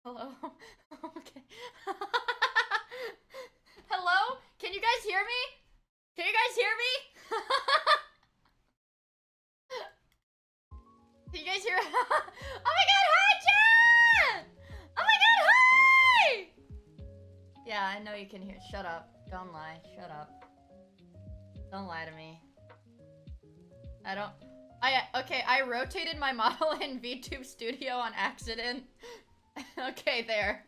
Hello? Okay. Hello? Can you guys hear me? Can you guys hear me? Can you guys hear? Oh my god, hi, chat! Oh my god, hi! Yeah, I know you can hear. Shut up. Don't lie. Shut up. Don't lie to me. I don't. Okay, I rotated my model in VTube Studio on accident. Okay, there.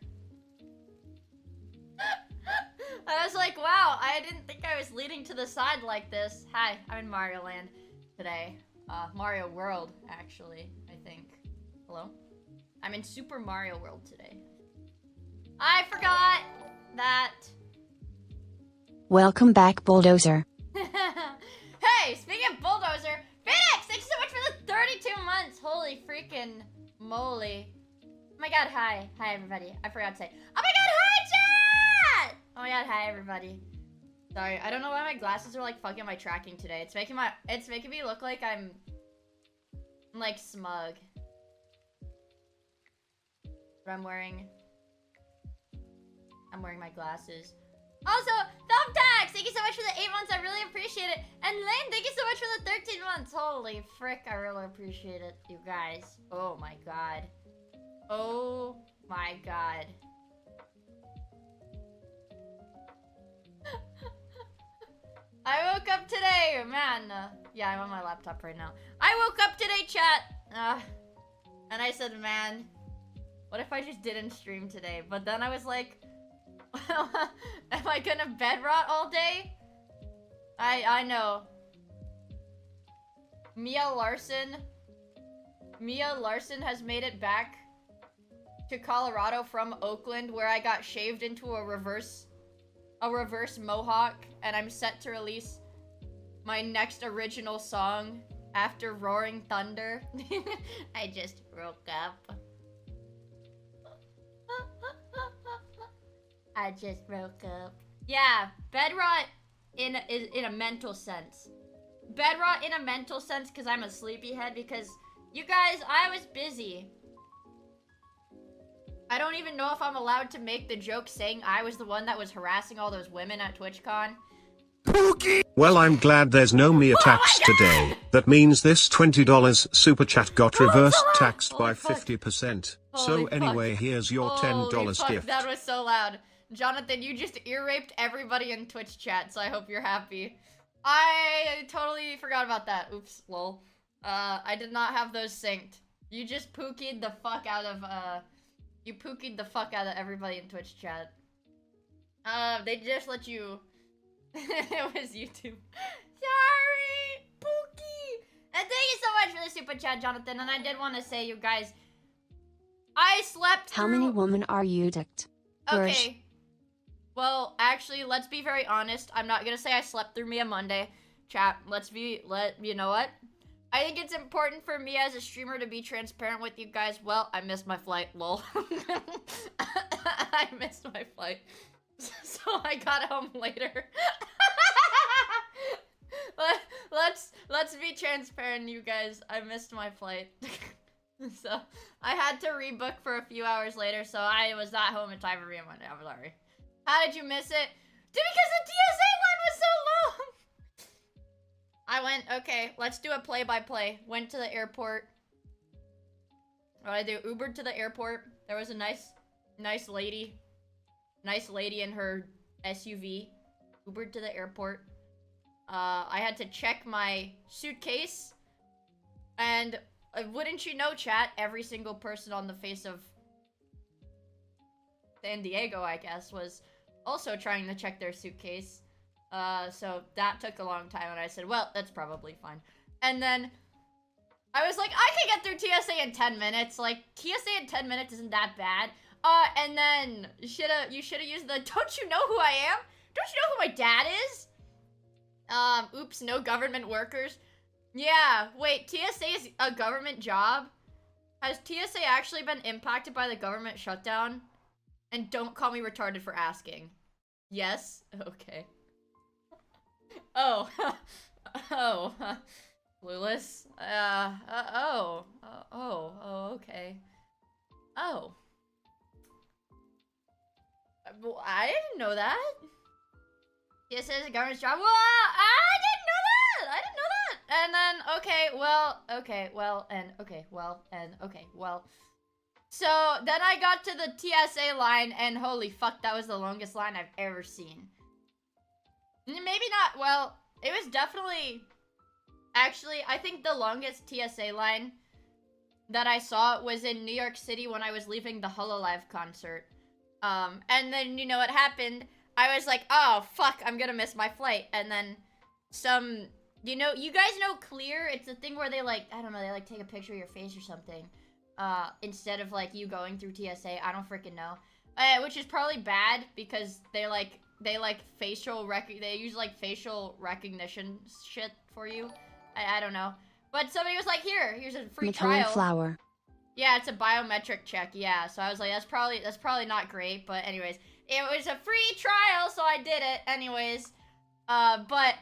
I was like, wow, I didn't think I was leaning to the side like this. Hi, I'm in Mario Land today. Mario World, actually, I think. Hello? I'm in Super Mario World today. I forgot that. Welcome back, Bulldozer. Hey, speaking of Bulldozer, Phoenix, thanks so much for the 32 months. Holy freaking moly. Oh my god, hi. Hi, everybody. I forgot to say. Oh my god, hi, chat! Oh my god, hi, everybody. Sorry, I don't know why my glasses are like fucking my tracking today. It's making me look like I'm like smug. But I'm wearing my glasses. Also, Thumbtacks, thank you so much for the 8 months. I really appreciate it. And Lane, thank you so much for the 13 months. Holy frick, I really appreciate it, you guys. Oh my god. Oh my god. I woke up today, man. Yeah, I'm on my laptop right now. I woke up today, chat. And I said, man, what if I just didn't stream today? But then I was like, am I gonna bed rot all day? I know. Mia Larson has made it back to Colorado from Oakland, where I got shaved into a reverse mohawk, and I'm set to release my next original song after Roaring Thunder. I just woke up. I just woke up. Yeah, bed rot in a mental sense. Bed rot in a mental sense because I'm a sleepyhead, because you guys, I was busy. I don't even know if I'm allowed to make the joke saying I was the one that was harassing all those women at TwitchCon. Well, I'm glad there's no Miia tax today. That means this $20 super chat got reverse taxed by 50%. So anyway, here's your $10 gift. That was so loud. Jonathan, you just ear raped everybody in Twitch chat, so I hope you're happy. I totally forgot about that. Oops, lol. I did not have those synced. You just pookied the fuck out of, everybody in Twitch chat. They just let you... It was YouTube. Sorry, Pookie! And thank you so much for the super chat, Jonathan. And I did want to say, you guys, I slept through... How many women are you dicked? Okay. Well, actually, let's be very honest. I'm not gonna say I slept through Miia Monday. Chat, you know what? I think it's important for me as a streamer to be transparent with you guys. Well, I missed my flight, lol. I missed my flight. So I got home later. Let's be transparent, you guys. I missed my flight. So I had to rebook for a few hours later, so I was not home in time for Miia Monday. I'm sorry. How did you miss it? Because the TSA line was so long! I went, okay, let's do a play-by-play. Went to the airport. What I do? Ubered to the airport. There was a nice lady in her SUV. Ubered to the airport. I had to check my suitcase. And wouldn't you know, chat, every single person on the face of San Diego, I guess, was also trying to check their suitcase. So that took a long time, and I said, well, that's probably fine. And then I was like, I can get through TSA in 10 minutes. Like, TSA in 10 minutes isn't that bad. And then you should have used the, don't you know who I am? Don't you know who my dad is? Oops, no government workers. Yeah, wait, TSA is a government job? Has TSA actually been impacted by the government shutdown? And don't call me retarded for asking. Yes? Okay. Oh. Oh. Clueless? Okay. Oh. I didn't know that. TSA is a government job. Well, I didn't know that. I didn't know that. And then, okay, well, So then I got to the TSA line, and holy fuck, that was the longest line I've ever seen. Maybe not, well, it was definitely, actually, I think the longest TSA line that I saw was in New York City when I was leaving the Hololive concert. And then, you know what happened? I was like, oh, fuck, I'm gonna miss my flight. And then some, you know, you guys know Clear? It's a thing where they, like, I don't know, they, like, take a picture of your face or something. Instead of, like, you going through TSA. I don't freaking know. Which is probably bad because they use, like, facial recognition shit for you. I don't know. But somebody was like, here's a free trial. Flower. Yeah, it's a biometric check, yeah. So I was like, that's probably not great, but anyways. It was a free trial, so I did it anyways. But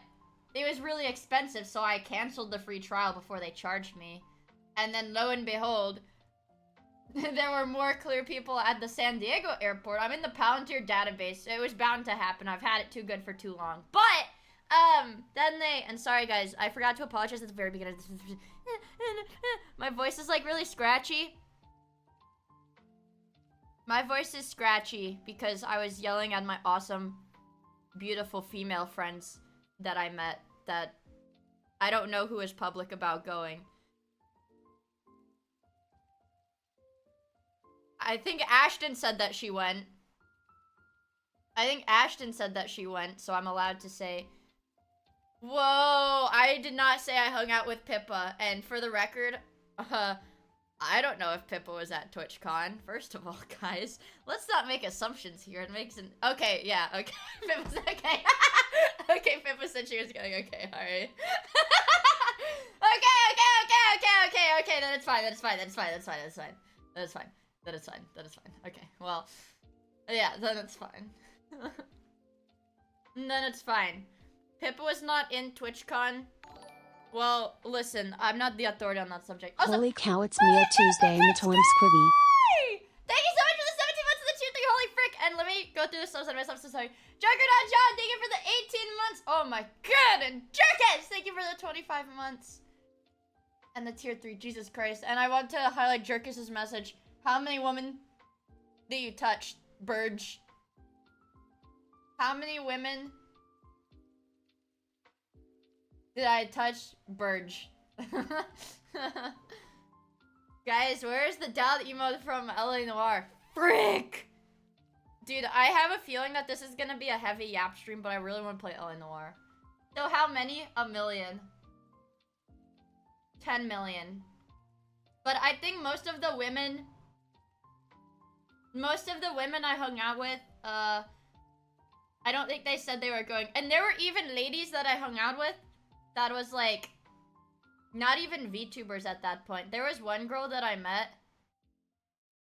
it was really expensive, so I canceled the free trial before they charged me. And then lo and behold, there were more Clear people at the San Diego airport. I'm in the Palantir database. It was bound to happen. I've had it too good for too long. But then and sorry guys, I forgot to apologize at the very beginning. My voice is like really scratchy. My voice is scratchy because I was yelling at my awesome, beautiful female friends that I met that I don't know who is public about going. I think Ashton said that she went. So I'm allowed to say. Whoa, I did not say I hung out with Pippa. And for the record, I don't know if Pippa was at TwitchCon. First of all, guys, let's not make assumptions here. It makes an... Okay, yeah, okay. Pippa's okay. Okay, Pippa said she was going. Okay, alright. Okay, then it's fine. Okay, well, yeah, then it's fine. Then it's fine. Pippa was not in TwitchCon. Well, listen, I'm not the authority on that subject. Also, holy cow, it's Mia Tuesday, Matoim Squibby. Thank you so much for the 17 months of the tier 3, holy frick! And let me go through this so myself, so sorry. Juggernaut John, thank you for the 18 months! Oh my god! And Jerkins, thank you for the 25 months. And the tier 3, Jesus Christ. And I want to highlight Jerkis' message. How many women did you touch, Burge? How many women did I touch, Burge? Guys, where's the Dal emote from LA Noir? Frick! Dude, I have a feeling that this is gonna be a heavy yap stream, but I really want to play LA Noir. So how many? 1 million. 10 million. But I think most of the women I hung out with, I don't think they said they were going. And there were even ladies that I hung out with that was like, not even VTubers at that point. There was one girl that I met.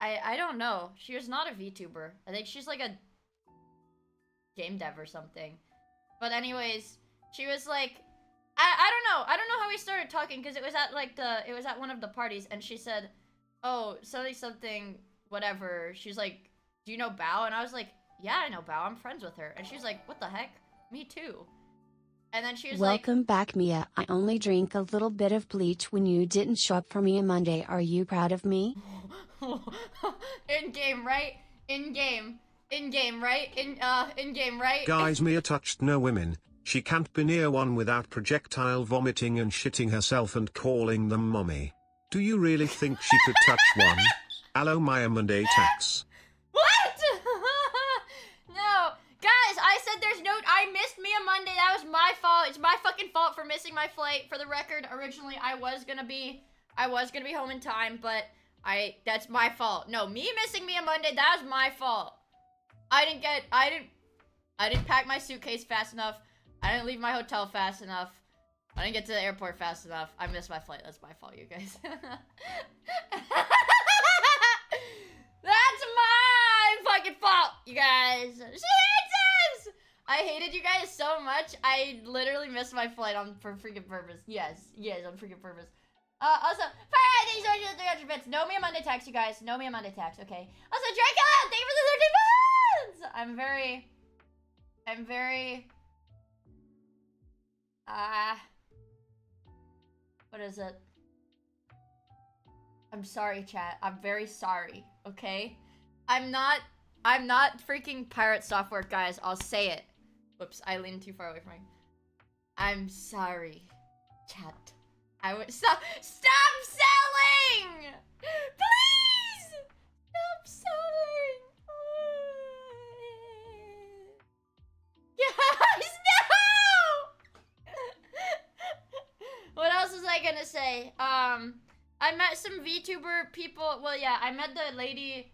I don't know. She was not a VTuber. I think she's like a game dev or something. But anyways, she was like, I don't know. I don't know how we started talking because it was at like it was at one of the parties and she said, oh, something, whatever. She's like, do you know Bao? And I was like, yeah, I know Bao. I'm friends with her. And she's like, what the heck? Me too. And then she was Welcome back, Mia. I only drink a little bit of bleach when you didn't show up for me on Monday. Are you proud of me? In game, right? In game, right? In game, right? Guys, Mia touched no women. She can't be near one without projectile vomiting and shitting herself and calling them mommy. Do you really think she could touch one? Allo Maya Monday tax. What? No. Guys, I said I missed Mia Monday. That was my fault. It's my fucking fault for missing my flight. For the record, originally I was gonna be home in time, but that's my fault. No, me missing Mia Monday, that was my fault. I didn't pack my suitcase fast enough. I didn't leave my hotel fast enough. I didn't get to the airport fast enough. I missed my flight. That's my fault, you guys. That's my fucking fault, you guys. She hates us! I hated you guys so much, I literally missed my flight for freaking purpose. Yes, on freaking purpose. Also, Fire, thank you so much for the 300 bits. No Mia Monday tax, you guys. No Mia Monday tax, okay. Also, Draco, thank you for the 13 months! I'm very, what is it? I'm sorry, chat. I'm very sorry, okay? I'm not freaking pirate software, guys. I'll say it. Whoops, I leaned too far away from me. I'm sorry, chat. I would stop selling! Please! Stop selling! Guys, no! What else was I gonna say? I met some VTuber people. Well, yeah, I met the lady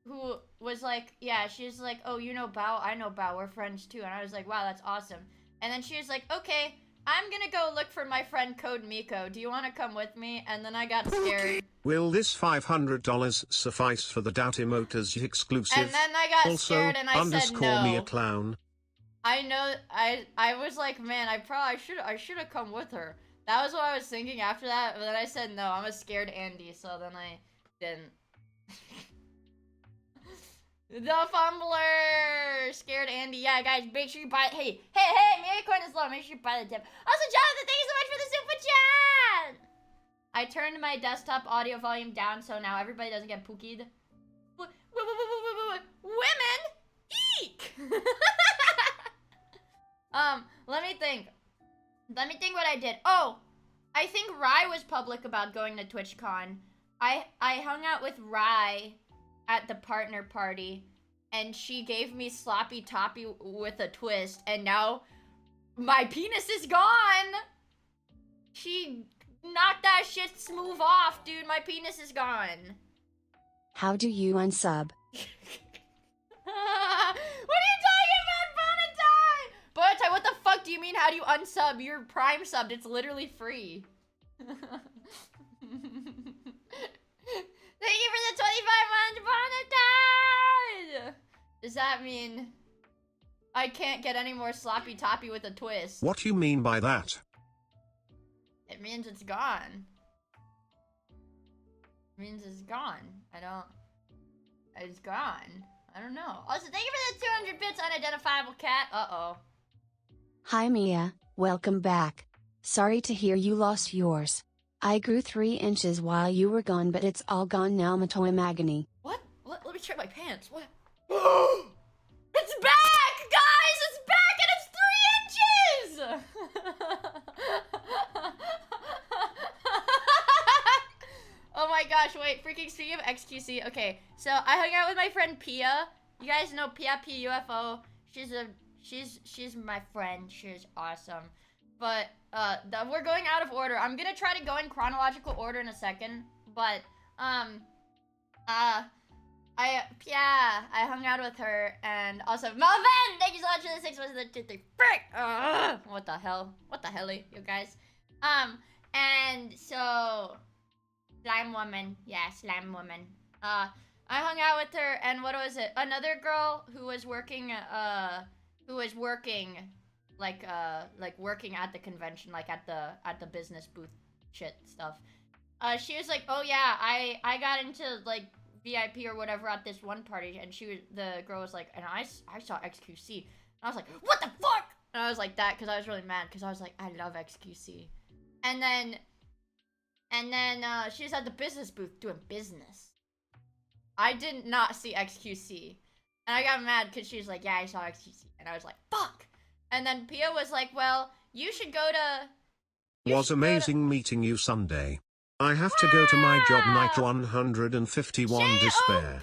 who was like, yeah, she's like, oh, you know Bao? I know Bao. We're friends too. And I was like, wow, that's awesome. And then she was like, okay, I'm gonna go look for my friend Code Miko. Do you want to come with me? And then I got scared. Will this $500 suffice for the doubt emote as exclusive? And then I got also, scared and I said no. me a clown. I know, I was like, man, I should have come with her. That was what I was thinking after that, but then I said no, I'm a scared Andy, so then I didn't. The Fumbler! Scared Andy. Yeah, guys, make sure you buy it. Hey, Mary Coin is low. Make sure you buy the tip. Also, Jonathan, thank you so much for the super chat! I turned my desktop audio volume down, so now everybody doesn't get pookied. Women! Eek! Let me think. Let me think what I did. Oh, I think Rye was public about going to TwitchCon. I hung out with Rye at the partner party, and she gave me sloppy toppy with a twist, and now my penis is gone. She knocked that shit smooth off, dude. My penis is gone. How do you unsub? What are you talking about, Bonatai? Bonatai, what the fuck do you mean? How do you unsub? You're prime subbed. It's literally free. Thank you for the 25 months, Bonatai! Does that mean I can't get any more sloppy toppy with a twist? What you mean by that? It means it's gone. It means it's gone. It's gone. I don't know. Also, thank you for the 200 bits, unidentifiable cat. Uh-oh. Hi Mia, welcome back. Sorry to hear you lost yours. I grew 3 inches while you were gone, but it's all gone now, Matoy Magony. What? Let me check my pants. What? It's back, guys! It's back and it's 3 inches! Oh my gosh, wait, freaking speaking of XQC, okay, so I hung out with my friend Pia. You guys know Pia, P-U-F-O. She's my friend. She's awesome. But, we're going out of order. I'm gonna try to go in chronological order in a second, but, I hung out with her, and also, Melvin! Thank you so much for the 6 months, the 2, 3, frick! What the hell? What the helly, you guys? And so, Slime Woman. Yeah, Slime Woman. I hung out with her, and what was it? Another girl who was working, like working at the convention, like at the business booth shit stuff. She was like, oh yeah, I got into like VIP or whatever at this one party, and the girl was like, and I saw XQC, and I was like, what the fuck? And I was like that because I was really mad because I was like, I love XQC, and then she was at the business booth doing business. I did not see XQC, and I got mad because she was like, yeah, I saw XQC, and I was like, fuck. And then Pia was like, well, you should go to... Was amazing meeting you Sunday. I have to go to my job night 151 despair.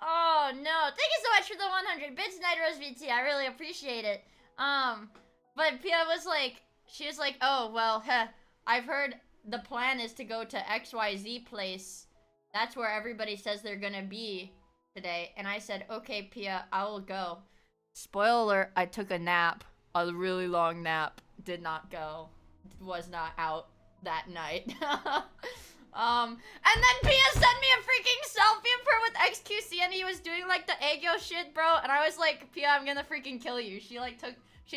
Oh, no. Thank you so much for the 100 bits, Night Rose VT. I really appreciate it. But Pia was like, she was like, oh, well, I've heard the plan is to go to XYZ place. That's where everybody says they're gonna be today. And I said, okay, Pia, I will go. Spoiler alert, I took a nap. A really long nap. Did not go. Was not out that night. And then Pia sent me a freaking selfie of her with XQC, and he was doing like the Aegyo shit, bro. And I was like, Pia, I'm gonna freaking kill you. She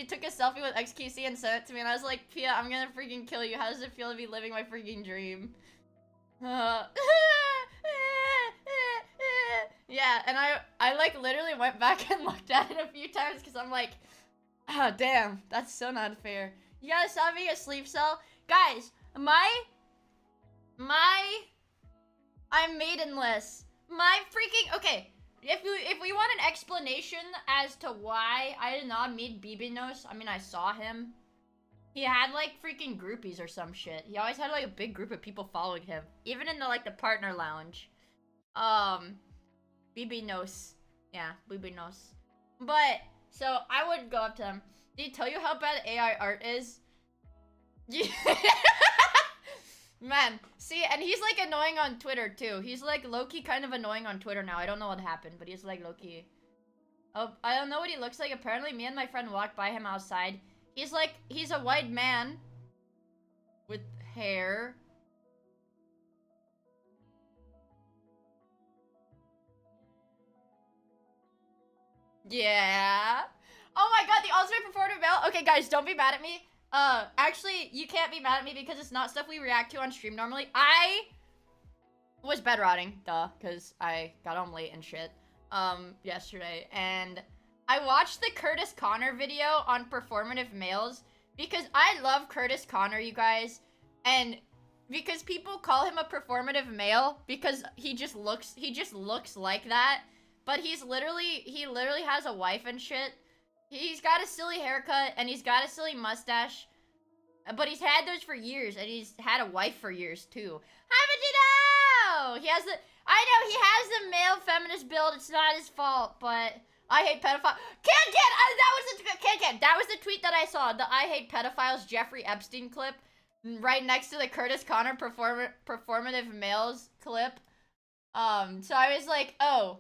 took a selfie with XQC and sent it to me, and I was like, Pia, I'm gonna freaking kill you. How does it feel to be living my freaking dream? Yeah, and I like literally went back and looked at it a few times because I'm like, oh damn, that's so not fair. You guys saw me a sleep cell? Guys, I'm maidenless. My freaking okay. If we want an explanation as to why I did not meet Bibinos, I mean I saw him. He had like freaking groupies or some shit. He always had like a big group of people following him, even in the like the partner lounge. Bibinos, yeah, Bibinos. But so I would go up to him. Did he tell you how bad AI art is? Yeah. Man, see, and he's like annoying on Twitter too. He's like low-key kind of annoying on Twitter now. I don't know what happened, but he's like low-key. Oh, I don't know what he looks like. Apparently, me and my friend walked by him outside. He's a white man with hair. Yeah. Oh my god, the ultimate performative male. Okay, guys, don't be mad at me. Actually, you can't be mad at me because it's not stuff we react to on stream normally. I was bed rotting, duh, because I got home late and shit, yesterday. And I watched the Curtis Connor video on performative males because I love Curtis Connor, you guys. And because people call him a performative male because he just looks like that. But he literally has a wife and shit. He's got a silly haircut, and he's got a silly mustache. But he's had those for years, and he's had a wife for years, too. How did you know? He has the... I know, he has the male feminist build. It's not his fault, but... I hate pedophiles. That was the tweet that I saw. The I hate pedophiles Jeffrey Epstein clip. Right next to the Curtis Connor performative males clip. So I was like, oh...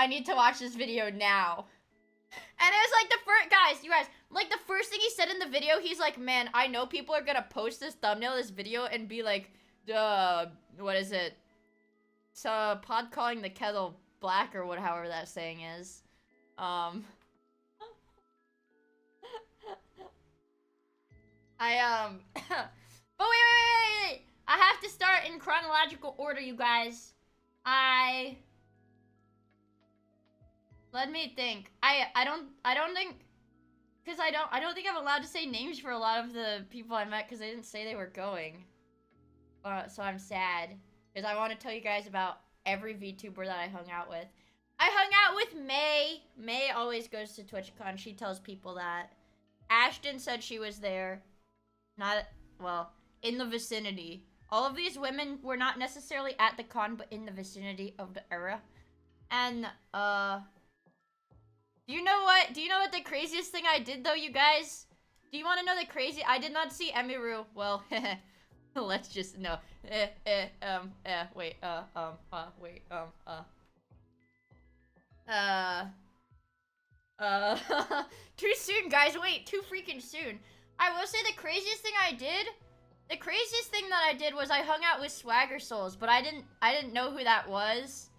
I need to watch this video now. And it was like the first, guys, you guys, like the first thing he said in the video, he's like, man, I know people are gonna post this thumbnail, this video, and be like, what is it? So, pod calling the kettle black or what, however that saying is. But wait. I have to start in chronological order, you guys. Let me think. I don't think, because I don't think I'm allowed to say names for a lot of the people I met because they didn't say they were going. So I'm sad because I want to tell you guys about every VTuber that I hung out with. I hung out with May. May always goes to TwitchCon. She tells people that. Ashton said she was there. Not, well, in the vicinity. All of these women were not necessarily at the con, but in the vicinity of the era. And, do you know what the craziest thing I did, though, you guys? Do you want to know the crazy? I did not see Emiru. Well, let's just, no. Wait, too soon, guys. Wait, too freaking soon. I will say the craziest thing I did was I hung out with Swagger Souls, but I didn't know who that was.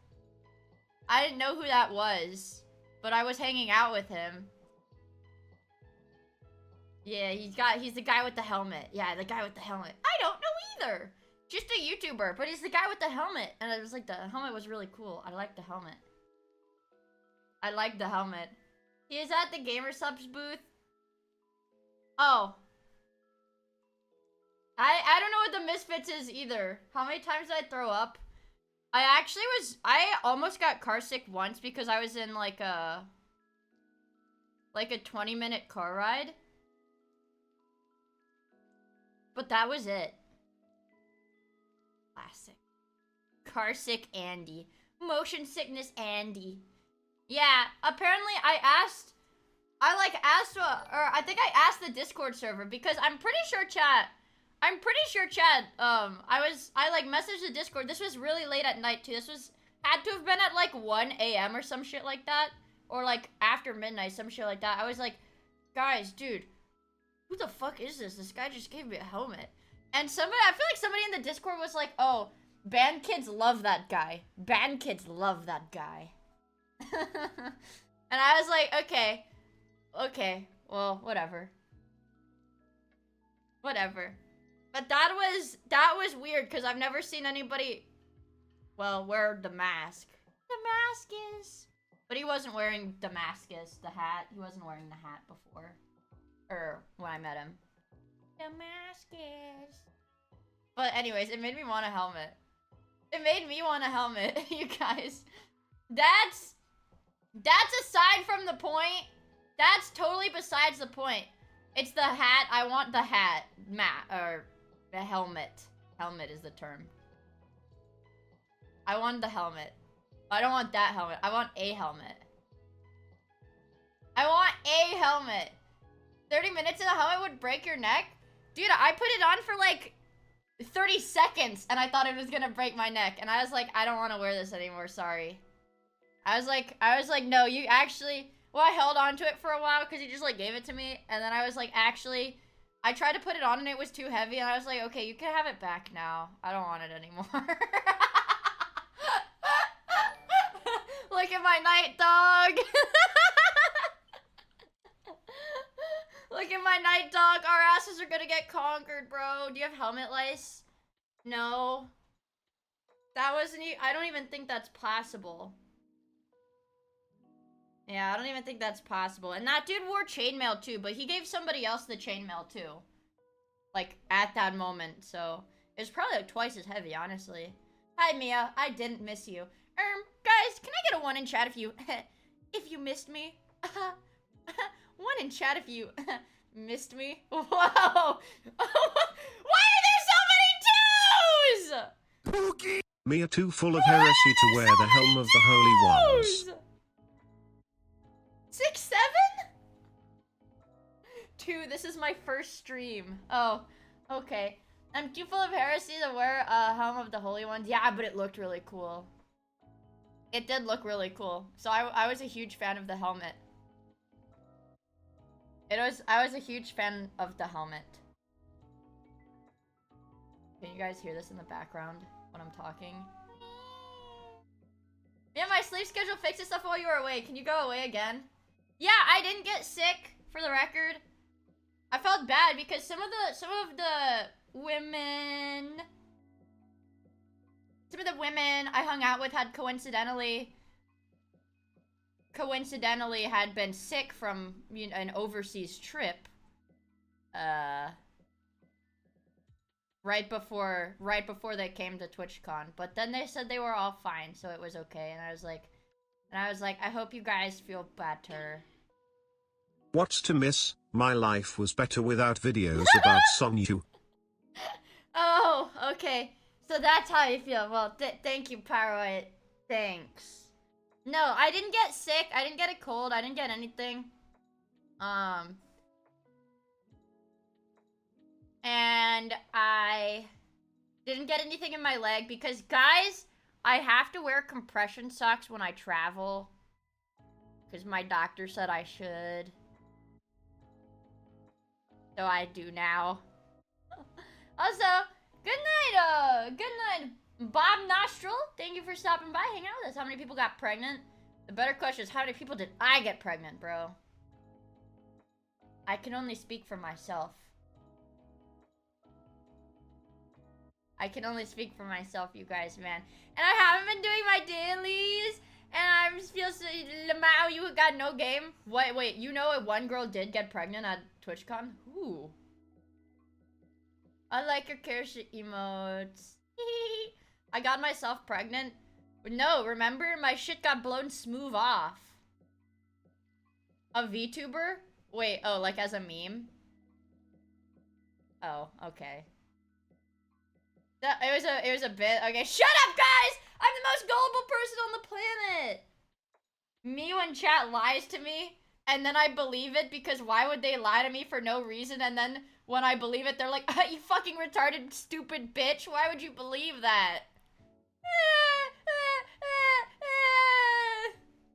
But I was hanging out with him. Yeah, he's the guy with the helmet. Yeah, the guy with the helmet. I don't know either. Just a YouTuber, but he's the guy with the helmet. And it was like, the helmet was really cool. I like the helmet. He is at the Gamer Subs booth. Oh. I don't know what the Misfits is either. How many times did I throw up? I almost got car sick once because I was in like a 20-minute car ride. But that was it. Classic. Car sick Andy. Motion sickness Andy. Yeah, apparently I think I asked the Discord server because I'm pretty sure chat, I like messaged the Discord. This was really late at night too. Had to have been at like 1 a.m. or some shit like that. Or like after midnight, some shit like that. I was like, guys, dude, who the fuck is this? This guy just gave me a helmet. And I feel like somebody in the Discord was like, oh, band kids love that guy. Band kids love that guy. And I was like, okay, well, whatever. But that was weird because I've never seen anybody, well, wear the mask. Damascus. But he wasn't wearing Damascus, the hat. He wasn't wearing the hat before. Or when I met him. Damascus. But anyways, it made me want a helmet. It made me want a helmet, you guys. That's aside from the point. That's totally besides the point. It's the hat. I want the hat. Or the helmet. Helmet is the term. I want the helmet. I don't want that helmet. I want a helmet. I want a helmet. 30 minutes in a helmet would break your neck? Dude, I put it on for like 30 seconds and I thought it was gonna break my neck. And I was like, I don't want to wear this anymore, sorry. I was like, no, you actually... Well, I held on to it for a while because he just like gave it to me. And then I was like, actually, I tried to put it on and it was too heavy. And I was like, okay, you can have it back now. I don't want it anymore. Look at my night dog. Look at my night dog. Our asses are gonna get conquered, bro. Do you have helmet lice? No. That wasn't... I don't even think that's possible. Yeah, I don't even think that's possible. And that dude wore chainmail too, but he gave somebody else the chainmail too. Like, at that moment, so... It was probably like twice as heavy, honestly. Hi, Mia. I didn't miss you. Guys, can I get a 1 in chat if you... if you missed me? 1 in chat if you... missed me? Whoa! Why are there so many 2s?! Mia too full of heresy to wear the helm of the holy ones. 6, 7? 2, this is my first stream. Oh, okay. I'm too full of heresy to wear a helm of the holy ones. Yeah, but it looked really cool. It did look really cool. So I was a huge fan of the helmet. I was a huge fan of the helmet. Can you guys hear this in the background when I'm talking? Yeah, my sleep schedule fixed stuff while you were away. Can you go away again? Yeah, I didn't get sick, for the record. I felt bad because some of the women I hung out with had coincidentally had been sick from, you know, an overseas trip. Right before they came to TwitchCon, but then they said they were all fine, so it was okay. And I was like, I hope you guys feel better. What's to miss? My life was better without videos about Sonyu. Oh, okay. So that's how you feel. Well, thank you, Paroid. Thanks. No, I didn't get sick. I didn't get a cold. I didn't get anything. And I didn't get anything in my leg because, guys, I have to wear compression socks when I travel. Because my doctor said I should. So I do now. Also, good night, Bob Nostril. Thank you for stopping by, hang out with us. How many people got pregnant? The better question is, how many people did I get pregnant, bro? I can only speak for myself. I can only speak for myself, you guys, man. And I haven't been doing my dailies. And I just feel so... Lamau, you got no game? Wait, you know one girl did get pregnant at TwitchCon? Ooh. I like your character emotes. I got myself pregnant. No, remember? My shit got blown smooth off. A VTuber? Wait, oh, like as a meme? Oh, okay. It was a bit. Okay, shut up, guys! I'm the most gullible person on the planet. Me when chat lies to me, and then I believe it because why would they lie to me for no reason? And then when I believe it, they're like, "You fucking retarded, stupid bitch! Why would you believe that?"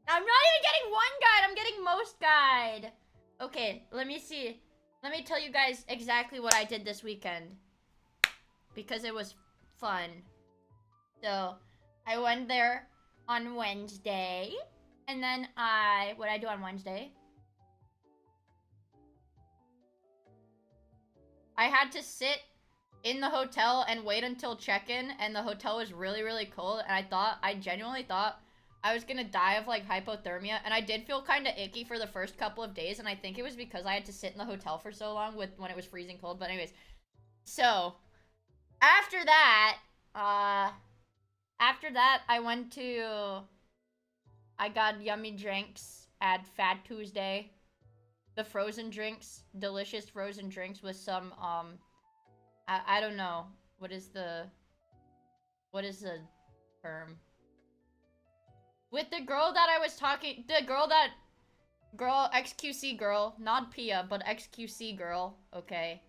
I'm not even getting one guide. I'm getting most guide. Okay, let me see. Let me tell you guys exactly what I did this weekend. Because it was fun. So, I went there on Wednesday. And then what did I do on Wednesday? I had to sit in the hotel and wait until check-in. And the hotel was really, really cold. And I genuinely thought I was gonna die of like hypothermia, and I did feel kind of icky for the first couple of days, and I think it was because I had to sit in the hotel for so long when it was freezing cold. But anyways, so after that, I got yummy drinks at Fat Tuesday. The frozen drinks, delicious frozen drinks with some I don't know what is the term. With the girl that I was talking, XQC girl, not Pia, but XQC girl, okay.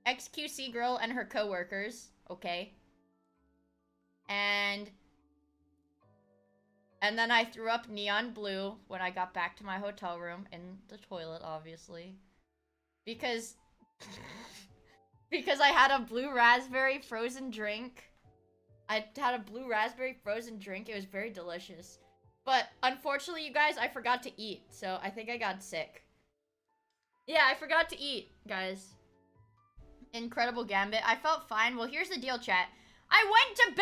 XQC girl and her coworkers, okay. And then I threw up neon blue when I got back to my hotel room in the toilet, obviously. Because I had a blue raspberry frozen drink. I had a blue raspberry frozen drink. It was very delicious. But unfortunately, you guys, I forgot to eat. So I think I got sick. Yeah, I forgot to eat, guys. Incredible Gambit. I felt fine. Well, here's the deal, chat. I went to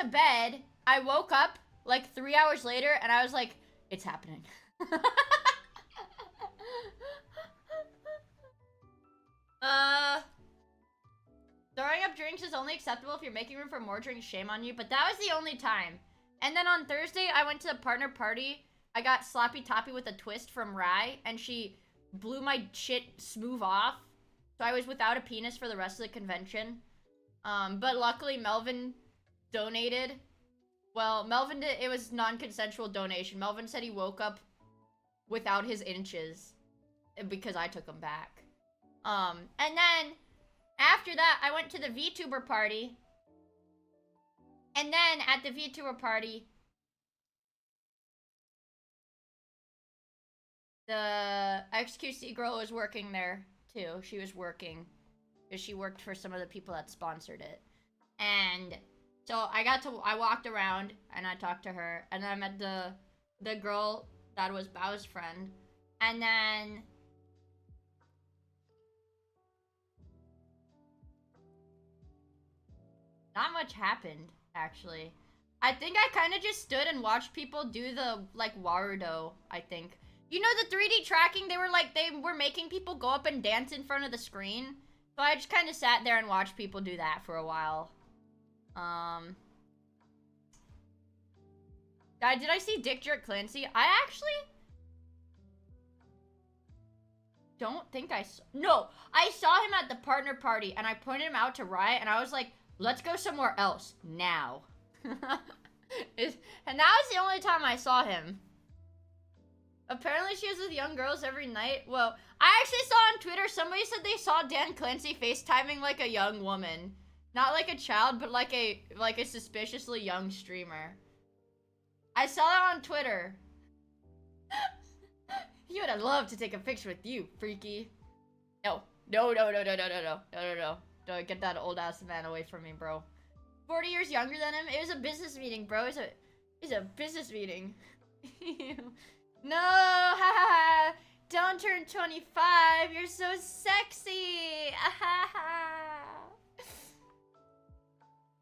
bed. I woke up like 3 hours later and I was like, it's happening. Throwing up drinks is only acceptable if you're making room for more drinks. Shame on you. But that was the only time. And then on Thursday, I went to a partner party. I got sloppy toppy with a twist from Rye, and she blew my shit smooth off. So I was without a penis for the rest of the convention. But luckily, Melvin donated. Well, Melvin did. It was non-consensual donation. Melvin said he woke up without his inches because I took him back. And then after that, I went to the VTuber party. And then at the VTuber party, the XQC girl was working there too. She was working because she worked for some of the people that sponsored it. And so I walked around and I talked to her, and then I met the girl that was Bao's friend. And then not much happened, actually. I think I kind of just stood and watched people do the, like, Warudo, I think. You know the 3D tracking? They were making people go up and dance in front of the screen. So I just kind of sat there and watched people do that for a while. Did I see Dick Jerk Clancy? I actually don't think I saw. No, I saw him at the partner party, and I pointed him out to Riot, and I was like, let's go somewhere else, now. And that was the only time I saw him. Apparently she was with young girls every night. Well, I actually saw on Twitter, somebody said they saw Dan Clancy FaceTiming like a young woman. Not like a child, but like a suspiciously young streamer. I saw that on Twitter. He would have loved to take a picture with you, freaky. No. Don't get that old ass man away from me, bro. 40 years younger than him? It was a business meeting, bro. It's a business meeting. No, ha ha ha. Don't turn 25. You're so sexy. Ha ha.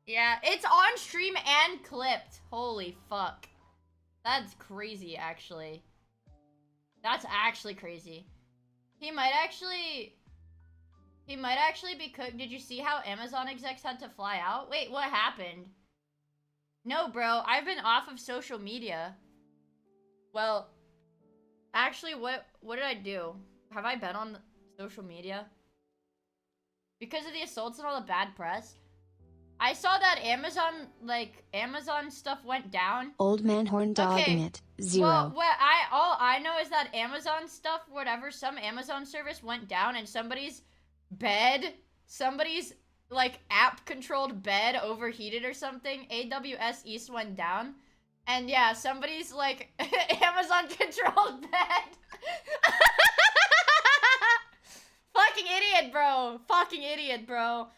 Yeah, it's on stream and clipped. Holy fuck. That's crazy, actually. That's actually crazy. He might actually be cooked. Did you see how Amazon execs had to fly out? Wait, what happened? No, bro. I've been off of social media. Well, actually, what did I do? Have I been on social media? Because of the assaults and all the bad press? I saw that Amazon stuff went down. Old man horn dogging it. 0. Well, all I know is that Amazon stuff, whatever, some Amazon service went down, and somebody's like app-controlled bed overheated or something. AWS East went down. And yeah, somebody's like Amazon-controlled bed. Fucking idiot, bro.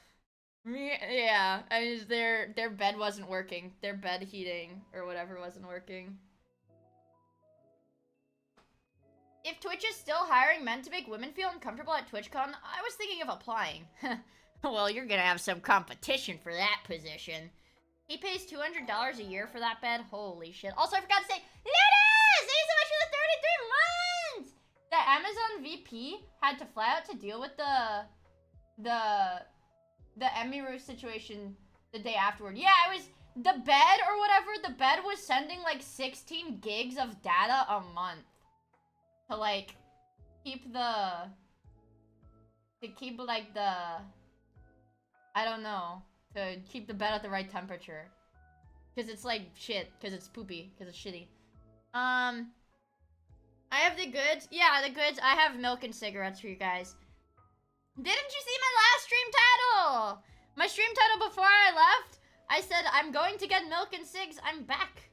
Yeah, and their bed wasn't working. Their bed heating or whatever wasn't working. If Twitch is still hiring men to make women feel uncomfortable at TwitchCon, I was thinking of applying. Well, you're gonna have some competition for that position. He pays $200 a year for that bed. Holy shit. Also, I forgot to say, Lunas! Thank you so much for the 33 months! The Amazon VP had to fly out to deal with the Emiru situation the day afterward. Yeah, it was the bed or whatever. The bed was sending like 16 gigs of data a month to like keep the I don't know, to keep the bed at the right temperature. Because it's like shit, because it's poopy, because it's shitty. I have the goods. Yeah, the goods. I have milk and cigarettes for you guys. Didn't you see my last stream title? My stream title before I left, I said I'm going to get milk and cigs. I'm back.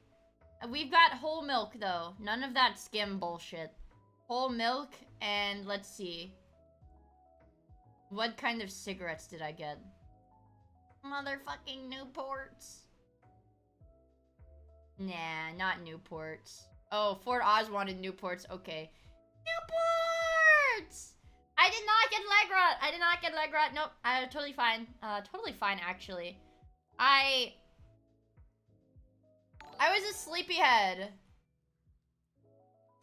We've got whole milk though. None of that skim bullshit. Whole milk and let's see. What kind of cigarettes did I get? Motherfucking Newports. Nah, not Newports. Oh, Fort Oz wanted Newports. Okay. Newports! I did not get leg rot. I did not get leg rot. Nope. Totally fine. Totally fine, actually. I was a sleepyhead.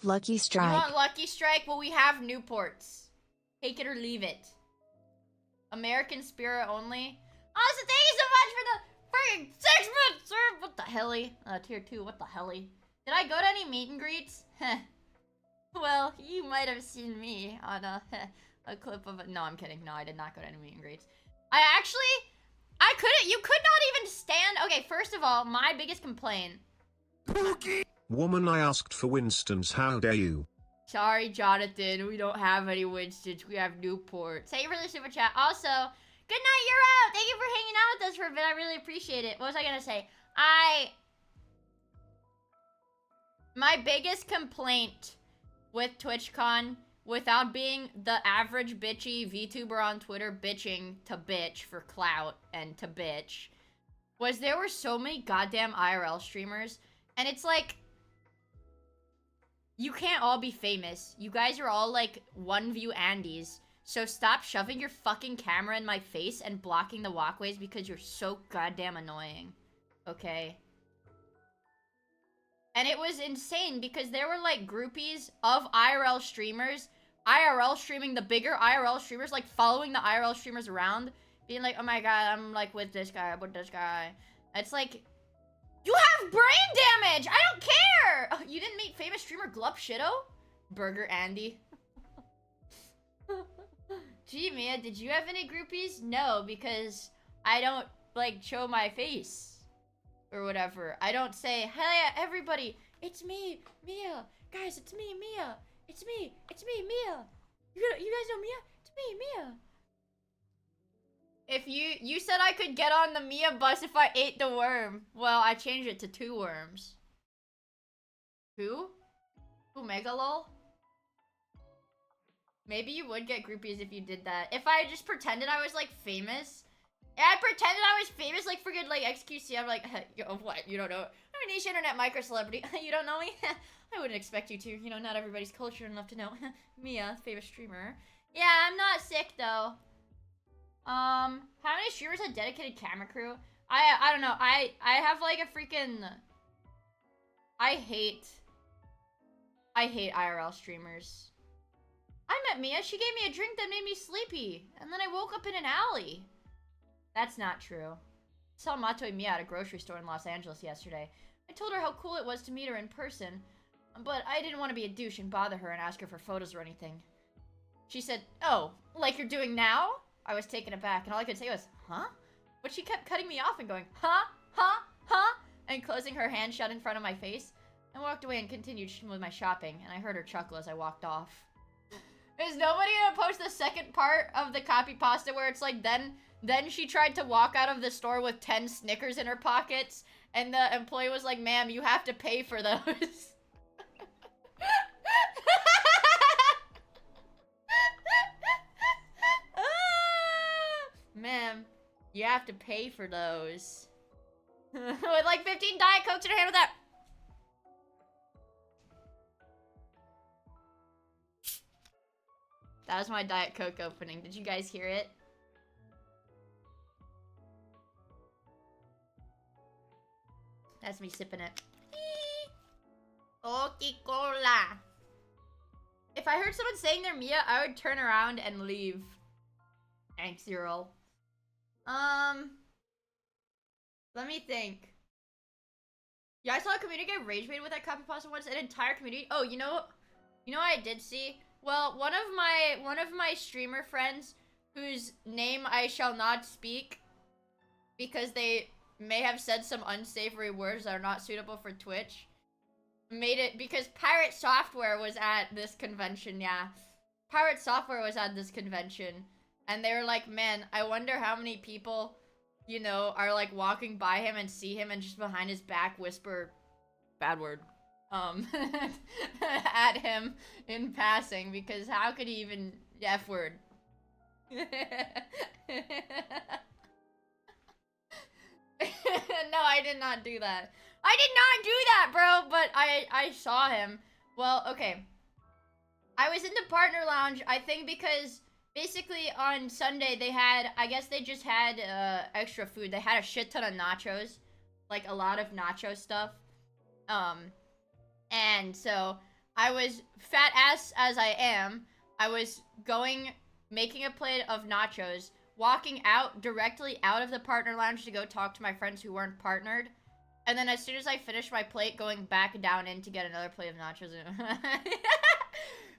Lucky Strike. You want Lucky Strike? Well, we have Newports. Take it or leave it. American Spirit only. Also, thank you so much for the freaking 6 months, sir. What the helly? Tier 2, what the helly? Did I go to any meet and greets? Well, you might have seen me on a clip of it. No, I'm kidding. No, I did not go to any meet and greets. You could not even stand. Okay, first of all, my biggest complaint. Woman, I asked for Winston's, how dare you? Sorry, Jonathan, we don't have any Winstons. We have Newport. Thank you for the super chat. Also, good night, you're out. Thank you for hanging out with us for a bit. I really appreciate it. What was I gonna say? My biggest complaint with TwitchCon, without being the average bitchy VTuber on Twitter bitching to bitch for clout and to bitch, was there were so many goddamn IRL streamers, and it's like, you can't all be famous. You guys are all like one view Andes, so stop shoving your fucking camera in my face and blocking the walkways because you're so goddamn annoying. Okay? And it was insane because there were like groupies of IRL streamers, IRL streaming the bigger IRL streamers, like following the IRL streamers around, being like, oh my god, I'm like with this guy, with this guy. It's like, you have brain damage! I don't care! Oh, you didn't meet famous streamer Glup Shitto? Burger Andy. Gee, Mia, did you have any groupies? No, because I don't, like, show my face. Or whatever. I don't say, hey, everybody, it's me, Mia. Guys, it's me, Mia. It's me, Mia. You guys know Mia? It's me, Mia. If you said I could get on the Mia bus if I ate the worm. Well, I changed it to 2 worms. Who? Who, Megalol? Maybe you would get groupies if you did that. If I just pretended I was, like, famous. Yeah, I pretended I was famous, like, freaking, like, XQC. I'm like, what? You don't know? I'm a niche internet micro-celebrity. You don't know me? I wouldn't expect you to. You know, not everybody's cultured enough to know. Mia, famous streamer. Yeah, I'm not sick, though. How many streamers have dedicated camera crew? I don't know. I have, like, a freaking... I hate IRL streamers. I met Mia. She gave me a drink that made me sleepy. And then I woke up in an alley. That's not true. I saw Mato and Mia at a grocery store in Los Angeles yesterday. I told her how cool it was to meet her in person, but I didn't want to be a douche and bother her and ask her for photos or anything. She said, oh, like you're doing now? I was taken aback, and all I could say was, huh? But she kept cutting me off and going, huh? Huh? Huh? And closing her hand shut in front of my face. I walked away and continued with my shopping, and I heard her chuckle as I walked off. Is nobody gonna post the second part of the copy pasta where it's like, then she tried to walk out of the store with 10 Snickers in her pockets, and the employee was like, ma'am, you have to pay for those. Ma'am, you have to pay for those. With like 15 Diet Cokes in her hand with that. That was my Diet Coke opening. Did you guys hear it? That's me sipping it. Coca-Cola. If I heard someone saying their Miia, I would turn around and leave. Thanks, Zero. Let me think. Yeah, I saw a community get rage baited with that copy pasta once. An entire community. Oh, you know what I did see? Well, one of my streamer friends, whose name I shall not speak, because they may have said some unsavory words that are not suitable for Twitch, made it because Pirate Software was at this convention. Yeah, Pirate Software was at this convention, and they were like, "Man, I wonder how many people, you know, are like walking by him and see him and just behind his back whisper bad word at him in passing, because how could he even F word?" No, I did not do that. I did not do that, bro, but I saw him. Well, okay. I was in the partner lounge, I think, because basically on Sunday they had, I guess they just had extra food. They had a shit ton of nachos, like a lot of nacho stuff. And so I was fat ass as I am. I was making a plate of nachos, walking out directly out of the partner lounge to go talk to my friends who weren't partnered. And then as soon as I finished my plate, going back down in to get another plate of nachos. But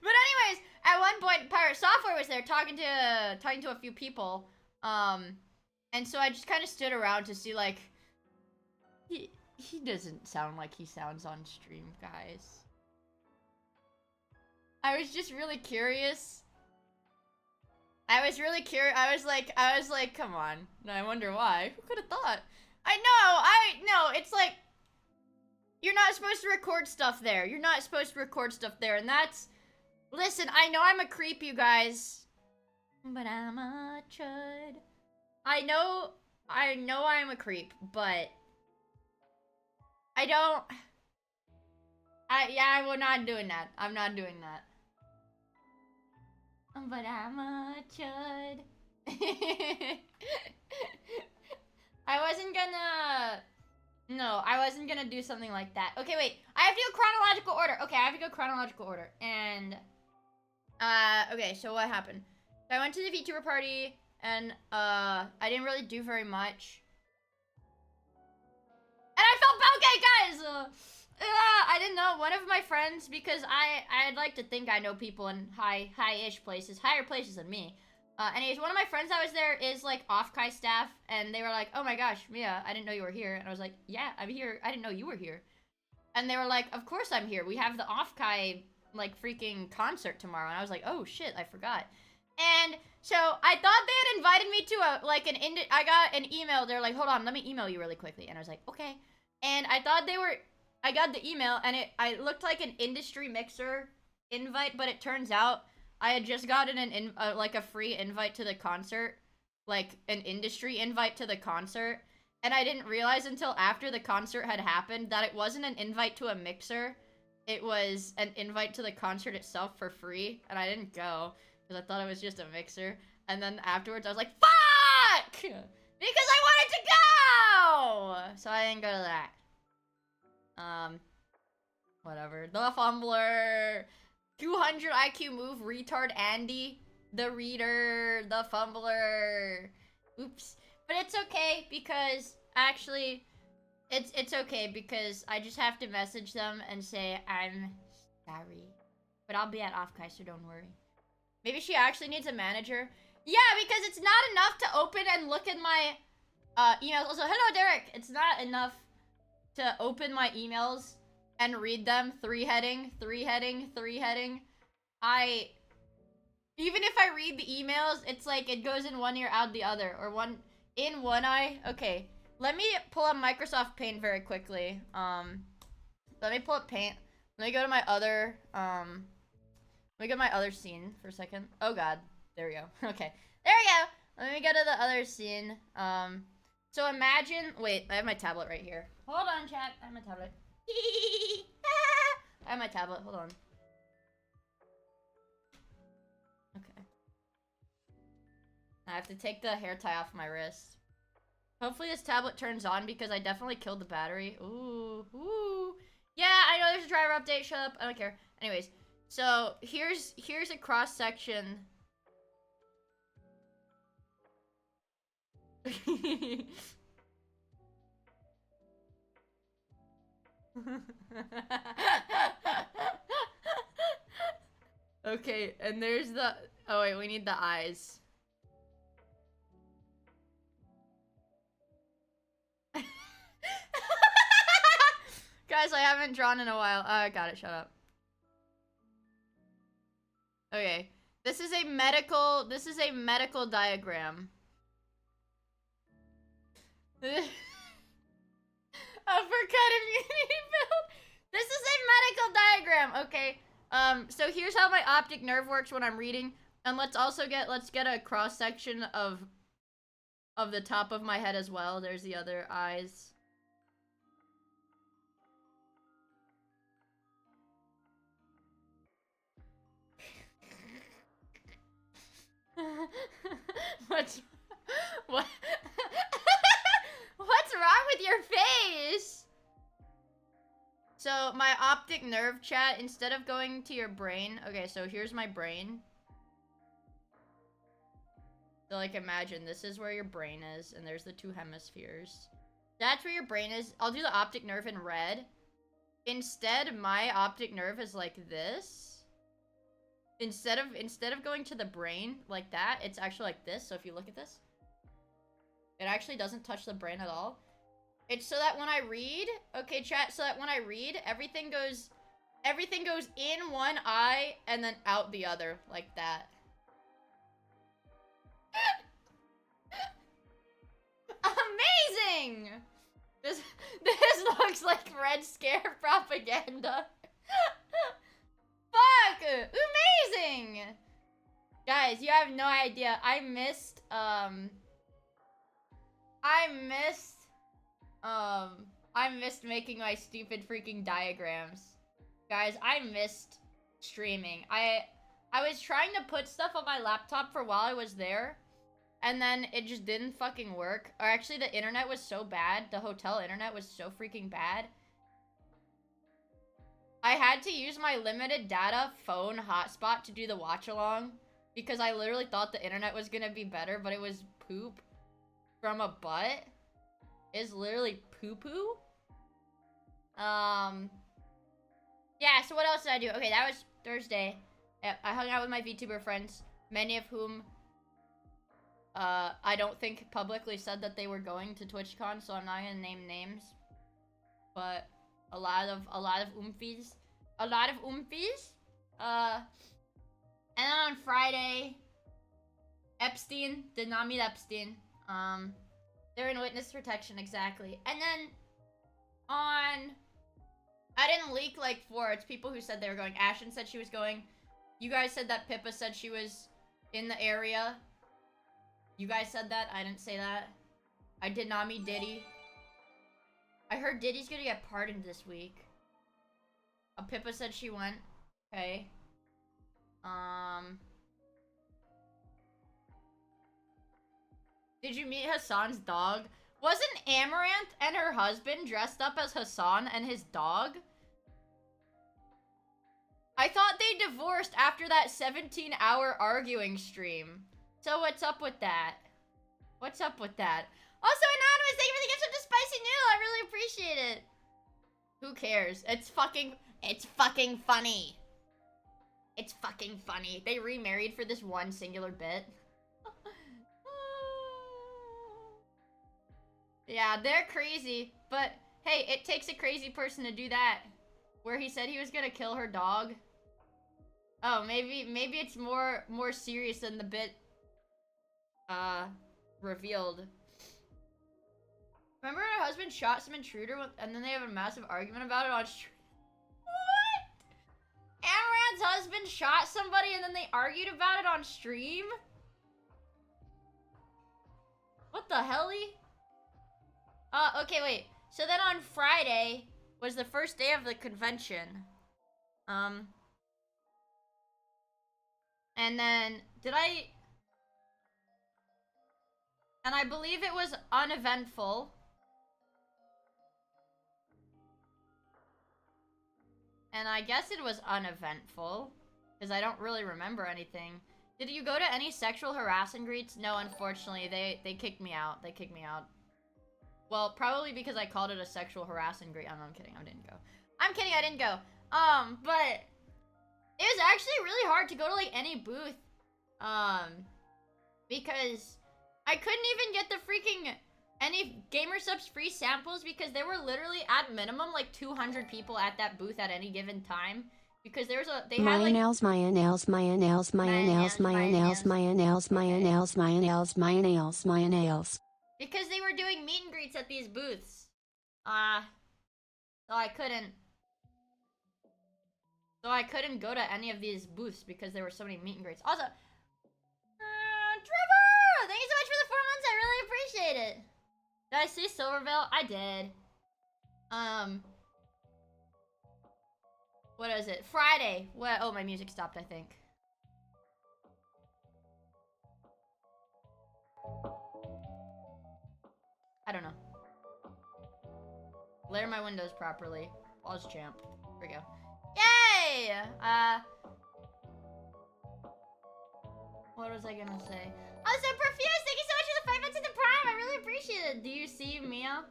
anyways, at one point, Pirate Software was there talking to a few people. And so I just kind of stood around to see, like, he doesn't sound like he sounds on stream, guys. I was just really curious. I was like, come on. And I wonder why. Who could have thought? I know, it's like, you're not supposed to record stuff there. You're not supposed to record stuff there, and that's... Listen, I know I'm a creep, you guys. But I'm a chud. I know I'm a creep, but... I'm not doing that. I'm not doing that. But I'm a chud. I wasn't gonna do something like that. Okay, wait. I have to go chronological order. Okay, I have to go chronological order. And, okay, so what happened? So I went to the VTuber party, and, I didn't really do very much. And I felt okay, guys! I didn't know. One of my friends, because I'd like to think I know people in high-ish places, higher places than me. Anyways, one of my friends that was there is, like, off-Kai staff, and they were like, "Oh my gosh, Miia, I didn't know you were here." And I was like, "Yeah, I'm here. I didn't know you were here." And they were like, "Of course I'm here. We have the off-Kai, like, freaking concert tomorrow." And I was like, "Oh, shit, I forgot." And so I thought they had invited me to I got an email. They're like, "Hold on, let me email you really quickly." And I was like, "Okay." And I thought I got the email, and I looked like an industry mixer invite, but it turns out I had just gotten like a free invite to the concert, like an industry invite to the concert, and I didn't realize until after the concert had happened that it wasn't an invite to a mixer, it was an invite to the concert itself for free, and I didn't go because I thought it was just a mixer. And then afterwards I was like, fuck! Because I wanted to go! So I didn't go to that. Whatever. The Fumbler. 200 IQ move, retard Andy. The reader. The Fumbler. Oops. But it's okay because, actually, it's okay because I just have to message them and say, I'm sorry. But I'll be at off-Kai, so don't worry. Maybe she actually needs a manager. Yeah, because it's not enough to open and look at my emails. Also, hello, Derek. It's not enough to open my emails and read them. Three heading. Even if I read the emails, it's like it goes in one ear, out the other. Or one in one eye. Okay. Let me pull up Microsoft Paint very quickly. Let me pull up Paint. Let me go to my other, let me go to my other scene for a second. Oh god. There we go. Okay. There we go. Let me go to the other scene. So imagine, wait, I have my tablet right here. Hold on, chat. I have my tablet. I have my tablet. Hold on. Okay. I have to take the hair tie off my wrist. Hopefully this tablet turns on because I definitely killed the battery. Ooh, ooh. Yeah, I know there's a driver update. Shut up. I don't care. Anyways, so here's a cross section. Okay, and there's the. Oh wait, we need the eyes. Guys, I haven't drawn in a while. I got it. Shut up. Okay. This is a medical diagram. Uppercut immunity build. This is a medical diagram, okay? So here's how my optic nerve works when I'm reading. And let's get a cross section of the top of my head as well. There's the other eyes. What? What's wrong with your face? So my optic nerve chat, instead of going to your brain, okay, so here's my brain. So like imagine this is where your brain is, and there's the two hemispheres. That's where your brain is. I'll do the optic nerve in red. Instead, my optic nerve is like this. Instead of going to the brain like that, it's actually like this. So if you look at this, it actually doesn't touch the brain at all. It's so that when I read, okay, chat, so that when I read, everything goes in one eye and then out the other, like that. Amazing! This looks like Red Scare propaganda. Fuck! Amazing! Guys, you have no idea. I missed making my stupid freaking diagrams. Guys, I missed streaming. I was trying to put stuff on my laptop for while I was there, and then it just didn't fucking work. Or actually, the internet was so bad. The hotel internet was so freaking bad. I had to use my limited data phone hotspot to do the watch along because I literally thought the internet was gonna be better, but it was poop from a butt. It's literally poo-poo. Yeah, so what else did I do? Okay, that was Thursday. Yep, I hung out with my VTuber friends, many of whom I don't think publicly said that they were going to TwitchCon, so I'm not gonna name names. But a lot of oomfies. A lot of oomfies. And then on Friday, Epstein did not meet Epstein. They're in witness protection, exactly. And then I didn't leak like it's people who said they were going. Ashton said she was going. You guys said that Pippa said she was in the area. You guys said that. I didn't say that. I did not meet Diddy. I heard Diddy's gonna get pardoned this week. Pippa said she went. Okay. Did you meet Hassan's dog? Wasn't Amaranth and her husband dressed up as Hassan and his dog? I thought they divorced after that 17-hour arguing stream. So what's up with that? What's up with that? Also, Anonymous, thank you for the gift of the spicy noodle. I really appreciate it. Who cares? It's fucking funny. It's fucking funny. They remarried for this one singular bit. Yeah, they're crazy. But, hey, it takes a crazy person to do that. Where he said he was gonna kill her dog. Oh, maybe it's more serious than the bit, revealed. Remember her husband shot some intruder and then they have a massive argument about it on stream? What? Amaranth's husband shot somebody and then they argued about it on stream? What the helly? Okay, wait. So then on Friday was the first day of the convention. And then, did I... And I believe it was uneventful. And I guess it was uneventful, because I don't really remember anything. Did you go to any sexual harassment greets? No, unfortunately, they kicked me out. They kicked me out. Well, probably because I called it a sexual harassment greet. Oh, no, I'm kidding. I didn't go. I'm kidding. I didn't go. But it was actually really hard to go to, like, any booth. Because I couldn't even get the freaking any Gamer Subs free samples because there were literally at minimum like 200 people at that booth at any given time because they had like my nails, my nails, my nails, my nails, my nails, my nails, my nails, my nails, my nails, my nails. Because they were doing meet and greets at these booths. So I couldn't go to any of these booths because there were so many meet and greets. Also, Trevor! Thank you so much for the 4 months. I really appreciate it. Did I see Silverville? I did. What is it? Friday. What? Oh, my music stopped, I think. I don't know. Layer my windows properly. Pause champ. Here we go. Yay! What was I gonna say? Oh, so Profuse, thank you so much for the 5 months in the Prime. I really appreciate it. Do you see Mia?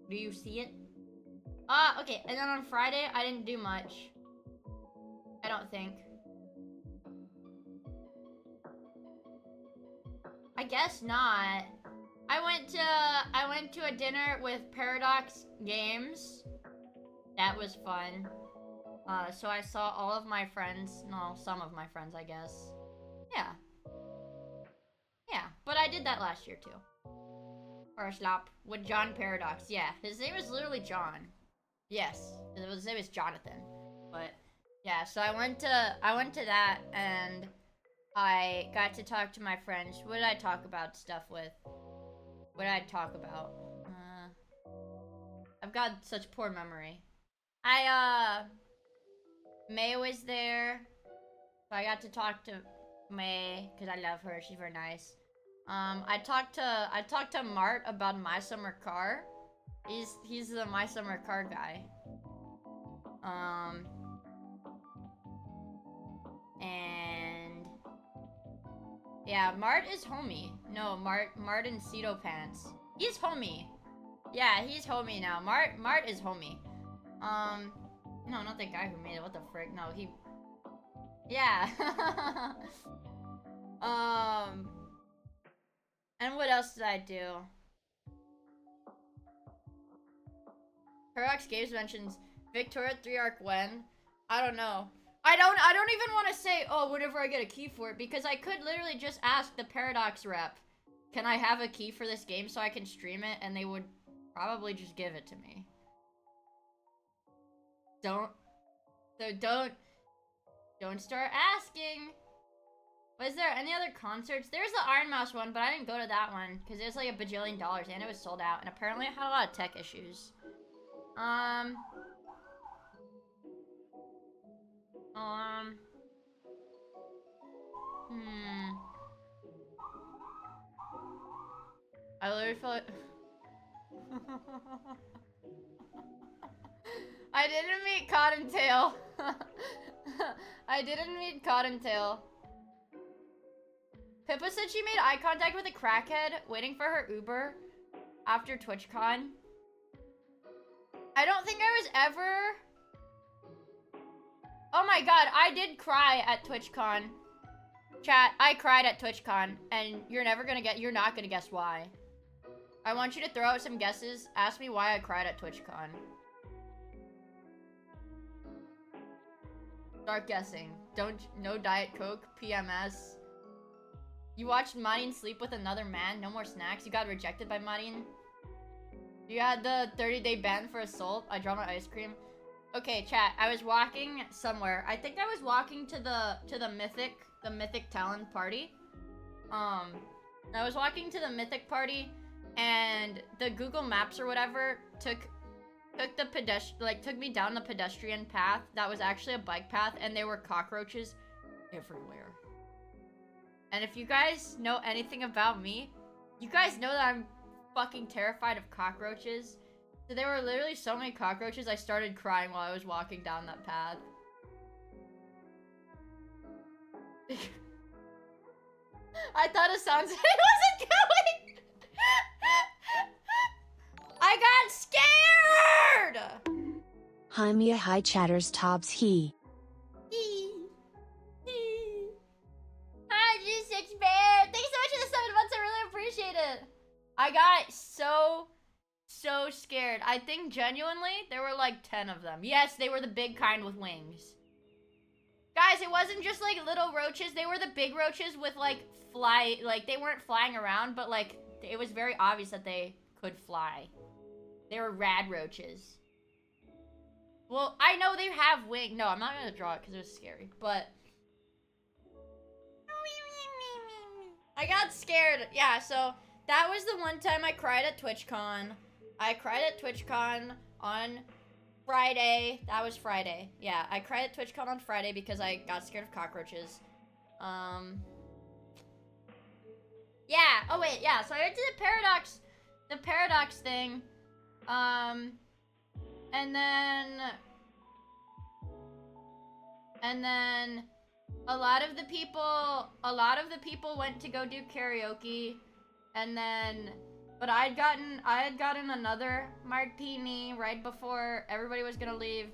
Do you see it? Okay. And then on Friday, I didn't do much. I don't think. I guess not. I went to a dinner with Paradox Games. That was fun. So I saw all of my friends. No, some of my friends, I guess. Yeah. Yeah, but I did that last year, too. First lap with John Paradox. Yeah, his name is literally John. Yes, his name is Jonathan. But, yeah, so I went to that, and I got to talk to my friends. What did I talk about stuff with? What did I talk about? I've got such poor memory. May was there, so I got to talk to May because I love her. She's very nice. I talked to Mart about My Summer Car. He's the My Summer Car guy. And yeah, Mart is homie. No, Mart and Cedo Pants. He's homie. Yeah, he's homie now. Mart is homie. No, not the guy who made it. What the frick? No, he... Yeah. And what else did I do? Paradox Games mentions Victoria 3 Arc when? I don't know. I don't even want to say, oh, whenever I get a key for it, because I could literally just ask the Paradox rep, can I have a key for this game so I can stream it? And they would probably just give it to me. Don't start asking. Was there any other concerts? There's the Iron Mouse one, but I didn't go to that one because it was like $1 bajillion and it was sold out, and apparently it had a lot of tech issues. I literally feel like I didn't meet Cottontail. I didn't meet Cottontail. Pippa said she made eye contact with a crackhead waiting for her Uber after TwitchCon. I don't think I was ever... Oh my god, I did cry at TwitchCon. Chat, I cried at TwitchCon, and you're not gonna guess why. I want you to throw out some guesses. Ask me why I cried at TwitchCon. Start guessing. No Diet Coke, PMS. You watched Marin sleep with another man, no more snacks. You got rejected by Marin. You had the 30-day ban for assault. I dropped my ice cream. Okay, chat. I was walking somewhere. I think I was walking to the Mythic Talon party. I was walking to the Mythic party, and the Google Maps or whatever took me down the pedestrian path that was actually a bike path, and there were cockroaches everywhere. And if you guys know anything about me, you guys know that I'm fucking terrified of cockroaches. So there were literally so many cockroaches, I started crying while I was walking down that path. I thought it sounds it wasn't going. I got scared. Hi Miia, hi chatters, Tobbs he. Hi, G6 Bear. Thanks so much for the 7 months. I really appreciate it. I got so scared. I think genuinely there were like 10 of them. Yes, they were the big kind with wings. Guys, it wasn't just like little roaches. They were the big roaches with like they weren't flying around, but like it was very obvious that they could fly. They were rad roaches. Well, I know they have wings. No, I'm not gonna draw it because it was scary, but I got scared. Yeah, so that was the one time I cried at TwitchCon. I cried at TwitchCon on Friday. That was Friday. Yeah, I cried at TwitchCon on Friday because I got scared of cockroaches. Yeah. Oh wait, yeah. So I went to the paradox thing. And then a lot of the people went to go do karaoke, and then but I had gotten another martini right before everybody was gonna leave,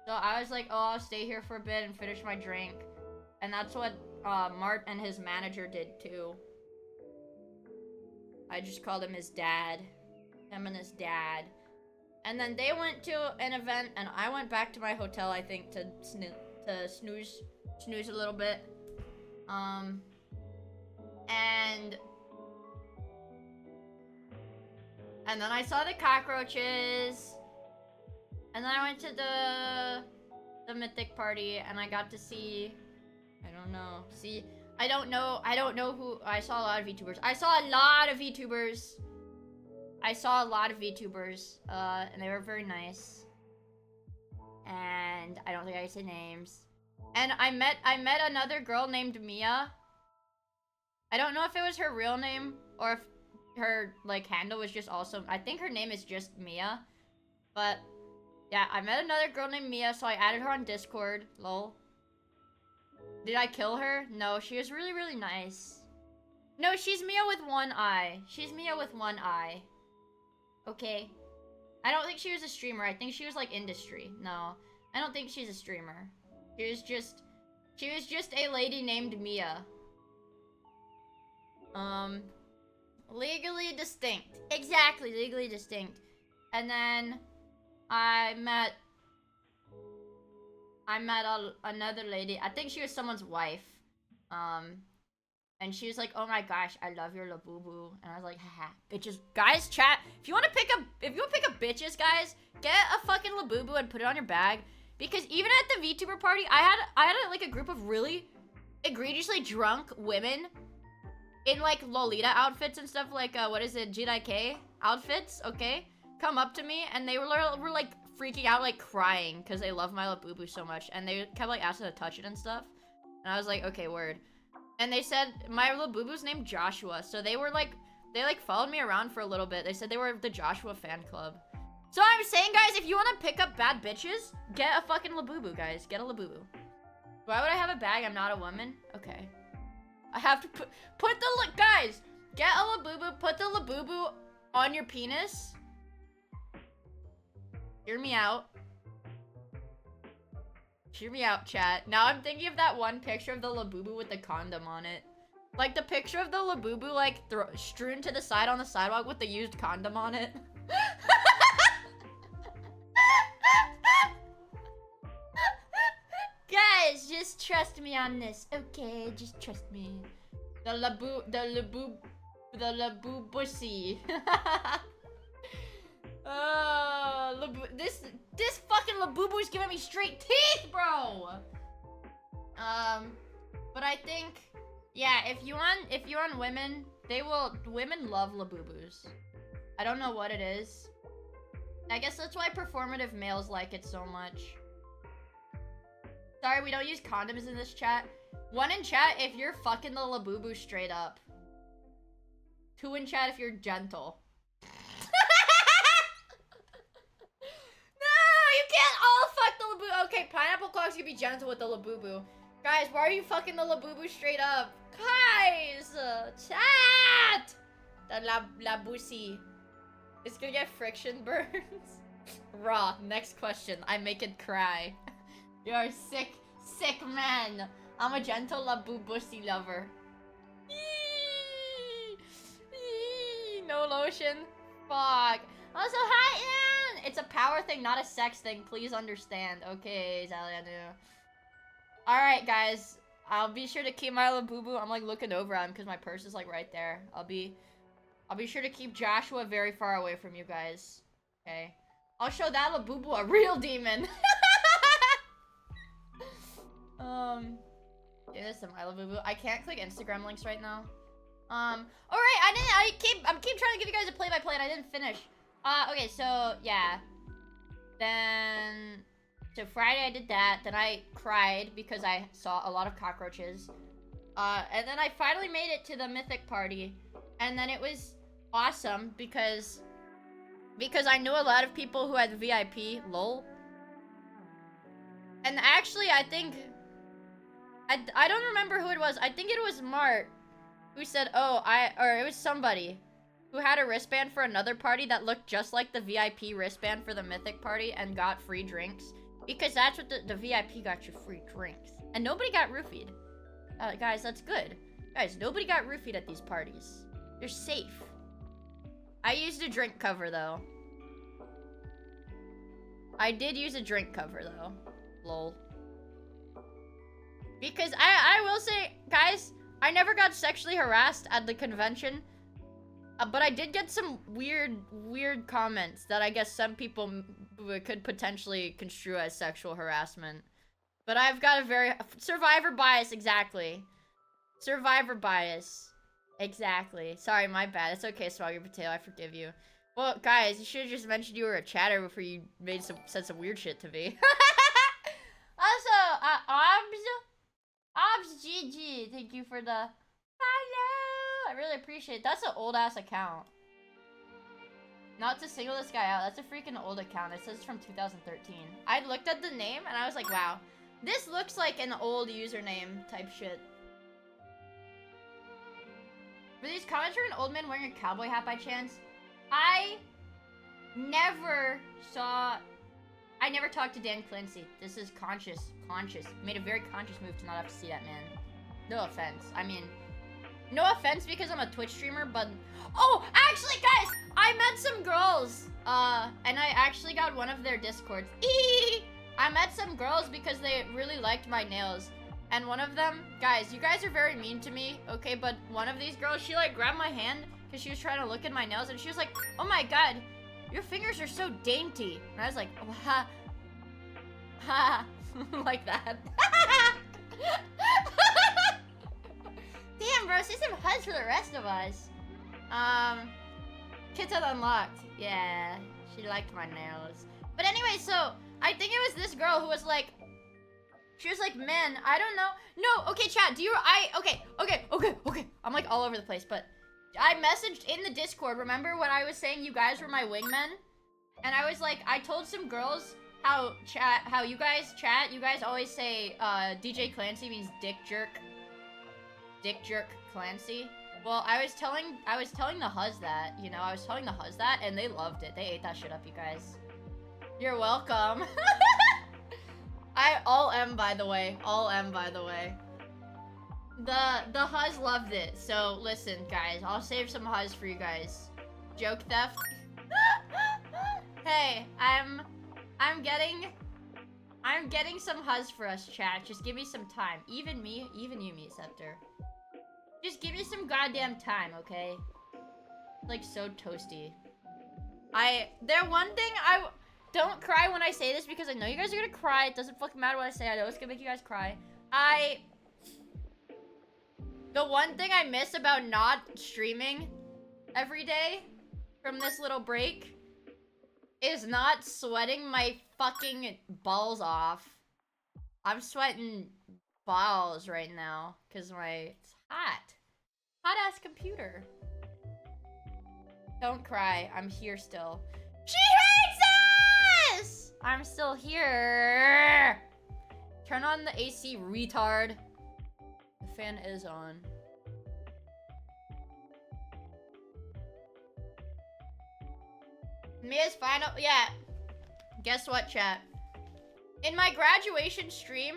so I was like, oh, I'll stay here for a bit and finish my drink, and that's what Mart and his manager did too. I just called him his dad, him and his dad, and then they went to an event, and I went back to my hotel, I think, to snooze a little bit, and then I saw the cockroaches, and then I went to the mythic party, and I got to see, I don't know who, I saw a lot of VTubers. I saw a lot of VTubers, and they were very nice, and I don't think I said names. And I met another girl named Miia. I don't know if it was her real name or if her like handle was just also, I think her name is just Miia. But yeah, I met another girl named Miia, so I added her on Discord. Lol. Did I kill her? No, she was really, really nice. No, she's Miia with one eye. She's Miia with one eye. Okay. I don't think she was a streamer. I think she was like industry. No, I don't think she's a streamer. She was just a lady named Miia. Legally distinct. Exactly, legally distinct. And then I met another lady. I think she was someone's wife. And she was like, "Oh my gosh, I love your labubu." And I was like, "Haha, bitches." Guys, chat. If you want to pick up bitches, guys, get a fucking labubu and put it on your bag. Because even at the VTuber party, I had like a group of really egregiously drunk women in like Lolita outfits and stuff, like what is it, JIK outfits, okay? Come up to me, and they were like freaking out, like crying because they love my labubu so much, and they kept like asking to touch it and stuff. And I was like, okay, word. And they said my labubu's named Joshua, so they followed me around for a little bit. They said they were the Joshua fan club. So I'm saying, guys, if you want to pick up bad bitches, get a fucking labubu, guys. Get a labubu. Why would I have a bag? I'm not a woman. Okay. I have to put the guys, get a labubu. Put the labubu on your penis. Hear me out. Hear me out, chat. Now I'm thinking of that one picture of the labubu with the condom on it. Like the picture of the labubu, like strewn to the side on the sidewalk with the used condom on it. Guys, just trust me on this, okay? Just trust me. The labubussy. This fucking labubu is giving me straight teeth, bro. But I think, yeah, if you want women, women love labubus. I don't know what it is. I guess that's why performative males like it so much. Sorry, we don't use condoms in this chat. 1 in chat if you're fucking the Labubu straight up. 2 in chat if you're gentle. No, you can't all fuck the Labubu. Okay, Pineapple Clogs can be gentle with the Labubu. Guys, why are you fucking the Labubu straight up? Guys, chat. The Labusi. It's gonna get friction burns. Raw. Next question. I make it cry. You're a sick, sick man. I'm a gentle Labubusi lover. No lotion. Fuck. Also, hi, Ann. It's a power thing, not a sex thing. Please understand. Okay, Zalianu. Alright, guys. I'll be sure to keep my Labubu. I'm like looking over at him because my purse is like right there. I'll be sure to keep Joshua very far away from you guys. Okay. I'll show that Labubu a real demon. Yeah, this is my Labubu. I can't click Instagram links right now. Alright, I'm keep trying to give you guys a play-by-play and I didn't finish. Okay, so yeah. Then so Friday I did that, then I cried because I saw a lot of cockroaches. And then I finally made it to the mythic party. And then it was awesome because I knew a lot of people who had VIP, lol. And actually I think I don't remember who it was. I think it was Mart who said, "Oh, or it was somebody who had a wristband for another party that looked just like the VIP wristband for the mythic party and got free drinks." Because that's what the VIP got, you free drinks. And nobody got roofied. Guys, that's good. Guys, nobody got roofied at these parties. You're safe. I used a drink cover, though. I did use a drink cover, though. Lol. Because I will say, guys, I never got sexually harassed at the convention. But I did get some weird comments that I guess some people could potentially construe as sexual harassment. But I've got a very... Survivor bias, exactly. Survivor bias. Exactly. Sorry, my bad. It's okay, Swagger Potato. I forgive you. Well, guys, you should have just mentioned you were a chatter before you said some weird shit to me. Also, Obs GG, thank you for the follow. I really appreciate it. That's an old-ass account. Not to single this guy out, that's a freaking old account. It says from 2013. I looked at the name and I was like, wow. This looks like an old username type shit. Were these comments from an old man wearing a cowboy hat by chance? I never talked to Dan Clancy. This is conscious. Made a very conscious move to not have to see that man. No offense. I mean, no offense because I'm a Twitch streamer, but... Oh, actually, guys! I met some girls, and I actually got one of their Discords. I met some girls because they really liked my nails. And one of them... Guys, you guys are very mean to me, okay? But one of these girls, she, like, grabbed my hand because she was trying to look at my nails, and she was like, "Oh my god, your fingers are so dainty." And I was like, oh, ha. Ha. Like that. Damn, bro, say some hugs for the rest of us. Kitten unlocked. Yeah, she liked my nails. But anyway, so I think it was this girl who was like, she was like, "Man, I don't know." No, okay, chat. Okay. I'm like all over the place, but I messaged in the Discord. Remember when I was saying you guys were my wingmen? And I was like, I told some girls how you guys chat. You guys always say DJ Clancy means dick jerk. Dick jerk Clancy. Well, I was telling the huzz that, you know, and they loved it. They ate that shit up, you guys. You're welcome. All M, by the way. The huzz loved it. So listen, guys, I'll save some huzz for you guys. Joke theft. Hey, I'm getting some huzz for us, chat. Just give me some time. Even you, Meat Scepter. Just give me some goddamn time, okay? Like, so toasty. Don't cry when I say this because I know you guys are gonna cry. It doesn't fucking matter what I say. I know it's gonna make you guys cry. The one thing I miss about not streaming every day from this little break is not sweating my fucking balls off. I'm sweating balls right now because it's hot. Hot ass computer. Don't cry. I'm here still. She hates us! I'm still here. Turn on the AC, retard. The fan is on. Mia's final. Yeah. Guess what, chat? In my graduation stream,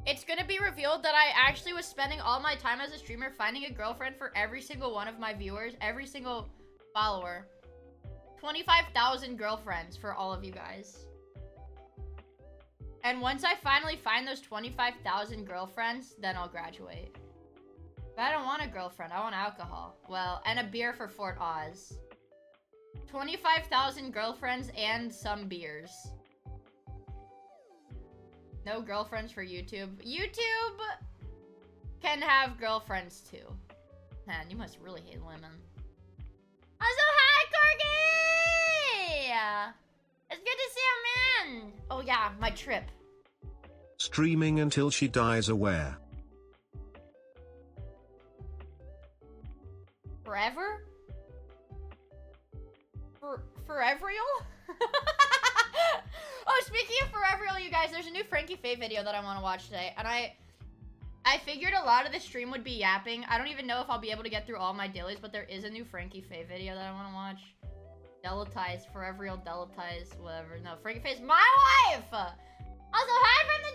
it's gonna be revealed that I actually was spending all my time as a streamer finding a girlfriend for every single one of my viewers, every single follower. 25,000 girlfriends for all of you guys. And once I finally find those 25,000 girlfriends, then I'll graduate. But I don't want a girlfriend, I want alcohol. Well, and a beer for Fort Oz. 25,000 girlfriends and some beers. No girlfriends for YouTube. YouTube can have girlfriends too. Man, you must really hate women. Also, hi, Corgi! It's good to see you, man. Oh yeah, my trip. Streaming until she dies aware. Forever? Foreverial? Oh, speaking of Foreverial, you guys, there's a new Frankie Faye video that I want to watch today. And I figured a lot of the stream would be yapping. I don't even know if I'll be able to get through all my dailies, but there is a new Frankie Faye video that I want to watch. Deletize, Foreverial, Deletize, whatever. No, Frankie Faye's my wife! Also, hi from the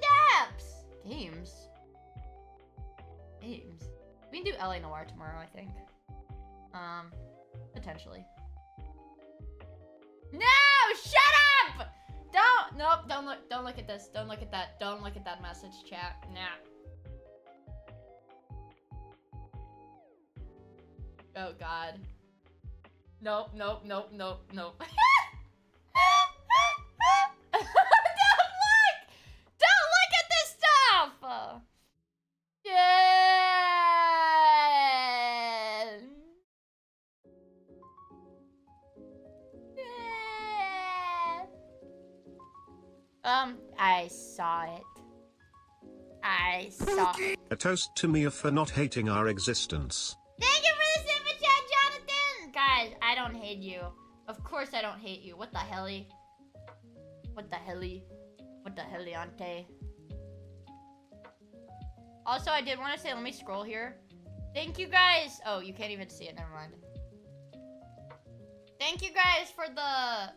depths! Games. We can do LA Noire tomorrow, I think. Potentially. No! Shut up! Nope, don't look at this. Don't look at that. Don't look at that message, chat. Nah. Oh, God. Nope. Don't look! Don't look at this stuff! Yeah! I saw it. A toast to Miia for not hating our existence. Thank you for the super chat, Jonathan! Guys, I don't hate you. Of course I don't hate you. What the helly? What the helliante? Also, I did want to say, let me scroll here. Thank you guys. Oh, you can't even see it. Never mind. Thank you guys for the...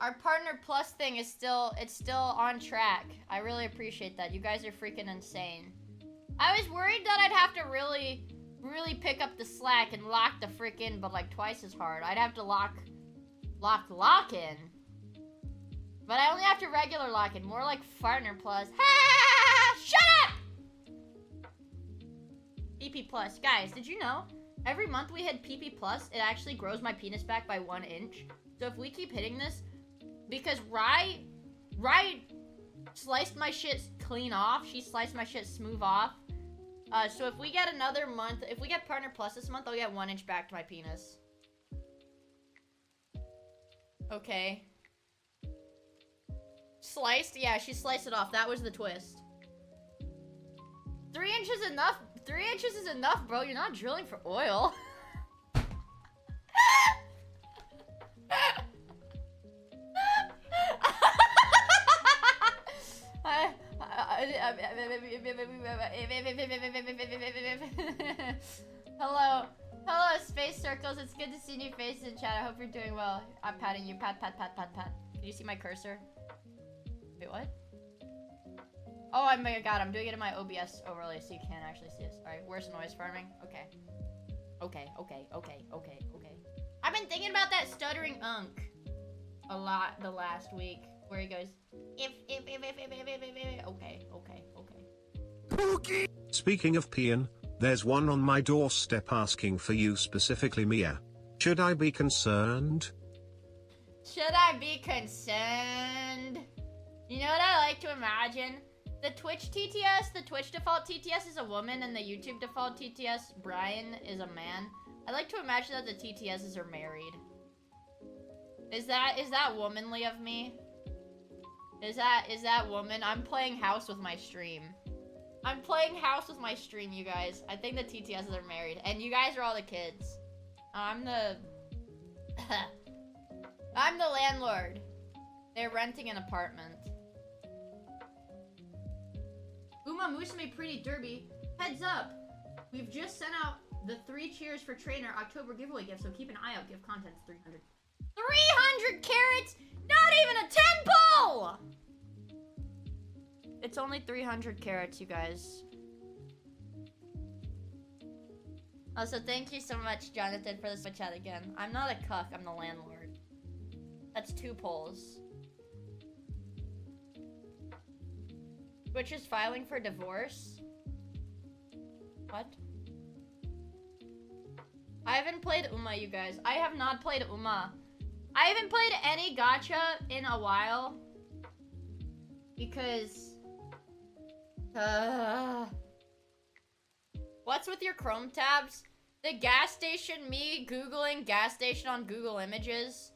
Our Partner Plus thing is still on track. I really appreciate that. You guys are freaking insane. I was worried that I'd have to really pick up the slack and lock the frick in, but like twice as hard. I'd have to lock in. But I only have to regular lock in. More like Partner Plus. Ha! Shut up! PP Plus. Guys, did you know? Every month we hit PP Plus, it actually grows my penis back by 1 inch. So if we keep hitting this, because Rye sliced my shit clean off. She sliced my shit smooth off. So if we get another month, if we get Partner Plus this month, I'll get 1 inch back to my penis. Okay. Sliced? Yeah, she sliced it off. That was the twist. 3 inches enough? 3 inches is enough, bro. You're not drilling for oil. Hello, Space Circles. It's good to see new faces in chat. I hope you're doing well. I'm patting you. Pat. Can you see my cursor? Wait, what? Oh my god, I'm doing it in my OBS overlay so you can't actually see this. Alright, where's noise farming? Okay. I've been thinking about that stuttering unk a lot the last week. Where he goes, okay. Speaking of peeing, there's one on my doorstep asking for you specifically, Miia. Should I be concerned? Should I be concerned? You know what I like to imagine? The Twitch TTS, the Twitch default TTS is a woman, and the YouTube default TTS, Brian, is a man. I like to imagine that the TTSs are married. Is that womanly of me? Is that woman? I'm playing house with my stream. I'm playing house with my stream, you guys. I think the TTSs are married. And you guys are all the kids. I'm the... I'm the landlord. They're renting an apartment. Uma Musume Pretty Derby. Heads up. We've just sent out the 3 cheers for trainer October giveaway gift, so keep an eye out. Give contents 300. 300 carats? Not even a 10 pull! It's only 300 carats, you guys. Also, thank you so much, Jonathan, for the switch chat again. I'm not a cuck, I'm the landlord. That's 2 pulls. Which is filing for divorce? What? I haven't played Uma, you guys. I have not played Uma. I haven't played any gacha in a while. Because... What's with your Chrome tabs? The gas station, me Googling gas station on Google Images.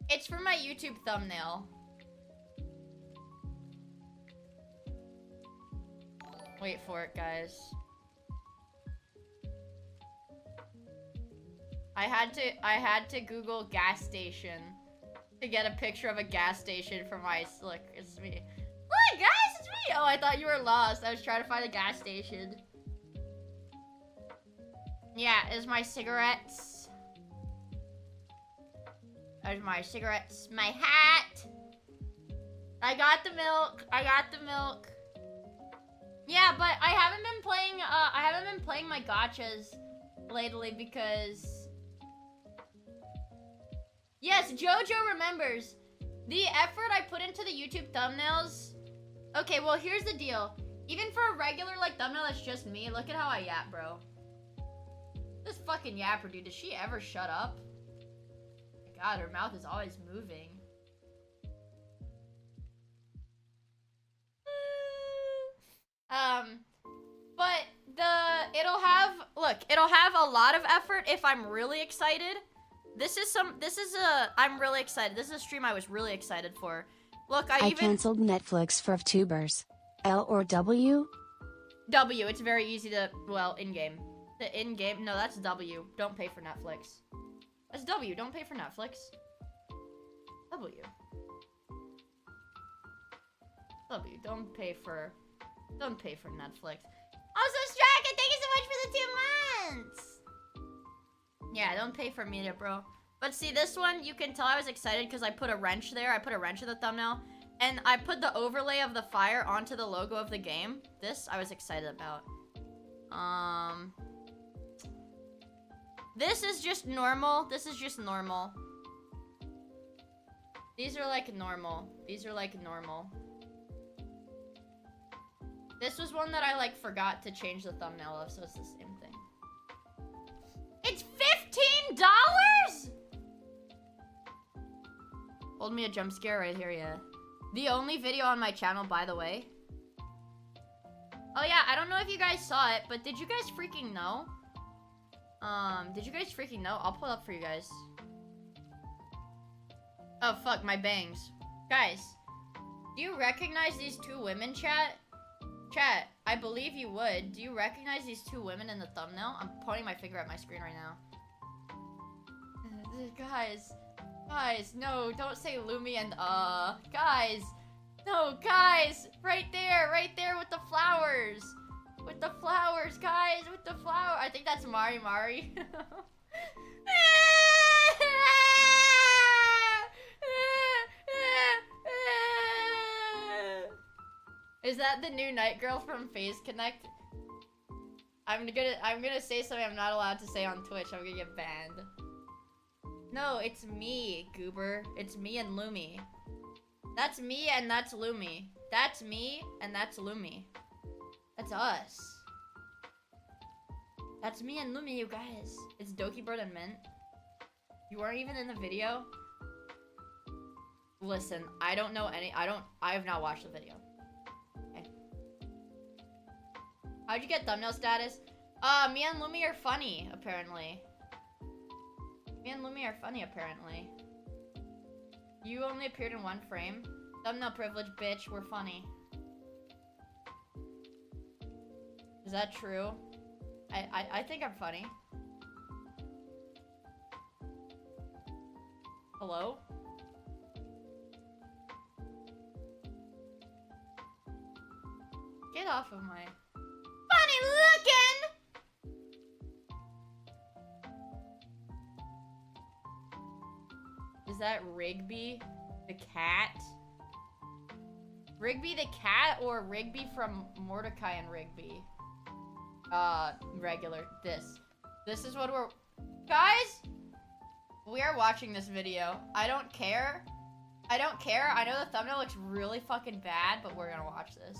It's for my YouTube thumbnail. Wait for it, guys. I had to Google gas station to get a picture of a gas station for my... Look, it's me. Look, guys, it's me! Oh, I thought you were lost. I was trying to find a gas station. Yeah, it's my cigarettes. There's my cigarettes. My hat! I got the milk. I got the milk. Yeah, but I haven't been playing my gachas lately because... Yes, Jojo remembers. The effort I put into the YouTube thumbnails... Okay, well, here's the deal. Even for a regular, like, thumbnail that's just me, look at how I yap, bro. This fucking yapper, dude. Does she ever shut up? God, her mouth is always moving. But it'll have a lot of effort if I'm really excited. I'm really excited. This is a stream I was really excited for. Look, I canceled Netflix for VTubers. L or W? W, it's very easy to, well, in-game. The in-game, no, that's W. Don't pay for Netflix. That's W, don't pay for Netflix. W. W, don't pay for Netflix. Also, Straka, thank you so much for the 2 months! Yeah, don't pay for media, bro. But see, this one, you can tell I was excited because I put a wrench there. I put a wrench in the thumbnail. And I put the overlay of the fire onto the logo of the game. This, I was excited about. This is just normal. This is just normal. These are like normal. These are like normal. This was one that I like forgot to change the thumbnail of, so it's the same thing. It's $15?! Hold me a jump scare right here, yeah. The only video on my channel, by the way. Oh yeah, I don't know if you guys saw it, but did you guys freaking know? Did you guys freaking know? I'll pull it up for you guys. Oh fuck, my bangs. Guys, do you recognize these 2 women, chat? Chat, I believe you would. Do you recognize these 2 women in the thumbnail? I'm pointing my finger at my screen right now. Guys, no, don't say Lumi and guys. No, guys, right there with the flowers. With the flowers, guys, with the flower. I think that's Mari Mari. Is that the new night girl from Phase Connect? I'm gonna say something I'm not allowed to say on Twitch. I'm gonna get banned. No, it's me, Goober. It's me and Lumi. That's me and that's Lumi. That's me and that's Lumi. That's us. That's me and Lumi, you guys. It's Doki Bird and Mint. You weren't even in the video? Listen, I don't know any- I have not watched the video. Okay. How'd you get thumbnail status? Me and Lumi are funny, apparently. Me and Lumi are funny, apparently. You only appeared in 1 frame. Thumbnail privilege, bitch. We're funny. that true? I think I'm funny. Hello? Get off of my... Funny looking! Is that Rigby the cat? Rigby the cat or Rigby from Mordecai and Rigby? Regular. This is what we're... Guys! We are watching this video. I don't care. I don't care. I know the thumbnail looks really fucking bad, but we're gonna watch this.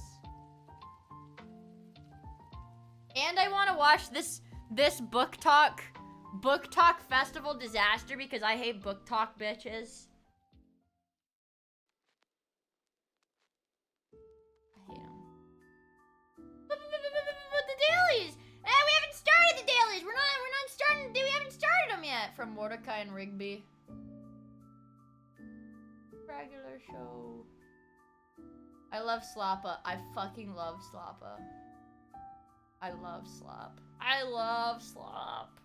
And I want to watch this book talk festival disaster because I hate book talk bitches. I hate them. But the dailies! We haven't started the dailies! We're not starting, we haven't started them yet! From Mordecai and Rigby. Regular show. I love Slappa. I fucking love Slappa. I love Slop. I love Slop.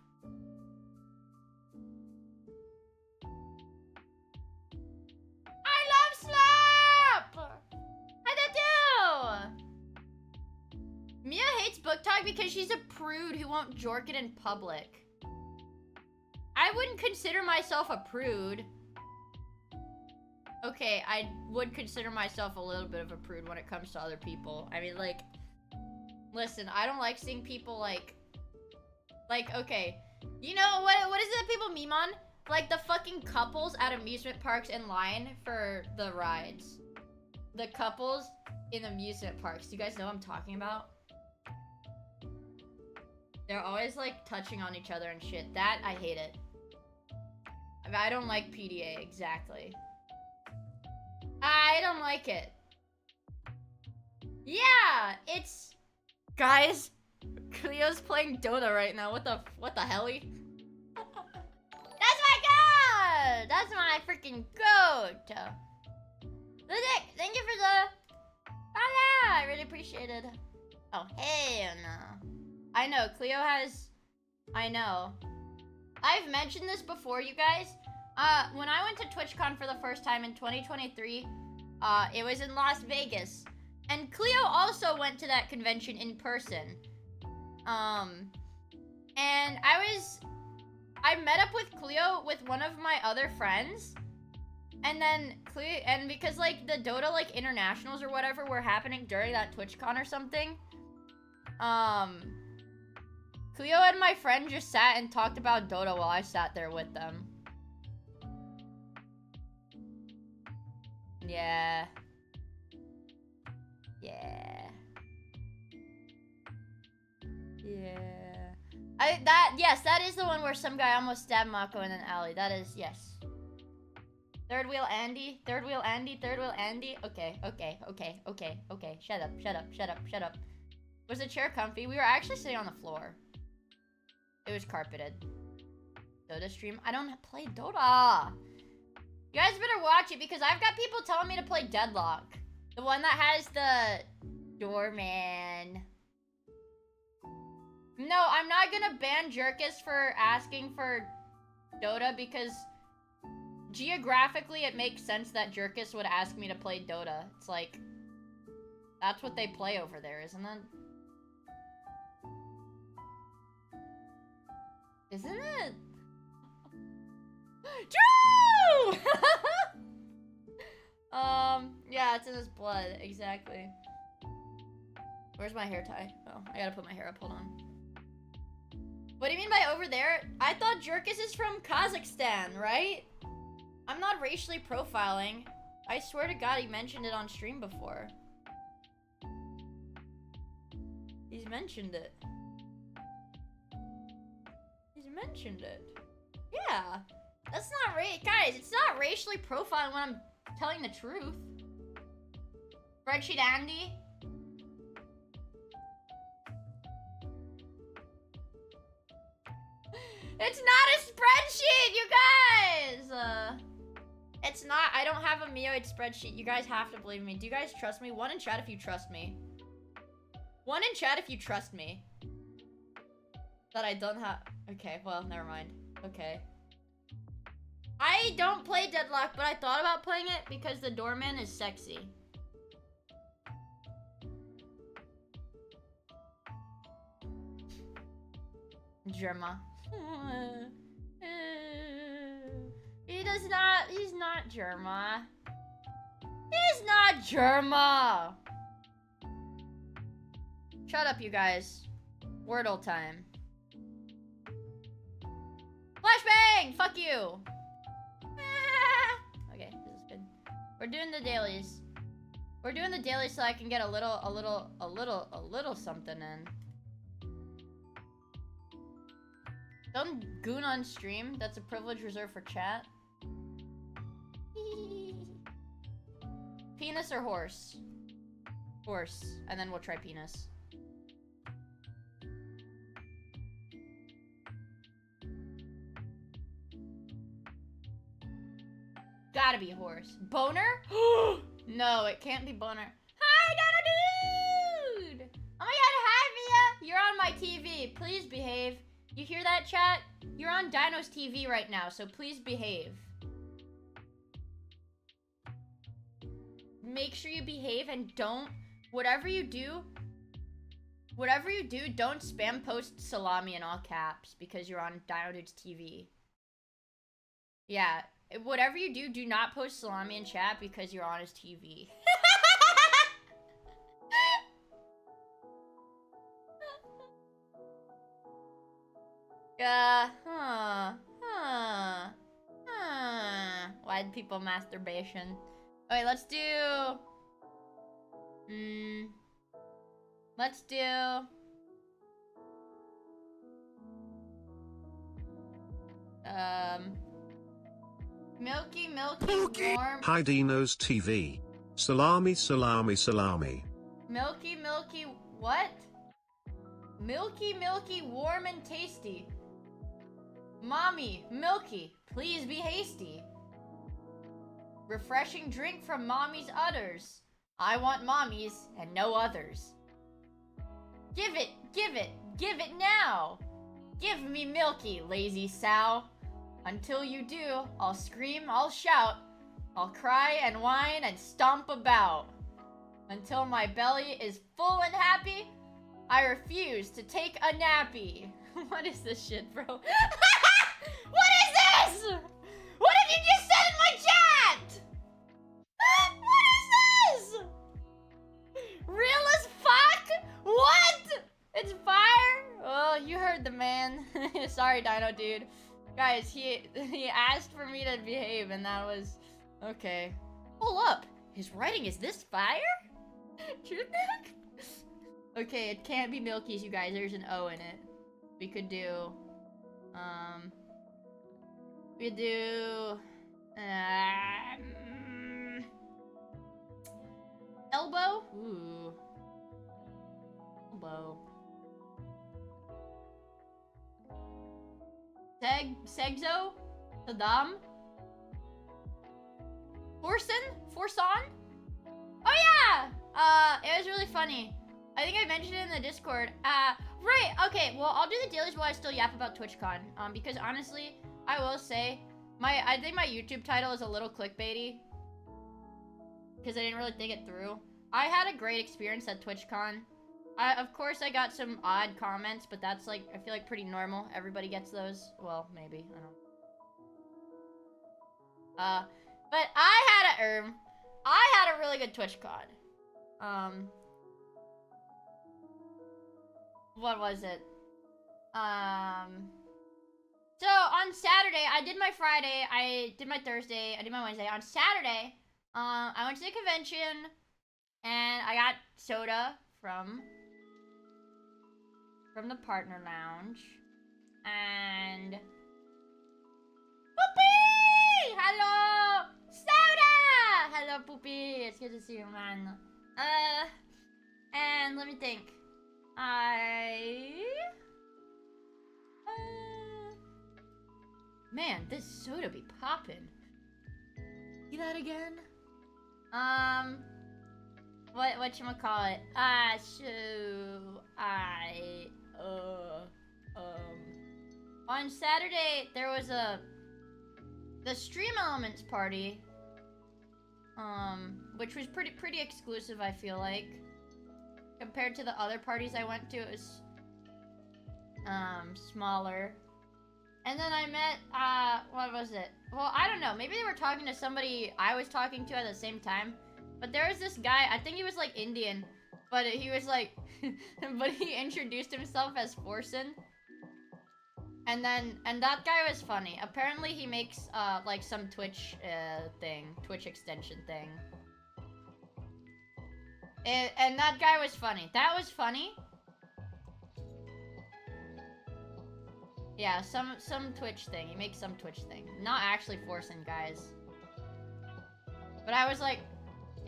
I love Slop! How'd that do? Mia hates book talk because she's a prude who won't jork it in public. I wouldn't consider myself a prude. Okay, I would consider myself a little bit of a prude when it comes to other people. I mean, like... Listen, I don't like seeing people like, okay, you know, what is it that people meme on? Like, the fucking couples at amusement parks in line for the rides. The couples in amusement parks. Do you guys know what I'm talking about? They're always, like, touching on each other and shit. That, I hate it. I don't like PDA, exactly. I don't like it. Yeah, it's... Guys, Cleo's playing Dota right now. What the helly? That's my goat! That's my freaking goat! Ludwig, thank you for the... Oh yeah, I really appreciate it. Oh, hell no. I know, Cleo has... I know. I've mentioned this before, you guys. When I went to TwitchCon for the first time in 2023, it was in Las Vegas. And Cleo also went to that convention in person. And I met up with Cleo with one of my other friends. And then because like the Dota like internationals or whatever were happening during that TwitchCon or something. Cleo and my friend just sat and talked about Dota while I sat there with them. Yeah. Yeah. Yeah. Yes, that is the one where some guy almost stabbed Mako in an alley. That is, yes. Third wheel Andy. Third wheel Andy. Third wheel Andy. Okay. Shut up. Was the chair comfy? We were actually sitting on the floor. It was carpeted. Dota stream. I don't play Dota. You guys better watch it because I've got people telling me to play Deadlock. The one that has the doorman. No, I'm not gonna ban Jerkus for asking for Dota because geographically it makes sense that Jerkus would ask me to play Dota. It's like, that's what they play over there, isn't it? Isn't it? True! Yeah, it's in his blood, exactly. Where's my hair tie? Oh, I gotta put my hair up, hold on. What do you mean by over there? I thought Jerkus is from Kazakhstan, right? I'm not racially profiling. I swear to God, he mentioned it on stream before. He's mentioned it. He's mentioned it. Yeah. That's not guys, it's not racially profiling when I'm telling the truth. Spreadsheet Andy? It's not a spreadsheet, you guys! It's not. I don't have a Mioid spreadsheet. You guys have to believe me. Do you guys trust me? One in chat if you trust me. One in chat if you trust me. That I don't have. Okay, well, never mind. Okay. I don't play Deadlock, but I thought about playing it because the doorman is sexy. Germa. He's not Germa. He's not Germa! Shut up, you guys. Wordle time. Flashbang! Fuck you! Okay, this is good. We're doing the dailies. We're doing the dailies so I can get a little something in. Don't goon on stream. That's a privilege reserved for chat. Penis or horse? Horse. And then we'll try penis. Gotta be horse. Boner? No, it can't be boner. Hi, Dino Dude! Oh my god, hi, Mia! You're on my TV. Please behave. You hear that, chat? You're on Dino's TV right now, so please behave. Make sure you behave and don't... Whatever you do, don't spam post salami in all caps because you're on Dino Dude's TV. Yeah, whatever you do, do not post salami in chat because you're on his TV. Why people masturbation? Okay, let's do... Let's do... Milky, warm... Hi Dino's TV. Salami, salami, salami. Milky, what? Milky, warm and tasty. Mommy, milky, please be hasty. Refreshing drink from mommy's udders. I want mommy's and no others. Give it now. Give me milky, lazy sow. Until you do, I'll scream, I'll shout. I'll cry and whine and stomp about. Until my belly is full and happy, I refuse to take a nappy. What is this shit, bro? What is this? What did you just said in my chat? What is this? Real as fuck? What? It's fire? Oh, you heard the man. Sorry, Dino Dude. Guys, he asked for me to behave, and that was... Okay. Hold up. His writing is this fire? Truthneck? Okay, it can't be Milky's, you guys. There's an O in it. We could do... We could do... Elbow? Ooh. Elbow. Segzo? Saddam? Forson? Oh yeah! It was really funny. I think I mentioned it in the Discord. Right, okay, well, I'll do the dailies while I still yap about TwitchCon. Because honestly, I will say, I think my YouTube title is a little clickbaity. Because I didn't really think it through. I had a great experience at TwitchCon. Of course, I got some odd comments, but that's like, I feel like pretty normal. Everybody gets those. Well, maybe, I don't know. But I had a really good TwitchCon. What was it? So on Saturday, I did my Friday, I did my Thursday, I did my Wednesday. On Saturday, I went to the convention, and I got soda from the partner lounge, and Poopy! Hello! Soda! Hello, Poopy! It's good to see you, man. And let me think. Man, this soda be poppin'. See that again? whatchamacallit? So on Saturday there was the Stream Elements party, which was pretty exclusive, I feel like, compared to the other parties I went to. It was smaller. And then I met, what was it? Well, I don't know. Maybe they were talking to somebody I was talking to at the same time. But there was this guy, I think he was like Indian, but he was like, but he introduced himself as Forsen. And that guy was funny. Apparently he makes, like some Twitch, Twitch extension thing. And that guy was funny. That was funny. Yeah, some Twitch thing. He makes some Twitch thing. Not actually Forsen, guys. But I was like,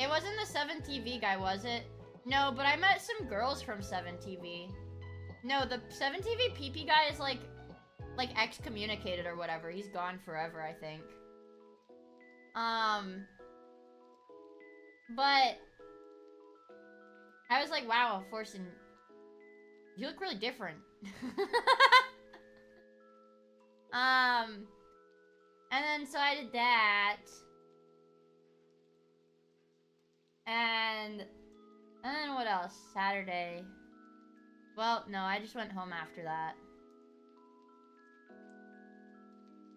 it wasn't the 7TV guy, was it? No, but I met some girls from 7TV. No, the 7TV PP guy is like excommunicated or whatever. He's gone forever, I think. But I was like, wow, Forsen, you look really different. And then so I did that. And then what else? Saturday. Well, no, I just went home after that.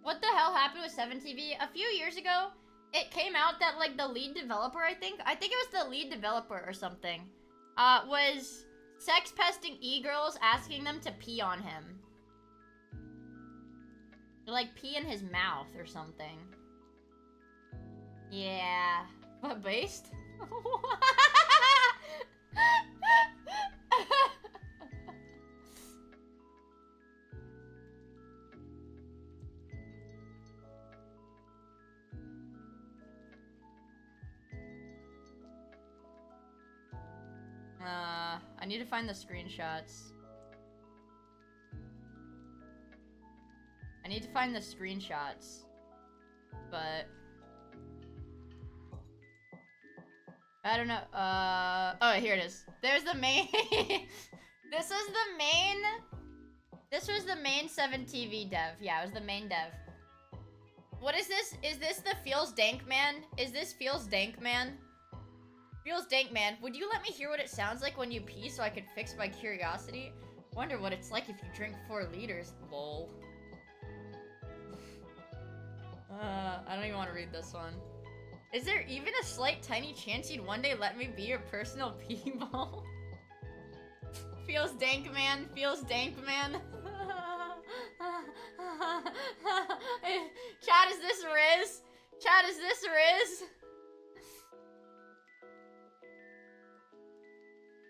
What the hell happened with 7TV? A few years ago, it came out that, like, the lead developer, I think it was the lead developer or something, was sex pesting e-girls, asking them to pee on him. Like, pee in his mouth or something. Yeah. But based? I need to find the screenshots. I need to find the screenshots. But I don't know. Oh, here it is. There's the main. This was the main 7TV dev. Yeah, it was the main dev. What is this? Is this the Feels Dank Man? Is this Feels Dank Man? Feels Dank Man, would you let me hear what it sounds like when you pee so I could fix my curiosity? Wonder what it's like if you drink 4 liters. Lol. I don't even want to read this one. Is there even a slight tiny chance you'd one day let me be your personal pee ball? Feels Dank Man, Feels Dank Man. Chat, is this Riz? Chat, is this Riz?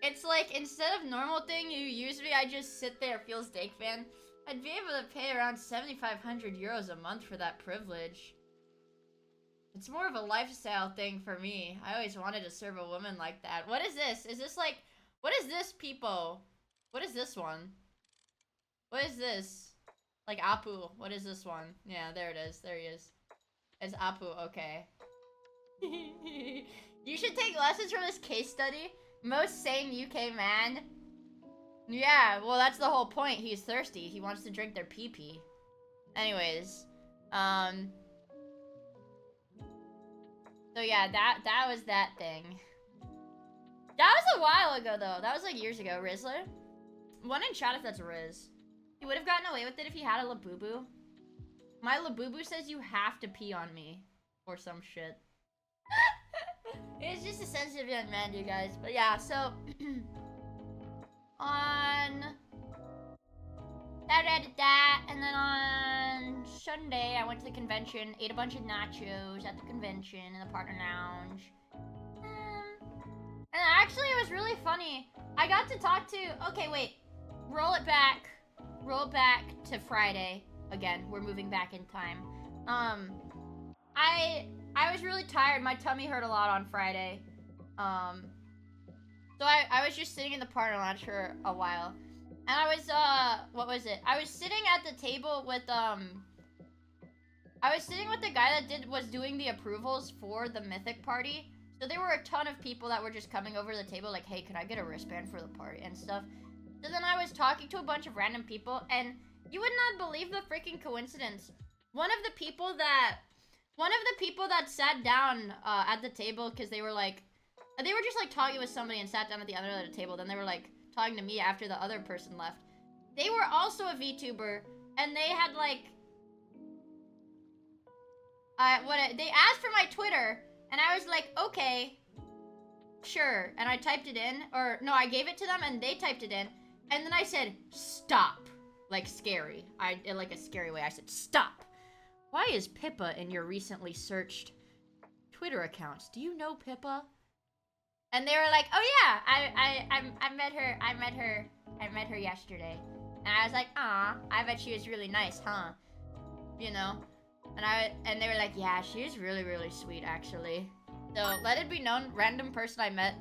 It's like, instead of normal thing, you use me, I just sit there, Feels Dank Man. I'd be able to pay around 7,500 euros a month for that privilege. It's more of a lifestyle thing for me. I always wanted to serve a woman like that. What is this? Is this like... What is this, people? What is this one? What is this? Like Apu. What is this one? Yeah, there it is. There he is. It's Apu. Okay. You should take lessons from this case study. Most sane UK man. Yeah, well, that's the whole point. He's thirsty. He wants to drink their pee-pee. Anyways, so yeah, that was that thing. That was a while ago, though. That was like years ago. Rizzler? One in chat if that's Riz. He would have gotten away with it if he had a Labubu. My Labubu says you have to pee on me. Or some shit. It's just a sensitive young man, you guys. But yeah, so... on Saturday I did that, and then on Sunday I went to the convention, ate a bunch of nachos at the convention in the partner lounge. And actually it was really funny. I got to talk to... Okay, wait. Roll it back to Friday. Again, we're moving back in time. I was really tired. My tummy hurt a lot on Friday. So I was just sitting in the partner lounge for a while. And I was, what was it? I was sitting at the table with, I was sitting with the guy that was doing the approvals for the Mythic party. So there were a ton of people that were just coming over to the table like, hey, can I get a wristband for the party and stuff? So then I was talking to a bunch of random people, and you would not believe the freaking coincidence. One of the people that sat down at the table, because they were just like talking with somebody and sat down at the other end of the table. Then they were like talking to me after the other person left. They were also a VTuber, and they had like, they asked for my Twitter, and I was like, okay, sure. And I typed it in, or no, I gave it to them, and they typed it in, and then I said, stop, like scary. In like a scary way, I said, stop. Why is Pippa in your recently searched Twitter accounts? Do you know Pippa? And they were like, oh yeah, I met her yesterday. And I was like, aw, I bet she was really nice, huh? You know? And they were like, yeah, she was really, really sweet, actually. So, let it be known, random person I met.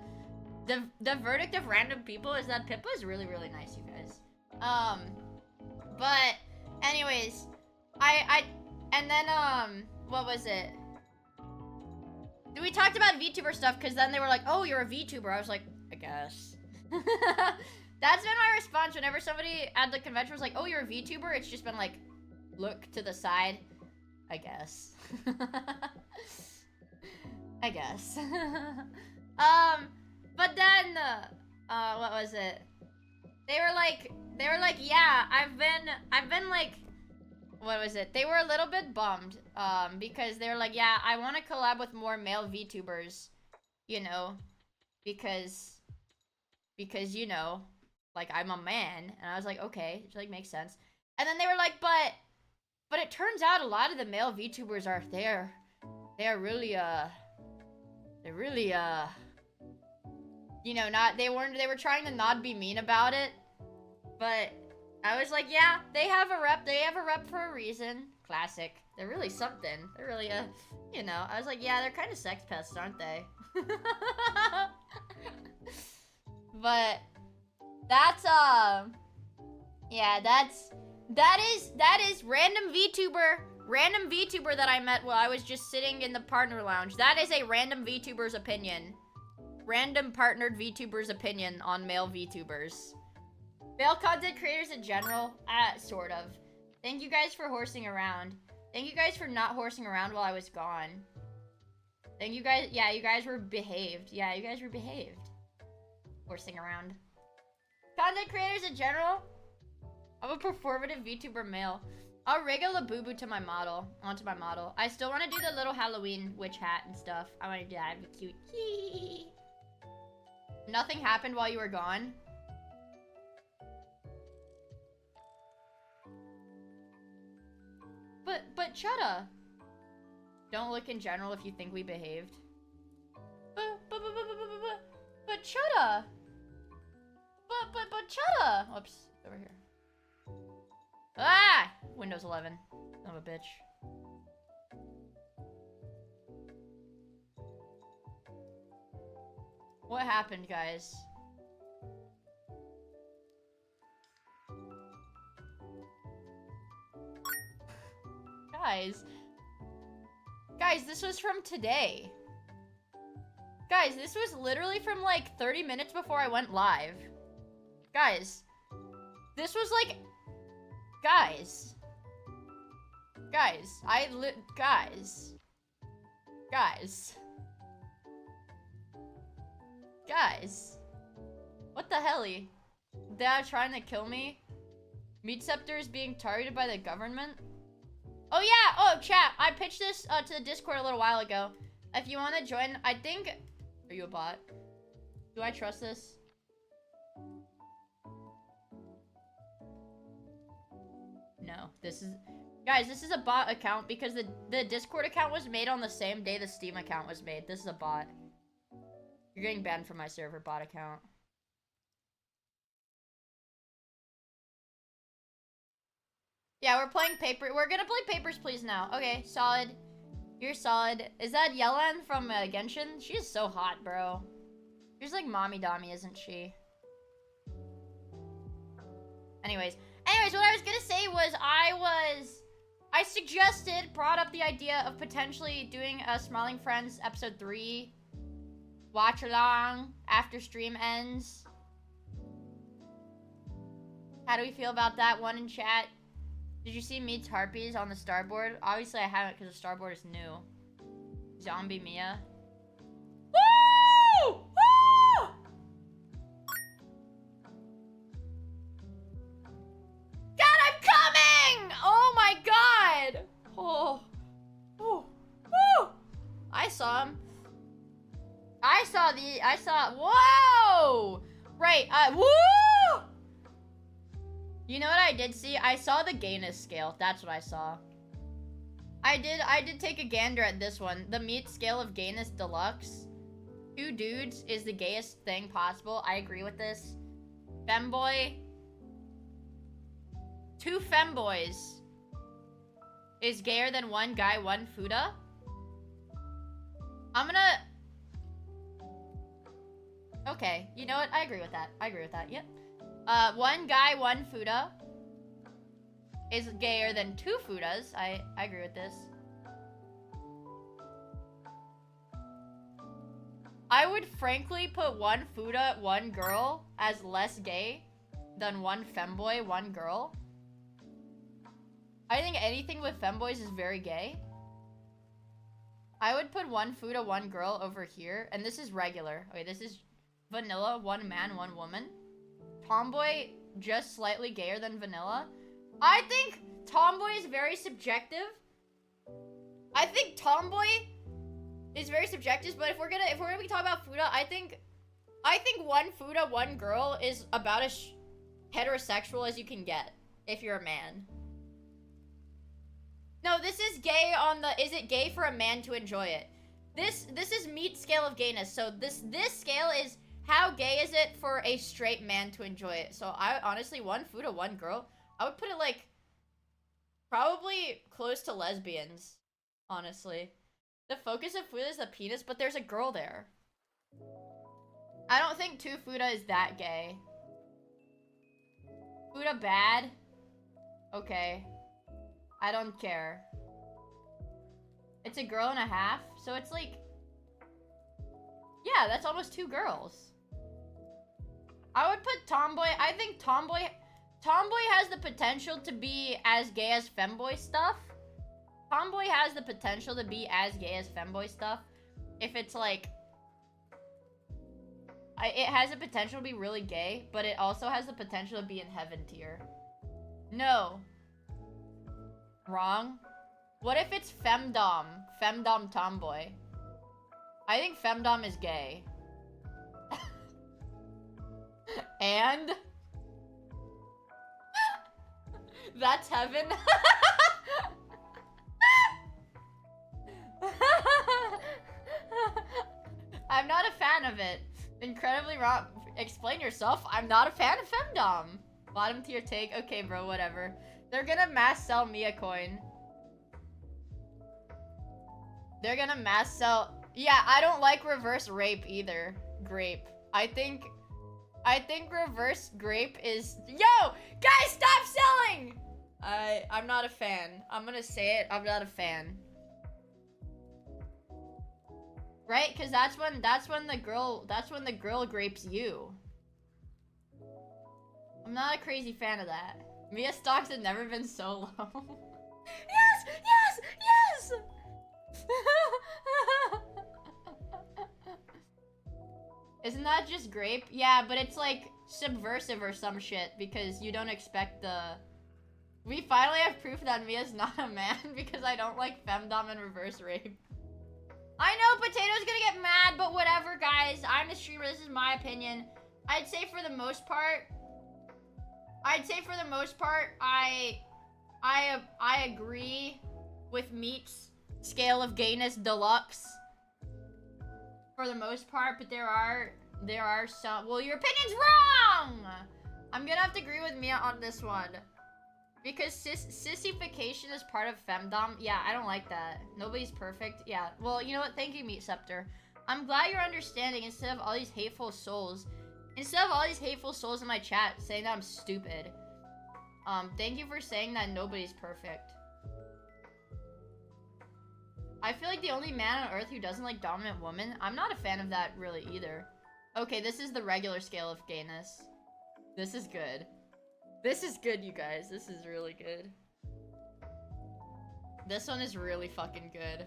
The verdict of random people is that Pippa is really, really nice, you guys. But, anyways, and then, what was it? We talked about VTuber stuff, because then they were like, oh, you're a VTuber. I was like, I guess. That's been my response whenever somebody at the convention was like, oh, you're a VTuber. It's just been like, look to the side. I guess. I guess. But then, what was it? They were like, yeah, I've been like, what was it? They were a little bit bummed, because they were like, yeah, I want to collab with more male VTubers, you know, because, you know, like, I'm a man, and I was like, okay, it, like, makes sense. And then they were like, but it turns out a lot of the male VTubers are there. They're really, you know, they were trying to not be mean about it, but I was like, yeah, they have a rep for a reason. Classic. They're really something. They're really, you know, I was like, yeah, they're kind of sex pests, aren't they? But that's, yeah, that is random VTuber that I met while I was just sitting in the partner lounge. That is a random VTuber's opinion. Random partnered VTuber's opinion on male VTubers. Male content creators in general? Sort of. Thank you guys for horsing around. Thank you guys for not horsing around while I was gone. Thank you guys. Yeah, you guys were behaved. Yeah, you guys were behaved. Horsing around. Content creators in general? I'm a performative VTuber male. I'll rig a Labubu to my model. Onto my model. I still want to do the little Halloween witch hat and stuff. I want to do that. It'd be cute. Hee. Nothing happened while you were gone. But Chutta. Don't look in general if you think we behaved. But Chutta. But Chutta. Whoops. Over here. Ah! Windows 11. Son of a bitch. What happened, guys? Guys, this was from today. Guys, this was literally from like 30 minutes before I went live. Guys, this was like, guys, what the helly? They're trying to kill me? Meat Scepter is being targeted by the government? Oh yeah, oh chat, I pitched this to the Discord a little while ago. If you want to join, I think, are you a bot? Do I trust this? No, this is, guys, this is a bot account because the Discord account was made on the same day the Steam account was made. This is a bot. You're getting banned from my server, bot account. Yeah, we're playing we're gonna play Papers, Please now. Okay, solid. You're solid. Is that Yelan from Genshin? She is so hot, bro. She's like mommy dommy, isn't she? Anyways, what I was gonna say was I suggested, brought up the idea of potentially doing a Smiling Friends episode 3 watch along after stream ends. How do we feel about that one in chat? Did you see Meets Harpies on the starboard? Obviously I haven't because the starboard is new. Zombie Mia. Woo! Woo! God, I'm coming! Oh my god! Oh. Oh. Woo! I saw him. I saw, whoa! Right, woo! You know what I did see? I saw the gayness scale. That's what I saw. I did take a gander at this one. The meat scale of gayness deluxe. 2 dudes is the gayest thing possible. I agree with this. Femboy. 2 femboys is gayer than 1 guy, 1 fuda. I'm gonna... Okay, you know what? I agree with that. I agree with that. Yep. 1 guy, 1 fuda is gayer than 2 fudas. I agree with this. I would frankly put 1 fuda, 1 girl as less gay than 1 femboy, 1 girl. I think anything with femboys is very gay. I would put 1 fuda, 1 girl over here, and this is regular. Okay, this is vanilla, 1 man, 1 woman. Tomboy, just slightly gayer than vanilla. I think tomboy is very subjective. I think tomboy is very subjective, but if we're gonna be talking about fuda, I think 1 fuda, 1 girl is about as heterosexual as you can get if you're a man. No, this is gay on the, is it gay for a man to enjoy it? This is meat scale of gayness. So this scale is how gay is it for a straight man to enjoy it. So I honestly, 1 fuda, 1 girl, I would put it like probably close to lesbians, honestly. The focus of fuda is the penis, but there's a girl there. I don't think 2 fuda is that gay. Fuda bad? Okay. I don't care. It's a girl and a half, so it's like... Yeah, that's almost 2 girls. I would put tomboy... I think tomboy has the potential to be as gay as femboy stuff. Tomboy has the potential to be as gay as femboy stuff. If it's like... it has the potential to be really gay, but it also has the potential to be in heaven tier. No. Wrong. What if it's femdom? Femdom tomboy. I think femdom is gay. And? That's heaven? I'm not a fan of it. Incredibly wrong. Explain yourself. I'm not a fan of femdom. Bottom tier take. Okay, bro, whatever. They're gonna mass sell Miia coin. They're gonna mass sell... Yeah, I don't like reverse rape either. Grape. I think reverse grape is... Yo! Guys, stop selling! I'm not a fan. I'm gonna say it. I'm not a fan. Right? Because that's when the girl grapes you. I'm not a crazy fan of that. Miia stocks have never been so low. Yes! Yes! Yes! Isn't that just grape? Yeah, but it's like subversive or some shit because you don't expect the... We finally have proof that Mia's not a man because I don't like femdom and reverse rape. I know Potato's gonna get mad, but whatever, guys. I'm the streamer. This is my opinion. I'd say for the most part, I agree with Meat's scale of gayness deluxe. For the most part, but there are some... Well, your opinion's wrong! I'm gonna have to agree with Miia on this one. Because sissification is part of femdom. Yeah, I don't like that. Nobody's perfect. Yeah, well, you know what? Thank you, Meat Scepter. I'm glad you're understanding instead of all these hateful souls. Instead of all these hateful souls in my chat saying that I'm stupid. Thank you for saying that nobody's perfect. I feel like the only man on Earth who doesn't like dominant woman. I'm not a fan of that really either. Okay, this is the regular scale of gayness. This is good. This is good, you guys. This is really good. This one is really fucking good.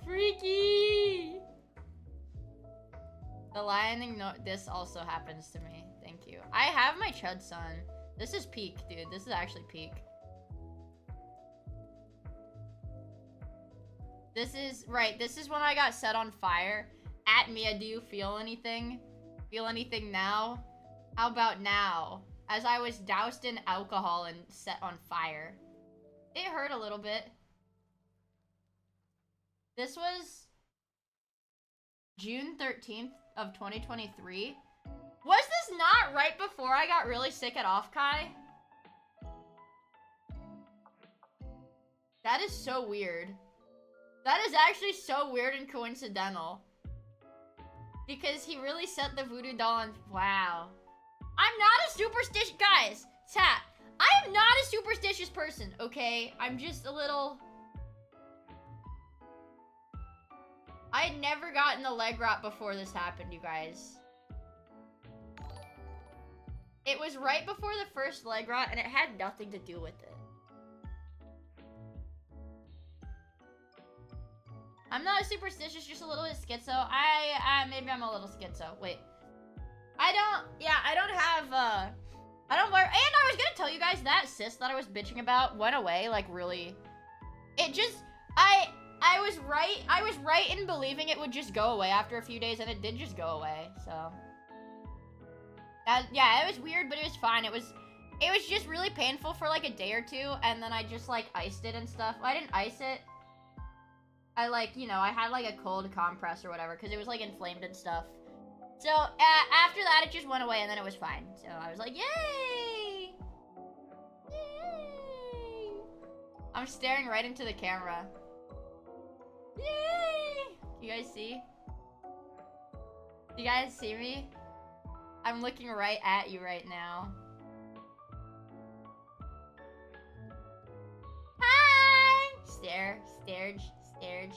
Freaky! The lioning, no, this also happens to me. Thank you. I have my chud son. This is peak, dude. This is actually peak. This is, right, this is when I got set on fire. At Miia, do you feel anything? Feel anything now? How about now? As I was doused in alcohol and set on fire. It hurt a little bit. This was June 13th of 2023. Was this not right before I got really sick at Offkai? That is so weird. That is actually so weird and coincidental. Because he really set the voodoo doll on... Wow. I'm not a superstitious... Guys, chat. I am not a superstitious person, okay? I'm just a little... I had never gotten a leg rot before this happened, you guys. It was right before the first leg rot, and it had nothing to do with it. I'm not a superstitious, just a little bit schizo. Maybe I'm a little schizo. Wait. I don't have, I don't wear, and I was gonna tell you guys that cyst that I was bitching about went away, like, really. It just, I was right in believing it would just go away after a few days, and it did just go away, so. Yeah, it was weird, but it was fine. It was just really painful for, like, a day or two, and then I just, like, iced it and stuff. Well, I didn't ice it. I, like, you know, I had, like, a cold compress or whatever, because it was, like, inflamed and stuff. So, after that, it just went away, and then it was fine. So, I was like, yay! Yay! I'm staring right into the camera. Yay! You guys see? You guys see me? I'm looking right at you right now. Hi! Stare, stared. Starge.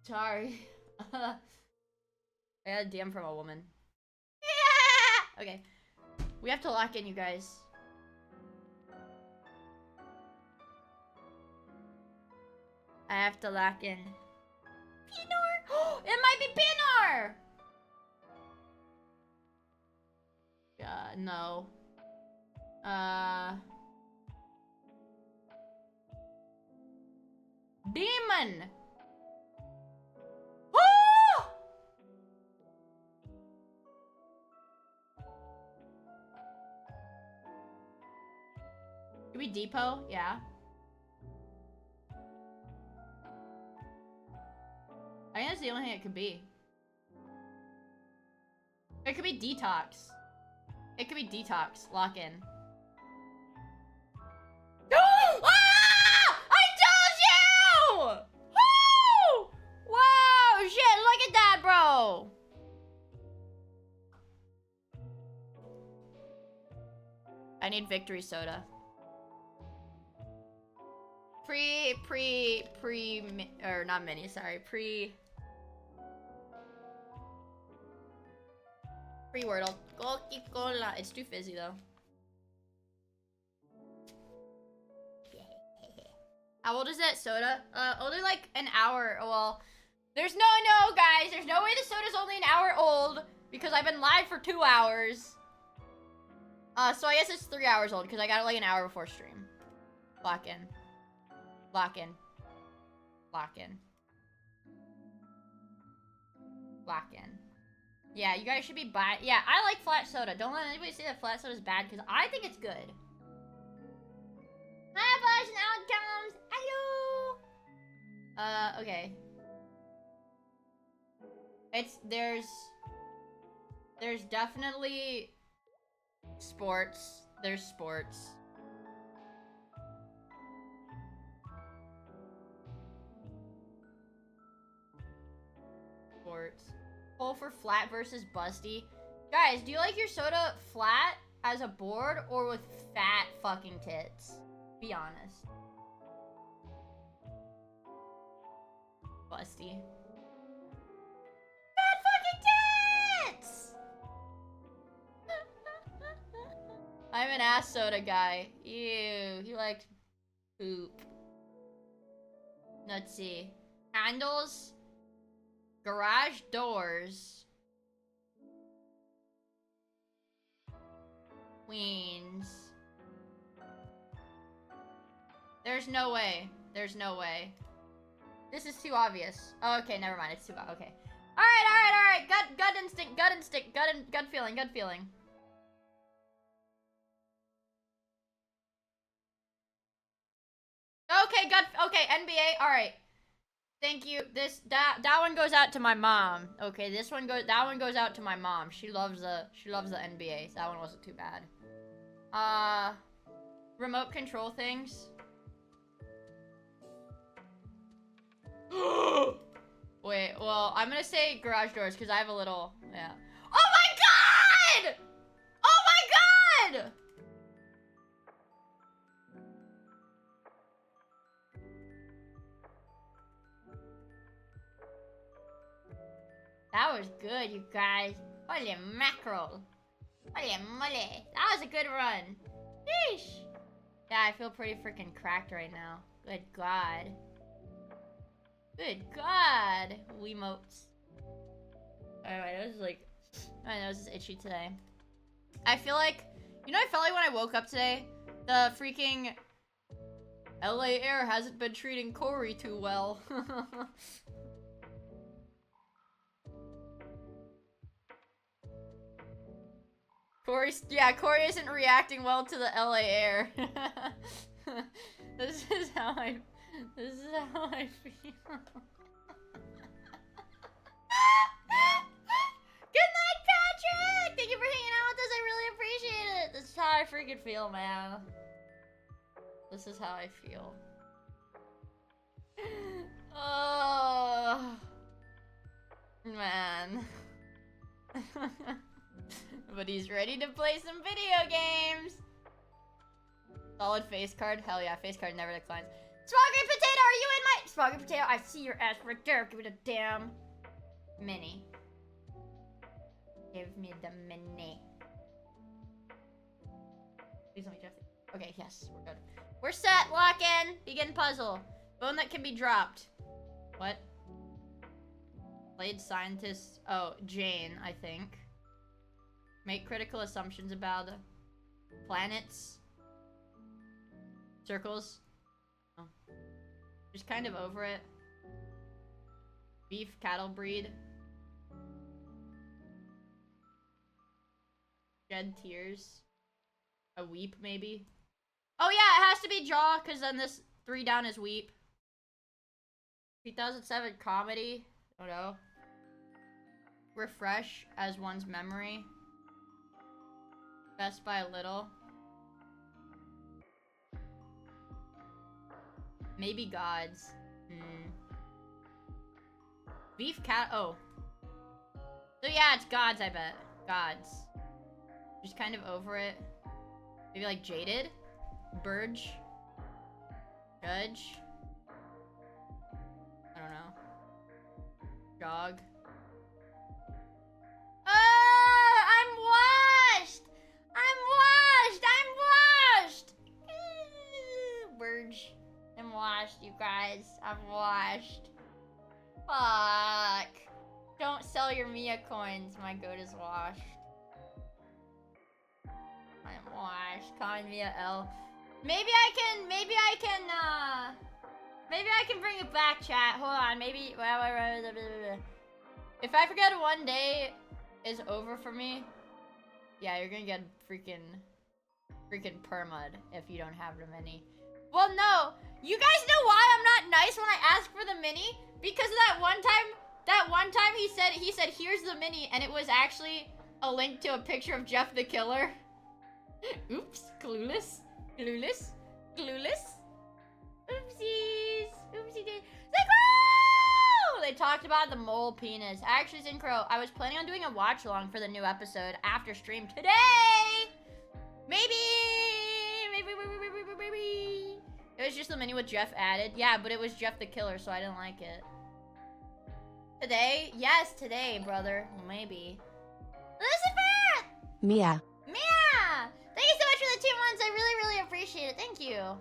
Sorry. I got a DM from a woman. Okay. We have to lock in, you guys. I have to lock in. Pinor! It might be Pinor! No. Demon! Oh! Could we depot? Yeah. I think that's the only thing it could be. It could be detox. It could be detox. Lock in. Ah! I told you! Woo! Whoa! Shit, look at that, bro! I need victory soda. Or not mini, sorry. Pre-wordle. Coca-Cola. It's too fizzy, though. How old is that soda? Only like an hour. Well, there's no, guys. There's no way the soda's only an hour old because I've been live for 2 hours. So I guess it's 3 hours old because I got it like an hour before stream. Lock in. Lock in. Lock in. Lock in. Yeah, you guys should be buying. Yeah, I like flat soda. Don't let anybody say that flat soda is bad because I think it's good. Hi, boys and outcomes. Hello. Okay. There's definitely sports. There's sports. sorts. Full for flat versus busty. Guys, do you like your soda flat as a board or with fat fucking tits? Be honest. Busty. Fat fucking tits! I'm an ass soda guy. Ew, he likes poop. Let's see. Handles. Garage doors. Queens. There's no way. There's no way. This is too obvious. Oh, okay, never mind. It's too okay. Alright. Gut instinct, gut feeling. Okay, NBA. Alright. Thank you. That one goes out to my mom. Okay, that one goes out to my mom. She loves the NBA. So that one wasn't too bad. Remote control things. Wait, well, I'm gonna say garage doors because I have a little, yeah. Oh my god! Oh my god! That was good, you guys. Holy mackerel. Holy moly. That was a good run. Sheesh. Yeah, I feel pretty freaking cracked right now. Good god. Good god. Wiimotes. Alright, my nose is itchy today. I feel like, you know what I felt like when I woke up today? The freaking LA air hasn't been treating Corey too well. Corey isn't reacting well to the LA air. This is how I feel. Good night, Patrick! Thank you for hanging out with us. I really appreciate it. This is how I freaking feel, man. This is how I feel. Oh, man. But he's ready to play some video games. Solid face card. Hell yeah, face card never declines. Smoggy Potato, are you in my... Smoggy Potato, I see your ass right there. Give it a damn mini. Give me the mini. Please let me draft it. Okay, yes, we're good. We're set, lock in. Begin puzzle. Bone that can be dropped. What? Blade scientist. Oh, Jane, I think. Make critical assumptions about planets. Circles. Oh. Just kind of over it. Beef cattle breed. Shed tears. A weep, maybe. Oh yeah, it has to be jaw, because then this 3 down is weep. 2007 comedy. Oh no. Refresh as one's memory. Best by a little. Maybe gods. Beef cat. Oh. So yeah, it's gods, I bet. Gods. Just kind of over it. Maybe like jaded. Burge. Judge. I don't know. Jog. I'm washed! I'm washed! Burge. I'm washed, you guys. I'm washed. Fuck. Don't sell your Miia coins. My goat is washed. I'm washed. Calling Miia L. Maybe I can bring it back, chat. Hold on. Maybe. If I forget one day is over for me, yeah, you're gonna get freaking permud if you don't have the mini. Well, no. You guys know why I'm not nice when I ask for the mini? Because of that one time he said here's the mini, and it was actually a link to a picture of Jeff the Killer. Oops, clueless. Oopsies. Oopsie did. They talked about the mole penis. Actually, Synchro, I was planning on doing a watch along for the new episode after stream today. Maybe. It was just the menu with Jeff added. Yeah, but it was Jeff the Killer, so I didn't like it. Today? Yes, today, brother. Maybe. Lucifer! Miia. Miia! Thank you so much for the 2 months. I really, really appreciate it. Thank you.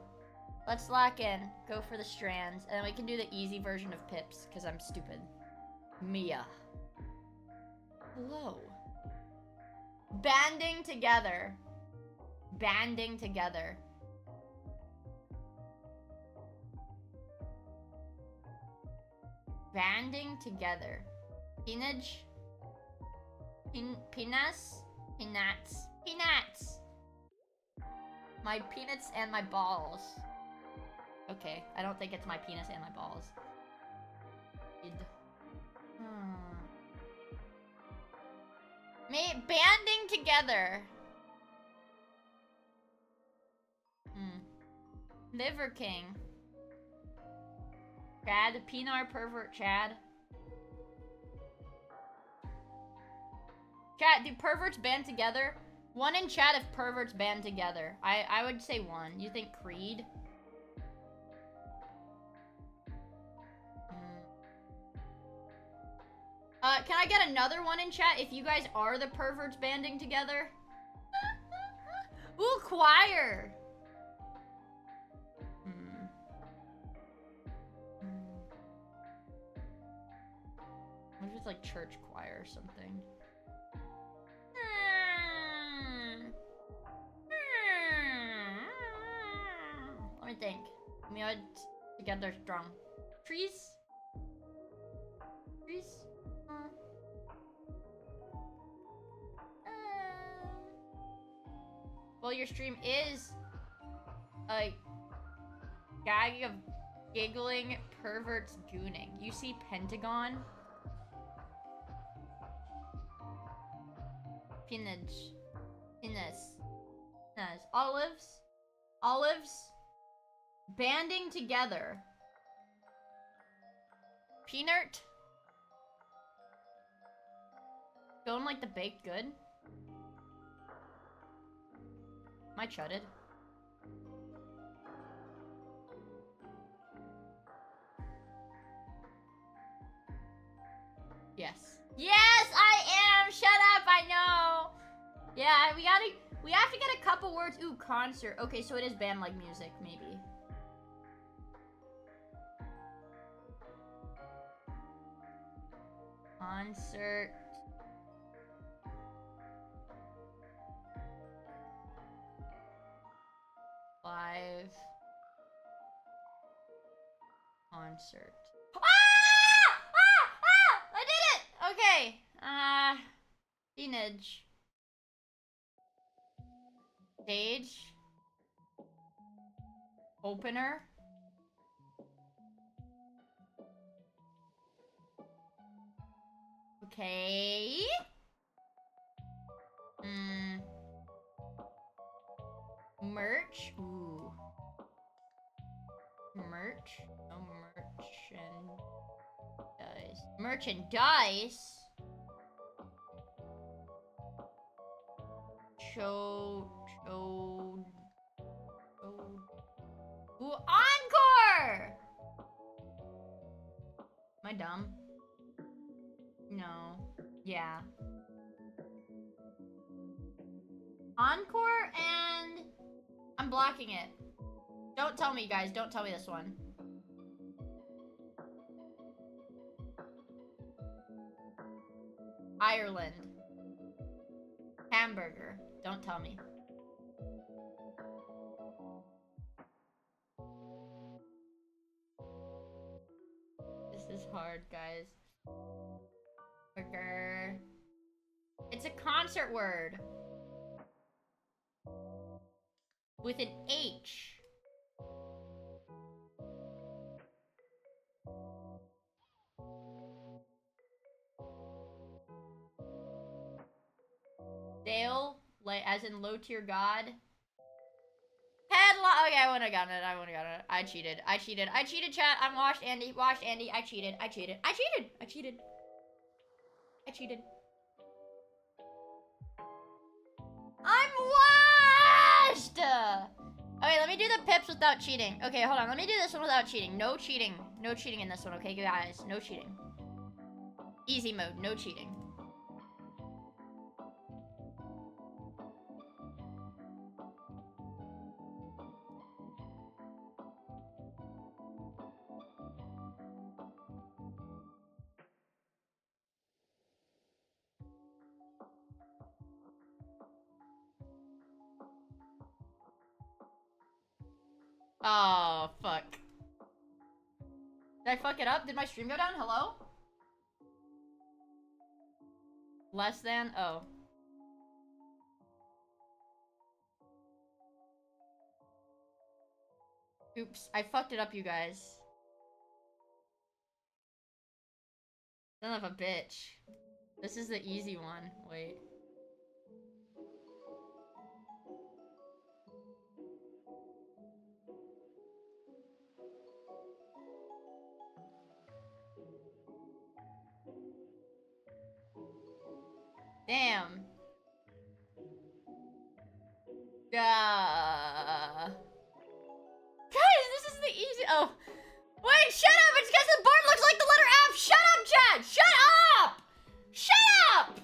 Let's lock in. Go for the strands. And then we can do the easy version of Pips, because I'm stupid. Miia. Hello. Banding together. Banding together. Banding together. Peanage. Peanuts. Peanuts. Peanuts. My peanuts and my balls. Okay, I don't think it's my penis and my balls. Banding together. Liver King. Chad, Pinar pervert Chad. Chat, do perverts band together? One in chat if perverts band together. I would say one. You think Creed? Can I get another one in chat if you guys are the perverts banding together? Ooh, choir! What if it's like church choir or something? Let me think. Miia together strong. Trees? Trees? Well, your stream is a gag of giggling perverts gooning. You see Pentagon? Peanage. Penis. Penis. Olives. Olives. Banding together. Peanut. Going like the baked good. Am I chutted? Yes. Yes, I am! Shut up, I know! Yeah, we have to get a couple words. Ooh, concert. Okay, so it is band like music, maybe. Concert. Live. Concert. I did it! Okay. Teenage. Stage. Opener. Okay. Merch. Ooh. Merch. No merchandise. Merchandise. Ooh, encore! Am I dumb? No. Yeah. Encore and... I'm blocking it. Don't tell me, guys. Don't tell me this one. Ireland. Hamburger. Don't tell me. This is hard, guys. Burger. It's a concert word. With an H. Dale, like as in low tier god. Okay, I wouldn't have gotten it. I wouldn't have gotten it. I cheated. I cheated. I cheated, chat. I'm washed, Andy. Washed, Andy. I cheated. I cheated. I cheated. I cheated. I cheated. I'm washed! Okay, let me do the pips without cheating. Okay, hold on. Let me do this one without cheating. No cheating. No cheating in this one, okay, guys? No cheating. Easy mode. No cheating. Oh, fuck. Did I fuck it up? Did my stream go down? Hello? Less than? Oh. Oops. I fucked it up, you guys. Son of a bitch. This is the easy one. Wait. Damn. Guys, this is the easy. Oh. Wait, shut up! It's because the board looks like the letter F! Shut up, Chad! Shut up! Shut up!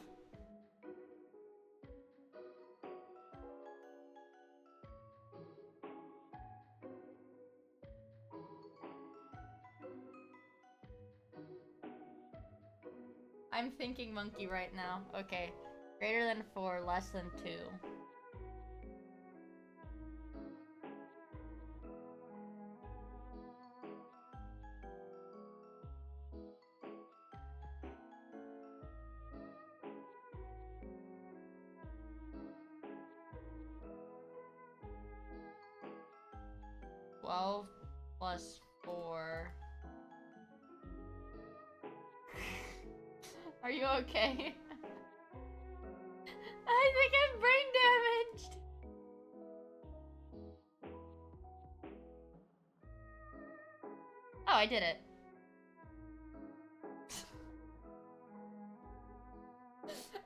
I'm thinking monkey right now. Okay. Greater than 4, less than 2. Twelve plus 4. Are you okay? I think I'm brain damaged. Oh, I did it.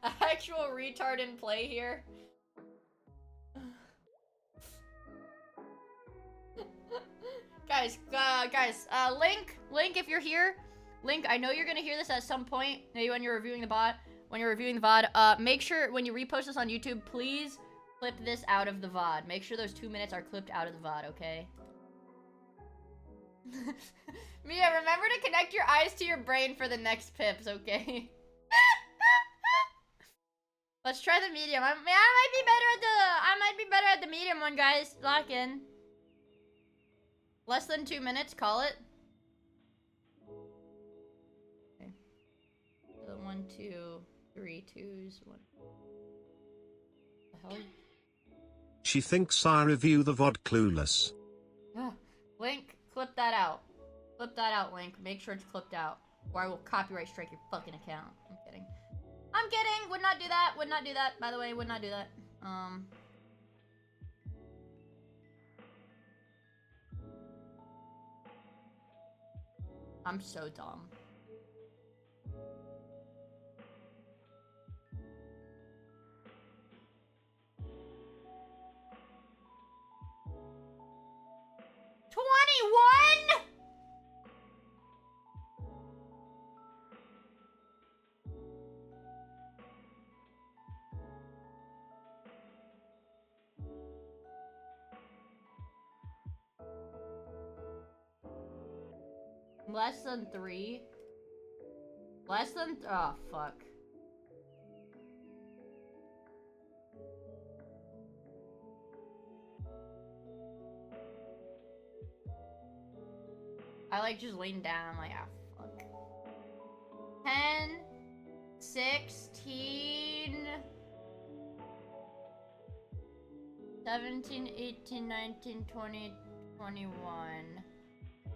Actual retard in play here. Guys, Link, if you're here, Link, I know you're gonna hear this at some point, maybe when you're reviewing the bot, make sure when you repost this on YouTube, please clip this out of the VOD. Make sure those 2 minutes are clipped out of the VOD, okay? Mia, remember to connect your eyes to your brain for the next pips, okay? Let's try the medium. I might be better at the medium one, guys. Lock in. Less than 2 minutes, call it. Okay. So 1, 2, 3 twos. 1. The hell? She thinks I review the VOD clueless. Link, clip that out. Clip that out, Link. Make sure it's clipped out, or I will copyright strike your fucking account. I'm kidding. I'm kidding. Would not do that. Would not do that. By the way, would not do that. I'm so dumb. $21? Less than 3? Less than... Oh, fuck. I like just lean down. I'm like, ah, fuck. 10, 16, 17, 18, 19, 20, 21.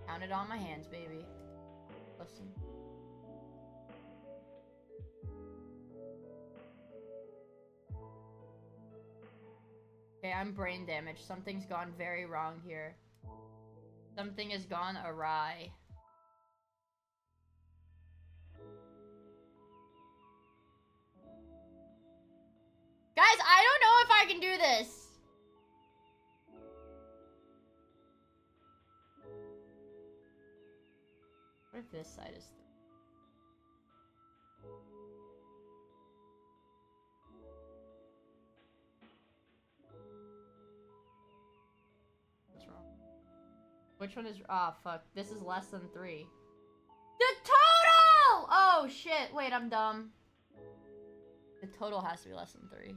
Counted on my hands, baby. Listen. Okay, I'm brain damaged. Something's gone very wrong here. Something has gone awry. Guys, I don't know if I can do this. What if this side is 3? What's wrong? Which one is... Ah, fuck. This is less than 3. The total! Oh, shit. Wait, I'm dumb. The total has to be less than 3.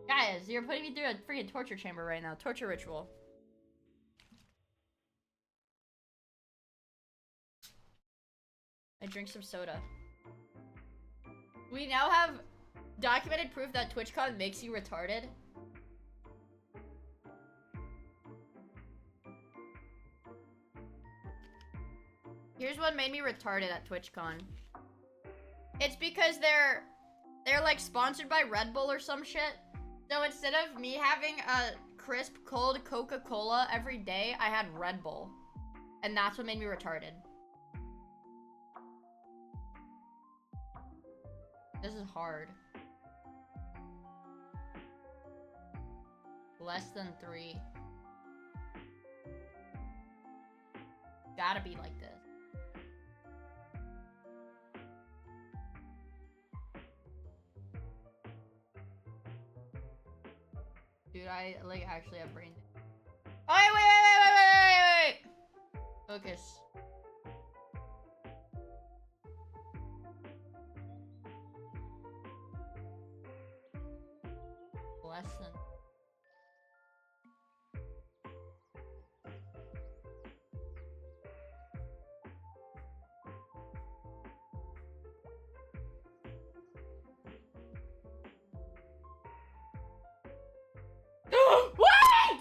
Guys, you're putting me through a freaking torture chamber right now. Torture ritual. I drink some soda. We now have documented proof that TwitchCon makes you retarded. Here's what made me retarded at TwitchCon. It's because they're like sponsored by Red Bull or some shit. So instead of me having a crisp cold Coca-Cola every day, I had Red Bull. And that's what made me retarded. This is hard. Less than 3. Gotta be like this. Dude, I like actually have brain. Oh wait. Focus. Less than. What?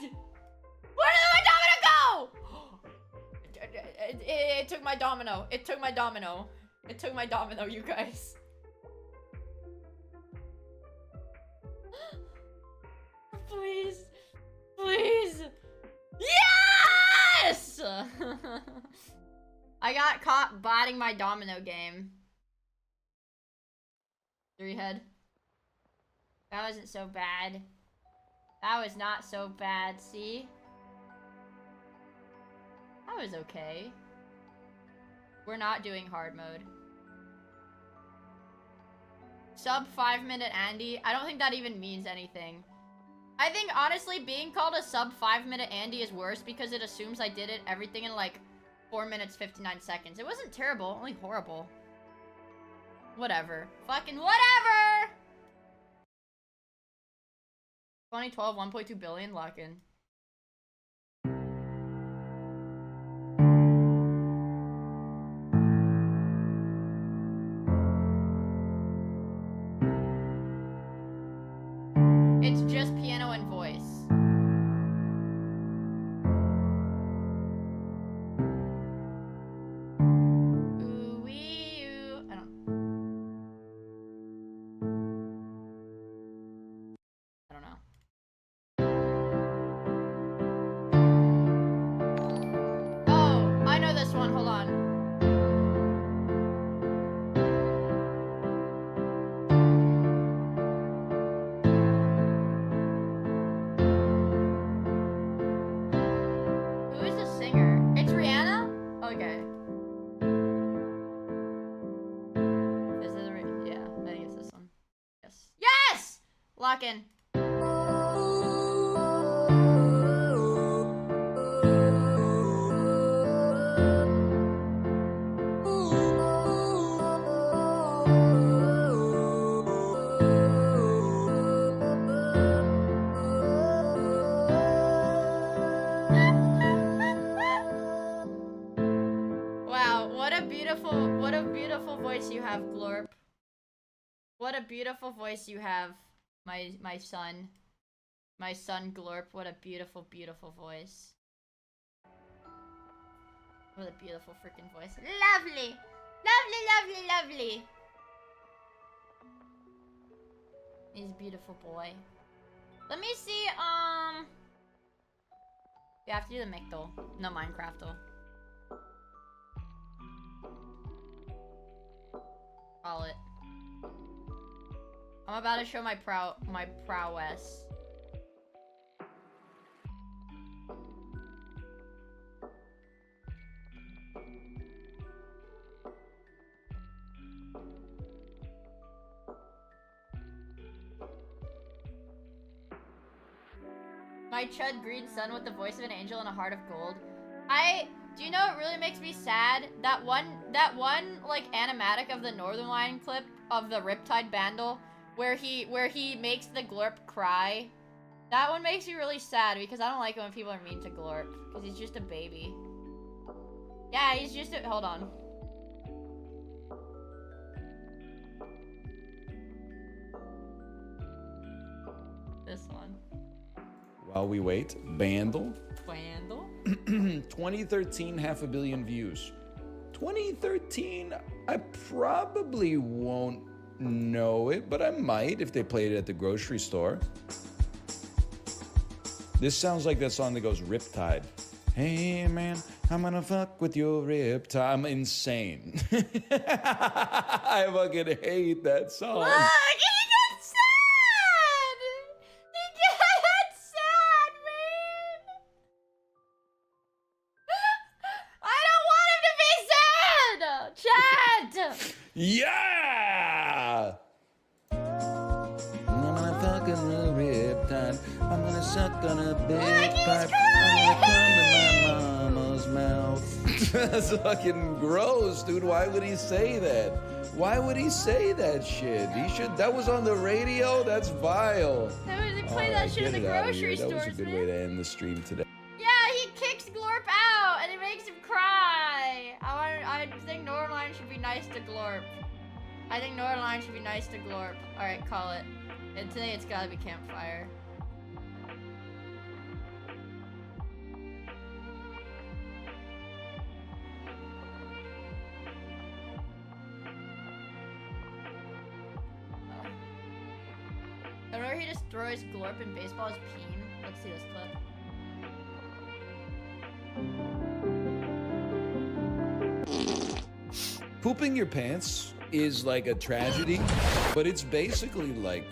Where did my domino go? It took my domino. It took my domino. It took my domino, you guys. Please. Please. Yes! I got caught botting my domino game. 3 head. That wasn't so bad. That was not so bad, see? That was okay. We're not doing hard mode. Sub 5-minute Andy? I don't think that even means anything. I think, honestly, being called a sub 5-minute Andy is worse because it assumes I did everything in, like, 4 minutes, 59 seconds. It wasn't terrible, only horrible. Whatever. Fucking whatever! 2012, 1.2 billion, lock in. It's just piano and voice. Ooh wee ooh. I don't know. Oh, I know this one. Hold on. Who is the singer? It's Rihanna? Okay. Is it yeah, I think it's this one. Yes. Yes! Lock in. Wow, what a beautiful voice you have, Glorp. What a beautiful voice you have, my son. My son Glorp, what a beautiful, beautiful voice. What a beautiful freaking voice. Lovely! Lovely, lovely, lovely! He's a beautiful boy. Let me see, we have to do the Mictal. No, Minecraftal. Call it. I'm about to show my prowess. My chud green sun with the voice of an angel and a heart of gold. Do you know what really makes me sad? That one like animatic of the Northern Lion clip of the Riptide Bandle where he makes the Glorp cry. That one makes me really sad because I don't like it when people are mean to Glorp because he's just a baby. Yeah, he's just a, hold on. This one. While we wait, Bandle. Bandle? 2013, 500 million views. 2013, I probably won't know it, but I might if they played it at the grocery store. This sounds like that song that goes Riptide. Hey man, I'm gonna fuck with your Riptide. I'm insane. I fucking hate that song. Look, he got sad! He got sad, man! I don't want him to be sad! Chat! Yeah! I'm gonna fuck a Riptide. I'm gonna suck on a big pipe. I'm gonna come in my mama's mouth. That's fucking gross, dude. Why would he say that? Why would he say that shit? He should. That was on the radio. That's vile. They play that shit in the grocery stores, That was a good way to end the stream today. Yeah, he kicks Glorp out and it makes him cry. I think Norline should be nice to Glorp. I think Norline should be nice to Glorp. Alright, call it. And today it's gotta be Campfire. I remember he destroys Glorp in baseball as Peen. Let's see this clip. Pooping your pants is like a tragedy, but it's basically like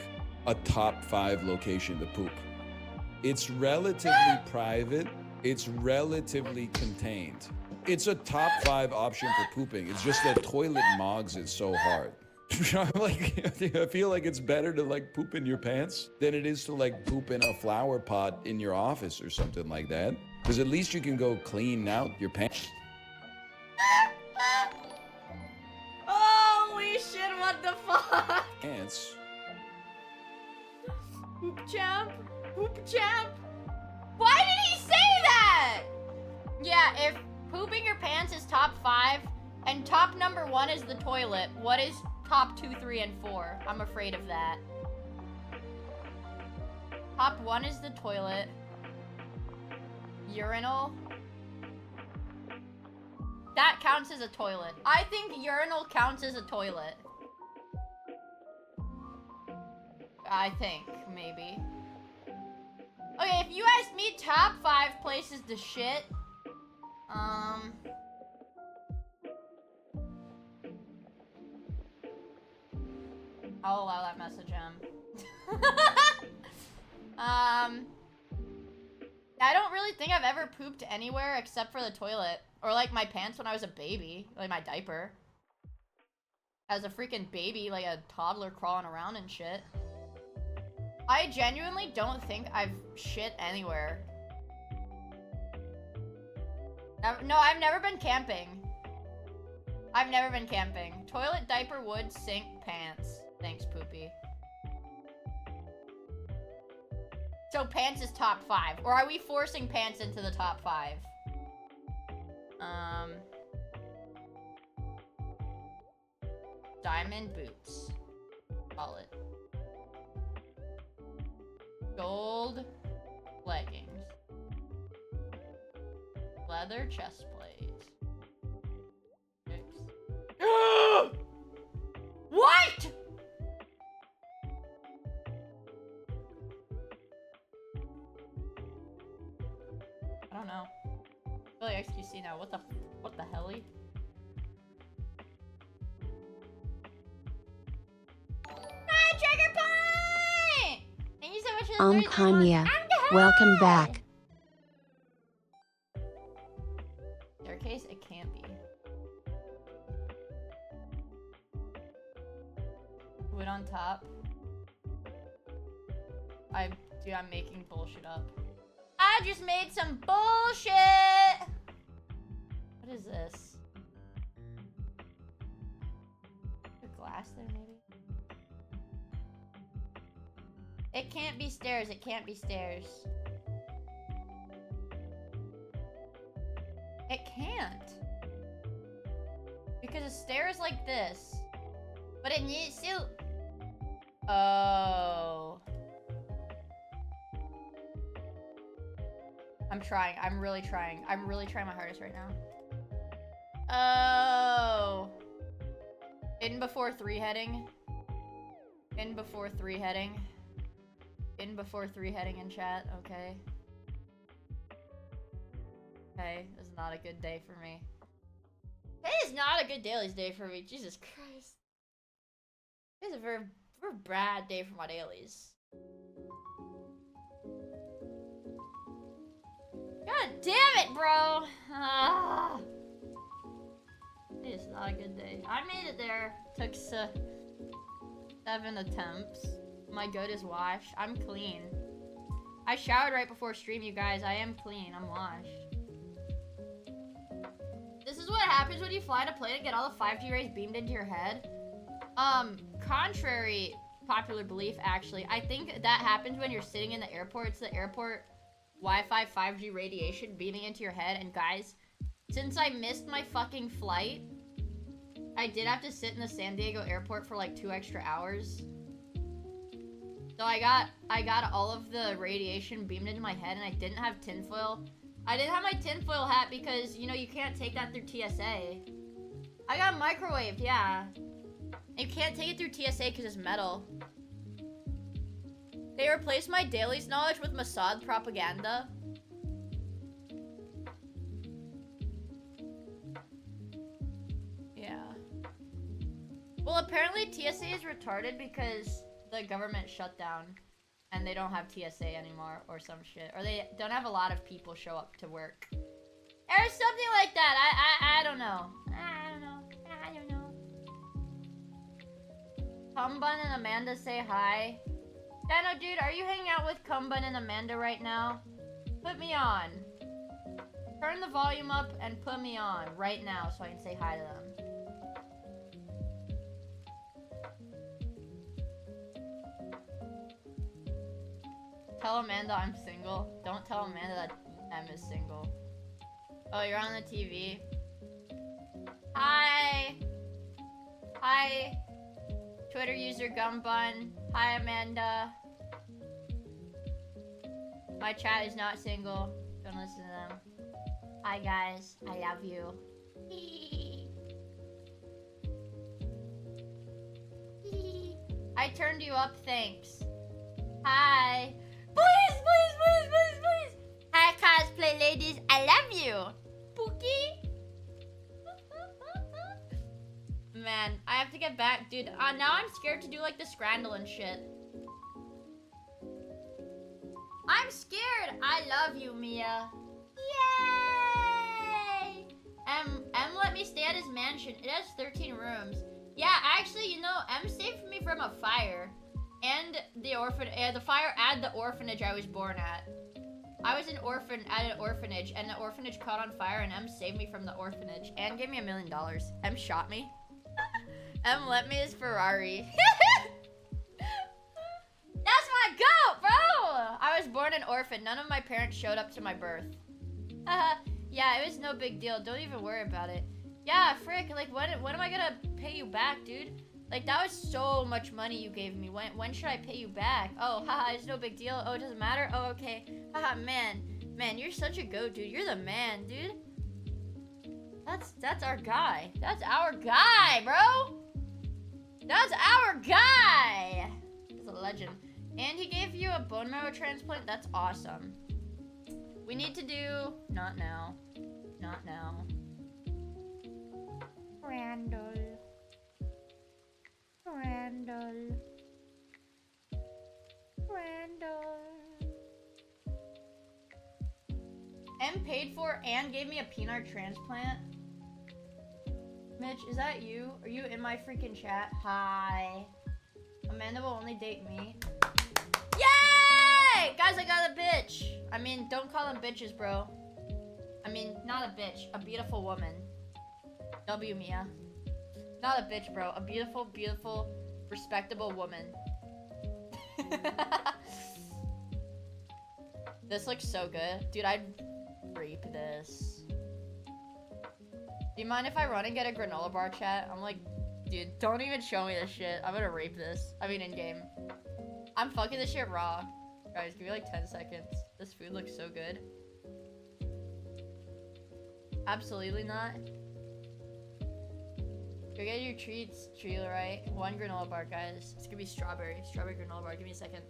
a top 5 location to poop. It's relatively private. It's relatively contained. It's a top 5 option for pooping. It's just that toilet mogs it so hard. I feel like it's better to like poop in your pants than it is to like poop in a flower pot in your office or something like that. Because at least you can go clean out your pants. Holy shit, what the fuck? Pants. Poop champ? Poop champ? Why did he say that? Yeah, if pooping your pants is top 5 and top number 1 is the toilet, what is top 2, 3, and 4? I'm afraid of that. Top 1 is the toilet. Urinal. That counts as a toilet. I think urinal counts as a toilet. I think, maybe. Okay, if you ask me top 5 places to shit, I'll allow that message, I don't really think I've ever pooped anywhere except for the toilet. Or like my pants when I was a baby, like my diaper. As a freaking baby, like a toddler crawling around and shit. I genuinely don't think I've shit anywhere. No, I've never been camping. I've never been camping. Toilet, diaper, wood, sink, pants. Thanks, Poopy. So pants is top 5. Or are we forcing pants into the top 5? Diamond boots. Call it. Gold leggings. Leather chest plate. What? see now. What the helly? Hi, Trigger Point! Thank you so much for the 30 months. Miia, welcome back. Staircase? It can't be. Wood on top. Dude, I'm making bullshit up. I just made some bullshit! What is this? A glass there, maybe? It can't be stairs. It can't be stairs. It can't. Because a stair is like this. But it needs to... Oh. I'm trying. I'm really trying. I'm really trying my hardest right now. Oh. In before 3 heading. In before 3 heading. In before 3 heading in chat. Okay. Okay. This is not a good day for me. It is not a good dailies day for me. Jesus Christ. This is a very bad day for my dailies. God damn it, bro! Ah. It's not a good day. I made it there. Took 7 attempts. My goat is washed. I'm clean. I showered right before stream, you guys. I am clean. I'm washed. This is what happens when you fly to plane and get all the 5G rays beamed into your head. Contrary popular belief, actually, I think that happens when you're sitting in the airport. It's the airport Wi-Fi 5G radiation beaming into your head. And guys, since I missed my fucking flight, I did have to sit in the San Diego airport for like 2 extra hours. So I got all of the radiation beamed into my head, and I didn't have tinfoil. I didn't have my tinfoil hat because, you know, you can't take that through TSA. I got microwaved, yeah. You can't take it through TSA because it's metal. They replaced my dailies knowledge with Mossad propaganda. Yeah. Well, apparently TSA is retarded because the government shut down and they don't have TSA anymore or some shit. Or they don't have a lot of people show up to work. Or something like that. I don't know. I don't know. Kumbun and Amanda say hi. Dano, dude, are you hanging out with Kumbun and Amanda right now? Put me on. Turn the volume up and put me on right now so I can say hi to them. Tell Amanda I'm single. Don't tell Amanda that M is single. Oh, you're on the TV. Hi. Hi. Twitter user Gumbun. Hi, Amanda. My chat is not single. Don't listen to them. Hi, guys. I love you. I turned you up, thanks. Hi. Please, please, please, please, please. Hi, cosplay ladies. I love you. Pookie. Man, I have to get back, dude. Now I'm scared to do like the scrandle and shit. I'm scared. I love you, Mia. Yay! M let me stay at his mansion. It has 13 rooms. Yeah, actually, you know, M saved me from a fire and the fire at the orphanage I was born at. I was an orphan at an orphanage, and the orphanage caught on fire, and M saved me from the orphanage and gave me $1 million. M shot me. M lent me his Ferrari. That's my goat, bro! I was born an orphan. None of my parents showed up to my birth. Yeah, it was no big deal. Don't even worry about it. Yeah, frick, like, when am I gonna pay you back, dude? Like, that was so much money you gave me. When should I pay you back? Oh, haha, it's no big deal. Oh, it doesn't matter? Oh, okay. Haha, man. Man, you're such a goat, dude. You're the man, dude. That's our guy. That's our guy, bro! That's our guy! He's a legend. And he gave you a bone marrow transplant? That's awesome. We need to do... Not now. Not now. Randall. Randall. Randall. M paid for and gave me a peanut transplant. Mitch, is that you? Are you in my freaking chat? Hi. Amanda will only date me. Yay! Guys, I got a bitch. I mean, don't call them bitches, bro. I mean, not a bitch. A beautiful woman. W Miia. Not a bitch, bro. A beautiful, beautiful, respectable woman. This looks so good. Dude, I'd rape this. Do you mind if I run and get a granola bar, chat? I'm like, dude, don't even show me this shit. I'm gonna rape this. I mean, in-game. I'm fucking this shit raw. Guys, give me like 10 seconds. This food looks so good. Absolutely not. Go get your treats, Tree, right? One granola bar, guys. It's gonna be strawberry. Strawberry granola bar. Give me a second.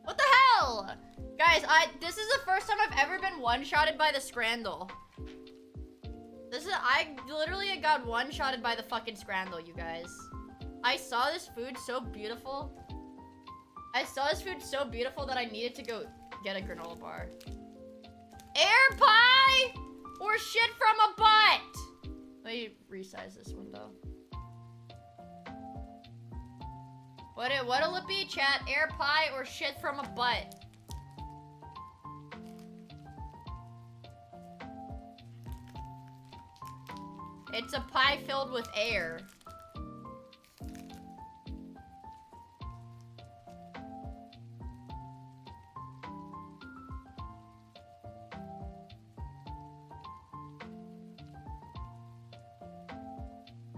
What the hell? Guys, this is the first time I've ever been one-shotted by the Scrandle. I literally got one-shotted by the fucking Scrandle, you guys. I saw this food so beautiful. I saw this food so beautiful that I needed to go get a granola bar. Air pie or shit from a butt? Let me resize this window. What'll it be, chat? Air pie or shit from a butt? It's a pie filled with air.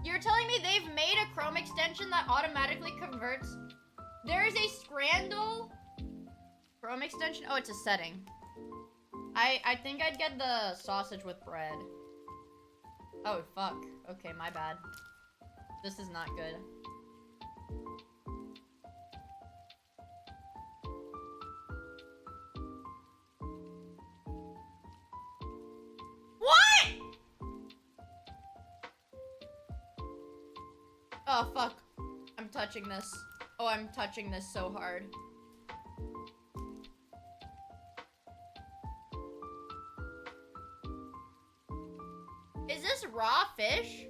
You're telling me they've made a Chrome extension that automatically converts? There is a Scrandle Chrome extension? Oh, it's a setting. I think I'd get the sausage with bread. Oh, fuck. Okay, my bad. This is not good. What?! Oh, fuck. I'm touching this. Oh, I'm touching this so hard. Is this raw fish?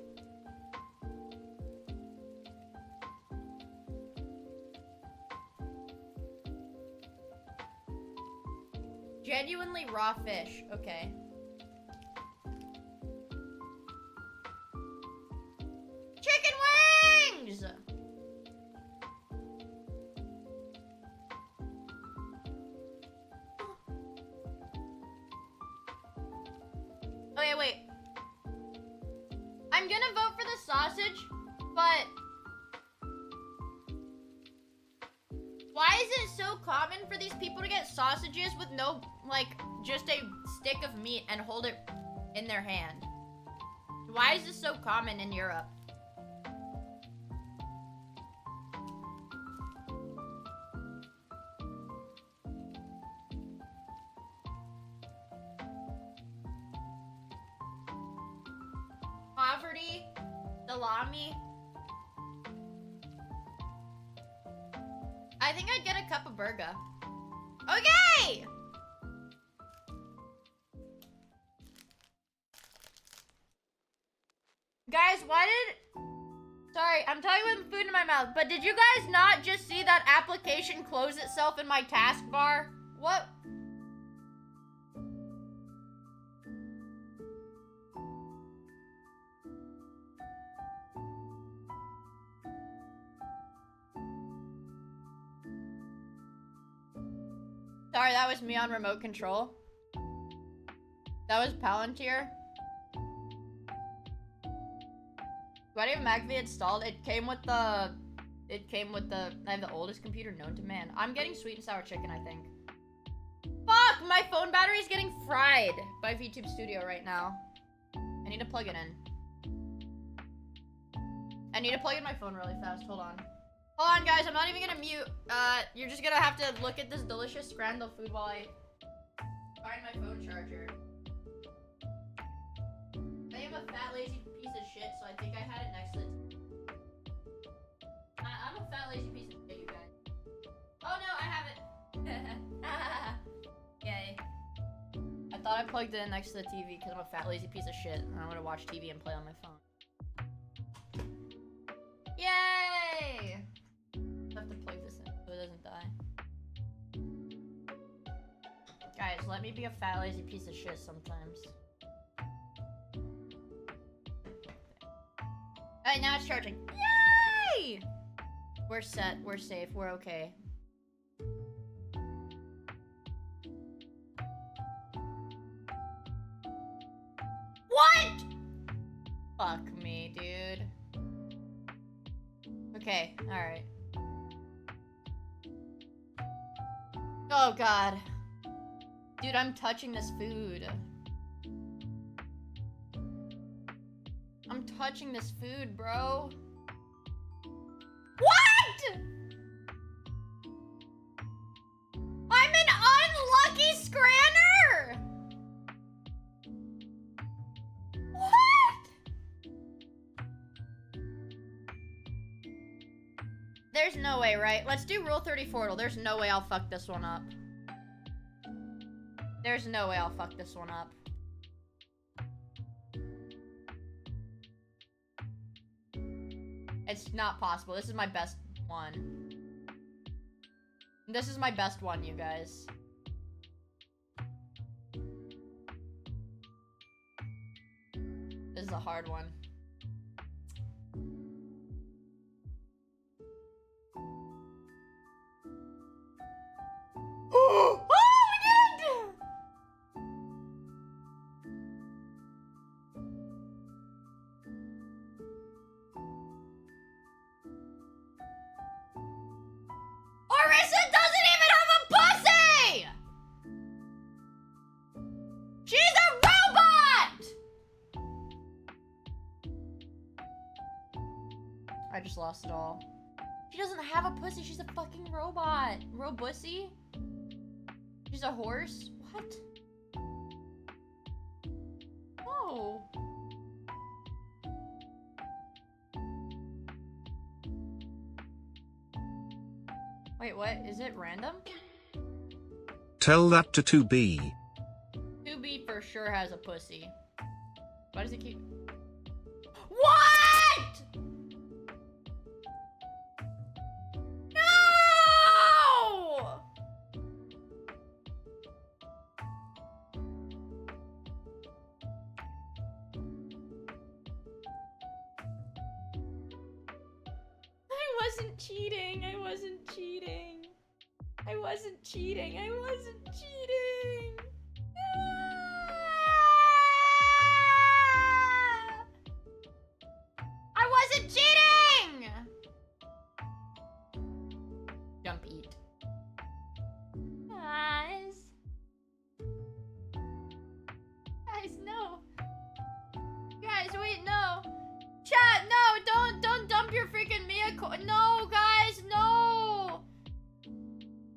Genuinely raw fish. Okay. Chicken wings! Okay, wait. I'm gonna vote for the sausage, but why is it so common for these people to get sausages with no, like, just a stick of meat and hold it in their hand? Why is this so common in Europe? Poverty, salami. I think I'd get a cup of burger. Okay! Guys, why did... Sorry, I'm talking with food in my mouth, but did you guys not just see that application close itself in my taskbar? What? Sorry, that was me on remote control. That was Palantir. Do I have McAfee installed? It came with the... I have the oldest computer known to man. I'm getting sweet and sour chicken, I think. Fuck! My phone battery is getting fried by VTube Studio right now. I need to plug it in. I need to plug in my phone really fast. Hold on. Hold on, guys. I'm not even gonna mute. You're just gonna have to look at this delicious scrambled food while I find my phone charger. I am a fat, lazy piece of shit, so I think I had it next to it. I'm a fat, lazy piece of shit, you guys. Oh no, I have it. Yay. I thought I plugged it in next to the TV because I'm a fat, lazy piece of shit, and I want to watch TV and play on my phone. Yay! I have to plug this in so it doesn't die. Guys, let me be a fat, lazy piece of shit sometimes. Alright, now it's charging. Yay! We're set. We're safe. We're okay. What? Fuck me, dude. Okay, alright. Oh god. Dude, I'm touching this food. I'm touching this food, bro. What? I'm an unlucky scranner! What? There's no way, right? Let's do Rule 34. There's no way I'll fuck this one up. There's no way I'll fuck this one up. It's not possible. This is my best one. This is my best one, you guys. This is a hard one. Oh, we did it! Orisa doesn't even have a pussy! She's a robot! I just lost it all. She doesn't have a pussy, she's a fucking robot. Robussy? She's a horse? What? Oh. Wait, what? Is it random? Tell that to 2B. 2B for sure has a pussy. Why does it keep... What?! No! I wasn't cheating. I wasn't cheating. I wasn't cheating. I wasn't cheating. I wasn't cheating! Jump eat. Guys. Guys, no. Guys, wait, no. Chat, no, don't dump your freaking Miia coin. No, guys, no.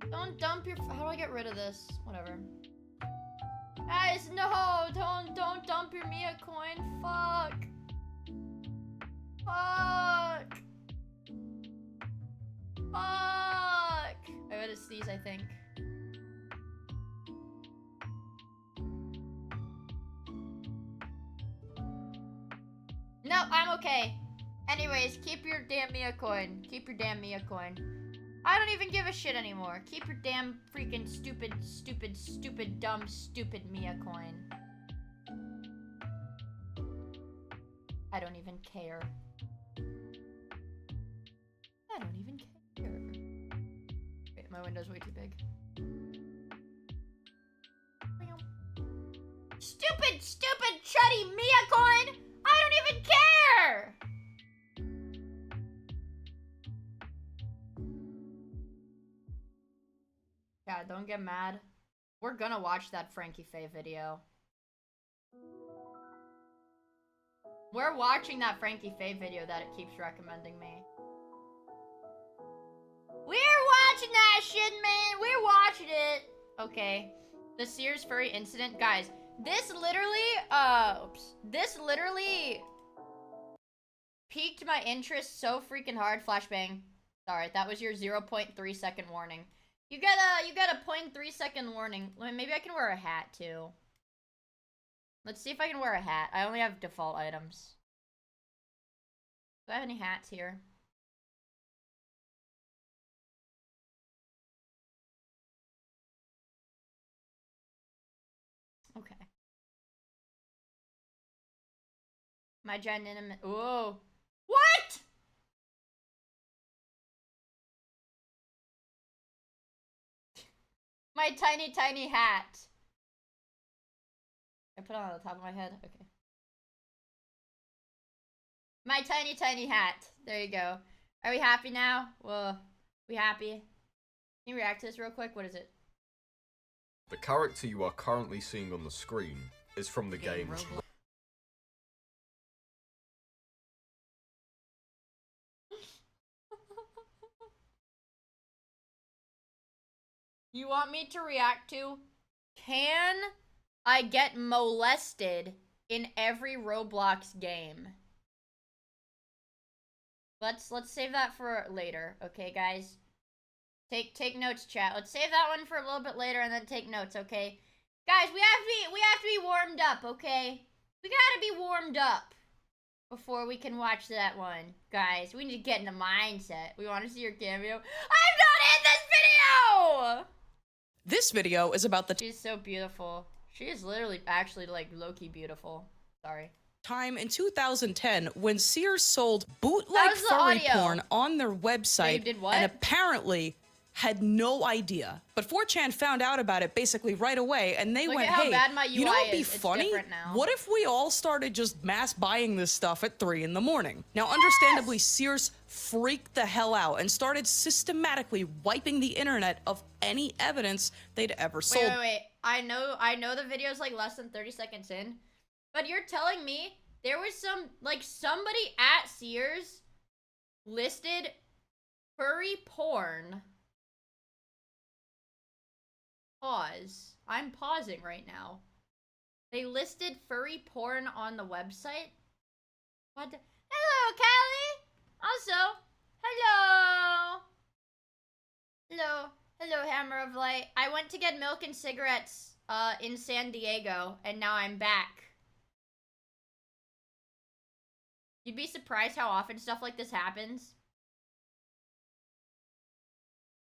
Don't dump your, how do I get rid of this? Whatever. Guys, no, don't dump your Miia coin. Fuck. Fuck. Fuck. I bet it's these, I think. No, I'm okay. Anyways, keep your damn Miia coin. Keep your damn Miia coin. I don't even give a shit anymore. Keep your damn freaking stupid, dumb, stupid Miia coin. I don't even care. I don't even care. Wait, my window's way too big. Stupid, chuddy Miia coin! I don't even care! Yeah, don't get mad. We're gonna watch that Frankie Faye video. We're watching that Frankie Faye video that it keeps recommending me. We're watching that shit, man! We're watching it! Okay. The Sears furry incident. Guys, this literally, this literally piqued my interest so freaking hard. Flashbang. Sorry, that was your 0.3 second warning. You get a 0.3 second warning. Maybe I can wear a hat too. Let's see if I can wear a hat. I only have default items. Do I have any hats here? Okay. My giant. Whoa. What? My tiny hat. I put it on the top of my head. Okay. My tiny hat. There you go. Are we happy now? Well, we happy? Can you react to this real quick? What is it? The character you are currently seeing on the screen is from the game. You want me to react to? Can I get molested in every Roblox game? Let's save that for later, okay, guys? Take notes, chat. Let's save that one for a little bit later and then take notes, okay? Guys, we have to be warmed up, okay? We gotta be warmed up before we can watch that one. Guys, we need to get in the mindset. We want to see your cameo. I'm not in this video! This video is about the She's so beautiful. She is literally actually like low-key beautiful. Sorry. time in 2010 when Sears sold bootleg furry porn on their website did what? and apparently had no idea. But 4chan found out about it basically right away and they Look went, at how hey, bad my you know UI what'd be is. It's funny? different now." What if we all started just mass buying this stuff at 3 in the morning? Now, understandably, Sears freaked the hell out and started systematically wiping the internet of any evidence they'd ever sold. Wait. I know the video's like less than 30 seconds in, but you're telling me there was somebody at Sears listed furry porn. Pause. I'm pausing right now. They listed furry porn on the website? What? Hello, Callie! Also, hello! Hello, Hammer of Light. I went to get milk and cigarettes, in San Diego, and now I'm back. You'd be surprised how often stuff like this happens.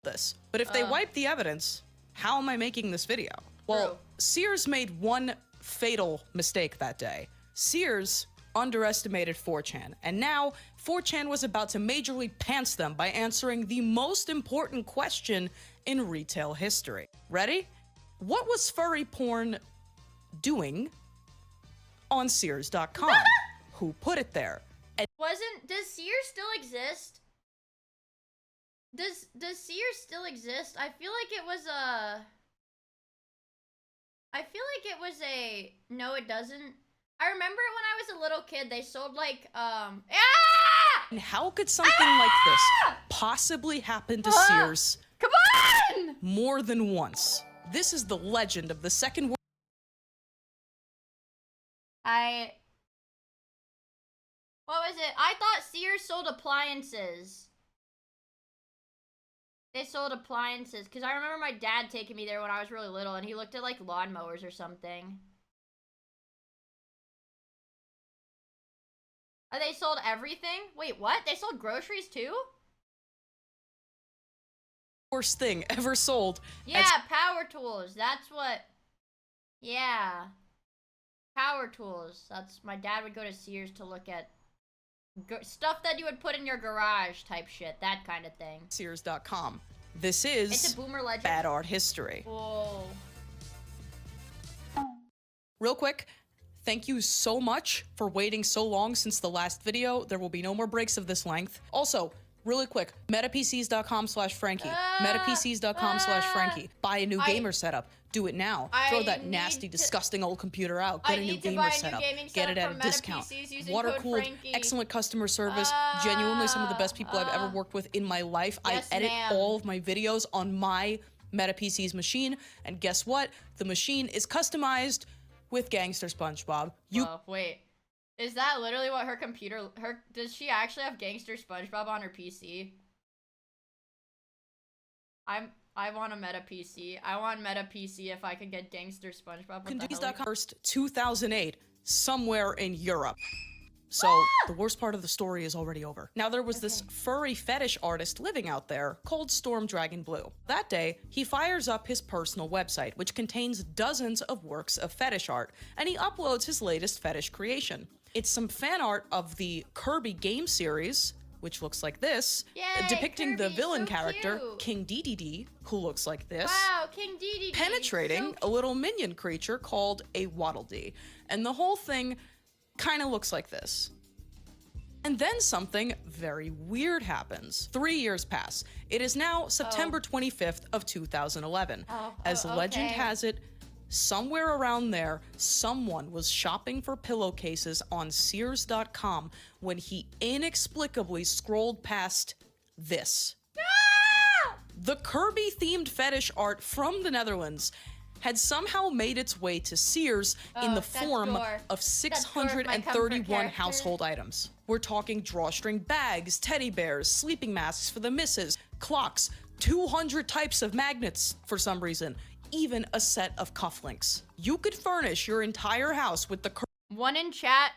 But if they wipe the evidence, how am I making this video? Well, True. Sears made one fatal mistake that day. Sears underestimated 4chan, and now 4chan was about to majorly pants them by answering the most important question in retail history. Ready? What was furry porn doing on Sears.com? Who put it there? Does Sears still exist? Does Sears still exist? I feel like it was a no, it doesn't. I remember when I was a little kid, they sold like And how could something like this possibly happen to Sears Come on! more than once? This is the legend of the Second World. What was it? I thought Sears sold appliances. They sold appliances, because I remember my dad taking me there when I was really little, and he looked at, like, lawnmowers or something. They sold everything? Wait, what? They sold groceries too? Worst thing ever sold. Yeah, power tools. That's what. Yeah. Power tools. That's my dad would go to Sears to look at stuff that you would put in your garage type shit. That kind of thing. Sears.com. This is It's a boomer legend. bad art history. Whoa. Real quick, thank you so much for waiting so long since the last video. There will be no more breaks of this length. Also, really quick, metapcs.com/Frankie. Metapcs.com/Frankie. Buy a new gamer setup. Do it now. Throw that nasty, disgusting old computer out. Get a new gamer setup. Get it at a discount. Water cooled, excellent customer service. Genuinely some of the best people I've ever worked with in my life. Yes, I edit ma'am. all of my videos on my MetaPC's machine, and guess what? The machine is customized with Gangster SpongeBob. Whoa, wait. Is that literally what does she actually have Gangster SpongeBob on her PC? I want a Meta PC. I want Meta PC if I could get Gangster SpongeBob. What the hell? First, 2008, somewhere in Europe. So the worst part of the story is already over. Now there was this furry fetish artist living out there called Storm Dragon Blue. That day, he fires up his personal website, which contains dozens of works of fetish art, and he uploads his latest fetish creation. It's some fan art of the Kirby game series, which looks like this, Yay, depicting the Kirby, villain so character, cute. King Dedede, who looks like this. Wow, King Dedede. Penetrating a little minion creature called a Waddle Dee. And the whole thing kind of looks like this. And then something very weird happens. 3 years pass. It is now September 25th of 2011. As legend has it, somewhere around there, someone was shopping for pillowcases on Sears.com when he inexplicably scrolled past this. The Kirby-themed fetish art from the Netherlands had somehow made its way to Sears in the form of 631 household items. We're talking drawstring bags, teddy bears, sleeping masks for the missus, clocks, 200 types of magnets for some reason, even a set of cufflinks. You could furnish your entire house with the One in chat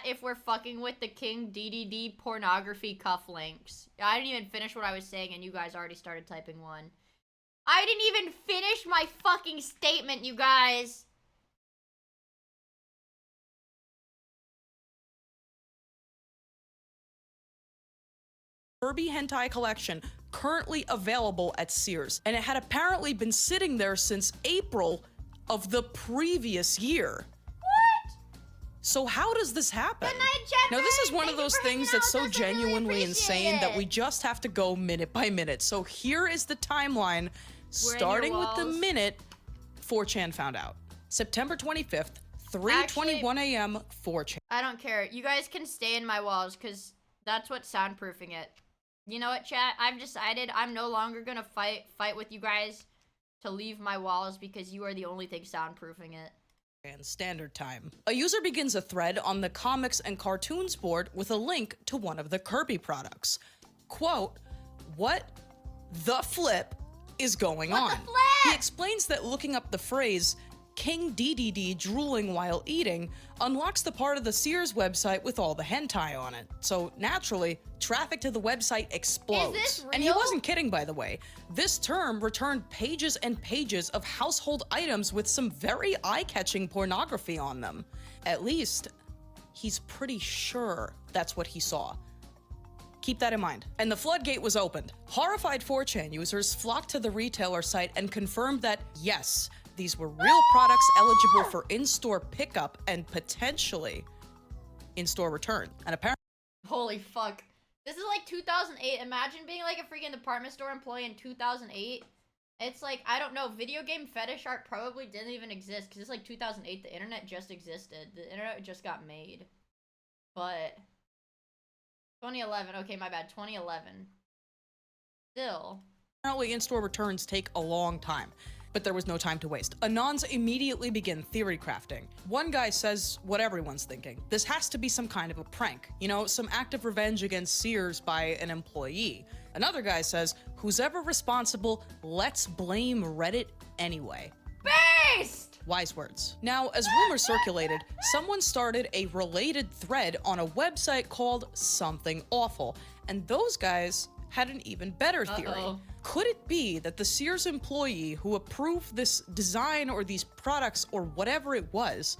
if we're fucking with the King DDD pornography cufflinks. I didn't even finish what I was saying and you guys already started typing one. I didn't even finish my fucking statement, you guys. Kirby hentai collection currently available at Sears, and it had apparently been sitting there since April of the previous year. What? So how does this happen? Good night, Jen. Now this is one Thank of you those for hanging things that's out so with us. I really genuinely appreciate insane that it. we just have to go minute by minute. So here is the timeline, starting with the walls. minute 4chan found out. September 25th, 3:21 a.m. 4chan. I don't care. You guys can stay in my walls because that's what soundproofing it. You know what, chat? I've decided I'm no longer gonna fight with you guys to leave my walls because you are the only thing soundproofing it. And standard time. A user begins a thread on the comics and cartoons board with a link to one of the Kirby products. Quote, "What the flip is going on?" He explains that looking up the phrase King DDD drooling while eating unlocks the part of the Sears website with all the hentai on it. So naturally, traffic to the website explodes. Is this And he real? wasn't kidding, by the way. This term returned pages and pages of household items with some very eye-catching pornography on them. At least, he's pretty sure that's what he saw. Keep that in mind. And the floodgate was opened. Horrified 4chan users flocked to the retailer site and confirmed that, yes, these were real products eligible for in-store pickup and potentially in-store return. And apparently, Holy fuck. This is like 2008. Imagine being like a freaking department store employee in 2008. It's like, I don't know, video game fetish art probably didn't even exist because it's like 2008. The internet just existed. The internet just got made. But 2011. Okay, my bad. 2011. Still. in-store returns take a long time. But there was no time to waste. Anons immediately begin theory crafting. One guy says what everyone's thinking. This has to be some kind of a prank. You know, some act of revenge against Sears by an employee. Another guy says, who's ever responsible, let's blame Reddit anyway. Based! Wise words. Now, as rumors circulated, someone started a related thread on a website called Something Awful, and those guys had an even better theory. Could it be that the Sears employee who approved this design or these products or whatever it was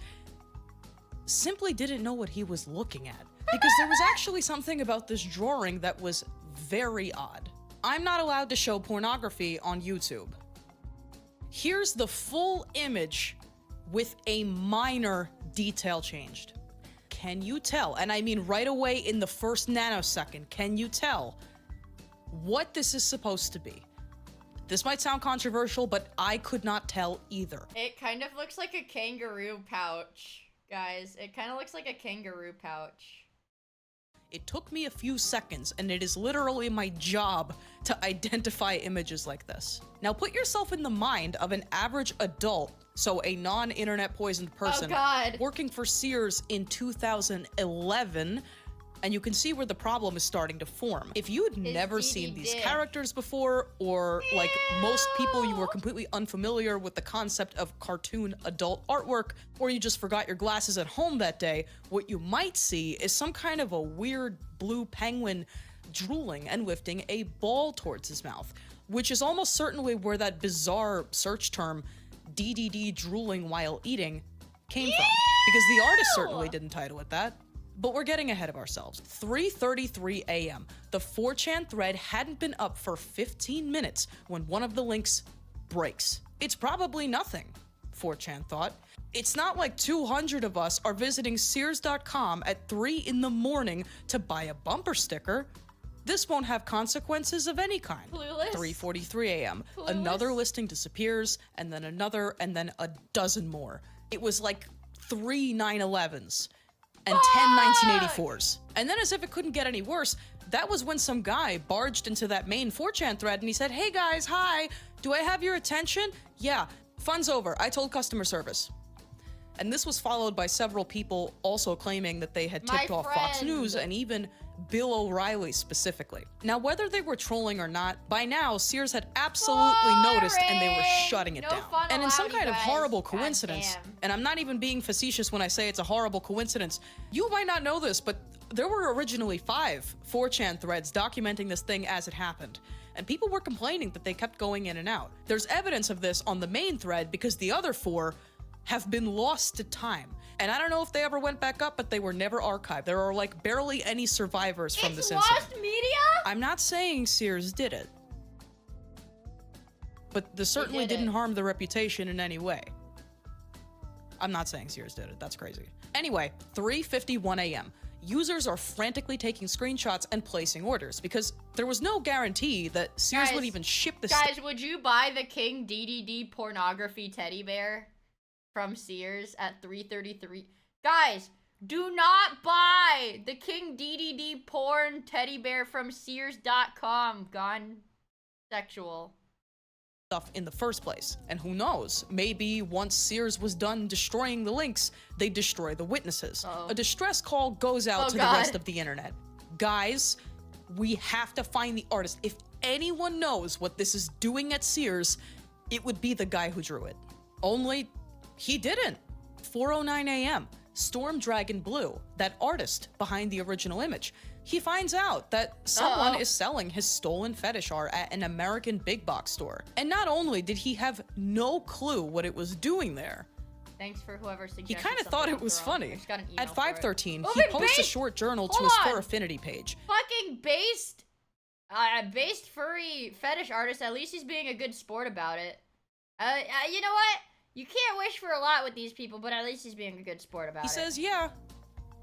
simply didn't know what he was looking at? Because there was actually something about this drawing that was very odd. I'm not allowed to show pornography on YouTube. Here's the full image with a minor detail changed. Can you tell, and I mean right away in the first nanosecond, can you tell what this is supposed to be? This might sound controversial, but I could not tell either. It kind of looks like a kangaroo pouch, guys. It kind of looks like a kangaroo pouch. It took me a few seconds, and it is literally my job to identify images like this. Now put yourself in the mind of an average adult, so a non-internet poisoned person, working for Sears in 2011, and you can see where the problem is starting to form. If you had never seen these characters before, or like most people, you were completely unfamiliar with the concept of cartoon adult artwork, or you just forgot your glasses at home that day, what you might see is some kind of a weird blue penguin drooling and lifting a ball towards his mouth, which is almost certainly where that bizarre search term, DDD drooling while eating, came from. Because the artist certainly didn't title it that. But we're getting ahead of ourselves. 3:33 a.m. The 4chan thread hadn't been up for 15 minutes when one of the links breaks. It's probably nothing, 4chan thought. It's not like 200 of us are visiting Sears.com at 3 in the morning to buy a bumper sticker. This won't have consequences of any kind. 3:43 a.m. Another listing disappears, and then another, and then a dozen more. It was like 3 9/11s. And 10 1984s. And then, as if it couldn't get any worse, that was when some guy barged into that main 4chan thread and he said, "Hey guys, hi, do I have your attention? Yeah, fun's over, I told customer service." And this was followed by several people also claiming that they had tipped off Fox News and even Bill O'Reilly specifically. Now, whether they were trolling or not, by now, Sears had absolutely noticed and they were shutting it down. And in some kind of horrible coincidence, and I'm not even being facetious when I say it's a horrible coincidence, you might not know this, but there were originally 5 4chan threads documenting this thing as it happened. And people were complaining that they kept going in and out. There's evidence of this on the main thread because the other 4 have been lost to time. And I don't know if they ever went back up, but they were never archived. There are like barely any survivors from this incident. Lost media? I'm not saying Sears did it, but this certainly didn't harm the reputation in any way. I'm not saying Sears did it. That's crazy. Anyway, 3:51 a.m. Users are frantically taking screenshots and placing orders because there was no guarantee that Sears would even ship this. Guys, would you buy the King DDD pornography teddy bear from Sears at 3:33? Guys, do not buy the King DDD porn teddy bear from Sears.com. Gone sexual. Stuff in the first place. And who knows, maybe once Sears was done destroying the links, they destroy the witnesses. A distress call goes out to the rest of the internet. Guys, we have to find the artist. If anyone knows what this is doing at Sears, it would be the guy who drew it. Only he didn't. 4:09 a.m. Storm Dragon Blue, that artist behind the original image, he finds out that someone is selling his stolen fetish art at an American big box store. And not only did he have no clue what it was doing there, thanks for whoever suggested. he kind of thought it was funny. At 5:13, Oh, he posts a short journal to his Fur Affinity page. Fucking based furry fetish artist. At least he's being a good sport about it. You know what? You can't wish for a lot with these people, but at least he's being a good sport about it. He says, "Yeah,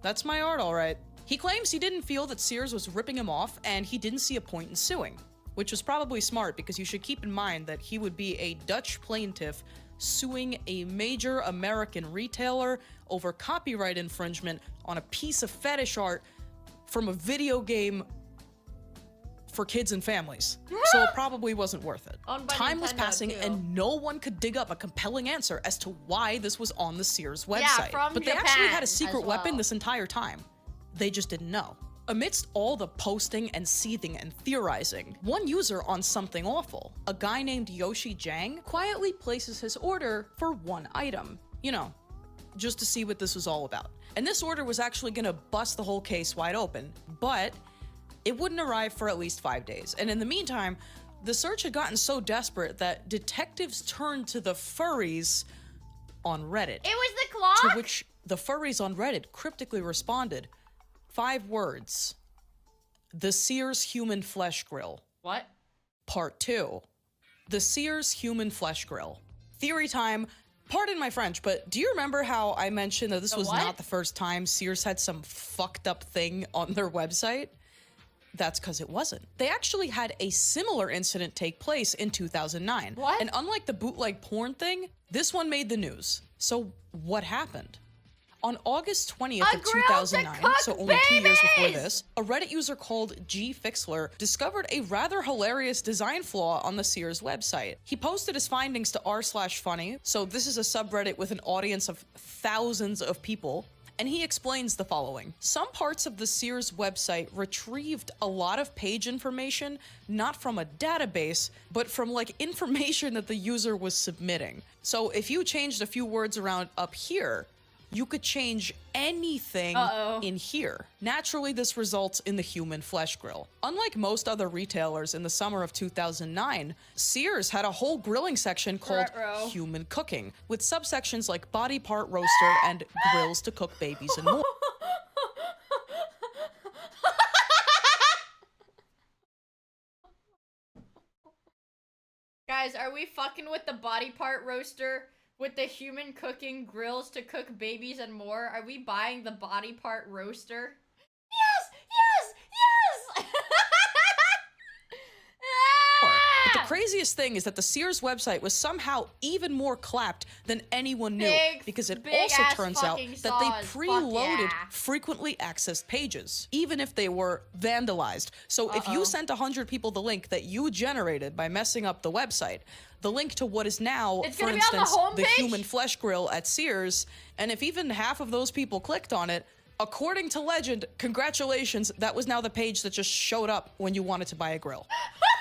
that's my art, all right." He claims he didn't feel that Sears was ripping him off, and he didn't see a point in suing, which was probably smart because you should keep in mind that he would be a Dutch plaintiff suing a major American retailer over copyright infringement on a piece of fetish art from a video game for kids and families. So it probably wasn't worth it. Time was passing and no one could dig up a compelling answer as to why this was on the Sears website. Yeah, from but they Japan actually had a secret as well. weapon this entire time. They just didn't know. Amidst all the posting and seething and theorizing, one user on Something Awful, a guy named Yoshi Jang, quietly places his order for one item. You know, just to see what this was all about. And this order was actually gonna bust the whole case wide open, but it wouldn't arrive for at least 5 days. And in the meantime, the search had gotten so desperate that detectives turned to the furries on Reddit. It was the clock? To which the furries on Reddit cryptically responded, 5 words. The Sears Human Flesh Grill. What? Part 2. The Sears Human Flesh Grill. Theory time. Pardon my French, but do you remember how I mentioned that this was not the first time Sears had some fucked up thing on their website? That's because it wasn't. They actually had a similar incident take place in 2009. What? And unlike the bootleg porn thing, this one made the news. So what happened? On August 20th of 2009, so only 2 years before this, a Reddit user called G Fixler discovered a rather hilarious design flaw on the Sears website. He posted his findings to r/funny, so this is a subreddit with an audience of thousands of people, and he explains the following. Some parts of the Sears website retrieved a lot of page information, not from a database, but from like information that the user was submitting. So if you changed a few words around up here, you could change anything in here. Naturally, this results in the Human Flesh Grill. Unlike most other retailers in the summer of 2009, Sears had a whole grilling section called Human Cooking, with subsections like body part roaster and grills to cook babies and more. Guys, are we fucking with the body part roaster? With the human cooking grills to cook babies and more? Are we buying the body part roaster? Yes! But the craziest thing is that the Sears website was somehow even more clapped than anyone knew, because it also turns out that they preloaded frequently accessed pages, even if they were vandalized. So if you sent 100 people the link that you generated by messing up the website, the link to what is now, for instance, the Human Flesh Grill at Sears, and if even half of those people clicked on it, according to legend, congratulations, that was now the page that just showed up when you wanted to buy a grill.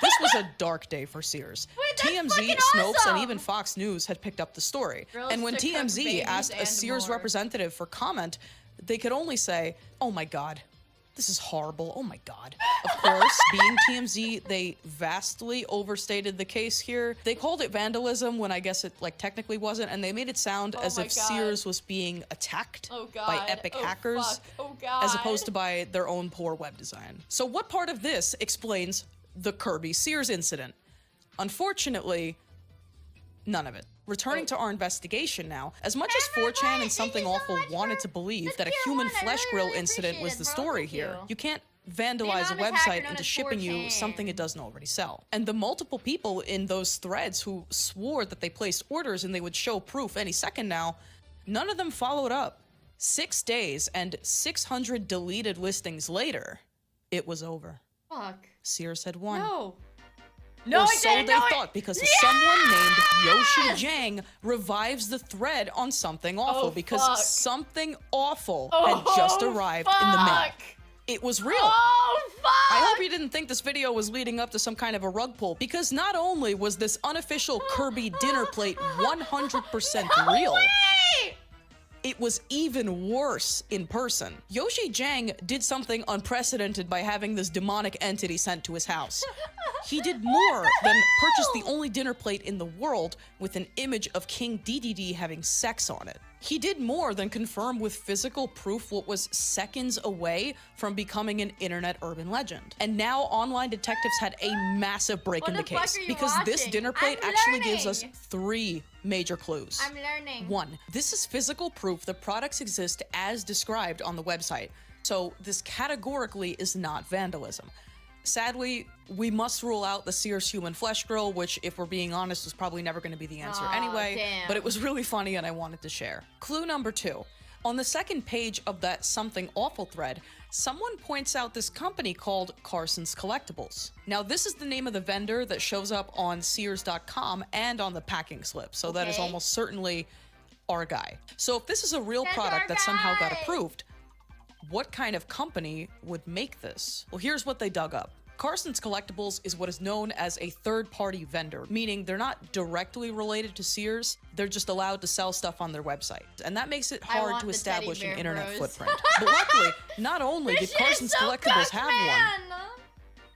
This was a dark day for Sears. TMZ, Snopes, and even Fox News had picked up the story. And when TMZ asked a Sears representative for comment, they could only say, "Oh my god, this is horrible, oh my god." Of course, being TMZ, they vastly overstated the case here. They called it vandalism when I guess it like technically wasn't, and they made it sound as if Sears was being attacked by epic hackers, as opposed to by their own poor web design. So what part of this explains the Kirby Sears incident? Unfortunately, none of it. Returning to our investigation now, as much as 4chan and Something Awful wanted to believe that a Human Flesh Grill incident was the story here, you can't vandalize a website into shipping you something it doesn't already sell. And the multiple people in those threads who swore that they placed orders and they would show proof any second now, none of them followed up. 6 days and 600 deleted listings later, it was over. Fuck. Sears had won. No, or so they thought, because someone named Yoshi Jang revives the thread on Something Awful, because Something Awful had just arrived in the mail. It was real. I hope you didn't think this video was leading up to some kind of a rug pull, because not only was this unofficial Kirby dinner plate 100% real, it was even worse in person. Yoshi Jang did something unprecedented by having this demonic entity sent to his house. He did more than purchase the only dinner plate in the world with an image of King DDD having sex on it. He did more than confirm with physical proof what was seconds away from becoming an internet urban legend. And now online detectives had a massive break in the case, because this dinner plate actually gives us 3 major clues. I'm learning. 1, this is physical proof the products exist as described on the website, so this categorically is not vandalism. Sadly, we must rule out the Sears Human Flesh Grill, which, if we're being honest, was probably never going to be the answer anyway, but it was really funny and I wanted to share. Clue number 2. On the second page of that Something Awful thread, someone points out this company called Carson's Collectibles. Now, this is the name of the vendor that shows up on Sears.com and on the packing slip, so that is almost certainly our guy. So if this is a real product that somehow got approved, what kind of company would make this? Well, here's what they dug up. Carson's Collectibles is what is known as a third-party vendor, meaning they're not directly related to Sears, they're just allowed to sell stuff on their website. And that makes it hard to establish an internet footprint. But luckily, not only did Carson's Collectibles have one,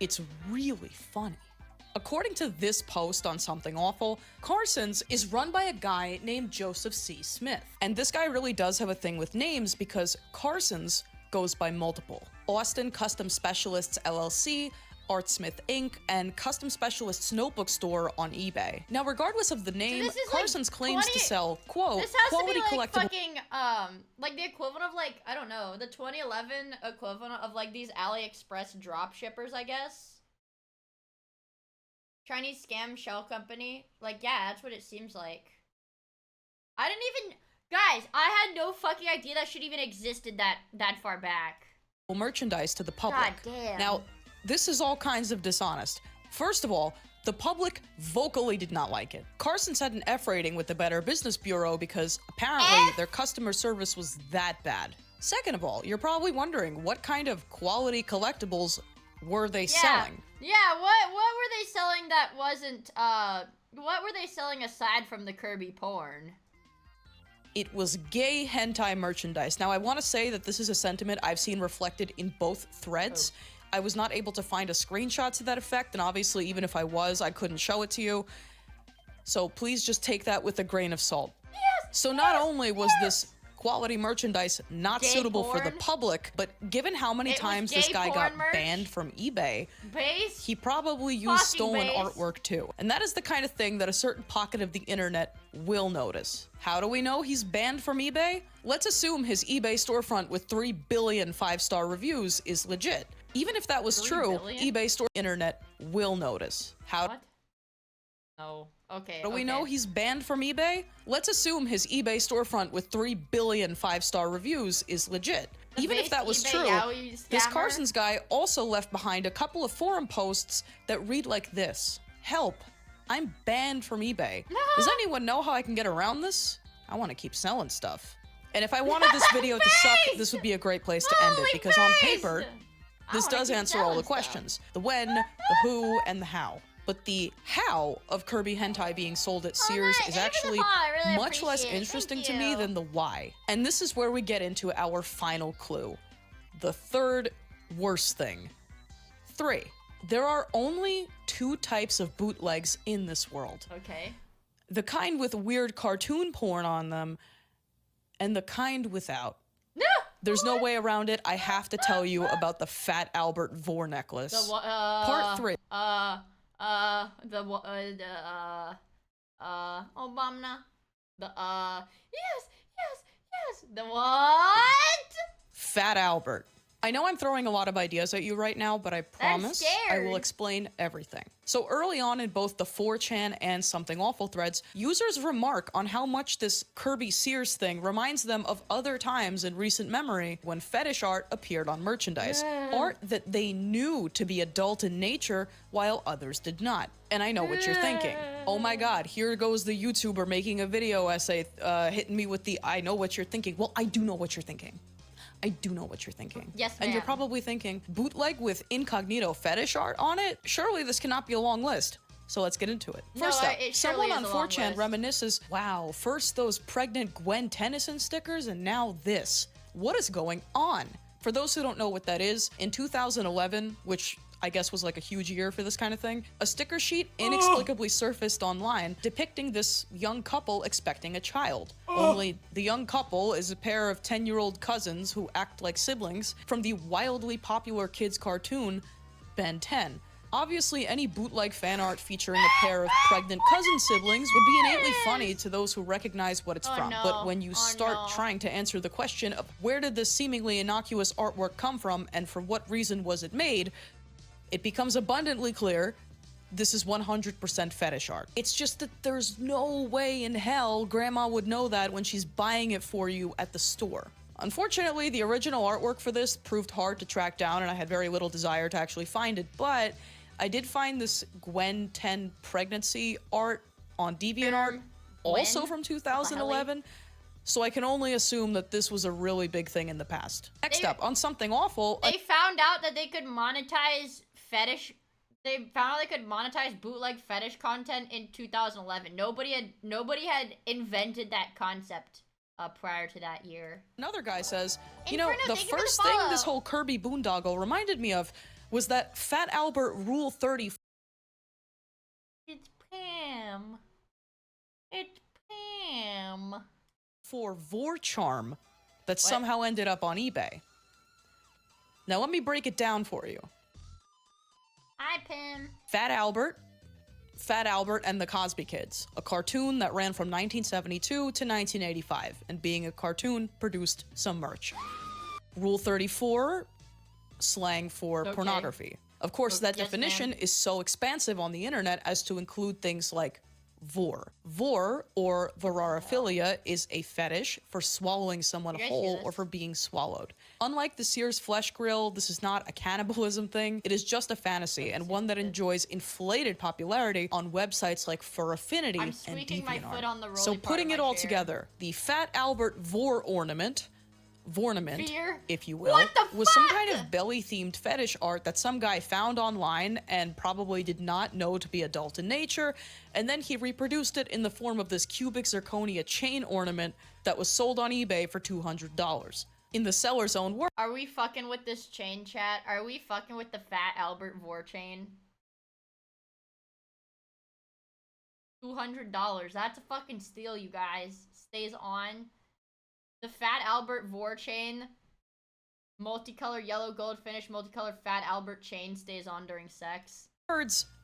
it's really funny. According to this post on Something Awful, Carson's is run by a guy named Joseph C. Smith. And this guy really does have a thing with names because Carson's goes by multiple. Austin Custom Specialists LLC, Artsmith Inc., and Custom Specialists Notebook Store on eBay. Now, regardless of the name, Carson's claims to sell, quote, this has quality to be like collectible. fucking, like the equivalent of like, I don't know, the 2011 equivalent of like these AliExpress drop shippers, I guess. Chinese scam shell company. Like, yeah, that's what it seems like. I didn't even, guys, I had no fucking idea that shit even existed that far back. Merchandise to the public. God damn. Now, this is all kinds of dishonest. First of all, the public vocally did not like it. Carson's had an F rating with the Better Business Bureau because apparently their customer service was that bad. Second of all, you're probably wondering what kind of quality collectibles were they selling? Yeah, what were they selling that wasn't, what were they selling aside from the Kirby porn? It was gay hentai merchandise. Now, I want to say that this is a sentiment I've seen reflected in both threads. I was not able to find a screenshot to that effect, and obviously, even if I was, I couldn't show it to you. So please just take that with a grain of salt. Yes! So not only was this quality merchandise not Gay suitable for the porn? public, but given how many It was times this gay guy porn got merch? banned from eBay, Base? he probably used Fucking stolen base. artwork too. And that is the kind of thing that a certain pocket of the internet will notice. How do we know he's banned from eBay? Let's assume his eBay storefront with 3 billion 5-star reviews is legit. Even if that was 3 true, billion? eBay store internet will notice. How What? No. Okay. do we know he's banned from eBay? Let's assume his eBay storefront with 3 billion 5-star reviews is legit. The Even if base that was eBay true, Yowie this scammer? Carson's guy also left behind a couple of forum posts that read like this. Help, I'm banned from eBay. Does anyone know how I can get around this? I want to keep selling stuff. And if I wanted this video to suck, this would be a great place to end it, Holy because on face! paper, I this wanna does keep answer all the selling stuff. questions. The when, the who, and the how. But the how of Kirby hentai being sold at Sears right, is even the actually how, I really much less appreciate it. interesting Thank to me you. than the why. And this is where we get into our final clue. The third worst thing. 3. There are only 2 types of bootlegs in this world. Okay. The kind with weird cartoon porn on them, and the kind without. No! There's no way around it. I have to tell you about the Fat Albert Vor necklace. Part 3. Obama. Yes, the what? Fat Albert. I know I'm throwing a lot of ideas at you right now, but I promise I will scared. explain everything. So early on in both the 4chan and Something Awful threads, users remark on how much this Kirby Sears thing reminds them of other times in recent memory when fetish art appeared on merchandise. Art that they knew to be adult in nature while others did not. And I know what you're thinking. Oh my god, here goes the YouTuber making a video essay hitting me with the I know what you're thinking. Well, I do know what you're thinking. I do know what you're thinking. Yes, And you're ma'am. probably thinking, bootleg with incognito fetish art on it? Surely this cannot be a long list. So let's get into it. No, First up, it surely someone is on a long 4chan list. reminisces, wow, first those pregnant Gwen Tennyson stickers and now this. What is going on? For those who don't know what that is, in 2011, which I guess was like a huge year for this kind of thing, a sticker sheet inexplicably surfaced online depicting this young couple expecting a child. Only the young couple is a pair of 10-year-old cousins who act like siblings from the wildly popular kids cartoon Ben 10. Obviously, any bootleg fan art featuring a pair of pregnant cousin siblings would be innately funny to those who recognize what it's from. no. But when you Oh, start no. trying to answer the question of where did this seemingly innocuous artwork come from and for what reason was it made, it becomes abundantly clear this is 100% fetish art. It's just that there's no way in hell grandma would know that when she's buying it for you at the store. Unfortunately, the original artwork for this proved hard to track down and I had very little desire to actually find it, but I did find this Gwen 10 pregnancy art on DeviantArt, also from 2011. So I can only assume that this was a really big thing in the past. Next up, on something awful, They found out that they could monetize fetish. They found out they could monetize bootleg fetish content in 2011. Nobody had invented that concept prior to that year. another guy says, you Inferno, know, the thank you for the first thing this follow. whole Kirby boondoggle reminded me of was that Fat Albert Rule 30 It's Pam. It's Pam. for Vor charm that somehow ended up on eBay. Now let me break it down for you. Hi, Pam. Fat Albert and the Cosby Kids, a cartoon that ran from 1972 to 1985, and being a cartoon, produced some merch. Rule 34, slang for pornography. Of course, that Yes, definition ma'am. is so expansive on the internet as to include things like vor. Vor, or vorarophilia, is a fetish for swallowing someone You guys whole see or this? for being swallowed. Unlike the Sears Flesh Grill, this is not a cannibalism thing. It is just a fantasy, and one that enjoys inflated popularity on websites like Fur Affinity I'm and squeaking my DeviantArt. foot on the rolly So part putting of it my all chair. together, the Fat Albert Vor ornament, Fear? if you will, What the was some fuck? kind of belly-themed fetish art that some guy found online and probably did not know to be adult in nature, and then he reproduced it in the form of this cubic zirconia chain ornament that was sold on eBay for $200. In the seller's own words, Are we fucking with this chain, chat? Are we fucking with the Fat Albert Vor chain? $200. That's a fucking steal, you guys. Stays on. The Fat Albert Vor chain. Multicolor yellow gold finish, multicolor Fat Albert chain stays on during sex.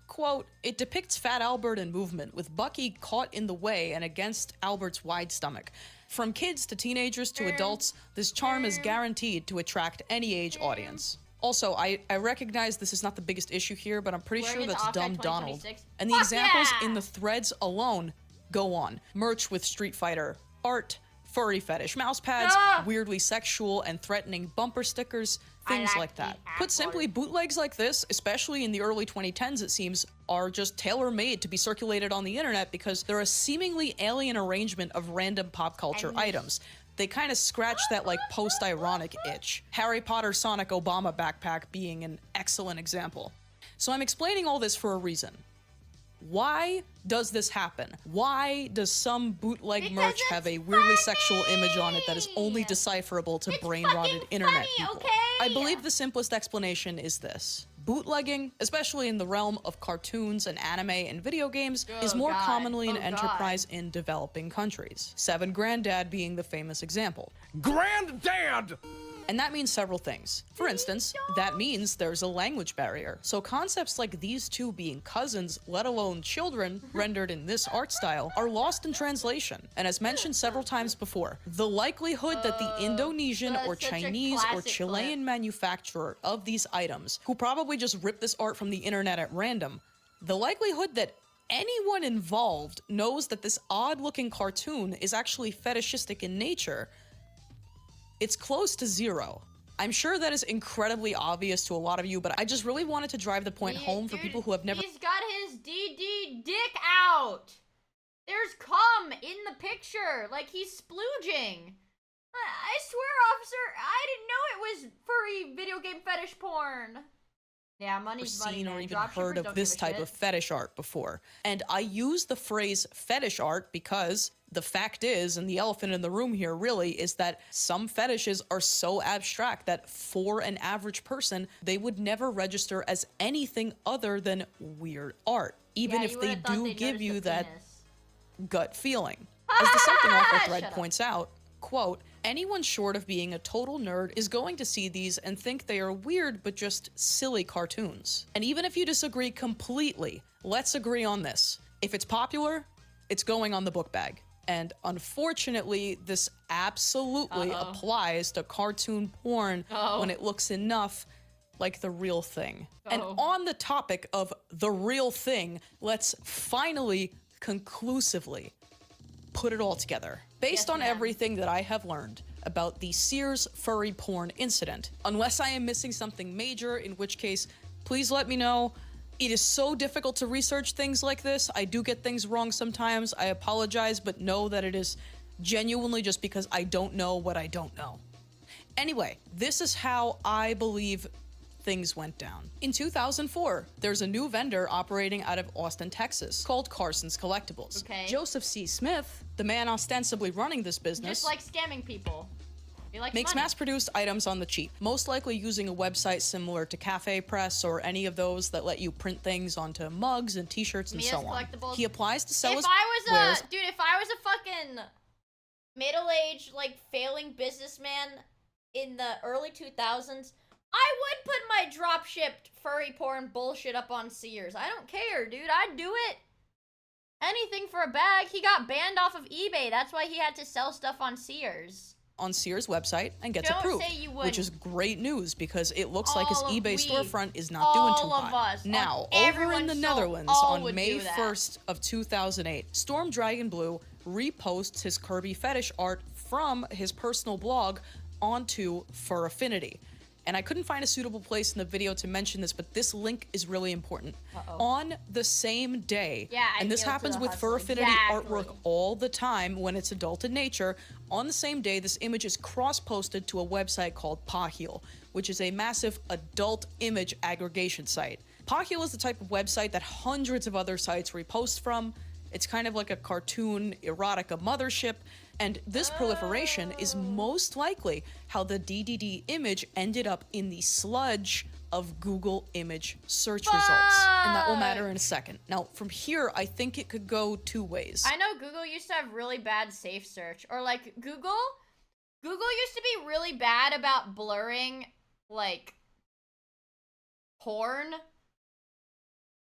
quote, it depicts Fat Albert in movement, with Bucky caught in the way and against Albert's wide stomach. From kids to teenagers to adults, this charm is guaranteed to attract any age audience. Also, I recognize this is not the biggest issue here, but I'm pretty Wearing sure his that's Off-Guard Dumb Donald. 2026. And the Fuck examples yeah! in the threads alone go on. Merch with Street Fighter, art, furry fetish mouse pads, weirdly sexual and threatening bumper stickers, things like like that. the Put simply, bootlegs like this, especially in the early 2010s it seems, are just tailor-made to be circulated on the internet because they're a seemingly alien arrangement of random pop culture items. They kind of scratch that like post-ironic itch. Harry Potter Sonic Obama backpack being an excellent example. So I'm explaining all this for a reason. Why does this happen? Why does some bootleg Because merch it's have a weirdly sexual image on it that is only funny! decipherable to It's brain-rotted fucking internet funny, people? okay? I believe the simplest explanation is this. Bootlegging, especially in the realm of cartoons and anime and video games, is more God. commonly an Oh, God. enterprise in developing countries. Seven Granddad being the famous example. Granddad! And that means several things. For instance, that means there's a language barrier. So concepts like these two being cousins, let alone children, rendered in this art style, are lost in translation. And as mentioned several times before, the likelihood that the Indonesian or that's such a Chinese or classic Chilean clip. manufacturer of these items, who probably just ripped this art from the internet at random, the likelihood that anyone involved knows that this odd-looking cartoon is actually fetishistic in nature, it's close to zero. I'm sure that is incredibly obvious to a lot of you, but I just really wanted to drive the point home for Dude, people who have never. He's got his DD dick out. There's cum in the picture, like he's splooging. I swear, officer, I didn't know it was furry video game fetish porn. Yeah, money's money, seen man. or even Dropshippers heard of don't this give a type shit. of fetish art before. And I use the phrase fetish art because the fact is, and the elephant in the room here really, is that some fetishes are so abstract that for an average person, they would never register as anything other than weird art, even Yeah, if you they would've thought do they'd give notice you the that penis. gut feeling. As the Something Awful thread Shut up. points out, quote, anyone short of being a total nerd is going to see these and think they are weird but just silly cartoons. And even if you disagree completely, let's agree on this. If it's popular, it's going on the book bag. And unfortunately, this absolutely applies to cartoon porn when it looks enough like the real thing. And on the topic of the real thing, let's finally, conclusively put it all together. Based on everything that I have learned about the Sears furry porn incident, unless I am missing something major, in which case, please let me know. It is so difficult to research things like this. I do get things wrong sometimes. I apologize, but know that it is genuinely just because I don't know what I don't know. Anyway, this is how I believe things went down. In 2004, there's a new vendor operating out of Austin, Texas, called Carson's Collectibles. Okay. Joseph C. Smith, the man ostensibly running this business, Just like scamming people. He likes makes money. mass-produced items on the cheap, most likely using a website similar to Cafe Press or any of those that let you print things onto mugs and t-shirts and Mia's so on. Collectibles. He applies to sell If his I was wares. dude, if I was a fucking middle-aged, like, failing businessman in the early 2000s, I would put my drop-shipped furry porn bullshit up on Sears. I don't care, dude. I'd do it. Anything for a bag. He got banned off of eBay. That's why he had to sell stuff on Sears. On Sears' website and gets Don't approved, say you which wouldn't. is great news because it looks like his All of eBay we, storefront is not doing too all of hot. us, Now, on over in the everyone's Netherlands soul, all on would May do that. 1st of 2008, Storm Dragon Blue reposts his Kirby fetish art from his personal blog onto Fur Affinity. And I couldn't find a suitable place in the video to mention this, but this link is really important. On the same day, Yeah, I and this feel to happens the with hustle. Fur Affinity Exactly. artwork all the time when it's adult in nature, on the same day, this image is cross-posted to a website called Pahil, which is a massive adult image aggregation site. Pahil is the type of website that hundreds of other sites repost from. It's kind of like a cartoon erotica mothership, and this proliferation is most likely how the DDD image ended up in the sludge of Google image search results. And that will matter in a second. Now, from here, I think it could go two ways. I know Google used to have really bad safe search. Or, like, Google used to be really bad about blurring, like, porn.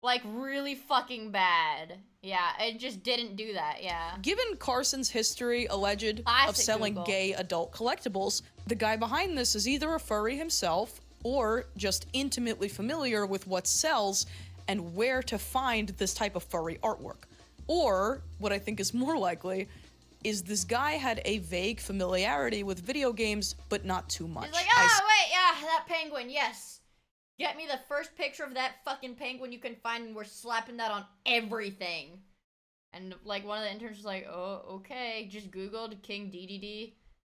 Like, really fucking bad. Yeah, it just didn't do that, yeah. Given Carson's history, alleged, of Classic selling Google. gay adult collectibles, the guy behind this is either a furry himself or just intimately familiar with what sells and where to find this type of furry artwork. Or, what I think is more likely, is this guy had a vague familiarity with video games, but not too much. He's like, wait, yeah, that penguin, yes. Get me the first picture of that fucking penguin you can find, and we're slapping that on everything. And, like, one of the interns was like, oh, okay, just Googled King DDD.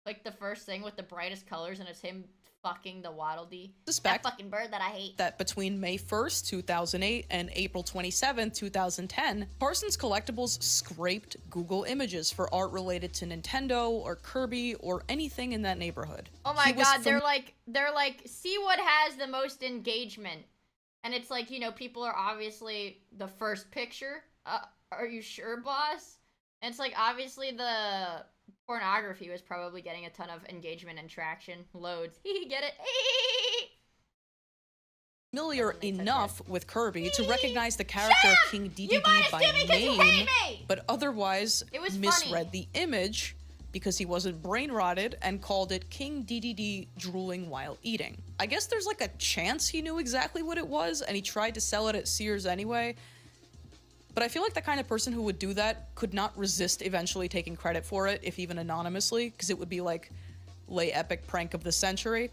Like, the first thing with the brightest colors, and it's him fucking the Waddle Dee. Suspect That fucking bird that I hate. that between May 1st, 2008 and April 27th, 2010, Carson's Collectibles scraped Google images for art related to Nintendo or Kirby or anything in that neighborhood. Oh my He was god, they're like, see what has the most engagement. And it's like, you know, people are obviously the first picture. Are you sure, boss? And it's like, obviously the pornography was probably getting a ton of engagement and traction. Loads. Get it? familiar Doesn't make sense enough with Kirby to recognize the character of King DDD minus by two because you hate name, me! but otherwise It was misread funny. the image because he wasn't brain rotted and called it King DDD drooling while eating. I guess there's like a chance he knew exactly what it was and he tried to sell it at Sears anyway. But I feel like the kind of person who would do that could not resist eventually taking credit for it, if even anonymously, because it would be like lay epic prank of the century.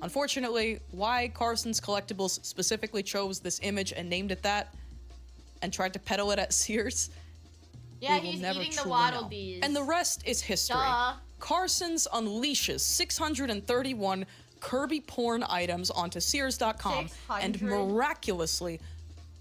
Unfortunately, why Carson's Collectibles specifically chose this image and named it that and tried to peddle it at Sears, Yeah, we will he's never eating the truly Waddle know. Dees. And the rest is history. Duh. Carson's unleashes 631 Kirby porn items onto Sears.com, and 600? miraculously,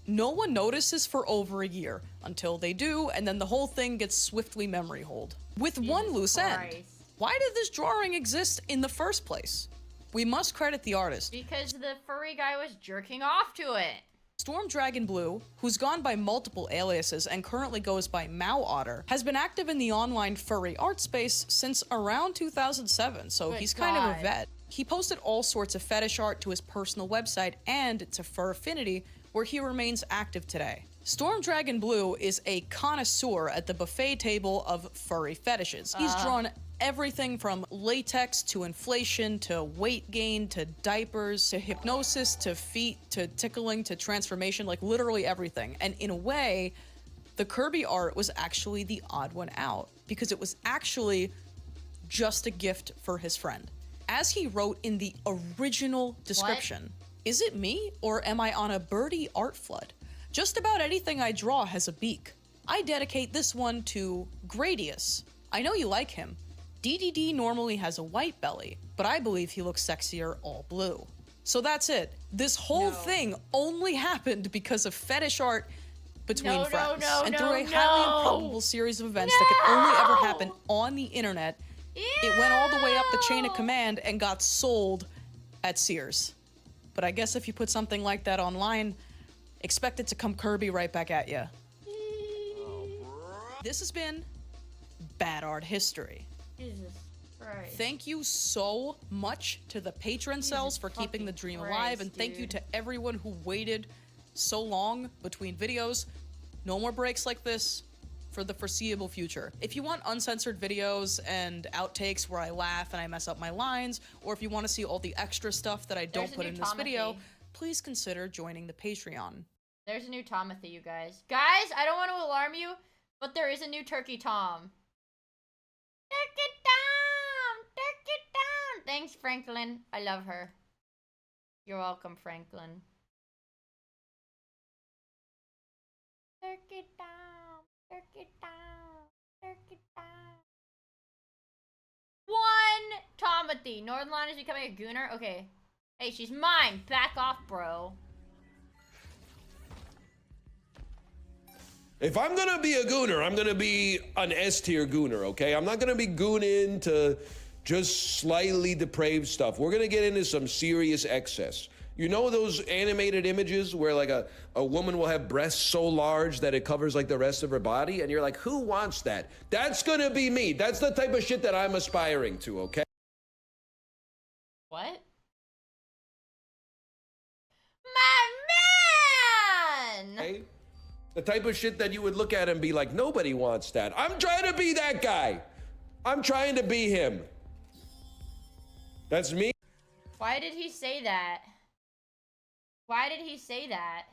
no one notices for over a year until they do, and then the whole thing gets swiftly memory holed. With one loose end. Christ. Why did this drawing exist in the first place? We must credit the artist. Because the furry guy was jerking off to it. Storm Dragon Blue, who's gone by multiple aliases and currently goes by Mao Otter, has been active in the online furry art space since around 2007, so Good he's kind of a God. vet. He posted all sorts of fetish art to his personal website and to Fur Affinity, where he remains active today. Storm Dragon Blue is a connoisseur at the buffet table of furry fetishes. He's drawn everything from latex to inflation to weight gain to diapers to hypnosis to feet to tickling to transformation, like literally everything. And in a way, the Kirby art was actually the odd one out because it was actually just a gift for his friend. As he wrote in the original description, is it me or am I on a birdie art flood? Just about anything I draw has a beak. I dedicate this one to Gradius. I know you like him. DDD normally has a white belly, but I believe he looks sexier all blue. So that's it. This whole thing only happened because of fetish art between friends. And through a highly improbable series of events that could only ever happen on the internet, it went all the way up the chain of command and got sold at Sears. But I guess if you put something like that online, expect it to come Kirby right back at you. This has been Bad Art History. Jesus Christ. Thank you so much to the patron cells for keeping the dream alive, and thank you to everyone who waited so long between videos. No more breaks like this for the foreseeable future. If you want uncensored videos and outtakes where I laugh and I mess up my lines, or if you want to see all the extra stuff that I don't put in this video, please consider joining the Patreon. There's a new Tomothy, you guys. Guys, I don't want to alarm you, but there is a new Turkey Tom. Turkey Tom! Turkey Tom! Thanks, Franklin. I love her. You're welcome, Franklin. Turkey Tom! Turkey Tom! Turkey Tom! One Tomothy. Northern is becoming a gooner? Okay. Hey, she's mine. Back off, bro. If I'm gonna be a gooner, I'm gonna be an S-tier gooner, okay? I'm not gonna be gooning to just slightly depraved stuff. We're gonna get into some serious excess. You know those animated images where like a woman will have breasts so large that it covers like the rest of her body? And you're like, who wants that? That's gonna be me. That's the type of shit that I'm aspiring to, okay? What? My man! Okay? The type of shit that you would look at and be like, nobody wants that. I'm trying to be that guy. I'm trying to be him. That's me. Why did he say that? Why did he say that?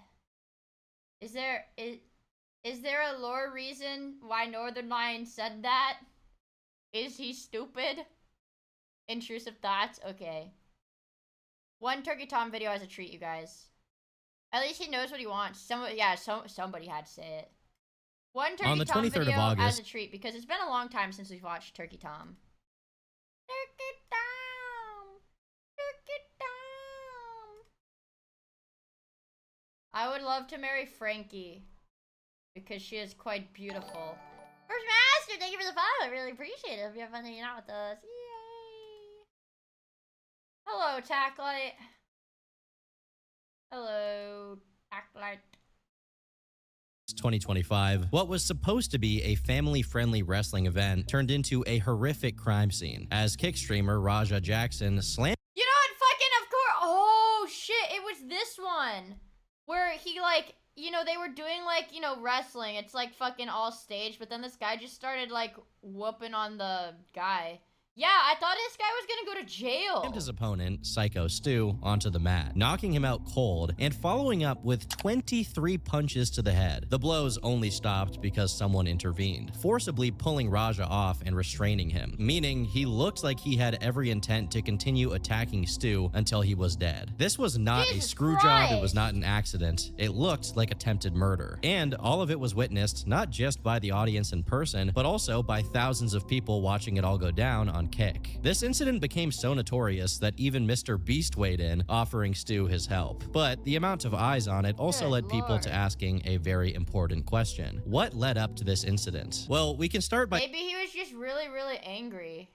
Is there a lore reason why Northern Lion said that? Is he stupid? Intrusive thoughts? Okay. One Turkey Tom video as a treat, you guys. At least he knows what he wants. Somebody had to say it. One Turkey On the Tom 23rd video of August. as a treat, because it's been a long time since we've watched Turkey Tom. Turkey Tom! Turkey Tom! I would love to marry Frankie, because she is quite beautiful. First Master, thank you for the follow. I really appreciate it. Hope you have fun hanging out with us. Yay! Hello, Tacklight. Hello, Tacklight. 2025, what was supposed to be a family-friendly wrestling event turned into a horrific crime scene as kick streamer Raja Jackson slammed. You know what? Fucking of course. Oh shit! It was this one where he like, you know, they were doing like, you know, wrestling. It's like fucking all staged, but then this guy just started like whooping on the guy. Yeah, I thought this guy was gonna go to jail. His opponent, Psycho Stu, onto the mat, knocking him out cold and following up with 23 punches to the head. The blows only stopped because someone intervened, forcibly pulling Raja off and restraining him, meaning he looked like he had every intent to continue attacking Stu until he was dead. This was not a screw job, it was not an accident. It looked like attempted murder. And all of it was witnessed not just by the audience in person, but also by thousands of people watching it all go down on Kick. This incident became so notorious that even Mr. Beast weighed in, offering Stu his help. But the amount of eyes on it also led people to asking a very important question. What led up to this incident? Well, we can start by— Maybe he was just really, really angry.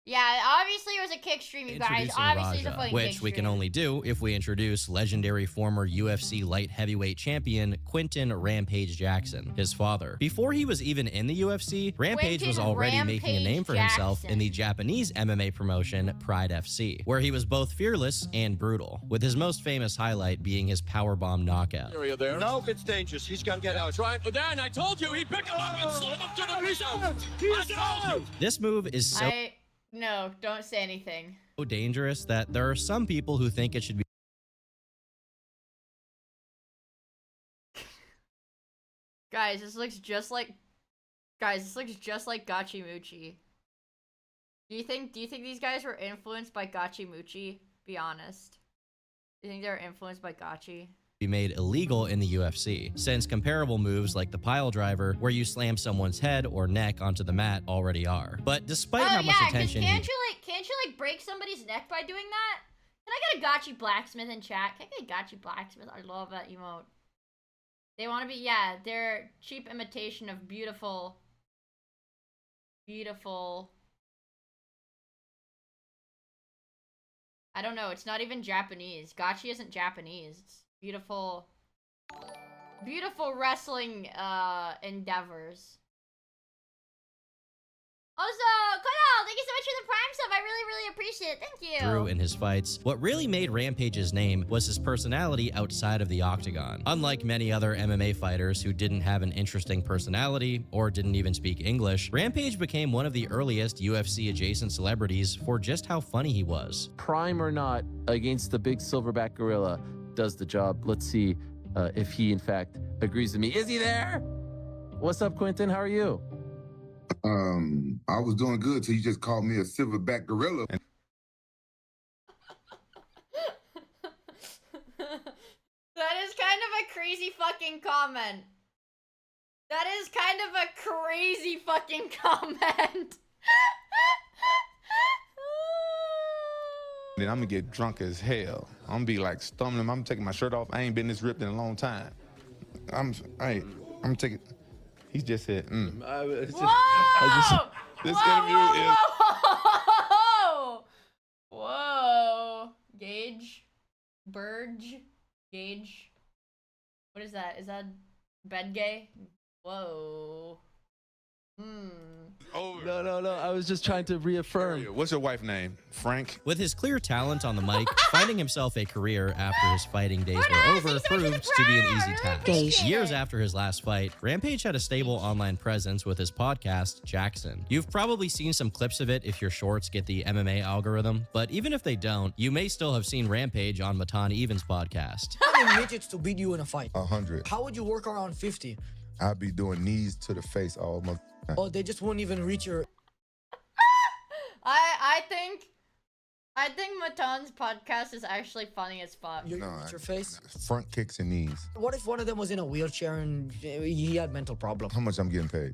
Yeah, obviously it was a kick stream, you guys. introducing Obviously it's a Raja, fucking which kick we can stream. only do if we introduce legendary former UFC light heavyweight champion Quentin Rampage Jackson, his father. Before he was even in the UFC, Rampage was already making a name for himself in the Japanese MMA promotion Pride FC, where he was both fearless and brutal, with his most famous highlight being his powerbomb knockout. Area there. No, it's dangerous. He's gonna get out. Right, but then I told you he picked him up and slid him to the result. He's out. This move is so No, don't say anything. dangerous that there are some people who think it should be Guys, this looks just like Gachi Muchi. Do you think these guys were influenced by Gachi Muchi? Be honest. Do you think they were influenced by Gachi? be made illegal in the UFC, since comparable moves like the pile driver, where you slam someone's head or neck onto the mat, already are. But despite how much attention can't you like break somebody's neck by doing that? Can I get a Gotchi Blacksmith in chat? Can I get a Gotchi Blacksmith? I love that emote. They want to be, yeah, they're cheap imitation of beautiful. I don't know, it's not even Japanese. Gotchi isn't Japanese. It's beautiful wrestling endeavors. Also, Kodal, thank you so much for the Prime sub. I really appreciate it. Thank you. Through in his fights, what really made Rampage's name was his personality outside of the octagon. Unlike many other MMA fighters who didn't have an interesting personality or didn't even speak English, Rampage became one of the earliest UFC-adjacent celebrities for just how funny he was. Prime or not, against the big silverback gorilla does the job. Let's see if he, in fact, agrees with me. Is he there? What's up, Quentin? How are you? I was doing good till you just called me a silverback gorilla. That is kind of a crazy fucking comment. That is kind of a crazy fucking comment. Then I'm gonna get drunk as hell. I'm gonna be like stumbling. I'm taking my shirt off. I ain't been this ripped in a long time. I'm taking. He just said, Whoa! This interview is. Whoa! Gage? Burge? Gage? What is that? Is that bed gay? Whoa. Over. No. I was just trying to reaffirm. What's your wife's name? Frank? With his clear talent on the mic, finding himself a career after his fighting days were over proved to be an easy task. Years after his last fight, Rampage had a stable online presence with his podcast, Jackson. You've probably seen some clips of it if your shorts get the MMA algorithm, but even if they don't, you may still have seen Rampage on Matan Evans' podcast. How many midgets to beat you in a fight? 100. How would you work around 50? I'd be doing knees to the face all my. Oh, they just won't even reach your. I think Matan's podcast is actually funny as fuck. Your face. Front kicks and knees. What if one of them was in a wheelchair and he had mental problems? How much I'm getting paid?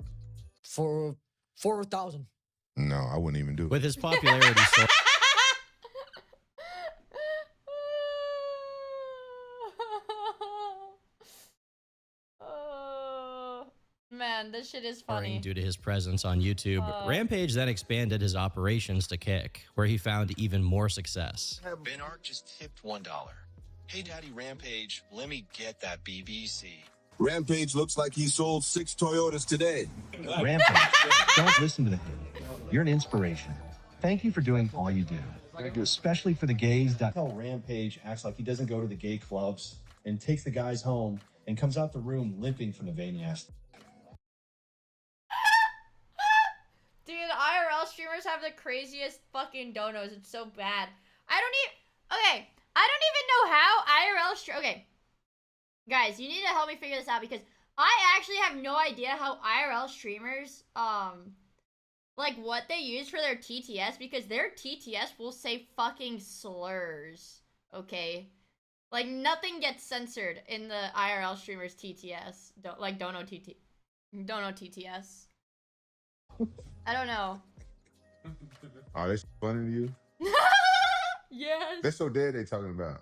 For 4,000. No, I wouldn't even do it. With his popularity soaring. Man, this shit is funny. Due to his presence on YouTube, Rampage then expanded his operations to Kick, where he found even more success. Ben Ark just tipped $1. Hey, Daddy Rampage, let me get that BBC. Rampage looks like he sold 6 Toyotas today. Rampage, don't listen to him. You're an inspiration. Thank you for doing all you do, especially for the gays. How Rampage acts like he doesn't go to the gay clubs and takes the guys home and comes out the room limping from the vein ass. Dude, IRL streamers have the craziest fucking donos. It's so bad. I don't even know how IRL okay. Guys, you need to help me figure this out because I actually have no idea how IRL streamers, like what they use for their TTS because their TTS will say fucking slurs. Okay? Like nothing gets censored in the IRL streamers TTS. Dono TTS. I don't know. Oh, that's funny to you? Yes. That's your dad they talking about.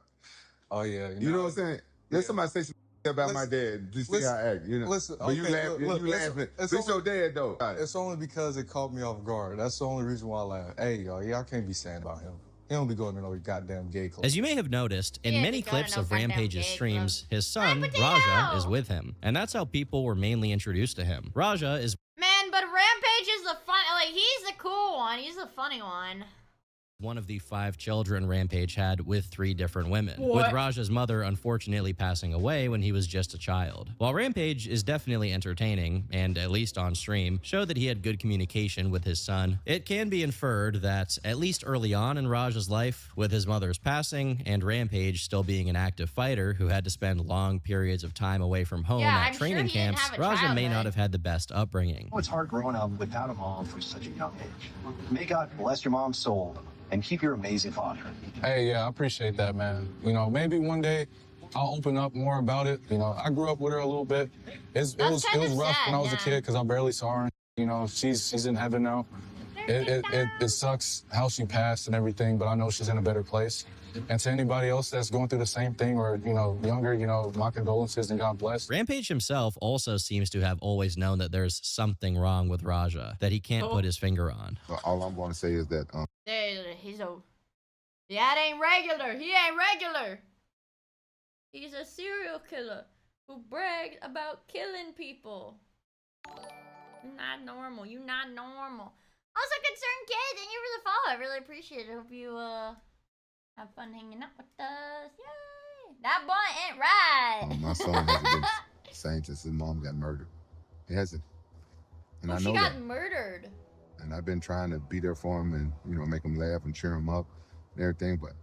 Oh, yeah. You know what I'm saying? Let somebody say something about my dad. Just see how I act. You know? Listen, but you laughing. It's your dad, though. It's only because it caught me off guard. That's the only reason why I laugh. Hey, y'all can't be saying about him. He don't be going to no goddamn gay club. As you may have noticed, in many clips of Rampage's streams, his son, Raja, is with him. And that's how people were mainly introduced to him. Raja is... Man, but Rampage is the fun... Like, he's the cool one. He's the funny one. one of the 5 children Rampage had with 3 different women, What? with Raja's mother unfortunately passing away when he was just a child. While Rampage is definitely entertaining, and at least on stream, showed that he had good communication with his son, it can be inferred that, at least early on in Raja's life, with his mother's passing, and Rampage still being an active fighter who had to spend long periods of time away from home at training camps, Raja may not have had the best upbringing. It's hard growing up without a mom for such a young age. May God bless your mom's soul and keep your amazing father. Hey, yeah, I appreciate that, man. You know, maybe one day I'll open up more about it. You know, I grew up with her a little bit. It was rough when I was a kid because I barely saw her. You know, she's in heaven now. It sucks how she passed and everything, but I know she's in a better place. And to anybody else that's going through the same thing or, you know, younger, you know, my condolences and God bless. Rampage himself also seems to have always known that there's something wrong with Raja that he can't put his finger on. All I'm going to say is that that ain't regular. He ain't regular. He's a serial killer who bragged about killing people. You're not normal. You're not normal. Also, concerned kid, thank you for the follow. I really appreciate it. Hope you have fun hanging out with us. Yay! That boy ain't right. my son hasn't been the same since his mom got murdered. He hasn't. And I know she got that. murdered. And I've been trying to be there for him and, you know, make him laugh and cheer him up and everything. But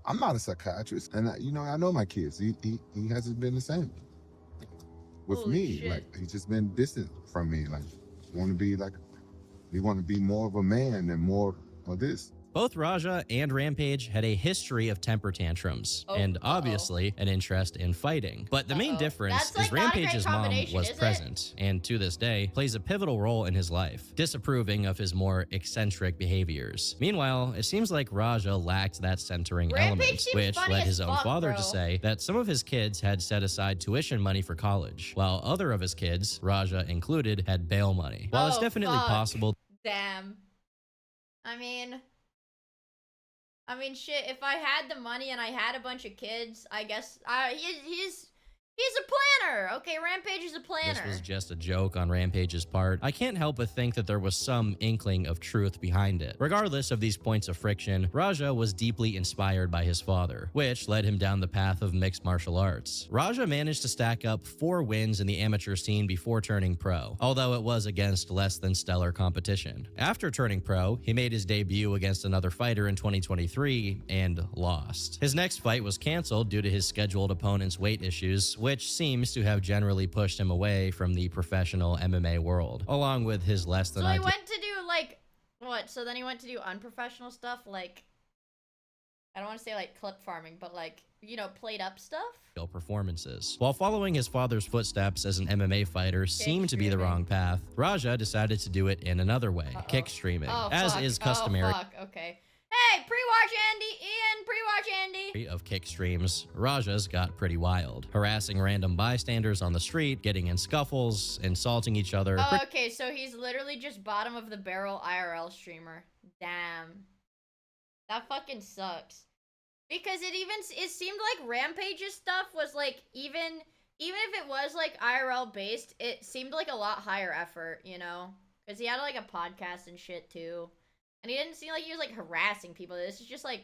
I'm not a psychiatrist. And, I know my kids. He hasn't been the same with Holy me. shit. Like, he's just been distant from me. Like, he want to be more of a man and more of this. Both Raja and Rampage had a history of temper tantrums and obviously an interest in fighting. But the main difference is Rampage's mom was present and to this day plays a pivotal role in his life, disapproving of his more eccentric behaviors. Meanwhile, it seems like Raja lacked that centering element, which led his own father to say that some of his kids had set aside tuition money for college, while other of his kids, Raja included, had bail money. While it's definitely possible. Damn. I mean, shit, if I had the money and I had a bunch of kids, I guess, he's a planner, okay? Rampage is a planner. This was just a joke on Rampage's part. I can't help but think that there was some inkling of truth behind it. Regardless of these points of friction, Raja was deeply inspired by his father, which led him down the path of mixed martial arts. Raja managed to stack up 4 wins in the amateur scene before turning pro, although it was against less than stellar competition. After turning pro, he made his debut against another fighter in 2023 and lost. His next fight was canceled due to his scheduled opponent's weight issues, which seems to have generally pushed him away from the professional MMA world, along with his less than ideal. So he went to do, like, what? So then he went to do unprofessional stuff, like, I don't want to say, like, clip farming, but, like, you know, played up stuff? Performances. While following his father's footsteps as an MMA fighter seemed to be the wrong path, Raja decided to do it in another way, kick streaming, as is customary. Okay. Hey, pre-watch Andy! Ian, pre-watch Andy! Of kick streams, Raja's got pretty wild, harassing random bystanders on the street, getting in scuffles, insulting each other. Oh, okay, so he's literally just bottom of the barrel IRL streamer. Damn. That fucking sucks. Because it seemed like Rampage's stuff was like, even if it was like IRL based, it seemed like a lot higher effort, you know? Because he had like a podcast and shit too. And he didn't seem like he was like harassing people. This is like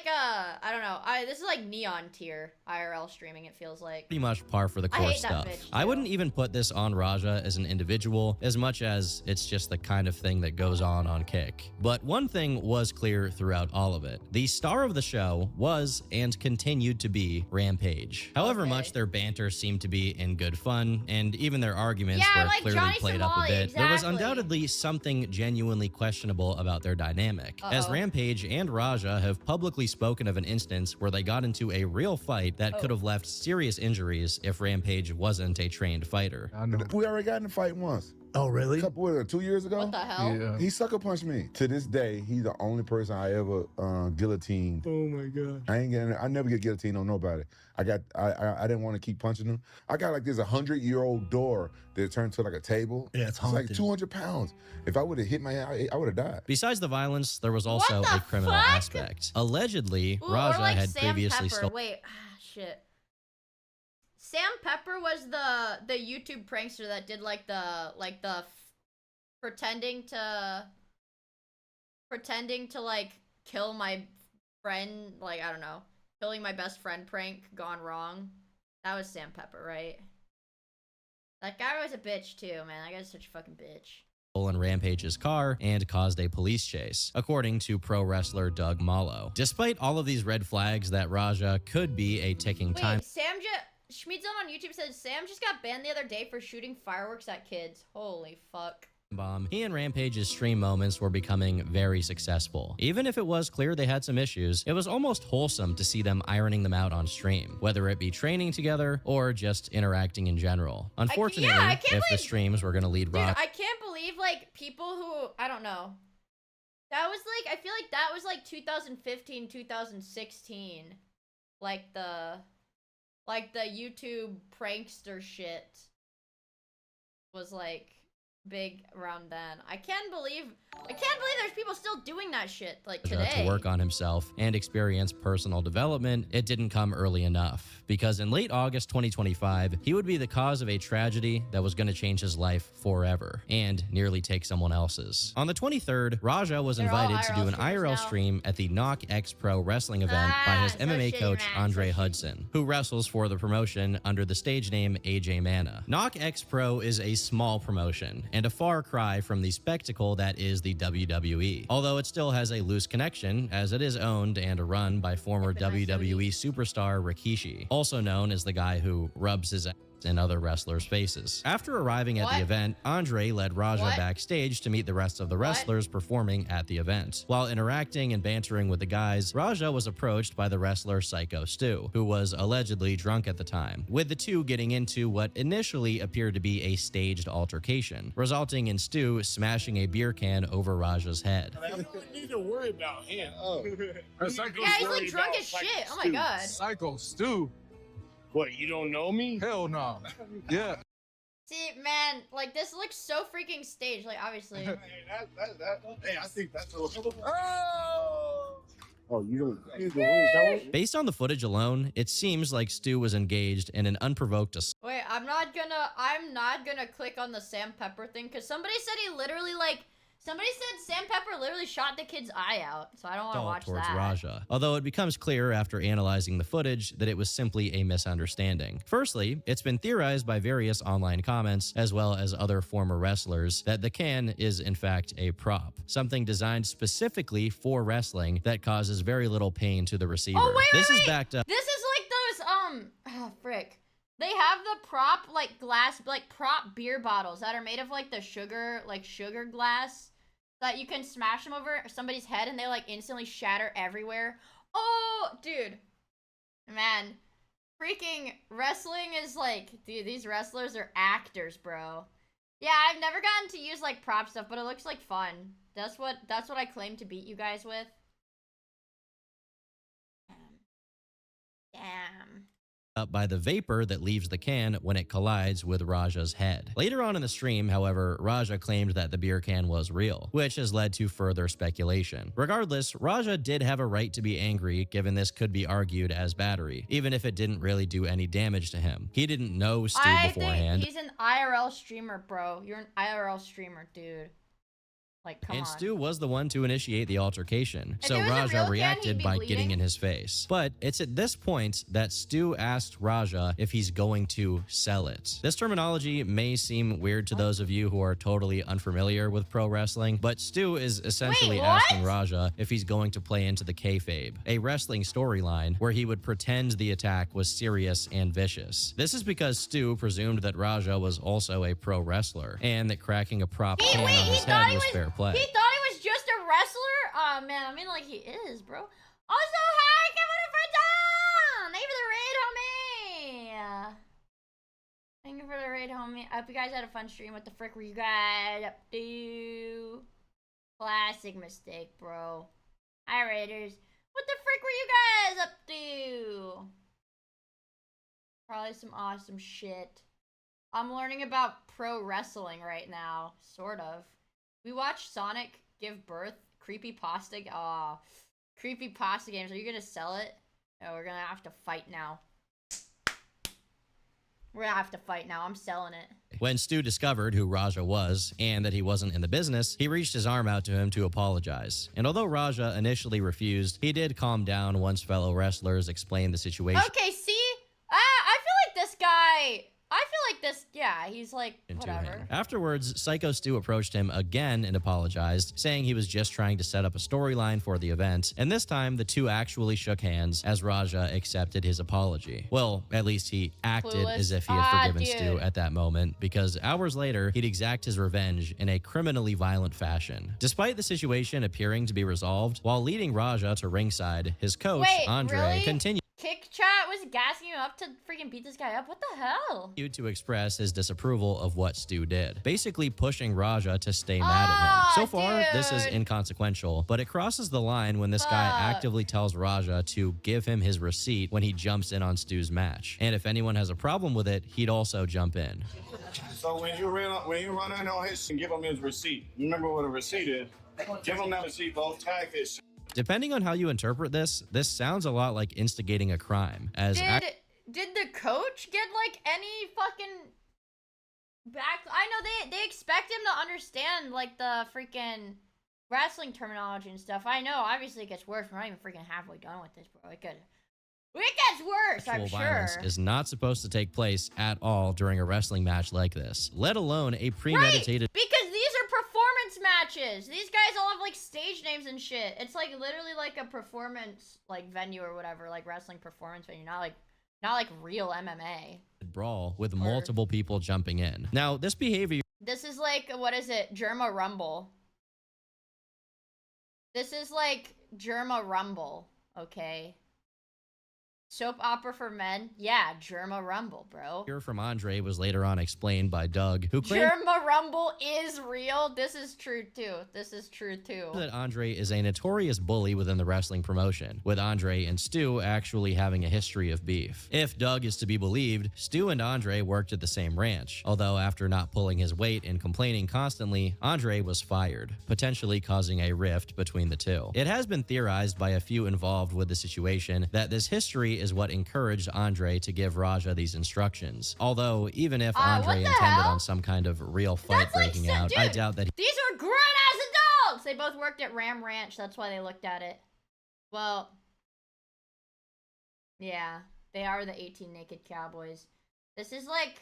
I don't know. This is like Neon tier IRL streaming, it feels like. Pretty much par for the course stuff. I wouldn't even put this on Raja as an individual as much as it's just the kind of thing that goes on Kick. But one thing was clear throughout all of it. The star of the show was and continued to be Rampage. However much their banter seemed to be in good fun, and even their arguments were like clearly Johnny played Somali, up a bit, exactly. there was undoubtedly something genuinely questionable about their dynamic, as Rampage and Raja have publicly spoken of an instance where they got into a real fight that could have left serious injuries if Rampage wasn't a trained fighter. We already got in a fight once. Oh, really? 2 years ago? What the hell? Yeah. He sucker punched me. To this day, he's the only person I ever guillotined. Oh my god. I never get guillotined on nobody. I didn't want to keep punching them. I got like this 100-year-old door that turned to like a table. Yeah, it's haunted. Like 200 pounds. If I would have hit my head, I would have died. Besides the violence, there was also a criminal aspect. Allegedly, Ooh, Raja or like had Sam previously Pepper. Wait, shit. Sam Pepper was the YouTube prankster that did like the pretending to like kill my friend, like I don't know, killing my best friend prank gone wrong. That was Sam Pepper, right? That guy was a bitch too, man. That guy's such a fucking bitch. In Rampage's car and caused a police chase, according to pro wrestler Doug Mallow. Despite all of these red flags that Raja could be a ticking time. Schmietzone on YouTube said Sam just got banned the other day for shooting fireworks at kids. Holy fuck. bomb, he and Rampage's stream moments were becoming very successful. Even if it was clear they had some issues, it was almost wholesome to see them ironing them out on stream, whether it be training together or just interacting in general. Unfortunately, if the streams were going to lead Dude, I can't believe, like, people who, I don't know. That was, like, I feel like that was, like, 2015, 2016. Like the YouTube prankster shit was, like, big around then. I can't believe there's people still doing that shit like today. To work on himself and experience personal development, it didn't come early enough, because in late August 2025, he would be the cause of a tragedy that was going to change his life forever and nearly take someone else's. On the 23rd, Raja was invited to do an IRL stream at the Knock X Pro wrestling event by his MMA coach Andre Hudson, who wrestles for the promotion under the stage name AJ Mana. Knock X Pro is a small promotion and a far cry from the spectacle that is the WWE, although it still has a loose connection, as it is owned and run by former WWE superstar Rikishi, also known as the guy who rubs his ass in other wrestlers' faces. After arriving at the event, Andre led Raja backstage to meet the rest of the wrestlers performing at the event. While interacting and bantering with the guys, Raja was approached by the wrestler Psycho Stu, who was allegedly drunk at the time, with the two getting into what initially appeared to be a staged altercation, resulting in Stu smashing a beer can over Raja's head. You don't need to worry about him. Yeah, he's like drunk as shit. Oh my god. Psycho Stu. What, you don't know me? Hell no. Yeah. See, man, like, this looks so freaking staged, like, obviously. Hey, I think that's a little... Oh, you don't... Based on the footage alone, it seems like Stu was engaged in an unprovoked assault. Wait, I'm not gonna click on the Sam Pepper thing, because somebody said he literally, like, somebody said Sam Pepper literally shot the kid's eye out, so I don't want to watch towards that. Raja, although it becomes clear after analyzing the footage that it was simply a misunderstanding. Firstly, it's been theorized by various online comments, as well as other former wrestlers, that the can is in fact a prop, something designed specifically for wrestling that causes very little pain to the receiver. Oh, wait, this is backed up. This is like those, frick. They have the prop, like, glass, like, prop beer bottles that are made of, like, the sugar, like, sugar glass that you can smash them over somebody's head and they, like, instantly shatter everywhere. Oh, dude. Man. Freaking wrestling is, like, dude, these wrestlers are actors, bro. Yeah, I've never gotten to use, like, prop stuff, but it looks like fun. That's what I claim to beat you guys with. Damn. Up by the vapor that leaves the can when it collides with Raja's head. Later on in the stream, however, Raja claimed that the beer can was real, which has led to further speculation. Regardless, Raja did have a right to be angry, given this could be argued as battery, even if it didn't really do any damage to him. He didn't know Stu beforehand. He's an IRL streamer, bro. You're an IRL streamer, dude. Like, come on. And Stu was the one to initiate the altercation, so Raja reacted by getting in his face. But it's at this point that Stu asked Raja if he's going to sell it. This terminology may seem weird to those of you who are totally unfamiliar with pro wrestling, but Stu is essentially asking Raja if he's going to play into the kayfabe, a wrestling storyline where he would pretend the attack was serious and vicious. This is because Stu presumed that Raja was also a pro wrestler, and that cracking a prop can on his head was fair play. He thought he was just a wrestler? Oh, man, I mean, like, he is, bro. Also, hi, Kevin for Thank you for the raid, homie. Thank you for the raid, homie. I hope you guys had a fun stream. What the frick were you guys up to? Classic mistake, bro. Hi, Raiders. What the frick were you guys up to? Probably some awesome shit. I'm learning about pro wrestling right now, sort of. We watched Sonic give birth. Creepypasta. Aw. Creepypasta games. Are you gonna sell it? No, we're gonna have to fight now. We're gonna have to fight now. I'm selling it. When Stu discovered who Raja was and that he wasn't in the business, he reached his arm out to him to apologize. And although Raja initially refused, he did calm down once fellow wrestlers explained the situation. Okay, see? I feel like this guy... I feel like this... Yeah, he's like, into whatever. him. Afterwards, Psycho Stu approached him again and apologized, saying he was just trying to set up a storyline for the event, and this time the two actually shook hands as Raja accepted his apology. Well, at least he acted Clueless. as if he had forgiven dude. Stu at that moment, because hours later, he'd exact his revenge in a criminally violent fashion. Despite the situation appearing to be resolved, while leading Raja to ringside, his coach, Wait, Andre, really? continued Kick chat was gassing him up to freaking beat this guy up? What the hell? to express his disapproval of what Stu did, basically pushing Raja to stay mad at him. So far, this is dude. inconsequential, but it crosses the line when this guy actively tells Raja to give him his receipt when he jumps in on Stu's match. And if anyone has a problem with it, he'd also jump in. So when you run in on his and give him his receipt, remember what a receipt is. Give him that receipt, both tag his. Depending on how you interpret this sounds a lot like instigating a crime, as Did the coach get like any fucking back? I know they expect him to understand like the freaking wrestling terminology and stuff. I know, obviously it gets worse. We're not even freaking halfway done with this, bro. It gets worse, I'm Actual sure. violence is not supposed to take place at all during a wrestling match like this, let alone a premeditated. Because these are performance matches. These guys all have like stage names and shit. It's like literally like a performance like venue or whatever, like wrestling performance venue, not like real MMA. Brawl with multiple people jumping in. Now, this behavior. This is like, what is it? Germa Rumble. This is like Germa Rumble, okay? Soap opera for men? Yeah, Germa Rumble, bro. Here from Andre was later on explained by Doug, who claimed Germa Rumble is real. This is true too. that Andre is a notorious bully within the wrestling promotion, with Andre and Stu actually having a history of beef. If Doug is to be believed, Stu and Andre worked at the same ranch, although after not pulling his weight and complaining constantly, Andre was fired, potentially causing a rift between the two. It has been theorized by a few involved with the situation that this history is what encouraged Andre to give Raja these instructions. Although, even if Andre intended on some kind of real fight breaking out, I doubt that These are grown-ass adults! They both worked at Ram Ranch, that's why they looked at it. Well, yeah, they are the 18 Naked Cowboys. This is like,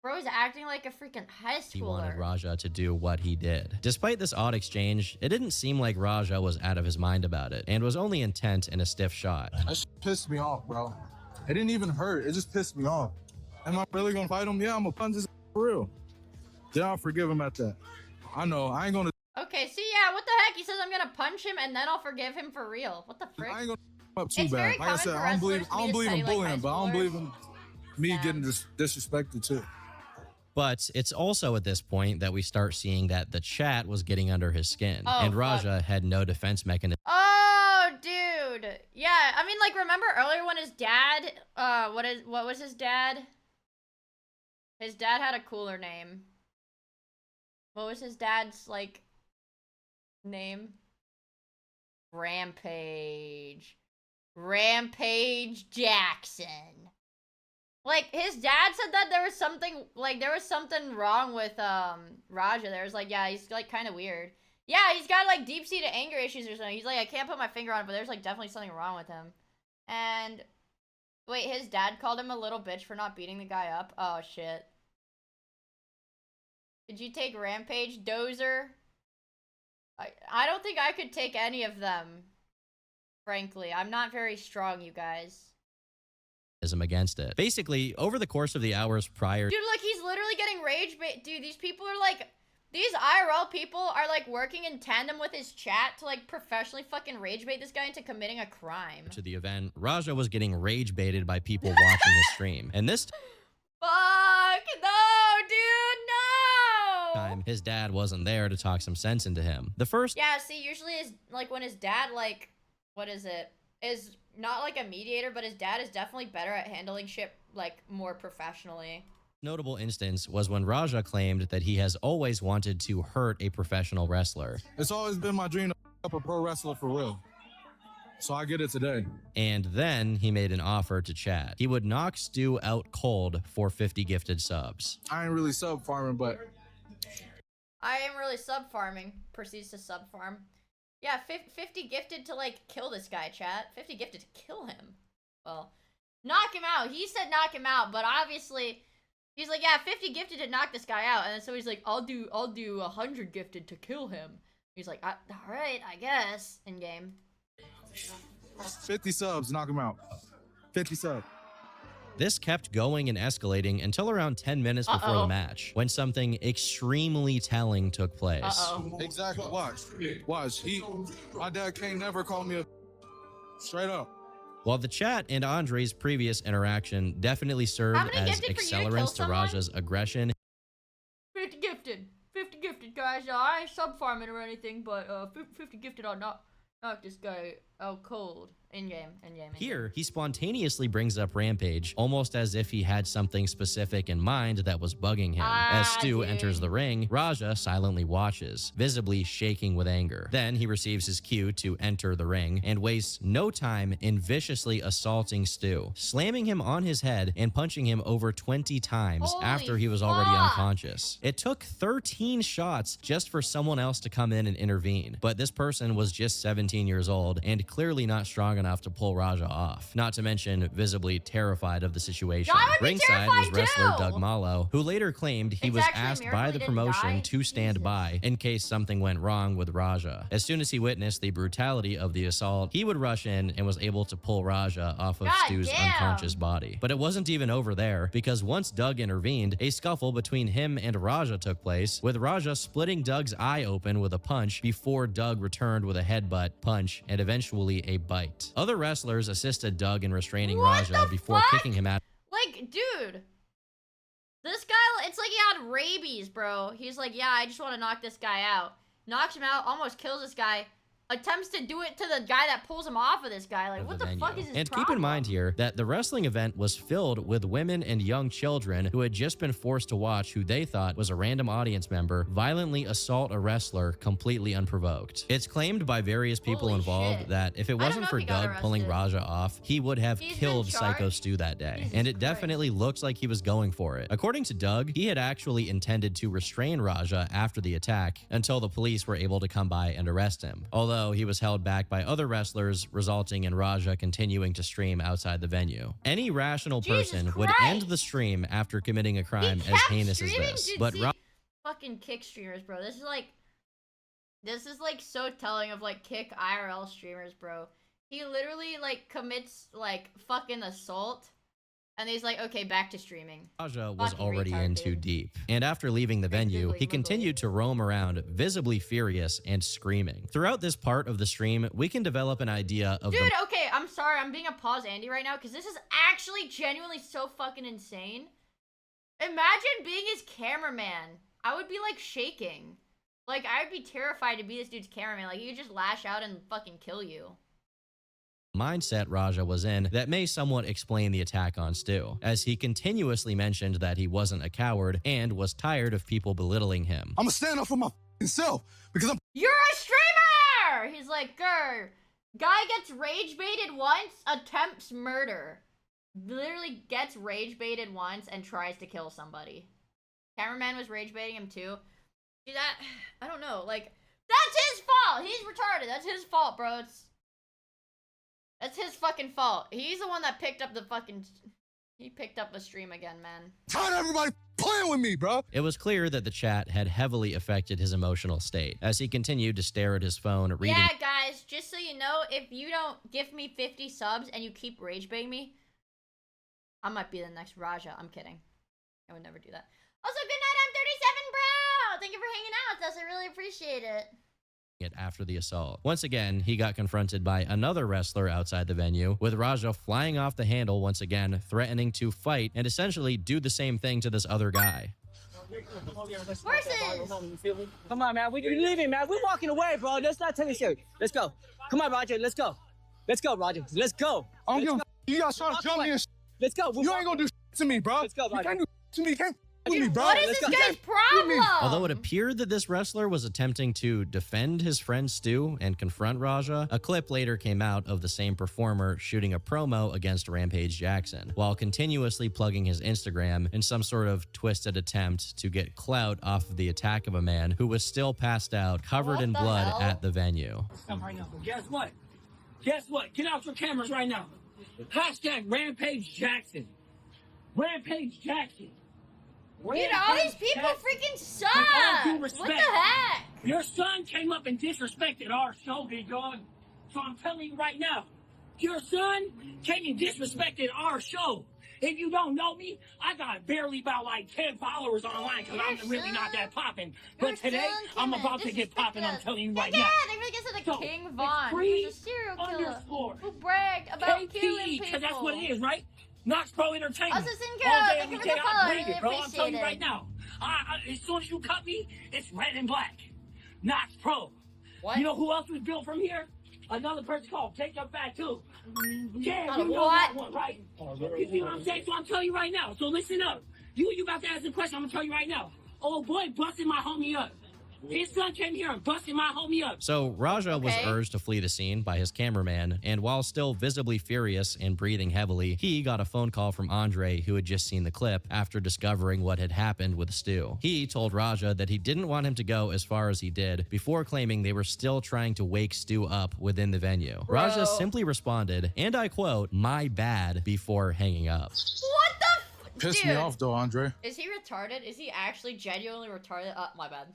bro's acting like a freaking high schooler. he wanted Raja to do what he did. Despite this odd exchange, it didn't seem like Raja was out of his mind about it, and was only intent in a stiff shot. That shit pissed me off, bro. It didn't even hurt. It just pissed me off. Am I really gonna fight him? Yeah, I'm gonna punch this for real. Then I'll forgive him at that. I know, I ain't gonna. Okay, see, yeah, what the heck? He says I'm gonna punch him and then I'll forgive him for real. What the frick? I ain't gonna up too It's bad. very Like I said, common for I don't believe wrestlers to be in study like bullying, but I don't high believe in me getting disrespected too. But it's also at this point that we start seeing that the chat was getting under his skin, Oh, and fuck. Raja had no defense mechanism. Oh, dude. Yeah, I mean, like, remember earlier when his dad, what was his dad? His dad had a cooler name. What was his dad's, like, name? Rampage. Rampage Jackson. Like, his dad said that there was something wrong with, Raja. There was, like, yeah, he's, like, kind of weird. Yeah, he's got, like, deep-seated anger issues or something. He's like, I can't put my finger on it, but there's, like, definitely something wrong with him. And, wait, his dad called him a little bitch for not beating the guy up? Oh, shit. Did you take Rampage, Dozer? I don't think I could take any of them. Frankly, I'm not very strong, you guys. Against it. Basically, over the course of the hours prior, Dude, like, he's literally getting rage bait. Dude, these people are, like, these IRL people are, like, working in tandem with his chat to, like, professionally fucking rage bait this guy into committing a crime. to the event, Raja was getting rage baited by people watching his stream. And this Fuck, no, dude, no! time, his dad wasn't there to talk some sense into him. The first Yeah, see, usually is, like, when his dad, like, what is it? Is not, like, a mediator, but his dad is definitely better at handling shit, like, more professionally. notable instance was when Raja claimed that he has always wanted to hurt a professional wrestler. It's always been my dream to up a pro wrestler for real. So I get it today. And then he made an offer to Chad. He would knock Stu out cold for 50 gifted subs. I ain't really sub farming, but I am really sub farming. Proceeds to sub farm. Yeah, 50 gifted to, like, kill this guy, chat. 50 gifted to kill him. Well, knock him out. He said knock him out, but obviously, He's like, yeah, 50 gifted to knock this guy out. And so he's like, I'll do 100 gifted to kill him. He's like, all right, I guess. In game. 50 subs, knock him out. 50 subs. This kept going and escalating until around 10 minutes before the match, when something extremely telling took place. Exactly. Watch. My dad can't never call me a straight up. While the chat and Andre's previous interaction definitely served as accelerants to Raja's aggression. 50 gifted. 50 gifted, guys. I ain't sub farming or anything, but 50 gifted on knock this guy out cold. In-game. Here, he spontaneously brings up Rampage, almost as if he had something specific in mind that was bugging him. As Stu enters the ring, Raja silently watches, visibly shaking with anger. Then he receives his cue to enter the ring and wastes no time in viciously assaulting Stu, slamming him on his head and punching him over 20 times after he was already unconscious. It took 13 shots just for someone else to come in and intervene, but this person was just 17 years old and clearly not strong enough to pull Raja off, not to mention visibly terrified of the situation. Ringside was wrestler Doug Mallow, who later claimed he was asked by the promotion to stand by in case something went wrong with Raja. As soon as he witnessed the brutality of the assault, he would rush in and was able to pull Raja off of Stu's unconscious body. But it wasn't even over there, because once Doug intervened, a scuffle between him and Raja took place, with Raja splitting Doug's eye open with a punch before Doug returned with a headbutt, punch, and eventually a bite. Other wrestlers assisted Doug in restraining Raja before kicking him out. Like, dude. This guy, it's like he had rabies, bro. He's like, yeah, I just want to knock this guy out. Knocks him out, almost kills this guy. Attempts to do it to the guy that pulls him off of this guy. Like, what the fuck is his And problem? keep in mind here that the wrestling event was filled with women and young children who had just been forced to watch who they thought was a random audience member violently assault a wrestler completely unprovoked. It's claimed by various people involved that if it wasn't for Doug pulling Raja off, he would have killed Psycho Stu that day. And it definitely looks like he was going for it. According to Doug, he had actually intended to restrain Raja after the attack until the police were able to come by and arrest him. Although he was held back by other wrestlers, resulting in Raja continuing to stream outside the venue. Any rational person would end the stream after committing a crime as heinous as this. But fucking kick streamers, bro. This is like so telling of like kick IRL streamers, bro. He literally like commits like fucking assault. And he's like, okay, back to streaming. Raja was already in too deep. And after leaving the venue, he continued to roam around, visibly furious and screaming. Throughout this part of the stream, we can develop an idea of Dude, okay, I'm sorry. I'm being a pause Andy right now because this is actually genuinely so fucking insane. Imagine being his cameraman. I would be like shaking. Like, I'd be terrified to be this dude's cameraman. Like, he could just lash out and fucking kill you. mindset Raja was in that may somewhat explain the attack on Stu, as he continuously mentioned that he wasn't a coward and was tired of people belittling him. I'm gonna stand up for my self because You're a streamer! He's like, grr. Guy gets rage baited once, attempts murder. Literally gets rage baited once and tries to kill somebody. Cameraman was rage baiting him too. See that? I don't know. Like, that's his fault. He's retarded. That's his fault, bro. That's his fucking fault. He's the one that picked up the fucking... He picked up the stream again, man. Tired of everybody playing with me, bro. It was clear that the chat had heavily affected his emotional state as he continued to stare at his phone, reading. Yeah, guys, just so you know, if you don't give me 50 subs and you keep rage baiting me, I might be the next Raja. I'm kidding. I would never do that. Also, good night, I'm 37, bro. Thank you for hanging out with us. I really appreciate it. After the assault. Once again, he got confronted by another wrestler outside the venue, with Raja flying off the handle once again, threatening to fight and essentially do the same thing to this other guy. Horses! Come on, man. We're leaving, man. We're walking away, bro. Let's not take it serious. Let's go. Come on, Roger. Let's go. Let's go, Roger. Let's go. I don't give a you guys trying to jump me and Let's go. You ain't gonna do to me, bro. Let's go, Roger. You can't do to me. You can't with me, bro. What is this guy's problem? Although it appeared that this wrestler was attempting to defend his friend Stu and confront Raja, a clip later came out of the same performer shooting a promo against Rampage Jackson, while continuously plugging his Instagram in some sort of twisted attempt to get clout off of the attack of a man who was still passed out, covered in blood at the venue. Right now. Guess what? Guess what? Get out your cameras right now. Hashtag Rampage Jackson. Rampage Jackson. Dude, all these people freaking suck. What the heck? Your son came up and disrespected our show, big dog. So I'm telling you right now, your son came and disrespected our show. If you don't know me, I got barely about like 10 followers online because I'm really not that popping. But today, I'm about to get popping, I'm telling you right now. Yeah, they really get to the King Von. He's a serial killer who bragged about killing people. Because that's what it is, right? Knox Pro Entertainment. Also, All Sinco, day, thank every you for day, the follow. I I breathe really it, bro. I'm telling you appreciate right it. now. As soon as you cut me, it's red and black. Knox Pro. What? You know who else was built from here? Another person called Jacob Fatu. Yeah, you know What? that one, right? You see what I'm saying? So I'm telling you right now. So listen up. You about to ask a question, I'm going to tell you right now. Oh, boy, busted my homie up. His son came here and busted my homie up. So Raja was urged to flee the scene by his cameraman, and while still visibly furious and breathing heavily, he got a phone call from Andre, who had just seen the clip, after discovering what had happened with Stu. He told Raja that he didn't want him to go as far as he did, before claiming they were still trying to wake Stu up within the venue. Raja simply responded, and I quote, "My bad," before hanging up. What the Pissed me off though, Andre. Is he retarded? Is he actually genuinely retarded? My bad.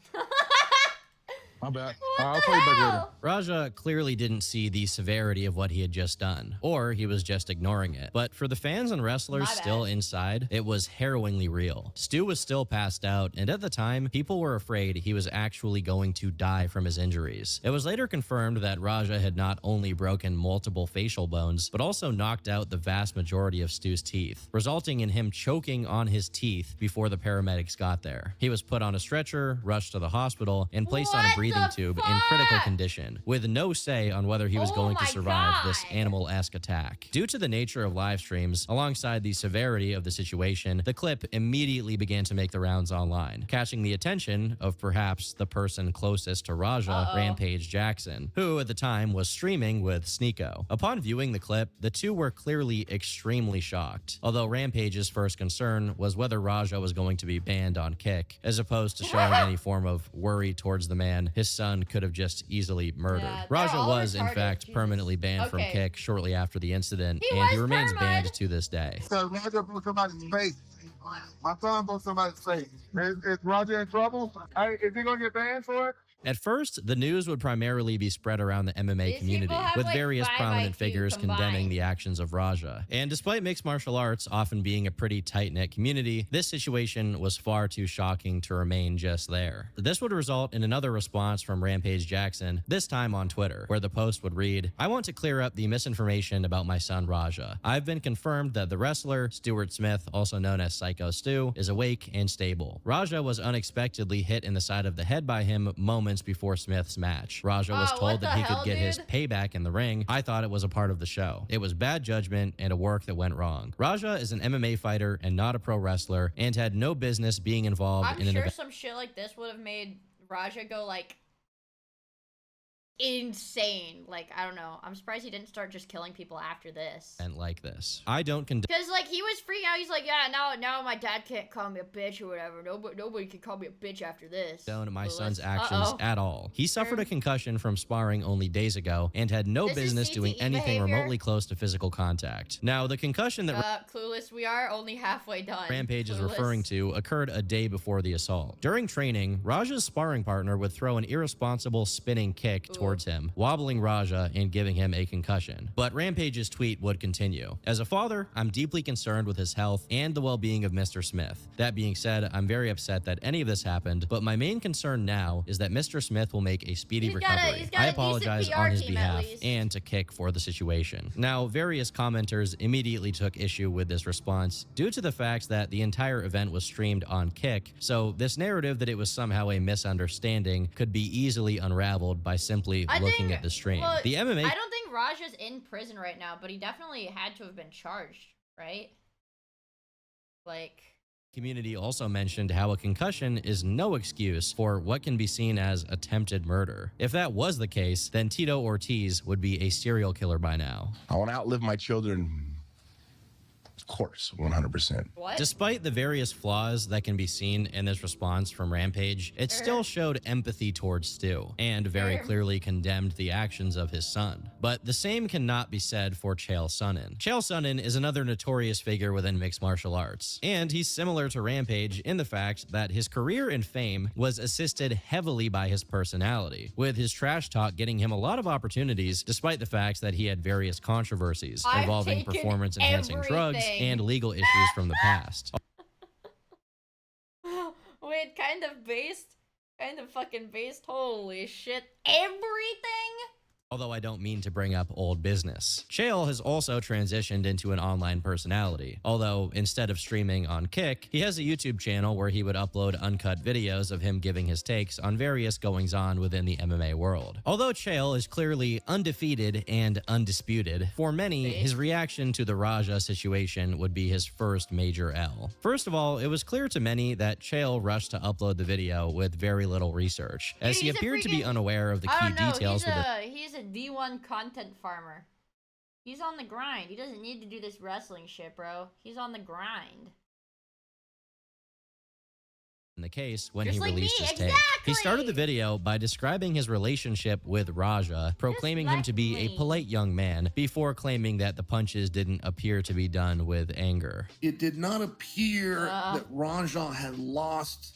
My bad. I'll call you back later. Raja clearly didn't see the severity of what he had just done, or he was just ignoring it. But for the fans and wrestlers still inside, it was harrowingly real. Stu was still passed out, and at the time, people were afraid he was actually going to die from his injuries. It was later confirmed that Raja had not only broken multiple facial bones, but also knocked out the vast majority of Stu's teeth, resulting in him choking on his teeth before the paramedics got there. He was put on a stretcher, rushed to the hospital, and placed on a breathing tube in critical condition, with no say on whether he was going to survive this animal-esque attack. Due to the nature of live streams, alongside the severity of the situation, the clip immediately began to make the rounds online, catching the attention of perhaps the person closest to Raja, Rampage Jackson, who at the time was streaming with Sneeko. Upon viewing the clip, the two were clearly extremely shocked, although Rampage's first concern was whether Raja was going to be banned on Kick, as opposed to showing any form of worry towards the man his son could have just easily murdered. Raja was, in fact, permanently banned from Kick shortly after the incident, and he remains banned to this day. So Roger broke somebody's face. My son broke somebody's face. Is Roger in trouble? Is he gonna get banned for it? At first, the news would primarily be spread around the MMA community, with various prominent figures condemning the actions of Raja. And despite mixed martial arts often being a pretty tight-knit community, this situation was far too shocking to remain just there. This would result in another response from Rampage Jackson, this time on Twitter, where the post would read, "I want to clear up the misinformation about my son Raja. I've been confirmed that the wrestler, Stuart Smith, also known as Psycho Stu, is awake and stable. Raja was unexpectedly hit in the side of the head by him moments before Smith's match. Raja was told that he could get his payback in the ring. I thought it was a part of the show. It was bad judgment and a work that went wrong. Raja is an MMA fighter and not a pro wrestler, and had no business being involved in an event." Some shit like this would have made Raja go like insane. Like, I don't know. I'm surprised he didn't start just killing people after this. And like this. I don't condone. Because, like, he was freaking out. He's like, yeah, now my dad can't call me a bitch or whatever. Nobody can call me a bitch after this. My son's actions at all. He suffered a concussion from sparring only days ago and had no business doing anything remotely close to physical contact. Now, the concussion that Clueless, we are only halfway done. Rampage is referring to occurred a day before the assault. During training, Raja's sparring partner would throw an irresponsible spinning kick towards him, wobbling Raja and giving him a concussion. But Rampage's tweet would continue. "As a father, I'm deeply concerned with his health and the well-being of Mr. Smith. That being said, I'm very upset that any of this happened, but my main concern now is that Mr. Smith will make a speedy recovery. I apologize on his behalf and to Kick for the situation." Now, various commenters immediately took issue with this response due to the fact that the entire event was streamed on Kick, so this narrative that it was somehow a misunderstanding could be easily unraveled by simply looking at the stream. Well, the MMA I don't think Raja's in prison right now, but he definitely had to have been charged, right? Like, community also mentioned how a concussion is no excuse for what can be seen as attempted murder. If that was the case, then Tito Ortiz would be a serial killer by now. I want to outlive my children Of course, 100%. What? Despite the various flaws that can be seen in this response from Rampage, it still showed empathy towards Stu and very clearly condemned the actions of his son. But the same cannot be said for Chael Sonnen. Chael Sonnen is another notorious figure within mixed martial arts, and he's similar to Rampage in the fact that his career and fame was assisted heavily by his personality, with his trash talk getting him a lot of opportunities despite the fact that he had various controversies involving performance-enhancing drugs and legal issues from the past. Wait, kind of fucking based. Holy shit. Everything? Although I don't mean to bring up old business. Chael has also transitioned into an online personality, although instead of streaming on Kick, he has a YouTube channel where he would upload uncut videos of him giving his takes on various goings-on within the MMA world. Although Chael is clearly undefeated and undisputed, for many, his reaction to the Raja situation would be his first major L. First of all, it was clear to many that Chael rushed to upload the video with very little research, as he appeared to be unaware of the key details with the He's a D1 content farmer. He's on the grind. He doesn't need to do this wrestling shit, bro. He's on the grind. in the case when Just he like released me, his take. He started the video by describing his relationship with Raja, proclaiming him to be a polite young man, before claiming that the punches didn't appear to be done with anger. It did not appear that Raja had lost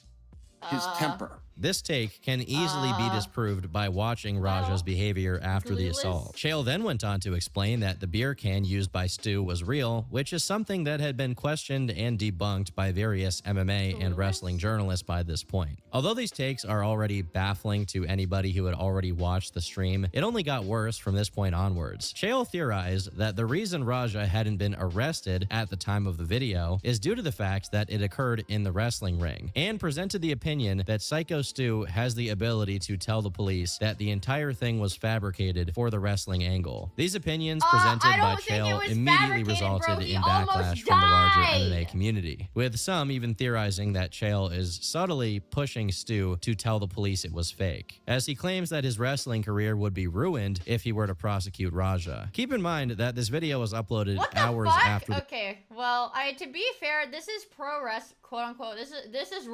his temper. This take can easily be disproved by watching Raja's behavior after the assault. Chael then went on to explain that the beer can used by Stu was real, which is something that had been questioned and debunked by various MMA and wrestling journalists by this point. Although these takes are already baffling to anybody who had already watched the stream, it only got worse from this point onwards. Chael theorized that the reason Raja hadn't been arrested at the time of the video is due to the fact that it occurred in the wrestling ring, and presented the opinion that Psycho Stu has the ability to tell the police that the entire thing was fabricated for the wrestling angle. These opinions presented by Chael immediately resulted in backlash from the larger MMA community, with some even theorizing that Chael is subtly pushing Stu to tell the police it was fake, as he claims that his wrestling career would be ruined if he were to prosecute Raja. Keep in mind that this video was uploaded hours after the Okay, well, to be fair, this is quote unquote. This is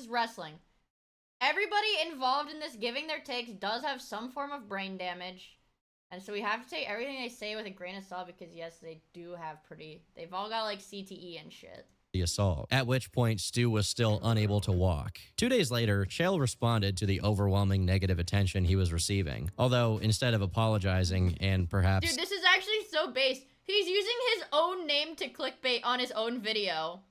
wrestling. Everybody involved in this giving their takes does have some form of brain damage. And so we have to take everything they say with a grain of salt, because yes, they do have they've all got like CTE and shit. The assault, at which point Stu was still unable to walk. 2 days later, Chael responded to the overwhelming negative attention he was receiving, although instead of apologizing and perhaps— Dude, this is actually so based. He's using his own name to clickbait on his own video.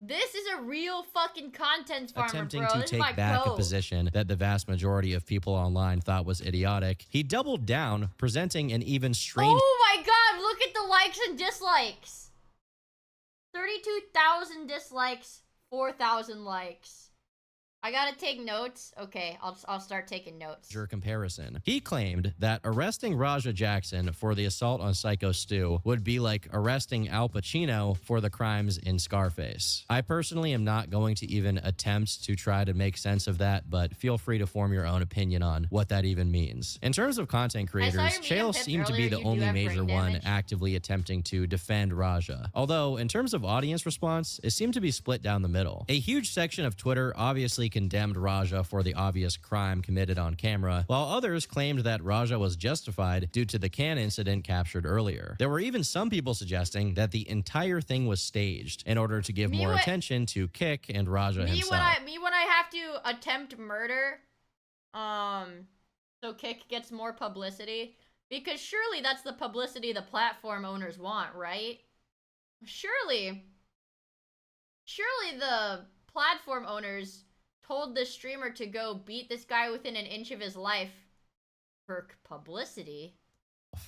This is a real fucking content farmer, attempting bro. to This take is my back bro. a position that the vast majority of people online thought was idiotic, he doubled down, presenting an even strange— Oh my god, look at the likes and dislikes. 32,000 dislikes, 4,000 likes. I gotta take notes. Okay, I'll start taking notes. comparison. He claimed that arresting Raja Jackson for the assault on Psycho Stu would be like arresting Al Pacino for the crimes in Scarface. I personally am not going to even attempt to try to make sense of that, but feel free to form your own opinion on what that even means. In terms of content creators, Chael seemed to be the only major one actively attempting to defend Raja. Although, in terms of audience response, it seemed to be split down the middle. A huge section of Twitter obviously condemned Raja for the obvious crime committed on camera, while others claimed that Raja was justified due to the can incident captured earlier. There were even some people suggesting that the entire thing was staged in order to give more attention to Kick and Raja himself. When I have to attempt murder, so Kick gets more publicity, because surely that's the publicity the platform owners want, right? Surely the platform owners told the streamer to go beat this guy within an inch of his life for publicity.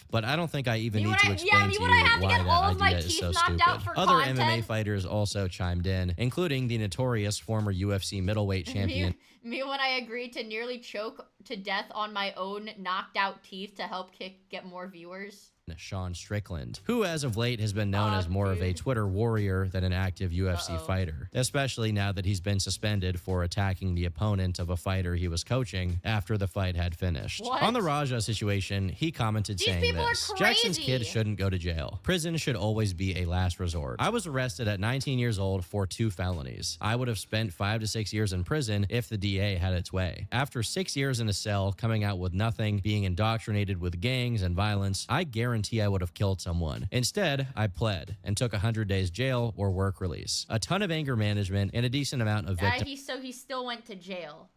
But I don't think I even need to explain to you why that idea is so stupid. Other MMA fighters also chimed in, including the notorious former UFC middleweight champion. Me when I agreed to nearly choke to death on my own knocked out teeth to help Kick get more viewers. Sean Strickland, who as of late has been known as more of a Twitter warrior than an active UFC fighter, especially now that he's been suspended for attacking the opponent of a fighter he was coaching after the fight had finished. What? On the Raja situation, he commented saying people are this: Jackson's crazy. kid shouldn't go to jail. Prison should always be a last resort. I was arrested at 19 years old for 2 felonies. I would have spent 5 to 6 years in prison if the DA had its way. After 6 years in a cell, coming out with nothing, being indoctrinated with gangs and violence, I guarantee I would have killed someone. Instead, I pled and took 100 days jail or work release, a ton of anger management, and a decent amount of victim So he still went to jail.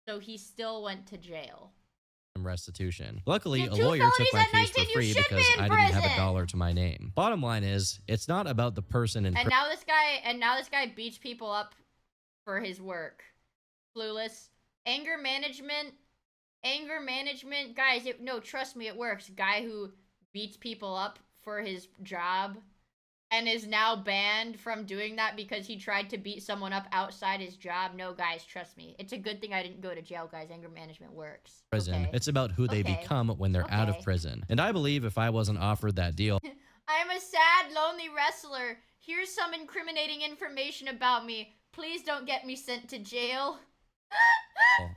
So he still went to jail. restitution. Luckily, Dude, a 2 lawyer took my felonies at case 19, for you free should because be in I didn't have a prison. dollar to my name. Bottom line is, it's not about the person in And now this guy beats people up for his work. Clueless. Anger management, guys. No, trust me, it works. Guy who beats people up for his job and is now banned from doing that because he tried to beat someone up outside his job. No, guys, trust me. It's a good thing I didn't go to jail, guys. Anger management works. prison. Okay? It's about who they Okay. become when they're out of Okay. prison. And I believe if I wasn't offered that deal, I'm a sad, lonely wrestler. Here's some incriminating information about me. Please don't get me sent to jail.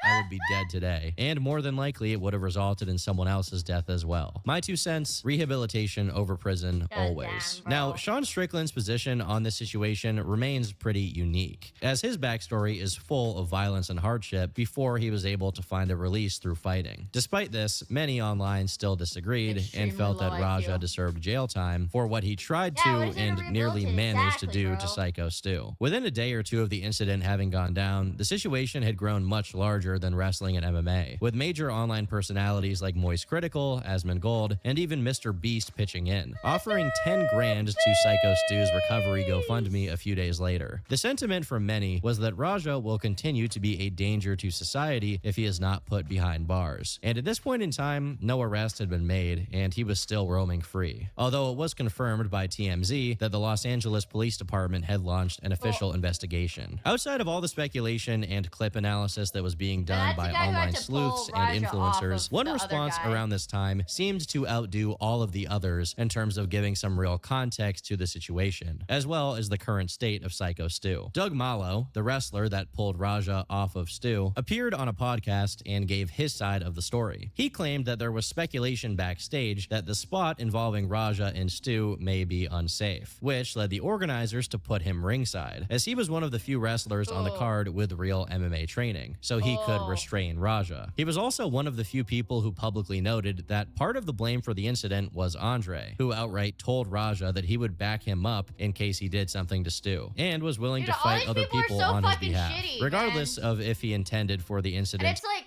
I would be dead today. And more than likely, it would have resulted in someone else's death as well. My 2 cents, rehabilitation over prison, always. damn, bro. Now, Sean Strickland's position on this situation remains pretty unique, as his backstory is full of violence and hardship before he was able to find a release through fighting. Despite this, many online still disagreed and felt that Raja deserved jail time for what he tried to and nearly managed to do to Psycho Stu. Within a day or 2 of the incident having gone down, the situation had grown much larger than wrestling and MMA, with major online personalities like Moist Critical, Asmongold, and even Mr. Beast pitching in, offering 10 grand to Psycho Stu's recovery GoFundMe a few days later. The sentiment from many was that Raja will continue to be a danger to society if he is not put behind bars. And at this point in time, no arrest had been made, and he was still roaming free. Although it was confirmed by TMZ that the Los Angeles Police Department had launched an official investigation. Outside of all the speculation and clip analysis that was being done by online sleuths and influencers, one response around this time seemed to outdo all of the others in terms of giving some real context to the situation, as well as the current state of Psycho Stu. Doug Malo, the wrestler that pulled Raja off of Stu, appeared on a podcast and gave his side of the story. He claimed that there was speculation backstage that the spot involving Raja and Stu may be unsafe, which led the organizers to put him ringside, as he was one of the few wrestlers on the card with real MMA training, so he could restrain Raja. He was also one of the few people who publicly noted that part of the blame for the incident was Andre, who outright told Raja that he would back him up in case he did something to Stu, and was willing to fight other people on his behalf, regardless of if he intended for the incident. And it's like,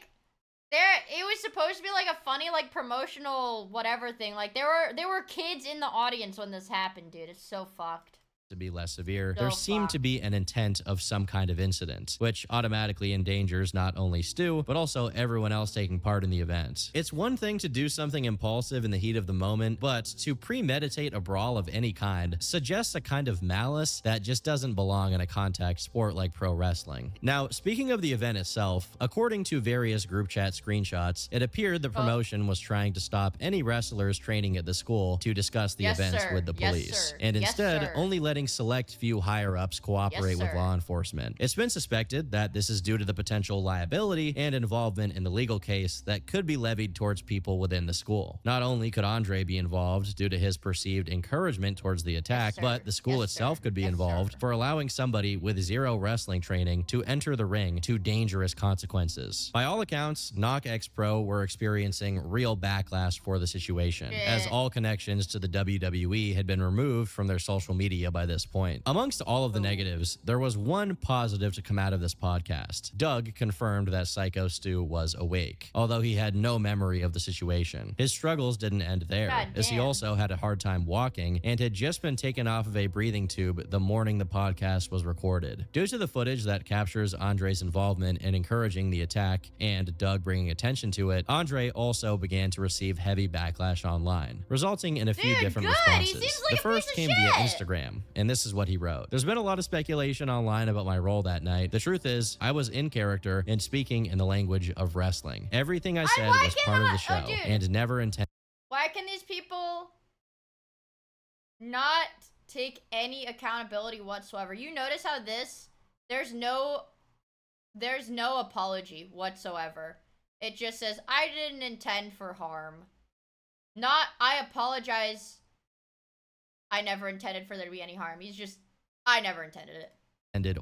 it was supposed to be like a funny, like, promotional whatever thing. Like, there were kids in the audience when this happened, dude. It's so fucked. To be less severe, there seemed to be an intent of some kind of incident, which automatically endangers not only Stu, but also everyone else taking part in the event. It's one thing to do something impulsive in the heat of the moment, but to premeditate a brawl of any kind suggests a kind of malice that just doesn't belong in a contact sport like pro wrestling. Now, speaking of the event itself, according to various group chat screenshots, it appeared the promotion was trying to stop any wrestlers training at the school to discuss the events with the police, and instead only letting select few higher-ups cooperate with law enforcement. It's been suspected that this is due to the potential liability and involvement in the legal case that could be levied towards people within the school. Not only could Andre be involved due to his perceived encouragement towards the attack, but the school itself could be involved for allowing somebody with zero wrestling training to enter the ring to dangerous consequences. By all accounts, Knock X Pro were experiencing real backlash for the situation, as all connections to the WWE had been removed from their social media by this point. Amongst all of the negatives, there was one positive to come out of this podcast. Doug confirmed that Psycho Stu was awake, although he had no memory of the situation. His struggles didn't end there, as he also had a hard time walking and had just been taken off of a breathing tube the morning the podcast was recorded. Due to the footage that captures Andre's involvement in encouraging the attack and Doug bringing attention to it, Andre also began to receive heavy backlash online, resulting in a few different responses. The first came via Instagram, and this is what he wrote. There's been a lot of speculation online about my role that night. The truth is, I was in character and speaking in the language of wrestling. Everything I said was part of the show and never intended Why can these people not take any accountability whatsoever? You notice how there's no apology whatsoever. It just says, I didn't intend for harm. Not, I apologize. I never intended for there to be any harm. He's just, I never intended it.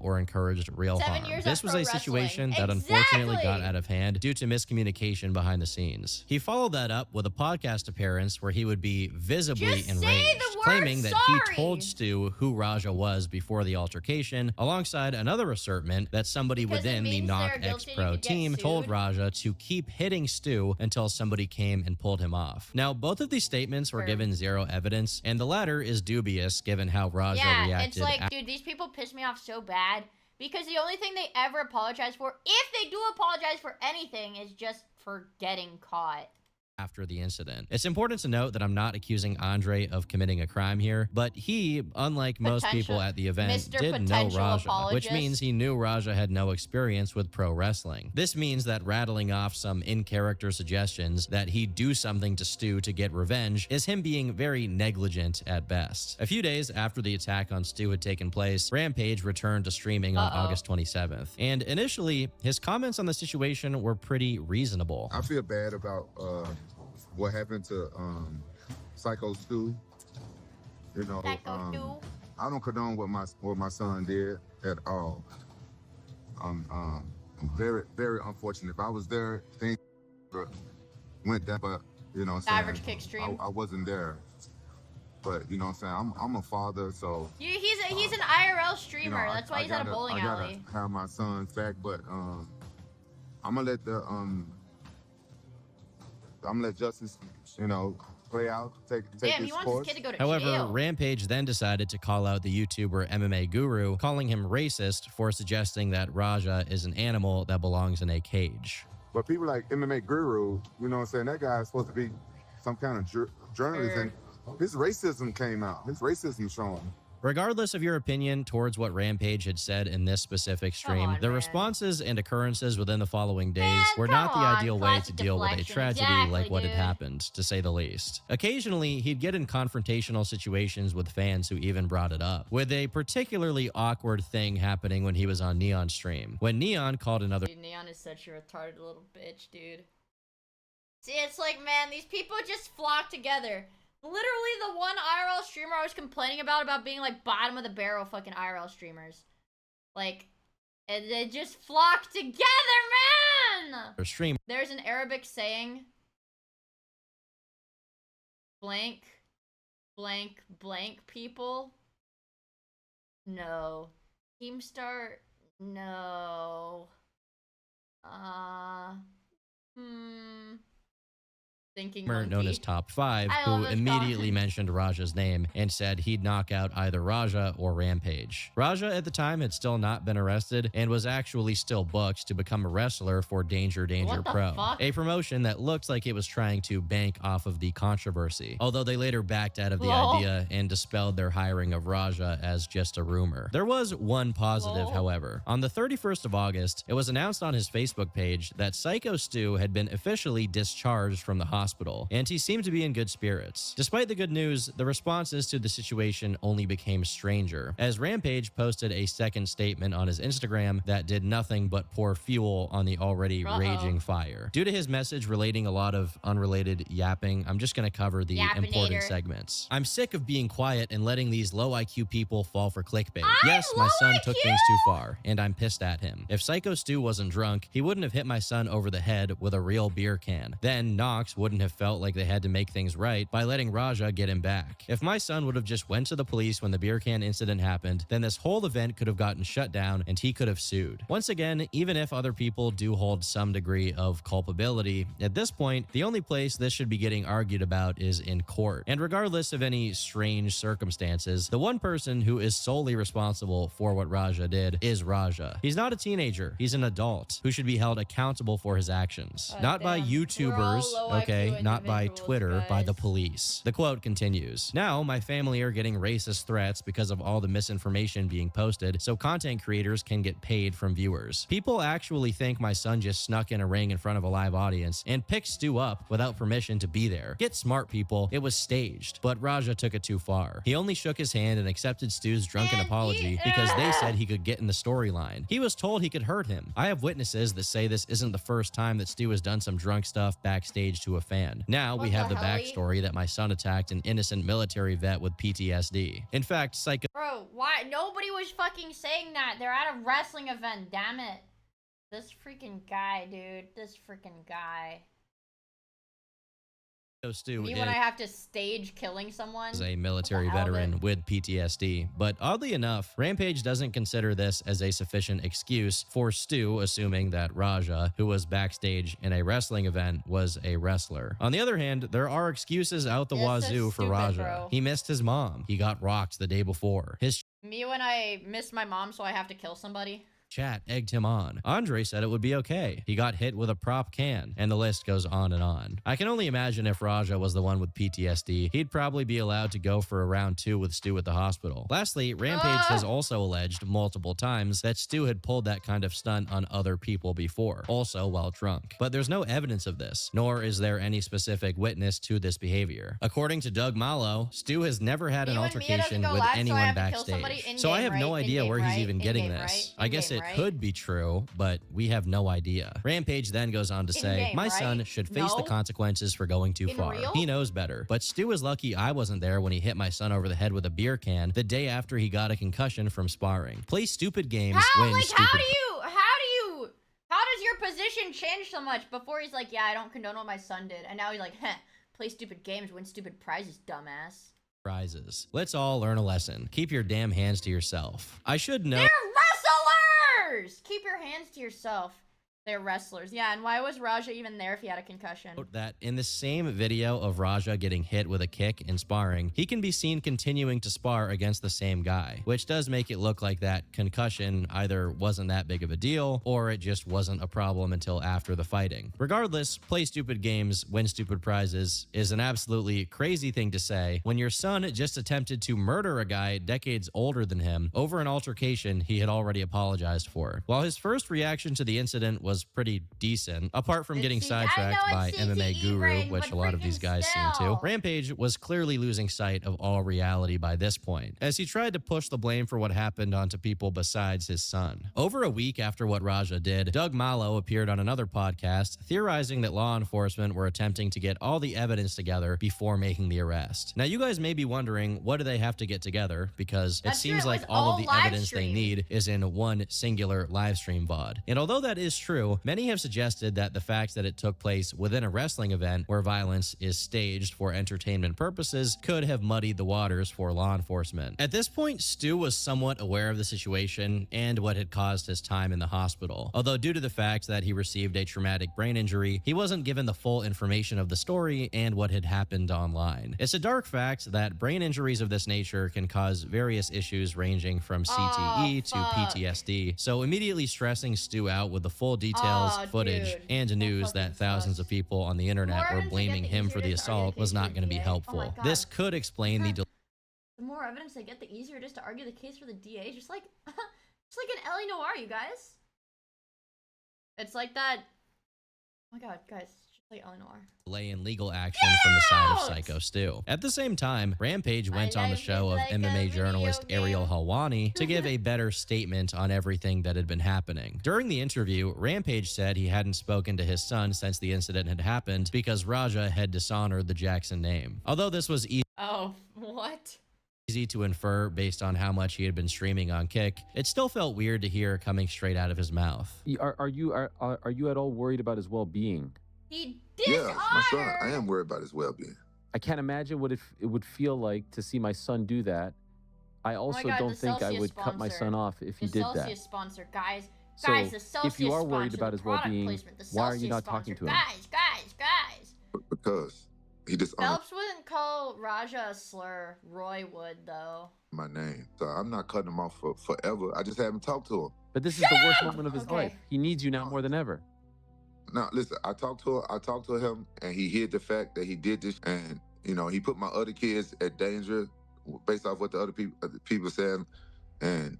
Or encouraged real 7 harm. years This of was pro a situation that wrestling. unfortunately got Exactly. out of hand due to miscommunication behind the scenes. He followed that up with a podcast appearance where he would be visibly Just say enraged, the word claiming that sorry. he told Stu who Raja was before the altercation, alongside another assertment that somebody Because it within the means Knock they're guilty and you X-Pro could get team told sued. Raja to keep hitting Stu until somebody came and pulled him off. Now, both of these statements were given zero evidence, and the latter is dubious given how Raja Yeah, reacted. it's like, dude, these people piss me off so bad because the only thing they ever apologize for, if they do apologize for anything, is just for getting caught. After the incident. It's important to note that I'm not accusing Andre of committing a crime here, but he, unlike most people at the event, Mr. did know Potential Raja, which Apologist. means he knew Raja had no experience with pro wrestling. This means that rattling off some in-character suggestions that he'd do something to Stu to get revenge is him being very negligent at best. A few days after the attack on Stu had taken place, Rampage returned to streaming on August 27th, and initially, his comments on the situation were pretty reasonable. I feel bad about what happened to Psycho Stu. You know, I don't condone what my son did at all. Very, very unfortunate. If I was there, things went down, but you know what I'm Average saying? kick stream. I wasn't there. But you know what I'm saying? I'm a father, so He's an IRL streamer. you know, That's why he's at a bowling I alley. gotta have my son's back, but I'm gonna let justice, you know, play out, take Damn, its he wants course. his kid to go to However, jail. Rampage then decided to call out the YouTuber MMA Guru, calling him racist for suggesting that Raja is an animal that belongs in a cage. But people like MMA Guru, you know what I'm saying, that guy is supposed to be some kind of journalist, and his racism came out. His racism showing. Regardless of your opinion towards what Rampage had said in this specific stream, the responses and occurrences within the following days were not the ideal way to deal with a tragedy like what had happened, to say the least. Occasionally, he'd get in confrontational situations with fans who even brought it up, with a particularly awkward thing happening when he was on Neon's stream. When Neon called another Dude, Neon is such a retarded little bitch, dude. See, it's like, man, these people just flock together. Literally the one IRL streamer I was complaining about being like bottom of the barrel fucking IRL streamers. Like, and they just flock together, man! stream There's an Arabic saying, blank, blank, blank people. No. Keemstar, no. Thinking known monkey. as Top 5, I who love this immediately mentioned Raja's name and said he'd knock out either Raja or Rampage. Raja at the time had still not been arrested and was actually still booked to become a wrestler for Danger What the Pro, fuck? a promotion that looked like it was trying to bank off of the controversy, although they later backed out of the Lol. idea and dispelled their hiring of Raja as just a rumor. There was one positive, however. On the 31st of August, it was announced on his Facebook page that Psycho Stu had been officially discharged from the hospital, and he seemed to be in good spirits. Despite the good news, the responses to the situation only became stranger, as Rampage posted a second statement on his Instagram that did nothing but pour fuel on the already raging fire. Due to his message relating a lot of unrelated yapping, I'm just going to cover the important segments. I'm sick of being quiet and letting these low IQ people fall for clickbait. Yes, my son took things too far, and I'm pissed at him. If Psycho Stu wasn't drunk, he wouldn't have hit my son over the head with a real beer can. Then Knox wouldn't have felt like they had to make things right by letting Raja get him back. If my son would have just went to the police when the beer can incident happened, then this whole event could have gotten shut down and he could have sued. Once again, even if other people do hold some degree of culpability, at this point, the only place this should be getting argued about is in court. And regardless of any strange circumstances, the one person who is solely responsible for what Raja did is Raja. He's not a teenager, he's an adult who should be held accountable for his actions. Not by YouTubers, okay, way, not by individuals, Twitter, by the guys. police. The quote continues. Now, my family are getting racist threats because of all the misinformation being posted, so content creators can get paid from viewers. People actually think my son just snuck in a ring in front of a live audience and picked Stu up without permission to be there. Get smart, people. It was staged. But Raja took it too far. He only shook his hand and accepted Stu's drunken apology because they said he could get in the storyline. He was told he could hurt him. I have witnesses that say this isn't the first time that Stu has done some drunk stuff backstage to a fan. Now we have the backstory that my son attacked an innocent military vet with PTSD. In fact, Psycho Bro, why? Nobody was fucking saying that. They're at a wrestling event, damn it. This freaking guy, dude. This freaking guy. Stu Me when I have to stage killing someone? is a military veteran with PTSD, but oddly enough, Rampage doesn't consider this as a sufficient excuse for Stu assuming that Raja, who was backstage in a wrestling event, was a wrestler. On the other hand, there are excuses out the wazoo for Raja. bro. He missed his mom. He got rocked the day before. His Me when I miss my mom so I have to kill somebody? chat egged him on. Andre said it would be okay. He got hit with a prop can, and the list goes on and on. I can only imagine if Raja was the one with PTSD, he'd probably be allowed to go for a round 2 with Stu at the hospital. Lastly, Rampage has also alleged multiple times that Stu had pulled that kind of stunt on other people before, also while drunk. But there's no evidence of this, nor is there any specific witness to this behavior. According to Doug Mallow, Stu has never had an altercation with anyone backstage. So I have no idea where he's even getting this. I guess it could be true, but we have no idea. Rampage then goes on to say, my son should face the consequences for going too far. He knows better. But Stu is lucky I wasn't there when he hit my son over the head with a beer can the day after he got a concussion from sparring. Play stupid games, win stupid... How does your position change so much? Before he's like, yeah, I don't condone what my son did. And now he's like, heh, play stupid games, win stupid prizes, dumbass. Prizes. Let's all learn a lesson. Keep your damn hands to yourself. I should know... They're wrestlers! Keep your hands to yourself. They're wrestlers. Yeah, and why was Raja even there if he had a concussion? That in the same video of Raja getting hit with a kick in sparring, he can be seen continuing to spar against the same guy, which does make it look like that concussion either wasn't that big of a deal or it just wasn't a problem until after the fighting. Regardless, play stupid games, win stupid prizes is an absolutely crazy thing to say when your son just attempted to murder a guy decades older than him over an altercation he had already apologized for. While his first reaction to the incident was pretty decent, apart from getting sidetracked by MMA Guru, which a lot of these guys seem to, Rampage was clearly losing sight of all reality by this point, as he tried to push the blame for what happened onto people besides his son. Over a week after what Raja did, Doug Mallow appeared on another podcast, theorizing that law enforcement were attempting to get all the evidence together before making the arrest. Now, you guys may be wondering, what do they have to get together? Because it seems like all of the evidence they need is in one singular live stream VOD. And although that is true, many have suggested that the fact that it took place within a wrestling event where violence is staged for entertainment purposes could have muddied the waters for law enforcement. At this point, Stu was somewhat aware of the situation and what had caused his time in the hospital. Although due to the fact that he received a traumatic brain injury, he wasn't given the full information of the story and what had happened online. It's a dark fact that brain injuries of this nature can cause various issues ranging from CTE to PTSD, so immediately stressing Stu out with the full details, footage, and news that thousands of people on the internet were blaming him for the assault was not going to be helpful. This could explain the The more evidence they get, the easier it is to argue the case for the DA. Just like an Ellie Noir, you guys. It's like that. Oh my god, guys. Just like Ellie Noir. Delay in legal action from the side of Psycho Stu. At the same time, Rampage went on the show of MMA journalist Ariel Helwani to give a better statement on everything that had been happening. During the interview, Rampage said he hadn't spoken to his son since the incident had happened because Raja had dishonored the Jackson name. Although this was Oh, what? easy to infer based on how much he had been streaming on Kick, it still felt weird to hear coming straight out of his mouth. Are you at all worried about his well-being? He Yeah, my son. I am worried about his well-being. I can't imagine what it would feel like to see my son do that. I also don't think I would cut my son off if he did that. The Celsius sponsor, guys. So Guys, the Celsius if you are sponsor, worried about the his well-being, product placement, the why are you Celsius not sponsor. talking to him? Guys. Because he dishonored Phelps wouldn't call Raja a slur. Roy would, though. my name. So I'm not cutting him off for forever. I just haven't talked to him. But this is the worst moment of his life. He needs you now more than ever. Now, listen, I talked to him, and he hid the fact that he did this, and you know, he put my other kids at danger based off what the other people said, and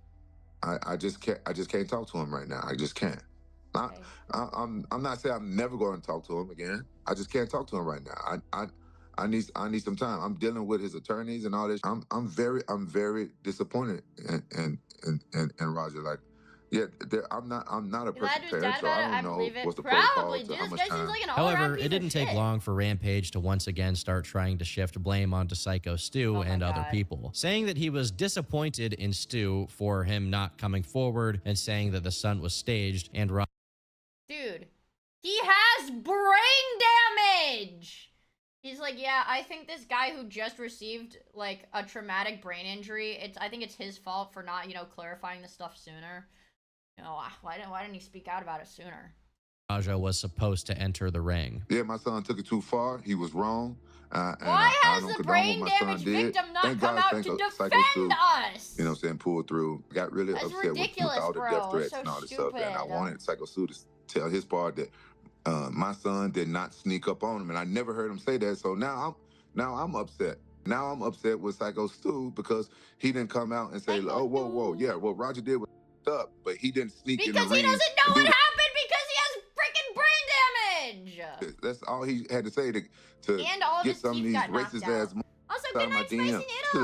I just can't talk to him right now. I just can't. I'm not saying I'm never going to talk to him again. I just can't talk to him right now. I need some time. I'm dealing with his attorneys and all this. I'm very disappointed in Roger. Like, yeah, I'm not a perfect parent, so I don't know what's the protocol to how much time. However, it didn't take long for Rampage to once again start trying to shift blame onto Psycho Stu and other people, saying that he was disappointed in Stu for him not coming forward and saying that the stunt was staged, and Dude, he has brain damage! He's like, yeah, I think this guy who just received, like, a traumatic brain injury, I think it's his fault for not, you know, clarifying the stuff sooner. You know, why didn't he speak out about it sooner? Raja was supposed to enter the ring. Yeah, my son took it too far. He was wrong. Why has the brain damage victim not come out to defend us? You know what I'm saying? Pulled through. Got really upset with all the death threats and all this stuff. And I wanted Psycho Stu to tell his part that my son did not sneak up on him, and I never heard him say that. So now I'm upset. Now I'm upset with Psycho Stu because he didn't come out and say, "Oh, whoa, yeah, well, Roger did was up, but he didn't sneak in the ring." Because he doesn't know what happened because he has freaking brain damage. That's all he had to say to get some of these racist ass. Also, good night, Spicy Noodle.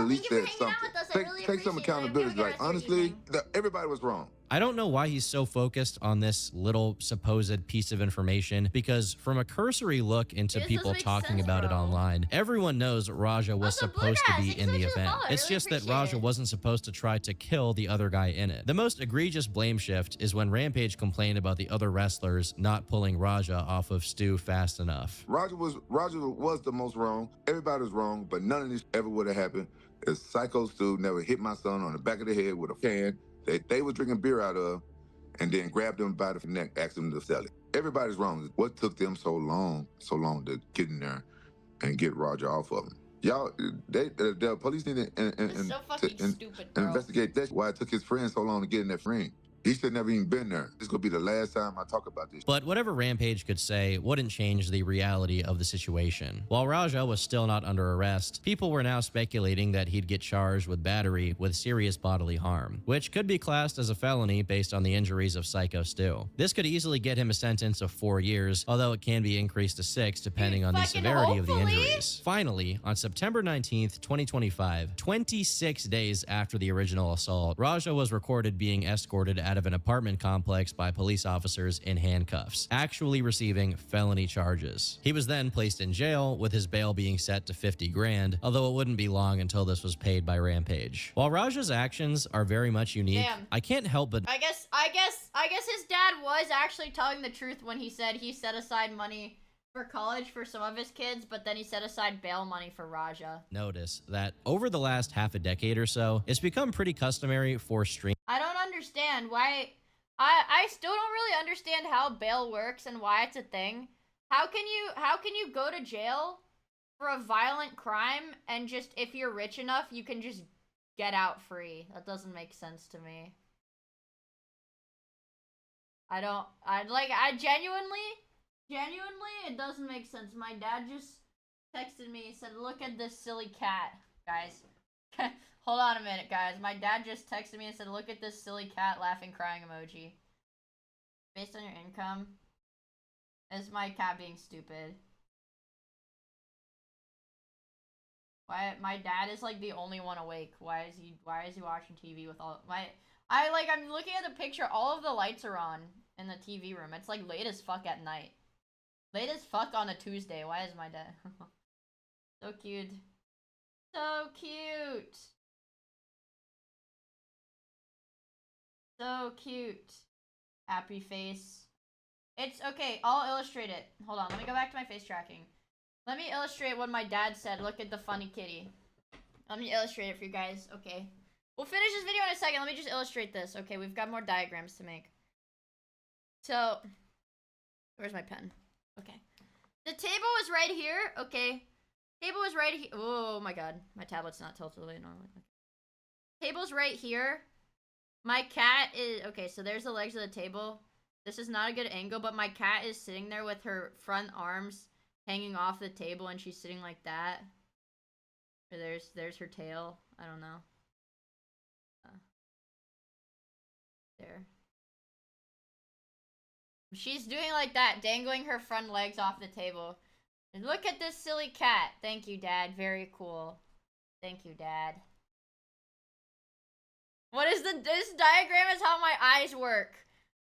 Thank you for hanging out with us. I really appreciate it. Take some accountability. Like, honestly, everybody was wrong. I don't know why he's so focused on this little supposed piece of information, because from a cursory look into people talking about it online, everyone knows Raja was supposed to be in the event. It's just that Raja wasn't supposed to try to kill the other guy in it. The most egregious blame shift is when Rampage complained about the other wrestlers not pulling Raja off of Stu fast enough. Raja was the most wrong. Everybody was wrong, but none of this ever would have happened if Psycho Stu never hit my son on the back of the head with a can that they were drinking beer out of, and then grabbed him by the neck, asked him to sell it. Everybody's wrong. What took them so long to get in there and get Roger off of him? Y'all, the police need to investigate that. Why it took his friend so long to get in that ring. He should never even been there. This is gonna be the last time I talk about this. But whatever Rampage could say wouldn't change the reality of the situation. While Raja was still not under arrest, people were now speculating that he'd get charged with battery with serious bodily harm, which could be classed as a felony based on the injuries of Psycho Stu. This could easily get him a sentence of 4 years, although it can be increased to 6 depending on the severity of the injuries. Finally, on September 19th, 2025, 26 days after the original assault, Raja was recorded being escorted out of an apartment complex by police officers in handcuffs, actually receiving felony charges. He was then placed in jail, with his bail being set to 50 grand, although it wouldn't be long until this was paid by Rampage. While Raja's actions are very much unique, I can't help but I guess his dad was actually telling the truth when he said he set aside money for college for some of his kids, but then he set aside bail money for Raja. Notice that over the last half a decade or so, it's become pretty customary for I don't understand why. I still don't really understand how bail works and why it's a thing. How can you go to jail for a violent crime and just, if you're rich enough, you can just get out free? That doesn't make sense to me. Genuinely, it doesn't make sense. My dad just texted me and said, "Look at this silly cat, guys." Hold on a minute, guys. My dad just texted me and said, "Look at this silly cat laughing, crying emoji." Based on your income, is my cat being stupid? Why my dad is like the only one awake? Why is he watching TV with all I'm looking at the picture, all of the lights are on in the TV room. It's like late as fuck at night. Late as fuck on a Tuesday. Why is my dad so cute? So cute. So cute. Happy face. It's okay. I'll illustrate it. Hold on. Let me go back to my face tracking. Let me illustrate what my dad said. Look at the funny kitty. Let me illustrate it for you guys. Okay. We'll finish this video in a second. Let me just illustrate this. Okay, we've got more diagrams to make. So, where's my pen? Okay. The table is right here. Okay. Table is right here. Oh my god. My tablet's not tilted really normally. Table's right here. My cat is... Okay, so there's the legs of the table. This is not a good angle, but my cat is sitting there with her front arms hanging off the table, and she's sitting like that. Or there's her tail. I don't know. There. She's doing like that, dangling her front legs off the table. And look at this silly cat. Thank you, Dad. Very cool. Thank you, Dad. What is this diagram is how my eyes work.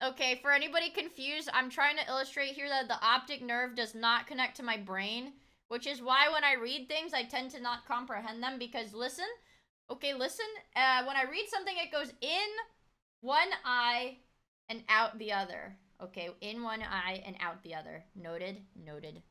Okay, for anybody confused, I'm trying to illustrate here that the optic nerve does not connect to my brain, which is why when I read things, I tend to not comprehend them because listen. Okay, listen. When I read something, it goes in one eye and out the other. Okay, in one eye and out the other. Noted, noted.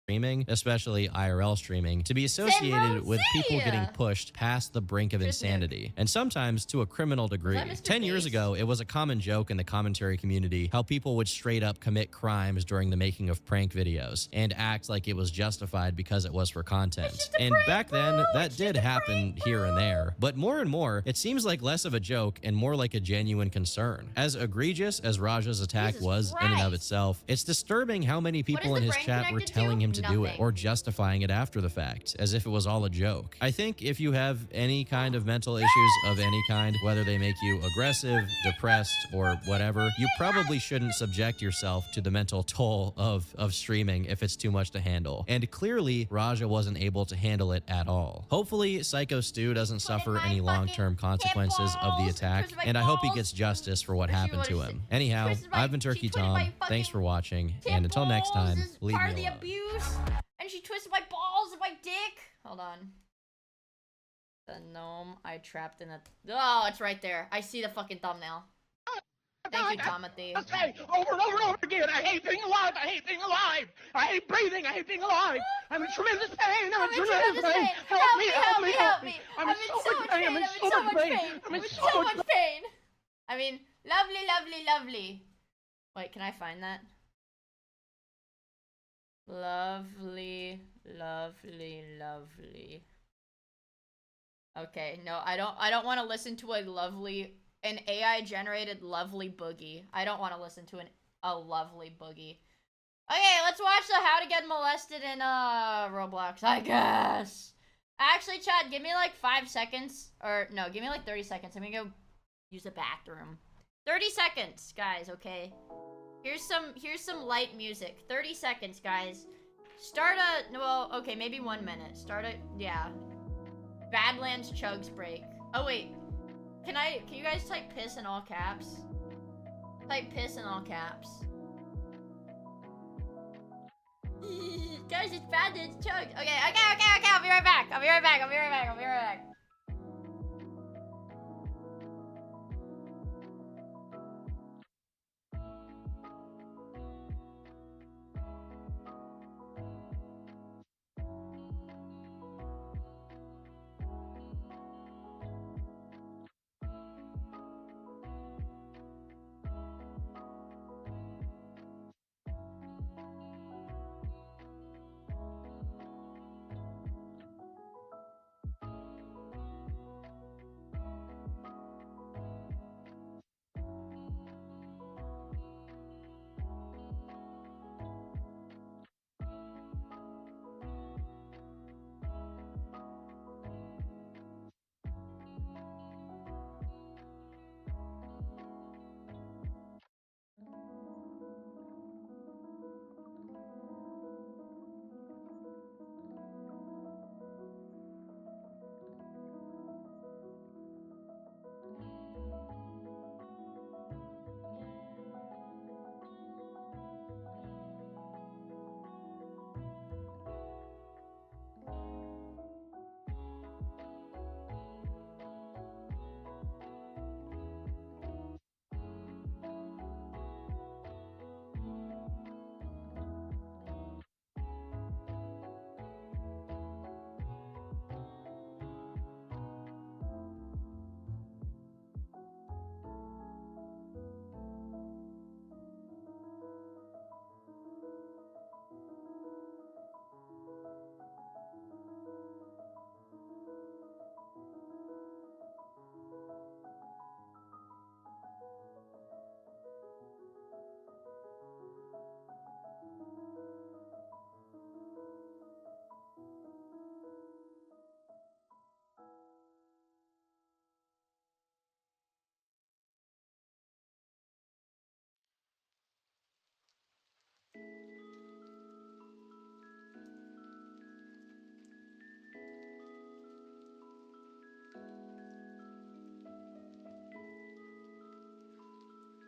Streaming, especially IRL streaming, to be associated with people getting pushed past the brink of insanity, and sometimes to a criminal degree. 10 years ago, it was a common joke in the commentary community how people would straight up commit crimes during the making of prank videos and act like it was justified because it was for content. And back then, that did happen here and there, but more and more, it seems like less of a joke and more like a genuine concern. As egregious as Raja's attack was in and of itself, it's disturbing how many people in his chat were telling him to do it or justifying it after the fact as if it was all a joke. I think if you have any kind of mental issues of any kind, whether they make you aggressive, depressed, or whatever, you probably shouldn't subject yourself to the mental toll of streaming if it's too much to handle. And clearly, Raja wasn't able to handle it at all. Hopefully, Psycho Stu doesn't suffer any long-term consequences of the attack, and I hope he gets justice for what happened to him. Anyhow, I've been Turkey Tom. Thanks for watching, and until next time, leave me alone. Abuse. And she twisted my balls and my dick. Hold on. The gnome I trapped in a... Oh, it's right there. I see the fucking thumbnail. Thank you, Timothy. Say over and over and over again, I hate being alive, I hate being alive, I hate breathing, I hate being alive. I'm in tremendous pain, I'm in tremendous pain. Help me, help me, help me. I'm in so much pain, I'm in so much pain. I'm in so much pain. I mean, lovely, lovely, lovely. Wait, can I find that? Lovely, lovely, lovely. Okay, no, I don't want to listen to an AI generated lovely boogie. I don't want to listen to a lovely boogie. Okay, let's watch the how to get molested in Roblox, I guess. Actually, chat, give me like 5 seconds. Or no, give me like 30 seconds. I'm gonna go use the bathroom. 30 seconds, guys, okay? Here's some light music. 30 seconds, guys. Well, okay, maybe 1 minute. Yeah. Badlands Chugs break. Oh, wait. Can you guys type piss in all caps? Type piss in all caps. Guys, it's Badlands Chugs. Okay, I'll be right back. I'll be right back.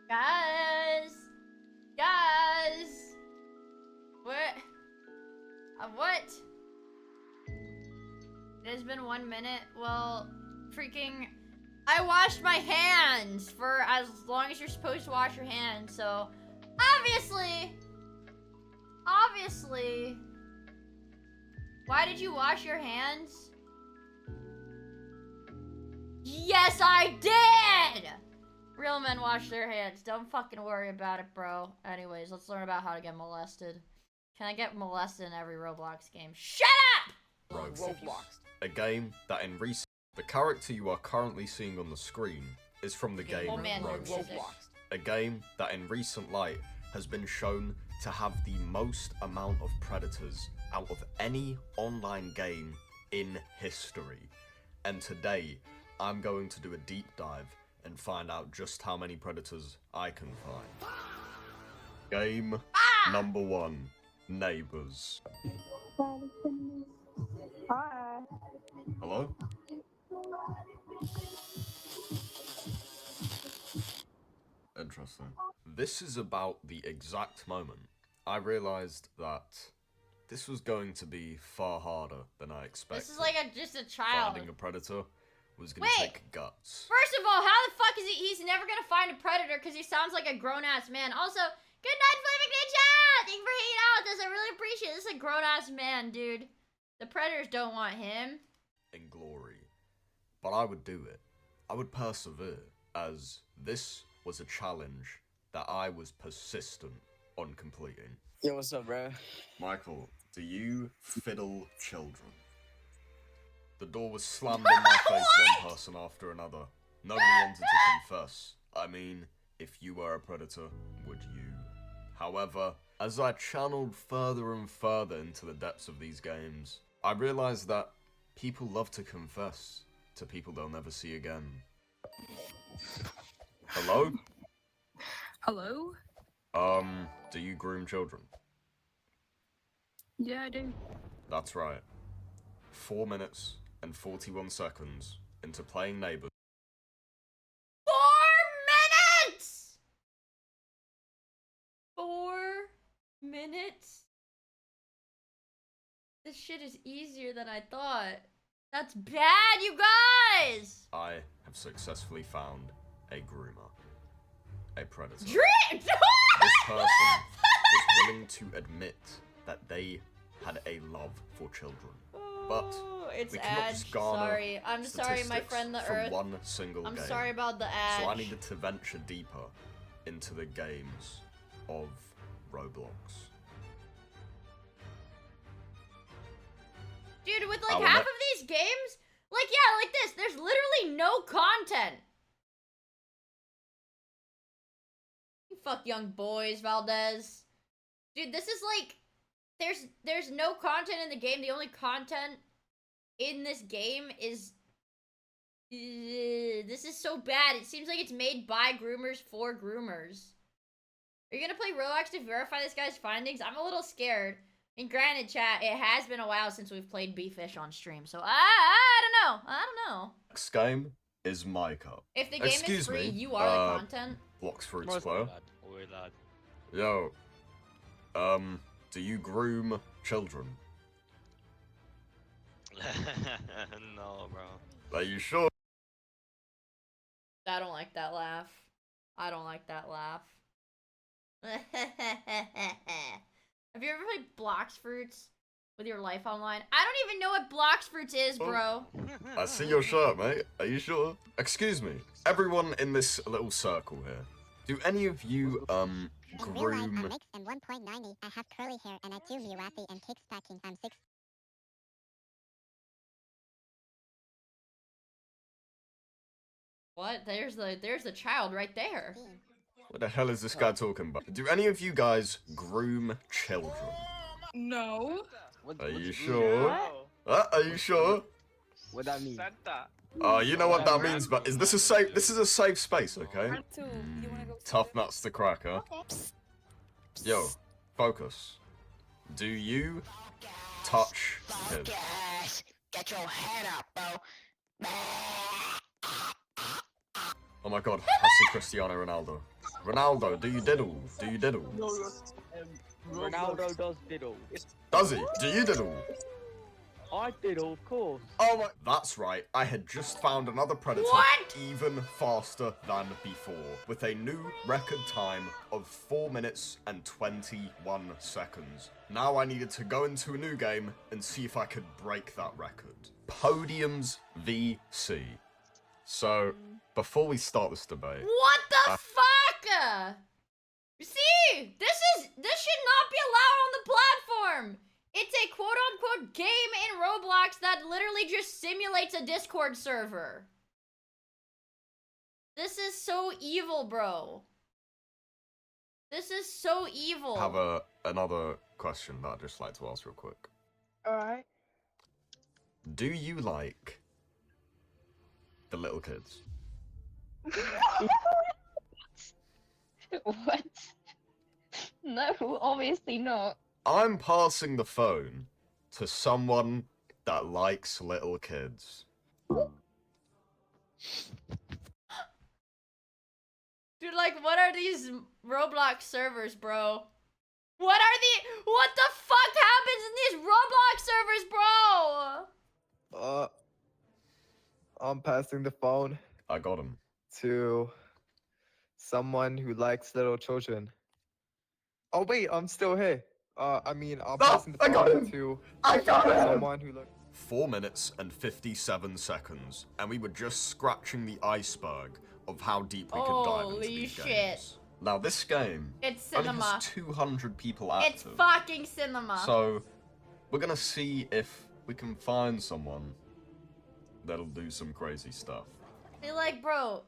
Guys! Guys! What? What? It has been 1 minute. Well, freaking... I washed my hands for as long as you're supposed to wash your hands, so... Obviously... Why did you wash your hands? Yes, I did! Real men wash their hands. Don't fucking worry about it, bro. Anyways, let's learn about how to get molested. Can I get molested in every Roblox game? Shut up! Roblox. A game that in recent... The character you are currently seeing on the screen is from the game Roblox. A game that in recent light has been shown to have the most amount of predators out of any online game in history. And today, I'm going to do a deep dive and find out just how many predators I can find. Game number 1, Neighbors. Hi. Hello? Interesting. This is about the exact moment I realized that this was going to be far harder than I expected. This is like just a child. Finding a predator was going to take guts. First of all, how the fuck is he? He's never gonna find a predator because he sounds like a grown-ass man. Also, good night, Flaming Ninja! Thank you for hanging out with us. I really appreciate it. This is a grown-ass man, dude. The predators don't want him. In glory. But I would do it. I would persevere, as this was a challenge that I was persistent on completing. Yo, what's up, bro? Michael, do you fiddle children? The door was slammed in my face one person after another. Nobody wanted to confess. I mean, if you were a predator, would you? However, as I channeled further and further into the depths of these games, I realized that people love to confess to people they'll never see again. Hello? Hello? Do you groom children? Yeah, I do. That's right. 4 minutes and 41 seconds into playing Neighbors. 4 minutes! 4 minutes? This shit is easier than I thought. That's bad, you guys! I have successfully found a groomer. A predator. This person was willing to admit that they had a love for children. But it's we cannot just garner sorry. I'm sorry, my friend the from Earth. one single I'm game. sorry about the Ash. So I needed to venture deeper into the games of Roblox. Dude, with like half of these games, like yeah, like this, there's literally no content. Fuck young boys, Valdez. Dude, this is like, there's no content in the game. The only content in this game is, this is so bad. It seems like it's made by groomers for groomers. Are you gonna play Roblox to verify this guy's findings? I'm a little scared. And granted, chat, it has been a while since we've played B-Fish on stream, so I don't know. Next game is Micah. If the game is free, you are the content. Blocks Fruit Square. Yo, do you groom children? No, bro. Are you sure? I don't like that laugh. I don't like that laugh. Have you ever played Blocks Fruits with your life online? I don't even know what Blocks Fruits is, bro. I see your shirt, mate. Are you sure? Excuse me. Everyone in this little circle here. Do any of you, groom... In real life, I'm Mix and 1.90. I have curly hair and I do Miwafi and cake stacking. I'm 6. What? There's the child right there. What the hell is this guy talking about? Do any of you guys groom children? No. Are you sure? Are you sure? What that mean? You know what that means, but is this a safe? This is a safe space, okay? Tough nuts to crack, huh? Yo, focus. Do you touch kids? Get your head up, bro. Oh my god, I see Cristiano Ronaldo. Ronaldo, do you diddle? Do you diddle? Ronaldo does diddle. Does he? Do you diddle? I diddle, of course. Oh my... That's right, I had just found another predator even faster than before, with a new record time of 4 minutes and 21 seconds. Now I needed to go into a new game and see if I could break that record. Podiums VC. So, before we start this debate... What the fuck? See, this should not be allowed on the platform. It's a quote-unquote game in Roblox that literally just simulates a Discord server. This is so evil, bro. This is so evil. I have another question that I'd just like to ask real quick. Alright. Do you like the little kids? What? No, obviously not. I'm passing the phone to someone that likes little kids. Dude, like, what are these Roblox servers, bro? What the fuck happens in these Roblox servers, bro? I'm passing the phone. I got him. To someone who likes little children. Oh wait, I'm still here. I'm passing the phone to someone who looks... 4 minutes and 57 seconds, and we were just scratching the iceberg of how deep we could dive into these games. Now this game It's only cinema. has 200 people active. It's fucking cinema. So, we're gonna see if we can find someone that'll do some crazy stuff. They're like, bro,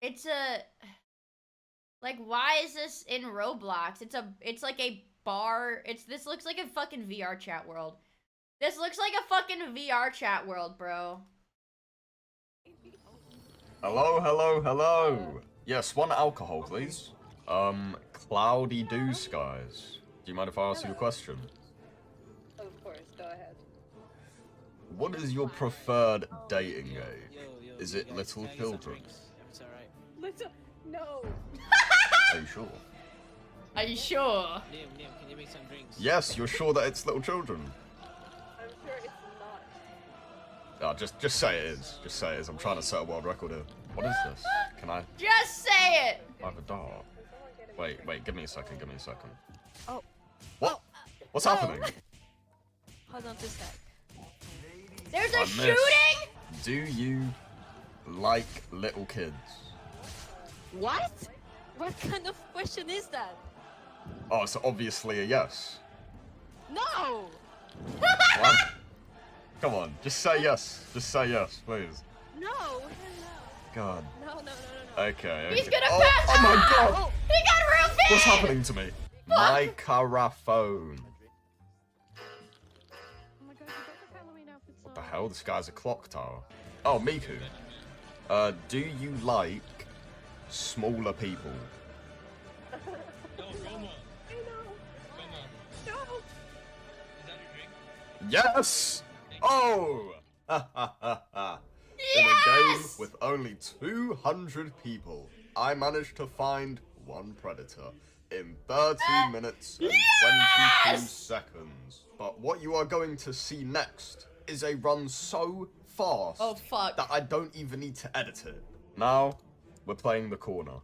it's a... Like, why is this in Roblox? It's like a bar. This looks like a fucking VR chat world. This looks like a fucking VR chat world, bro. Hello, hello, hello. Yes, 1 alcohol, please. Cloudy Dew Skies. Do you mind if I ask you a question? Of course, go ahead. What is your preferred dating age? Is it little children? No. Are you sure? Are you sure? Liam, can you make some drinks? Yes, you're sure that it's little children? I'm sure it's not. Oh, just say it is. Just say it is. I'm trying to set a world record here. What is this? Can I? Just say it! I have a dart. Wait, give me a second, Oh. What? What's happening? Hold on to a sec. There's I a missed. shooting? Do you like little kids? What? What kind of question is that? Oh, so obviously a yes. No! What? Come on, just say yes. Just say yes, please. No! Hell God. no. No. Okay. He's gonna oh, pass oh my out! god! He got real big! What's happening to me? My caraphone. Oh my god, you got the Halloween outfits on. What the hell? This guy's a clock tower. Oh, Miku. Do you like smaller people? Yes! Oh! Ha ha ha ha. In a game with only 200 people, I managed to find one predator in 30 minutes and 22 seconds. But what you are going to see next is a run so fast that I don't even need to edit it. Now, we're playing the corner.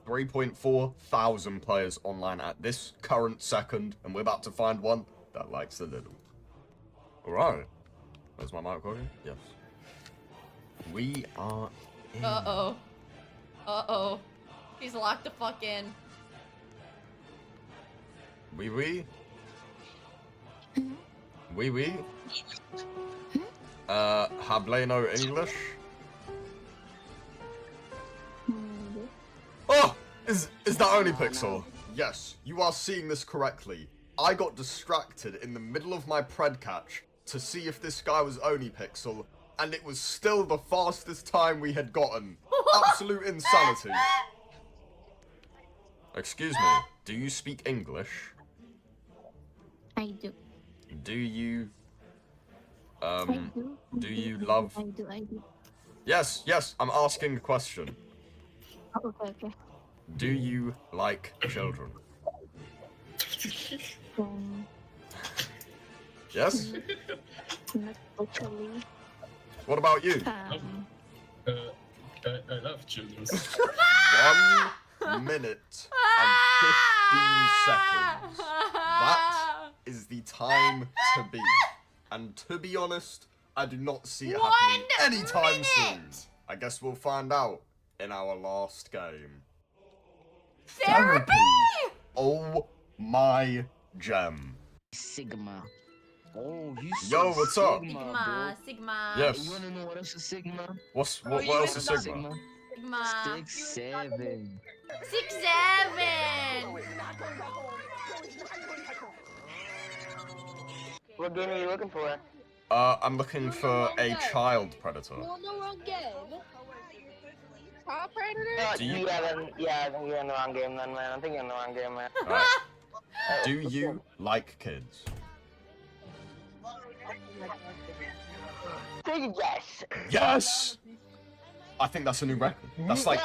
3.4 thousand players online at this current second, and we're about to find one that likes a little. Alright. Where's my mic working? Yes. We are in. Uh-oh. Uh-oh. He's locked the fuck in. Oui, oui. Oui, oui. Hableno English? Oh! Is that only Pixel? Yes, you are seeing this correctly. I got distracted in the middle of my pred catch to see if this guy was only Pixel, and it was still the fastest time we had gotten. Absolute insanity. Excuse me, do you speak English? I do. Do you, I do you love... I do. Yes, I'm asking a question. Okay. Do you like children? Yes? Not totally. What about you? I love children. 1 minute and 15 seconds. That is the time to be. And to be honest, I do not see it happening anytime soon. I guess we'll find out in our last game. Therapy! Oh my gem. Sigma. Oh, you Yo, what's up? Sigma. Yes. You wanna know what else is Sigma? What else is Sigma? Sigma. 6, 7. 6, 7. What game are you looking for? I'm looking for a child predator. No, wrong game. Child predator? Do you- I think you're in the wrong game then, man. I think you're in the wrong game, man. Right. Do you like kids? Take a guess. Yes! I think that's a new record. That's like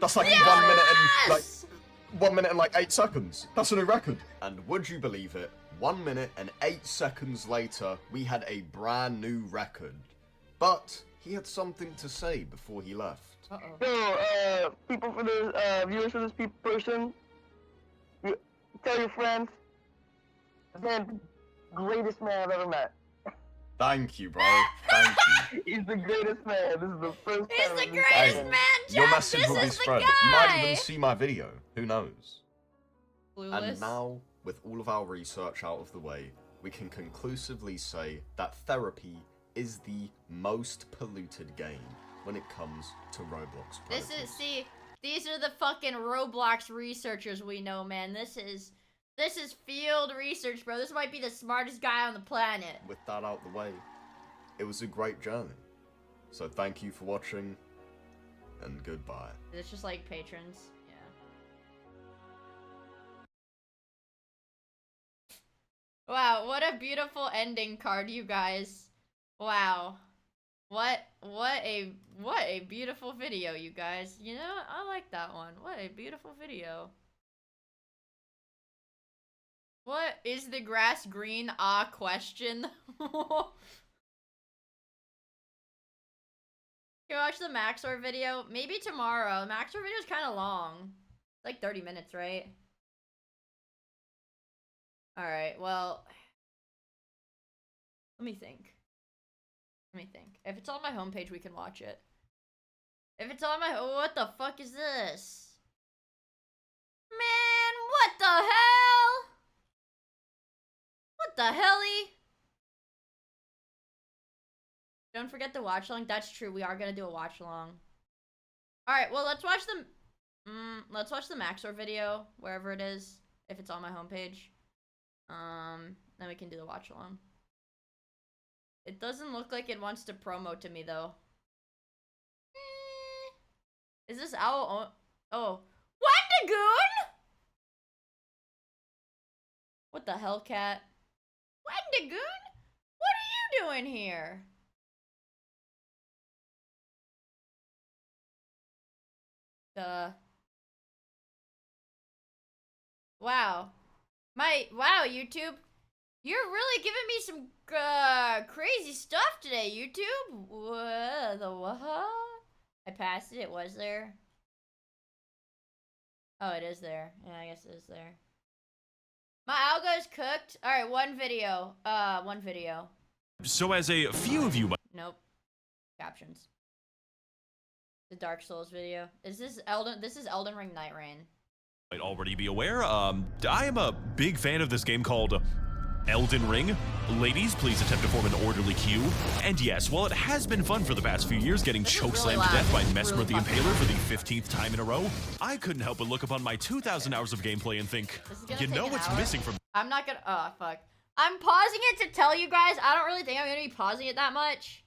Yes! 1 minute and like 8 seconds. That's a new record. And would you believe it? 1 minute and 8 seconds later, we had a brand new record. But he had something to say before he left. So, people for this, viewers for this person, tell your friends, man, greatest man I've ever met. Thank you, bro. Thank you. He's the greatest man. This is the first He's time. the greatest man, Jeff. Your message This will be is the spread. You might guy. even see my video. Who knows? Clueless. And now, with all of our research out of the way, we can conclusively say that therapy is the most polluted game when it comes to Roblox predators. These are the fucking Roblox researchers we know, man. This is field research, bro. This might be the smartest guy on the planet. With that out the way, it was a great journey. So thank you for watching, and goodbye. It's just like patrons. Yeah. Wow, what a beautiful ending card, you guys. Wow. What a beautiful video, you guys. You know, I like that one. What a beautiful video. What is the grass green? Question. Can you watch the Maxor video? Maybe tomorrow. The Maxor video is kind of long. It's like 30 minutes, right? Alright, well. Let me think. If it's on my homepage, we can watch it. If it's on my... What the fuck is this? Man, what the hell? What the helly? Don't forget the watch along. That's true. We are gonna do a watch along. All right. Well, let's watch the Maxor video wherever it is. If it's on my homepage, then we can do the watch along. It doesn't look like it wants to promo to me though. Is this owl? Oh, Wendigoon? What the hell, cat? Wendigoon? What are you doing here? Wow. Wow, YouTube. You're really giving me some crazy stuff today, YouTube. What? I passed it. It was there. Oh, it is there. Yeah, I guess it is there. My algo is cooked. All right, one video. One video. So as a few of you might... Nope. Captions. The Dark Souls video. Is this Elden? This is Elden Ring Night Rain. might already be aware, I am a big fan of this game called Elden Ring. Ladies, please attempt to form an orderly queue. And yes, while it has been fun for the past few years getting chokeslammed to death by Mesmer the Impaler for the 15th time in a row, I couldn't help but look upon my 2,000 hours of gameplay and think, you know what's missing from... I'm not gonna... Oh, fuck. I'm pausing it to tell you guys, I don't really think I'm gonna be pausing it that much.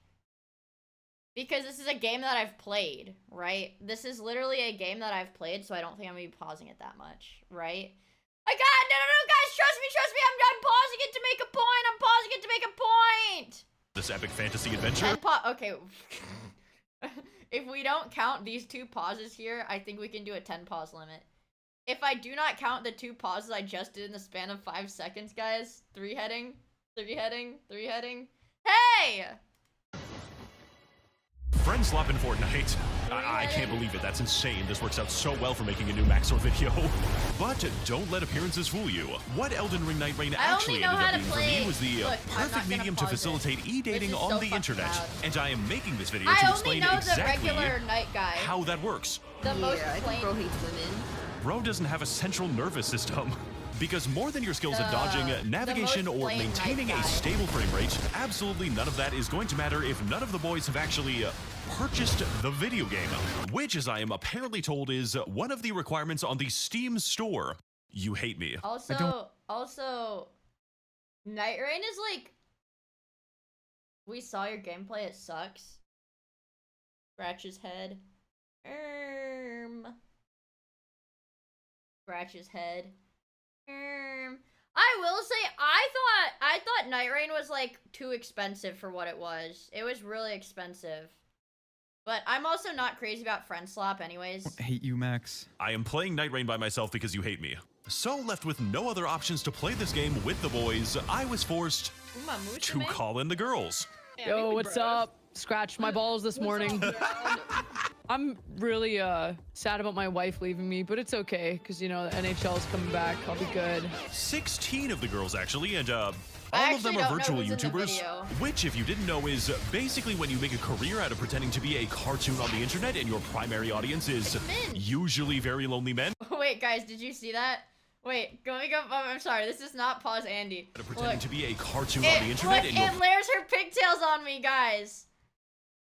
Because this is a game that I've played, right? This is literally a game that I've played, so I don't think I'm gonna be pausing it that much, right? No, guys, trust me, I'm pausing it to make a point, I'm pausing it to make a point! This epic fantasy adventure? Okay. if we don't count these 2 pauses here, I think we can do a 10 pause limit. If I do not count the 2 pauses I just did in the span of 5 seconds, guys. 3 heading, 3 heading, 3 heading. Hey! Friend swap in Fortnite. I can't believe it. That's insane. This works out so well for making a new Maxor video. But don't let appearances fool you. What Elden Ring Night Rain actually ended up being for me was the perfect medium to facilitate e-dating on the internet. And I am making this video to explain exactly how that works. The most plain. Bro hates women. Bro doesn't have a central nervous system. Because more than your skills at dodging, navigation, or maintaining a stable frame rate, absolutely none of that is going to matter if none of the boys have actually purchased the video game, which, as I am apparently told, is one of the requirements on the Steam store. You hate me. Also, Night Rain is like, we saw your gameplay, it sucks. Scratch his head. Scratch his head. I will say, I thought Night Rain was like too expensive for what it was. It was really expensive. But I'm also not crazy about friend swap anyways. I hate you, Max. I am playing Night Rain by myself because you hate me. So left with no other options to play this game with the boys, I was forced to call in the girls. Yo, what's up? Scratched my balls this morning. I'm really sad about my wife leaving me, but it's okay because, you know, the NHL is coming back. I'll be good. 16 of the girls, actually, and all of them are virtual YouTubers, which, if you didn't know, is basically when you make a career out of pretending to be a cartoon on the internet and your primary audience is usually very lonely men. Wait, guys, did you see that? Wait, let me go. I'm sorry, this is not pause Andy. Pretending to be a cartoon on the internet and it layers her pigtails on me, guys.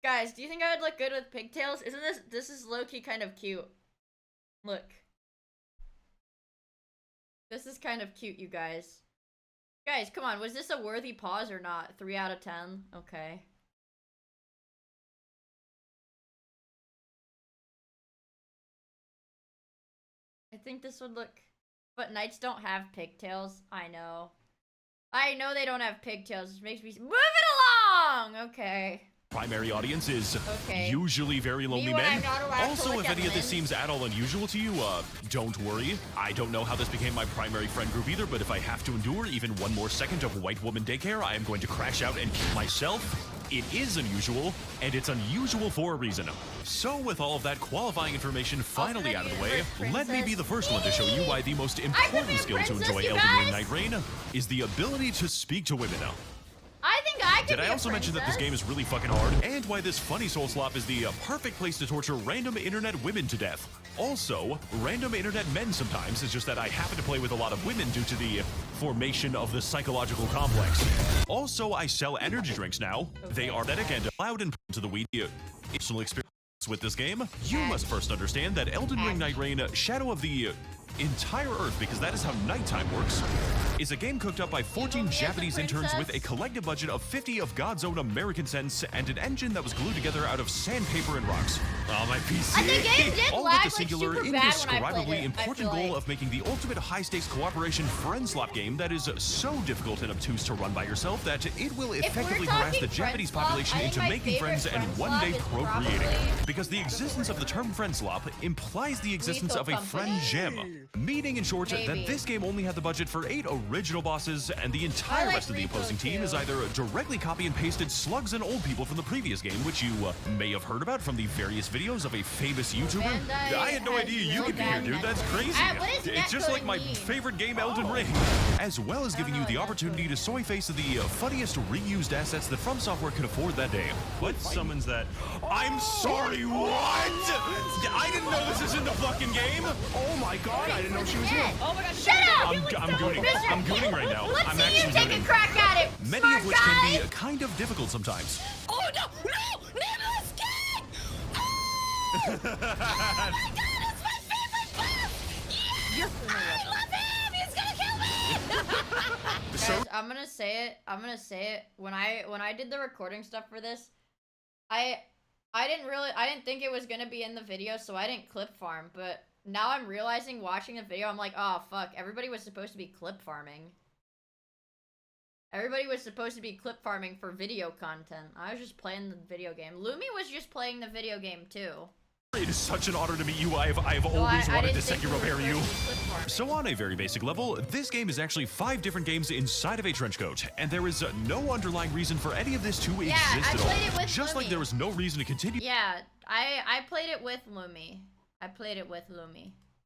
Guys, do you think I would look good with pigtails? Isn't this is low-key kind of cute. Look. This is kind of cute, you guys. Guys, come on, was this a worthy pause or not? 3 out of 10? Okay. I think this would look... But knights don't have pigtails. I know. I know they don't have pigtails, which makes me... Move it along! Okay. Primary audience is usually very lonely men. Also, if any of this seems at all unusual to you, don't worry. I don't know how this became my primary friend group either, but if I have to endure even one more second of white woman daycare, I am going to crash out and kill myself. It is unusual, and it's unusual for a reason. So with all of that qualifying information finally out of the way, let me be the first one to show you why the most important skill to enjoy Elden Ring Night Rain is the ability to speak to women. I think I Did I also mention that this game is really fucking hard? And why this funny soul slop is the perfect place to torture random internet women to death. Also, random internet men sometimes, it's just that I happen to play with a lot of women due to the formation of the psychological complex. Also, I sell energy drinks now. They are aesthetic and allowed and to the Wii personal experience with this game. You must first understand that Elden Ring Night Rain, Shadow of the entire Earth, because that is how nighttime works, is a game cooked up by 14 Japanese interns with a collective budget of 50 of God's own American cents and an engine that was glued together out of sandpaper and rocks. Oh, my PC. The game did All lag, with the singular, like, super bad when I played indescribably it, important goal of making the ultimate high-stakes cooperation friend slop game that is so difficult and obtuse to run by yourself that it will effectively harass the Japanese population into making friends and one day procreating. Because the existence of the term friend slop implies the existence of a friend gem. Meaning, in short, that this game only had the budget for 8 original bosses, and the entire rest of the opposing team is either directly copy and pasted slugs and old people from the previous game, which you may have heard about from the various videos of a famous YouTuber. I had no idea you could be here, dude. That's crazy. It's just like my favorite game, Elden Ring. As well as giving you the opportunity to soy face the funniest reused assets that From Software could afford that day. What summons that? I'm sorry, what? I didn't know this is in the fucking game. Oh my god, I didn't know she was here. Oh my god, shut up! I'm gooning right now. Let's I'm see actually you take gooning. a crack at it, Many smart of which guy! can be kind of difficult sometimes. Oh no, no! Nimbus King! Oh my god, it's my favorite boss! Yeah! I love him! He's gonna kill me! Guys, I'm gonna say it. When I did the recording stuff for this, I didn't think it was gonna be in the video, so I didn't clip farm, but now I'm realizing watching the video, I'm like, oh fuck, everybody was supposed to be clip farming. Everybody was supposed to be clip farming for video content. I was just playing the video game. Lumi was just playing the video game too. It is such an honor to meet you. I have always wanted to Sekiro bury you. So on a very basic level, this game is actually 5 different games inside of a trench coat, and there is no underlying reason for any of this to exist at all. Just like there was no reason to continue. Yeah, I played it with Lumi.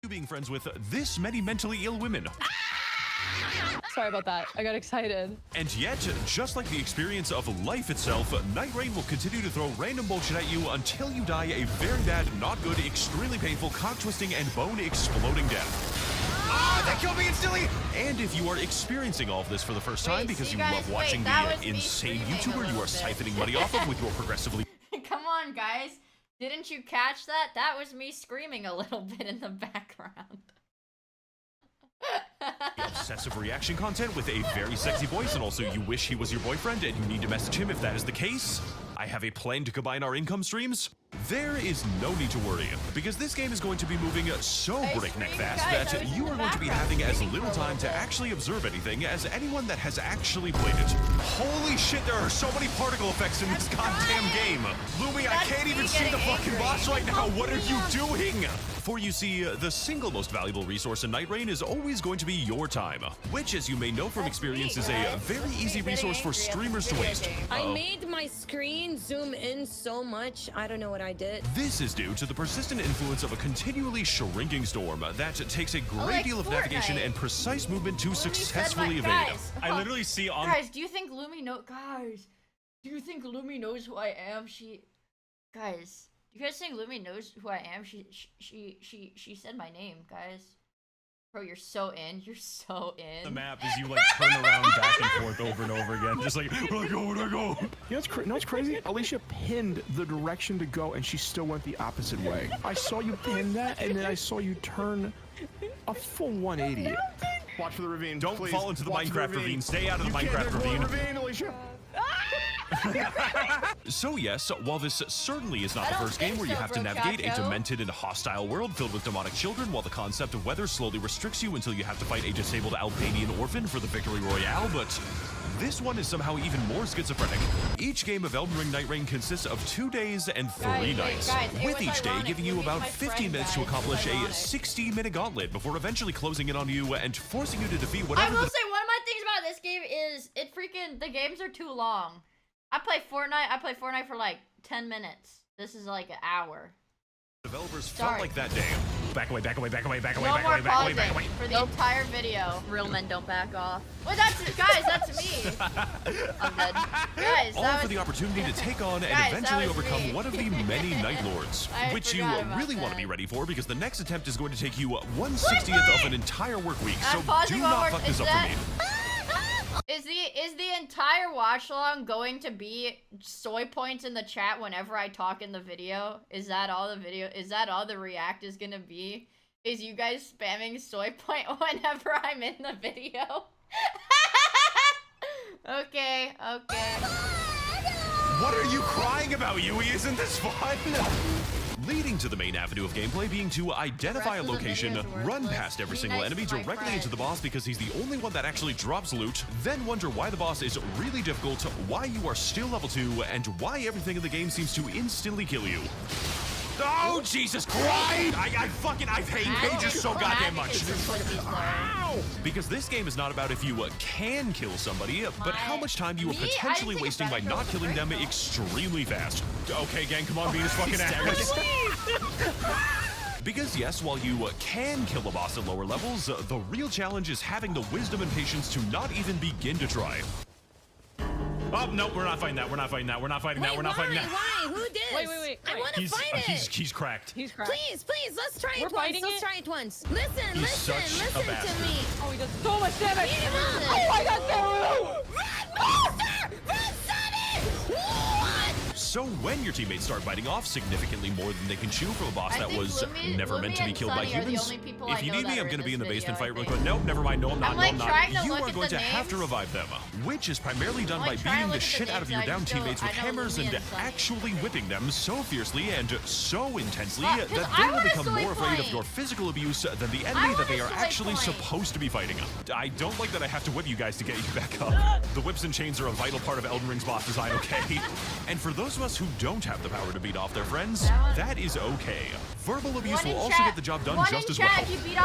You being friends with this many mentally ill women. Sorry about that. I got excited. And yet, just like the experience of life itself, Night Rain will continue to throw random bullshit at you until you die a very bad, not good, extremely painful, cock-twisting, and bone-exploding death. Ah, that killed me instantly! And if you are experiencing all of this for the first time because you love watching the insane YouTuber you are siphoning money off of with your progressively... Come on, guys. Didn't you catch that? That was me screaming a little bit in the background. obsessive reaction content with a very sexy voice, and also you wish he was your boyfriend and you need to message him if that is the case. I have a plan to combine our income streams. There is no need to worry, because this game is going to be moving so breakneck fast that you are going to be having as little time to actually observe anything as anyone that has actually played it. Holy shit, there are so many particle effects in this goddamn game. Lumi, I can't even see the fucking boss right now. What are you doing? For you see, the single most valuable resource in Night Rain is always going to be your time, which, as you may know from experience, is a very easy resource for streamers to waste. I made my screen zoom in so much, I don't know what I did. This is due to the persistent influence of a continually shrinking storm that takes a great deal of navigation and precise movement to successfully evade. I literally see on— Guys, do you think Lumi knows who I am? Guys, do you guys think Lumi knows who I am? She said my name, guys. Bro, you're so in. You're so in. The map is you like turn around back and forth over and over again. Just like, where do I go? Where do I go? You know what's crazy? Alicia pinned the direction to go and she still went the opposite way. I saw you pin that and then I saw you turn a full 180. Watch for the ravine. Don't fall into the Minecraft ravine. Stay out of the Minecraft ravine. Alicia. So yes, while this certainly is not the first game where you have to navigate a demented and hostile world filled with demonic children, while the concept of weather slowly restricts you until you have to fight a disabled Albanian orphan for the victory royale, but this one is somehow even more schizophrenic. Each game of Elden Ring Night Rain consists of 2 days and 3 nights, with each day giving you about 15 minutes to accomplish a 60-minute gauntlet before eventually closing in on you and forcing you to defeat whatever— I will say, one of my things about this game is the games are too long. I play Fortnite for like 10 minutes. This is like an hour. Developers felt like that day. Back away, back away, back away, back away, No back more away, back away, back pausing away. for the entire video. Real men don't back off. Well, that's me. I'm dead. Guys, All for the opportunity to take on and eventually overcome one of the many Night Lords, which you really want to be ready for, because the next attempt is going to take you 1/60th of an entire work week. So do not fuck this up for me. Is the entire watch long going to be soy points in the chat whenever I talk in the video? Is that all the video? Is that all the react is gonna be? Is you guys spamming soy point whenever I'm in the video? Okay. What are you crying about, Yui? Isn't this fun? Leading to the main avenue of gameplay being to identify a location, run past every single enemy directly into the boss because he's the only one that actually drops loot, then wonder why the boss is really difficult, why you are still level 2, and why everything in the game seems to instantly kill you. Oh, Jesus Christ! I hate pages so goddamn much. Ow! Because this game is not about if you can kill somebody, but how much time you are potentially wasting by not killing them extremely fast. Okay, gang, come on, beat his fucking ass. Because yes, while you can kill a boss at lower levels, the real challenge is having the wisdom and patience to not even begin to try. Oh, no, we're not fighting that. We're not fighting that. We're not fighting that. We're not fighting that. Why? Who did? Wait. I want to fight it. He's cracked. He's cracked. Please, let's try it once. fighting Let's it? try it once. Listen such a to bastard. me. Oh, he does so much damage. Beat him up. Oh my God, Saru! Run, monster! Run, Sonny! What? So when your teammates start biting off significantly more than they can chew from a boss that was never meant to be killed by humans, if you need me, I'm gonna be in the basement fight real quick. Nope, never mind. No, I'm not. No, I'm not. You are going to have to revive them, which is primarily done by beating the shit out of your down teammates with hammers and actually whipping them so fiercely and so intensely that they will become more afraid of your physical abuse than the enemy that they are actually supposed to be fighting. I don't like that I have to whip you guys to get you back up. The whips and chains are a vital part of Elden Ring's boss design, okay? And for those of us who don't have the power to beat off their friends, that is okay. Verbal abuse will also get the job done just as well.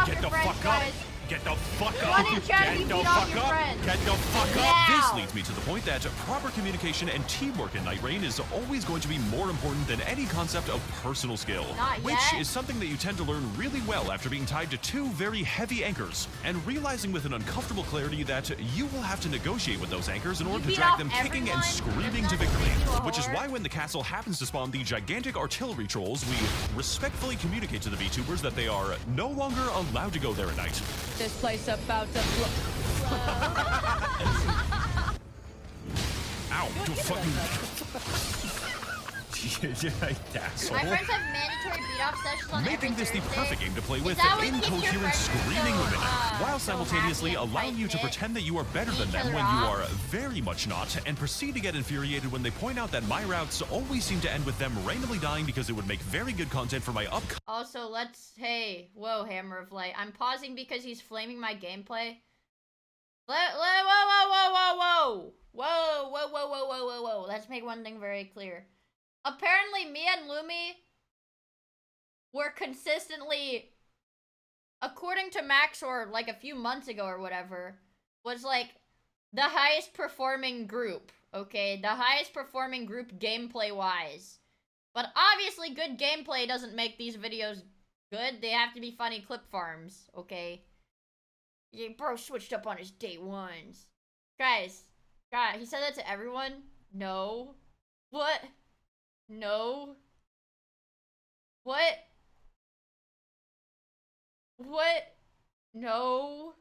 Get the fuck up! Get the fuck up! Get the fuck up! Get the fuck up! This leads me to the point that proper communication and teamwork in Night Rain is always going to be more important than any concept of personal skill, which is something that you tend to learn really well after being tied to two very heavy anchors and realizing with an uncomfortable clarity that you will have to negotiate with those anchors in order to drag them kicking and screaming to victory. Which is why when the castle happens to spawn the gigantic artillery trolls, we respectfully communicate to the VTubers that they are no longer allowed to go there at night. This place about to blow. Ow, you fucking... asshole. My friends have mandatory beat-off sessions on Making this the perfect game to play with that incoherent screaming women, while simultaneously allowing you to pretend that you are better than them when you are very much not, and proceed to get infuriated when they point out that my routes always seem to end with them randomly dying because it would make very good content for my upcoming. Also, hey, whoa, Hammer of Light. I'm pausing because he's flaming my gameplay. Whoa. Let's make one thing very clear. Apparently, me and Lumi were consistently, according to Maxor, like a few months ago or whatever, was like the highest performing group, okay? The highest performing group gameplay-wise. But obviously, good gameplay doesn't make these videos good. They have to be funny clip farms, okay? Yeah, bro switched up on his day ones. Guys, he said that to everyone? No. What? No. What? No.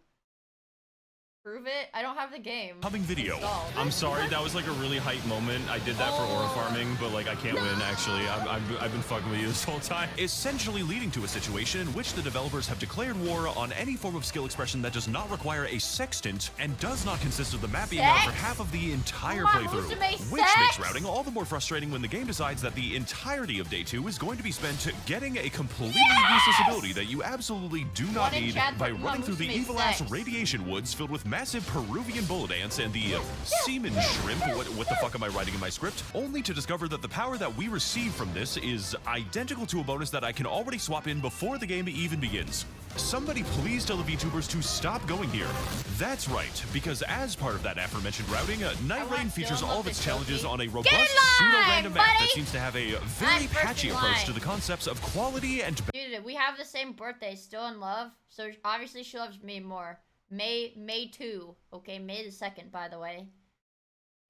Prove it? I don't have the game. Coming video. installed. I'm sorry, that was like a really hype moment. I did that for aura farming, but like I can't win actually. I've been fucking with you this whole time. Essentially leading to a situation in which the developers have declared war on any form of skill expression that does not require a sextant and does not consist of the map being out for half of the entire playthrough. Which makes routing all the more frustrating when the game decides that the entirety of day 2 is going to be spent getting a completely useless ability that you absolutely do not need by running through the evil-ass radiation woods filled with massive Peruvian bullet ants and the semen shrimp, what the fuck am I writing in my script? Only to discover that the power that we receive from this is identical to a bonus that I can already swap in before the game even begins. Somebody please tell the VTubers to stop going here. That's right, because as part of that aforementioned routing, Night Rain features all of its challenges on a robust, pseudo-random map that seems to have a very patchy approach to the concepts of quality and... Dude, we have the same birthday, still in love, so obviously she loves me more. May 2, okay? May the 2nd, by the way.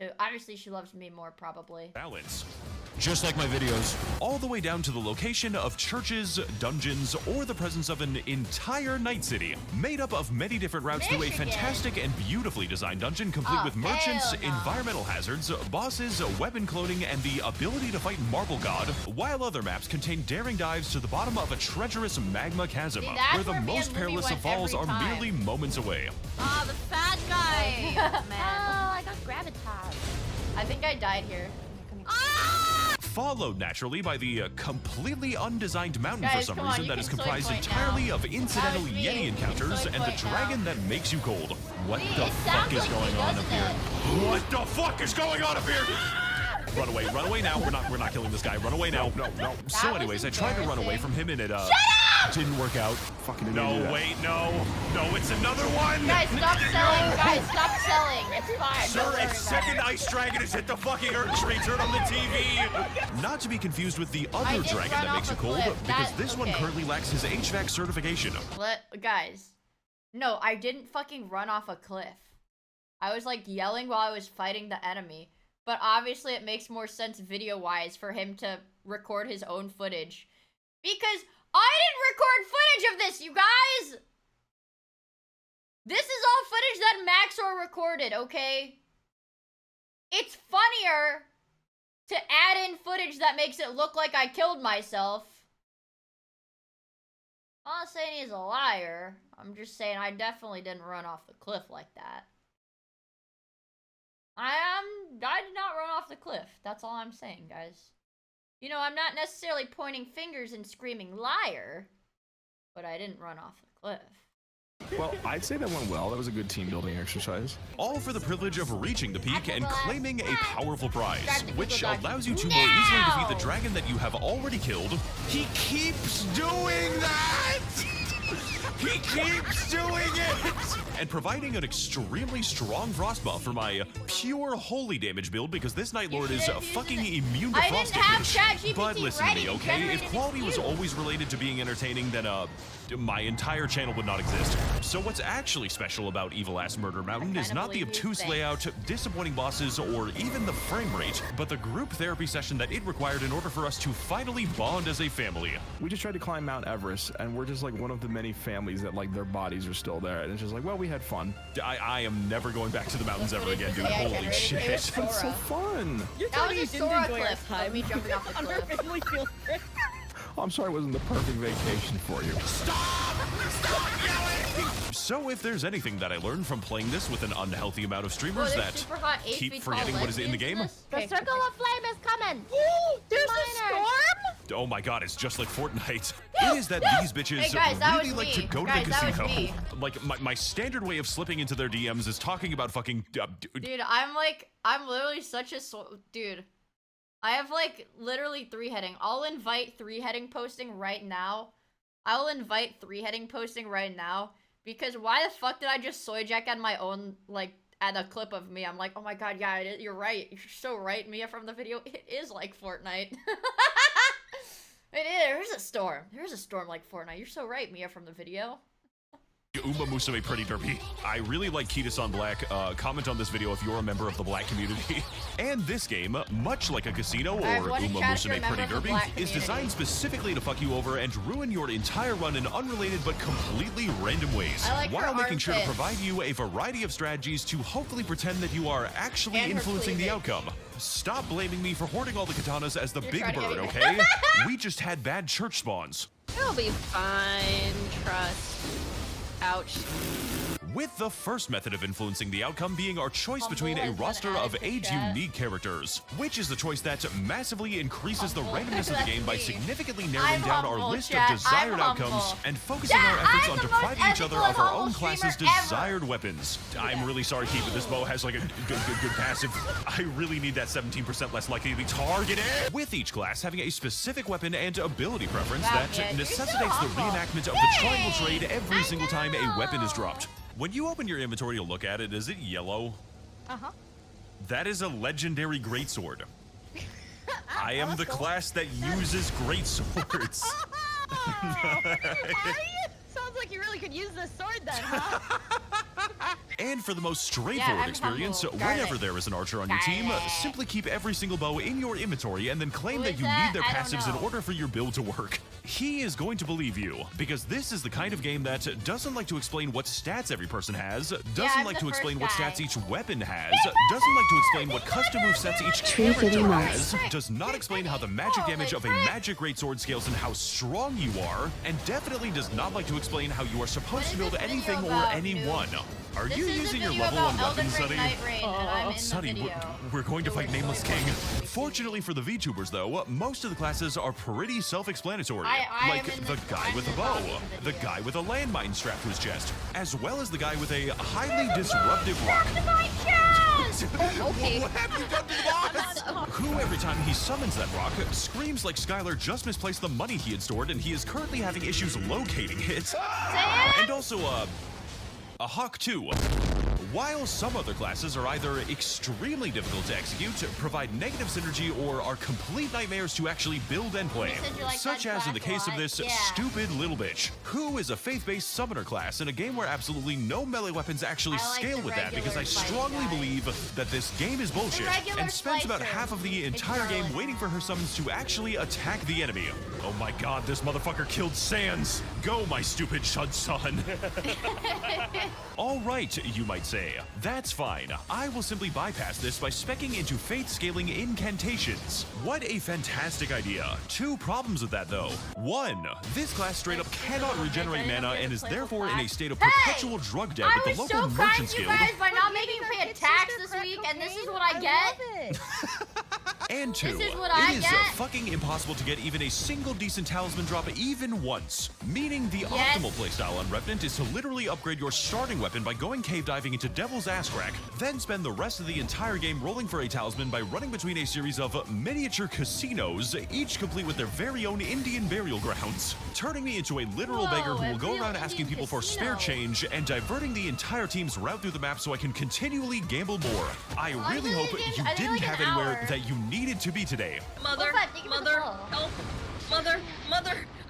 So obviously she loves me more, probably. Balance. Just like my videos. All the way down to the location of churches, dungeons, or the presence of an entire night city, made up of many different routes through a fantastic and beautifully designed dungeon complete with merchants, environmental hazards, bosses, weapon cloning, and the ability to fight Marble God, while other maps contain daring dives to the bottom of a treacherous magma chasm, where the most perilous of falls are merely moments away. Ah, the fat guy! Man. Oh, I got gravitas. I think I died here. Followed naturally by the completely undesigned mountain for some reason that is comprised entirely of incidental Yeti encounters and the dragon that makes you cold. What the fuck is going on up here? What the fuck is going on up here? Run away now. We're not killing this guy. Run away now. No. So anyways, I tried to run away from him and it didn't work out. Fucking no, wait, no, it's another one. Guys, stop selling. Guys, stop selling. It's fine. Sir, its second ice dragon has hit the fucking earth tree. Turn on the TV. Not to be confused with the other dragon that makes you cold, because this one currently lacks his HVAC certification. Guys, no, I didn't fucking run off a cliff. I was like yelling while I was fighting the enemy. But obviously it makes more sense video-wise for him to record his own footage. Because I didn't record footage of this, you guys! This is all footage that Maxor recorded, okay? It's funnier to add in footage that makes it look like I killed myself. I'm not saying he's a liar. I'm just saying I definitely didn't run off the cliff like that. I did not run off the cliff. That's all I'm saying, guys. You know, I'm not necessarily pointing fingers and screaming liar, but I didn't run off the cliff. Well, I'd say that went well. That was a good team building exercise. All for the privilege of reaching the peak and claiming a powerful prize, which allows you to more easily defeat the dragon that you have already killed. He keeps doing that! He keeps doing it! And providing an extremely strong frost buff for my pure holy damage build, because this Night Lord is fucking immune to frost damage. But listen to me, okay? If quality was always related to being entertaining, then my entire channel would not exist. So what's actually special about Evil Ass Murder Mountain is not the obtuse layout, disappointing bosses, or even the frame rate, but the group therapy session that it required in order for us to finally bond as a family. We just tried to climb Mount Everest, and we're just like one of the many families that like their bodies are still there, and it's just like, well, we had fun. I am never going back to the mountains ever again, dude. Holy shit. It's so fun. That was a Sora cliff of me jumping off the cliff. I'm sorry it wasn't the perfect vacation for you. Stop yelling! So if there's anything that I learned from playing this with an unhealthy amount of streamers that keep forgetting what is in the game. The circle of flame is coming. Ooh, there's a storm? Oh my god, it's just like Fortnite. It is that these bitches Hey guys, that really was like me. to go Guys, to the that was casino. me. Like my standard way of slipping into their DMs is talking about fucking Dude, I'm literally such a dude. I have like literally 3-heading. I'll invite 3-heading posting right now. I'll invite 3-heading posting right now because why the fuck did I just soy jack at my own like at a clip of me? I'm like, oh my god, yeah, you're right. You're so right, Mia from the video. It is like Fortnite. It is. There's a storm. There's a storm like Fortnite. You're so right, Mia from the video. Uma Musume Pretty Derpy. I really like Ketus on Black. Comment on this video if you're a member of the Black community. And this game, much like a casino or Uma Musume Pretty Derpy, is designed specifically to fuck you over and ruin your entire run in unrelated but completely random ways, while making sure to provide you a variety of strategies to hopefully pretend that you are actually influencing the outcome. Stop blaming me for hoarding all the katanas as the big bird, okay? We just had bad church spawns. It'll be fine, trust. Ouch. With the first method of influencing the outcome being our choice between a roster of age-unique characters, which is the choice that massively increases the randomness of the game by significantly narrowing down our list of desired outcomes and focusing our efforts on depriving each other of our own class's desired weapons. I'm really sorry, Keith, but this bow has like a good passive. I really need that 17% less likely to be targeted. With each class having a specific weapon and ability preference that necessitates the reenactment of the triangle trade every single time a weapon is dropped. When you open your inventory to look at it, is it yellow? Uh-huh. That is a legendary greatsword. I am the class that uses greatswords. Sounds like you really could use this sword then, huh? And for the most straightforward experience, whenever there is an archer on your team, simply keep every single bow in your inventory and then claim that you need their passives in order for your build to work. He is going to believe you, because this is the kind of game that doesn't like to explain what stats every person has, doesn't like to explain what stats each weapon has, doesn't like to explain what custom movesets each character has, does not explain how the magic damage of a magic greatsword scales and how strong you are, and definitely does not like to explain how you are supposed to build anything or anyone. Are you using your level 1 weapon, Sunny? Sunny, we're going to fight Nameless King. Fortunately for the VTubers, though, most of the classes are pretty self-explanatory. Like the guy with a bow, the guy with a landmine strapped to his chest, as well as the guy with a highly disruptive rock. Okay. What have you done to the boss? Who, every time he summons that rock, screams like Skylar just misplaced the money he had stored and he is currently having issues locating it. And also, a hawk too. While some other classes are either extremely difficult to execute, provide negative synergy, or are complete nightmares to actually build and play, such as in the case of this stupid little bitch, who is a faith-based summoner class in a game where absolutely no melee weapons actually scale with that, because I strongly believe that this game is bullshit and spends about half of the entire game waiting for her summons to actually attack the enemy. Oh my god, this motherfucker killed Sans! Go, my stupid Shud son! Alright, you might say. today. That's fine. I will simply bypass this by speccing into faith scaling incantations. What a fantastic idea. Two problems with that though. One, this class straight up cannot regenerate mana and is therefore in a state of perpetual drug debt with the local merchants guild. I was so kind to you guys by not making me pay a tax this week, and this is what I get. And two, This is what it I is get. fucking impossible to get even a single decent talisman drop even once. Meaning the optimal playstyle on Revenant is to literally upgrade your starting weapon by going cave diving into Devil's Ass Crack, then spend the rest of the entire game rolling for a talisman by running between a series of miniature casinos, each complete with their very own Indian burial grounds, turning me into a literal beggar who will go around asking people for spare change and diverting the entire team's route through the map so I can continually gamble more. I really hope you didn't have anywhere that you needed to be today. Mother, help! Mother,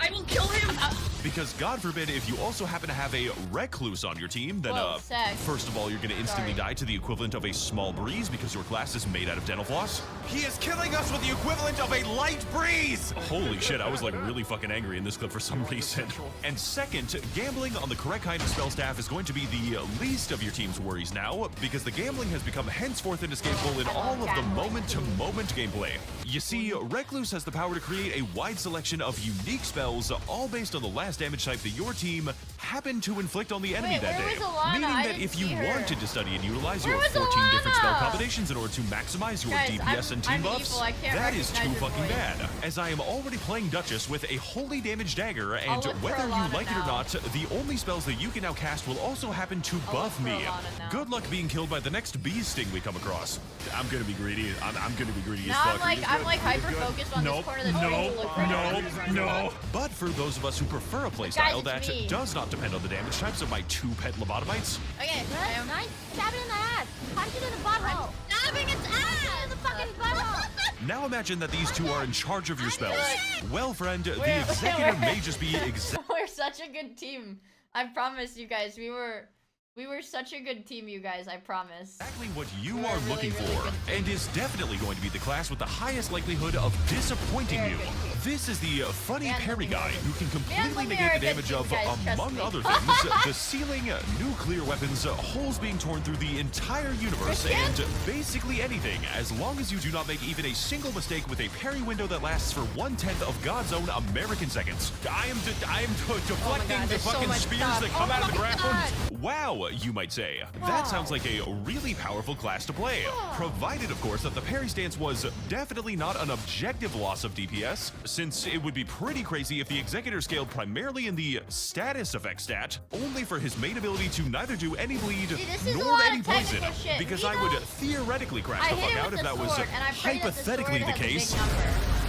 I will kill him! Because God forbid if you also happen to have a recluse on your team, then sex. first of all, you're gonna instantly die to the equivalent of a small breeze because your glass is made out of dental floss. He is killing us with the equivalent of a light breeze! Holy shit, I was like really fucking angry in this clip for some reason. And second, gambling on the correct kind of spell staff is going to be the least of your team's worries now, because the gambling has become henceforth inescapable in all of the moment-to-moment gameplay. You see, Recluse has the power to create a wide selection of unique spells, all based on the last damage type that your team happened to inflict on the enemy that day. Meaning that if you wanted to study and utilize your 14 different spell combinations in order to maximize your DPS and team buffs, that is too fucking bad. As I am already playing Duchess with a holy damage dagger, and whether you like it or not, the only spells that you can now cast will also happen to buff me. Good luck being killed by the next bee sting we come across. I'm gonna be greedy. I'm gonna be greedy as fuck. I'm like hyper focused on this corner that's no. But for those of us who prefer a playstyle that does not depend on the damage types of my 2 pet lobotomites. Okay, Nice. Stab it in the ass. Punch it in the butthole. Stabbing its ass in the fucking butthole. Now imagine that these two are in charge of your spells. Well, friend, the executor may just be We're such a good team. I promise you guys, we were such a good team, you guys, I promise. Exactly what you are looking for, and is definitely going to be the class with the highest likelihood of disappointing you. This is the funny parry guy who can completely negate the damage of, among other things, the ceiling, nuclear weapons, holes being torn through the entire universe, and basically anything, as long as you do not make even a single mistake with a parry window that lasts for 1/10 of God's own American seconds. I am deflecting the fucking spears that come out of the ground. Wow, you might say. That sounds like a really powerful class to play. Provided, of course, that the parry stance was definitely not an objective loss of DPS, since it would be pretty crazy if the Executor scaled primarily in the status effect stat, only for his main ability to neither do any bleed nor any poison, because I would theoretically crash the fuck out if that was hypothetically the case.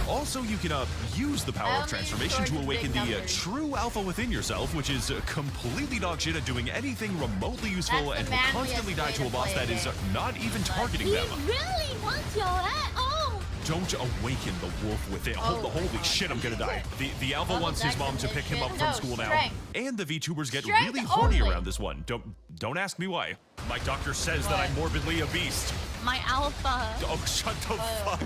Also, you can use the power of transformation to awaken the true alpha within yourself, which is completely dog shit at doing anything remotely useful and will constantly die to a boss that is not even targeting them. Really wants your ass. Oh. Don't awaken the wolf with it. Holy shit, I'm gonna die. The alpha wants his mom to pick him up from school now. And the VTubers get really horny around this one. Don't ask me why. My doctor says that I'm morbidly a beast. My alpha. Oh, shut the fuck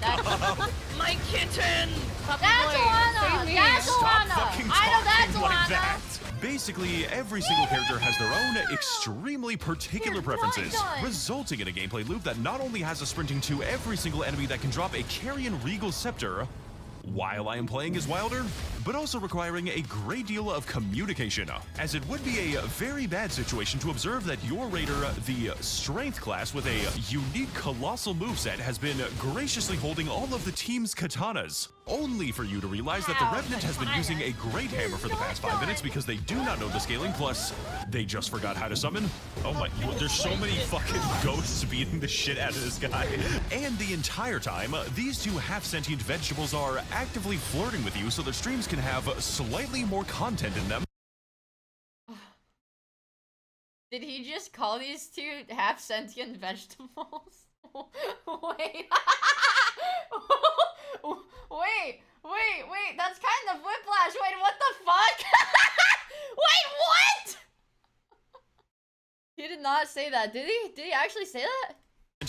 up. My kitten! That's Alana! That's Alana! I know that's Alana! Basically, every single character has their own extremely particular preferences, resulting in a gameplay loop that not only has us sprinting to every single enemy that can drop a Carrion Regal Scepter while I am playing as Wilder, but also requiring a great deal of communication, as it would be a very bad situation to observe that your raider, the Strength class with a unique colossal moveset, has been graciously holding all of the team's katanas, only for you to realize that the Revenant has been using a great hammer for the past 5 minutes because they do not know the scaling, plus they just forgot how to summon. Oh my, there's so many fucking ghosts beating the shit out of this guy. And the entire time, these two half-sentient vegetables are actively flirting with you so their streams can have slightly more content in them. Did he just call these two half-sentient vegetables? Wait. Wait, that's kind of whiplash. Wait, what the fuck? Wait, what? He did not say that, did he? Did he actually say that?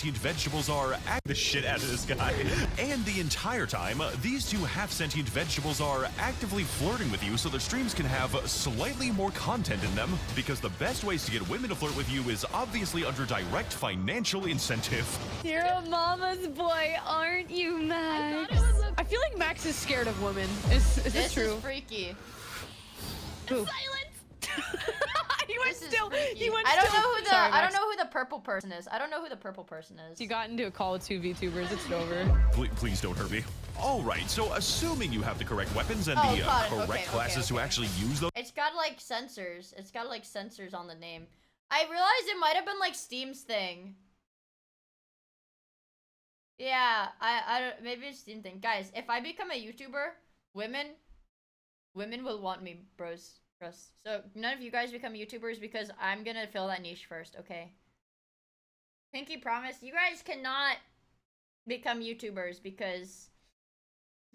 half-sentient vegetables are the shit out of this guy. And the entire time, these two half-sentient vegetables are actively flirting with you so their streams can have slightly more content in them, because the best ways to get women to flirt with you is obviously under direct financial incentive. You're a mama's boy, aren't you, Max? I feel like Max is scared of women. Is this true? This is freaky. Ooh. He went still. I don't know who the purple person is. I don't know who the purple person is. You got into a call with two VTubers. It's over. Please don't hurt me. All right, so assuming you have the correct weapons and Oh, the got it. correct Okay, classes to okay. actually use them. It's got like sensors. It's got like sensors on the name. I realized it might have been like Steam's thing. Yeah, I don't, maybe it's Steam thing. Guys, if I become a YouTuber, women will want me, bros. Trust. So none of you guys become YouTubers because I'm gonna fill that niche first, okay? Pinky promise, you guys cannot become YouTubers because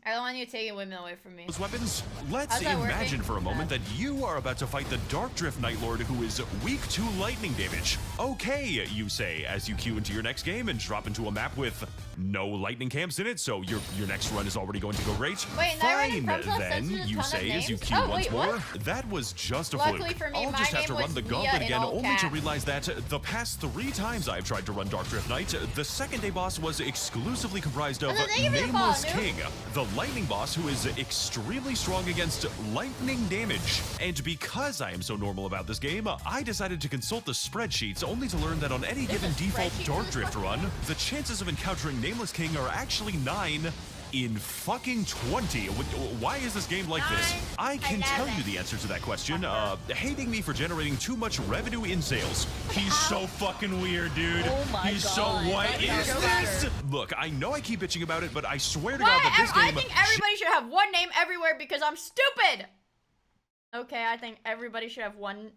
I don't want you taking women away from me. Those weapons. Let's How's that imagine working? for a moment that you are about to fight the Dark Drift Night Lord who is weak to lightning damage. Okay, you say, as you queue into your next game and drop into a map with no lightning camps in it, so your next run is already going to go great. Wait, that run in Fine, front of us then, censored a you ton of say as you names? queue Oh, once wait, more. what? That was just a Luckily fluke. for me, I'll my just have name to run was the Miia gauntlet in again, all only to caps. realize that the past 3 times I've tried to run Dark Drift Night, the second day boss was exclusively comprised of thank you for the follow, Nameless noob. King, the lightning boss who is extremely strong against lightning damage. And because I am so normal about this game, I decided to consult the spreadsheets only to learn that on any given default Dark Drift run, the chances of encountering Nameless King are actually 9 in fucking 20. Why is this game like this? I can tell you the answer to that question. Hating me for generating too much revenue in sales. He's so fucking weird, dude. Oh my He's God. so what That is is this? Look, I know I keep bitching about it, but I swear to Why? God that this I game... think everybody should have one name everywhere because I'm stupid. Okay, I think everybody should have one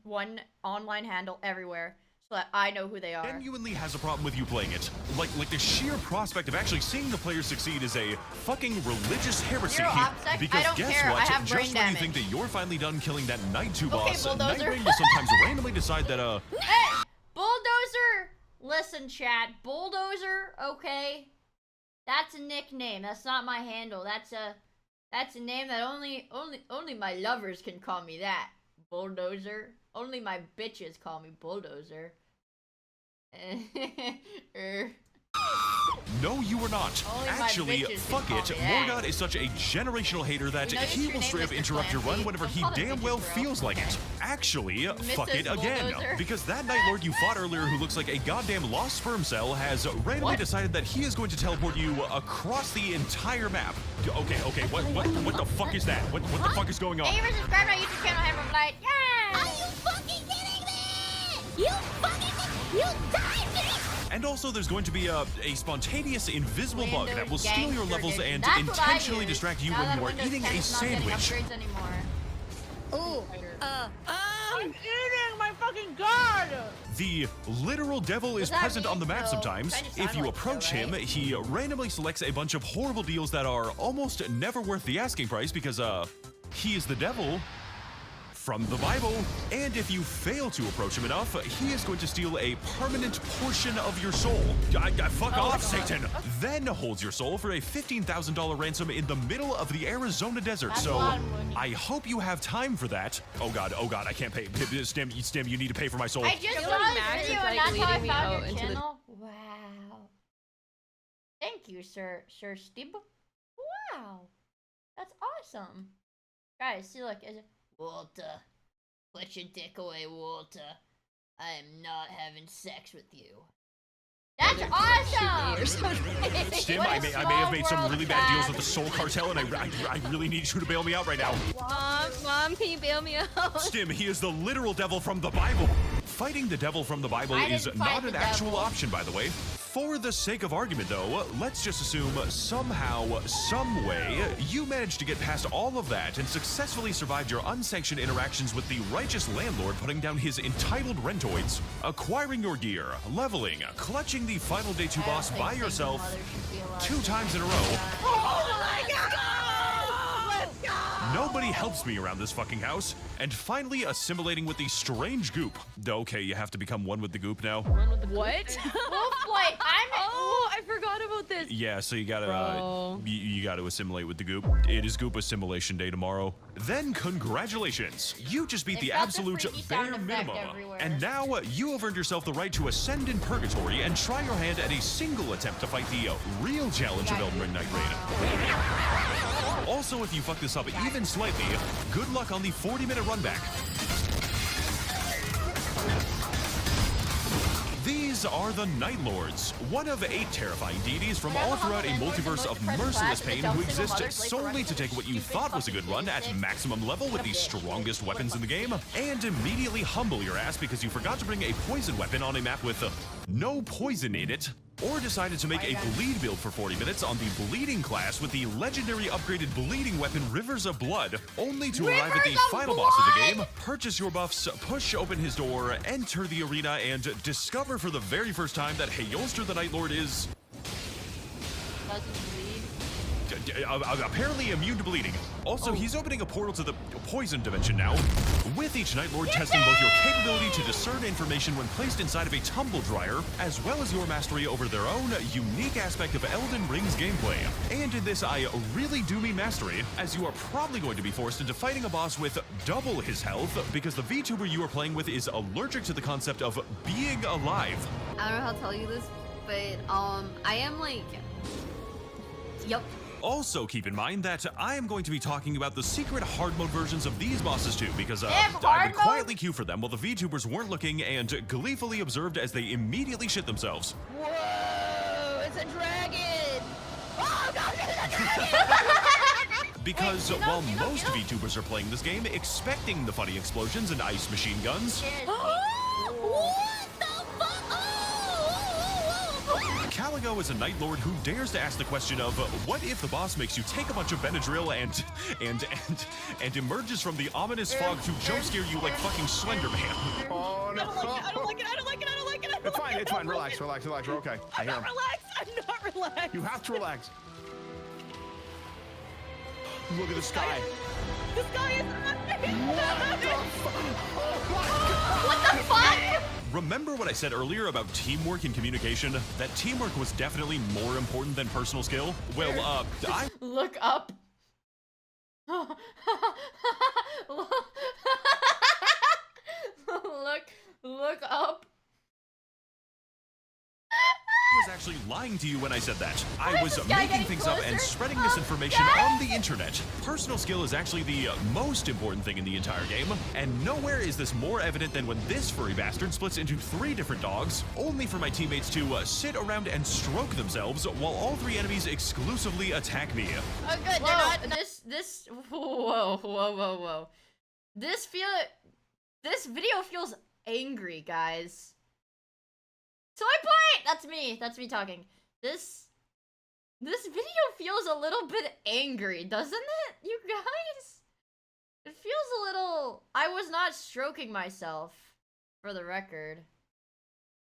online handle everywhere so that I know who they are. genuinely has a problem with you playing it. Like the sheer prospect of actually seeing the players succeed is a fucking religious heresy. Zero obsec? Because I don't guess care, what? I have Just brain when damage. you think that you're finally done killing that Night 2 Okay, boss, Night Bulldozer. Rain will sometimes randomly decide that Hey, Bulldozer! Listen, chat. Bulldozer, okay? That's a nickname. That's not my handle. That's a name that only my lovers can call me that. Bulldozer. Only my bitches call me Bulldozer. No, you are not. Only my Actually, bitches fuck can it. call me that. Morgoth is such a generational hater that You know he your will name, straight up Mr. interrupt your run Clancy. whenever Don't he call them damn bitches, well bro. feels like it. Actually, fuck it Mrs. again. Bulldozer. Because that Night Lord you fought earlier who looks like a goddamn lost sperm cell has randomly decided that he is going to teleport you across the entire map. Okay, what the fuck is that? What the fuck is going on? Thank you for subscribing to my YouTube channel, Hammer of Light. Yeah! Are you fucking kidding me? You fucking... You died me! And also, there's going to be a spontaneous invisible bug that will steal your Gangster levels edition. and That's what I intentionally use. distract you Now when that you are Windows eating 10 a is not getting sandwich. upgrades anymore. Ooh, I'm eating my fucking god! The literal devil is that present on the mean, map though? sometimes. Kinda If sound you like approach so, him, right? he randomly selects a bunch of horrible deals that are almost never worth the asking price because, he is the devil from the Bible. And if you fail to approach him enough, he is going to steal a permanent portion of your soul. Fuck off, Satan! Then holds your soul for a $15,000 ransom in the middle of the Arizona desert. That's a So lot of money. I hope you have time for that. Oh god, I can't pay. Stim, you need to pay for my soul. I just feel saw like this Max video is, and like, that's how I leading me found out your into the- channel. Wow. Thank you, Sir Stib. Wow. That's awesome. Guys, see, look. Is it Walter? Put your dick away, Walter. I am not having sex with you. That's awesome! Stim, What a I may have small made some world, really bad deals Chad. with the Soul Cartel, and I really need you to bail me out right now. Mom, can you bail me out? Stim, he is the literal devil from the Bible. Fighting the devil from the Bible I is didn't fight not the an actual devil. option, by the way. For the sake of argument, though, let's just assume somehow, some way, you managed to get past all of that and successfully survived your unsanctioned interactions with the righteous landlord putting down his entitled rentoids, acquiring your gear, leveling, clutching the final day 2 boss by yourself 2 times in a row. Oh my god! Let's go! Nobody helps me around this fucking house. And finally assimilating with the strange goop. Okay, you have to become one with the goop now. What? Wolfboy, Oh, I forgot about this. Yeah, so you gotta Bro. you gotta assimilate with the goop. It is goop assimilation day tomorrow. Then congratulations, you just beat the got the absolute freaky sound bare effect minimum. everywhere. And now you have earned yourself the right to ascend in purgatory and try your hand at a single attempt to fight the real challenge of Elden Ring Night Raid. Also, if you fuck this up even slightly, good luck on the 40-minute run back. These are the Night Lords, one of 8 terrifying deities from all throughout a multiverse of merciless pain who exist solely to take what you thought was a good run at maximum level with the strongest weapons in the game, and immediately humble your ass because you forgot to bring a poison weapon on a map with no poison in it, or decided to make a bleed build for 40 minutes on the bleeding class with the legendary upgraded bleeding weapon Rivers of Blood, only to arrive at the final boss of the game, purchase your buffs, push open his door, enter the arena, and discover for the very first time that Hayolster the Night Lord is apparently immune to bleeding. Also, he's opening a portal to the poison dimension now, with each Night Lord testing both your capability to discern information when placed inside of a tumble dryer, as well as your mastery over their own unique aspect of Elden Ring's gameplay. And in this, I really do mean mastery, as you are probably going to be forced into fighting a boss with double his health, because the VTuber you are playing with is allergic to the concept of being alive. I don't know how to tell you this, but I am like, yep. Also, keep in mind that I am going to be talking about the secret hard mode versions of these bosses too, because I would quietly queue for them while the VTubers weren't looking and gleefully observed as they immediately shit themselves. Whoa, it's a dragon! Oh god, it's a dragon! Because while most VTubers are playing this game expecting the funny explosions and ice machine guns, Caligo is a Night Lord who dares to ask the question of what if the boss makes you take a bunch of Benadryl and emerges from the ominous fog to jump scare you like fucking Slender Man. Oh no! I don't like it, I don't like it, I don't like it, I don't like it, I don't It's like fine, it, it's fine. Relax, relax, relax. We're okay. I hear him. I'm not relaxed. You have to relax. Look at the sky. The sky is What the fuck? Remember what I said earlier about teamwork and communication? That teamwork was definitely more important than personal skill? Well, I Look up. Look up. was actually lying to you when I said that. I was making things up and spreading misinformation on the internet. Personal skill is actually the most important thing in the entire game, and nowhere is this more evident than when this furry bastard splits into 3 different dogs, only for my teammates to sit around and stroke themselves while all 3 enemies exclusively attack me. Oh good, they're not whoa. This video feels angry, guys. So I play! That's me talking. This video feels a little bit angry, doesn't it, you guys? It feels a little... I was not stroking myself, for the record.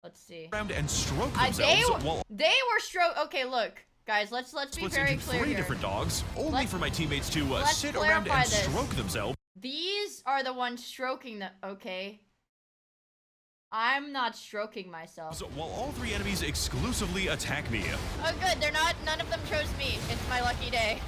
Let's see. Around and stroke themselves they were stroke... Okay, look. Guys, let's be very clear 3 here. different dogs, only for my teammates to sit around clarify and this. stroke themselves. These are the ones stroking them. Okay. I'm not stroking myself. While all 3 enemies exclusively attack me. Oh good, they're not, none of them chose me. It's my lucky day.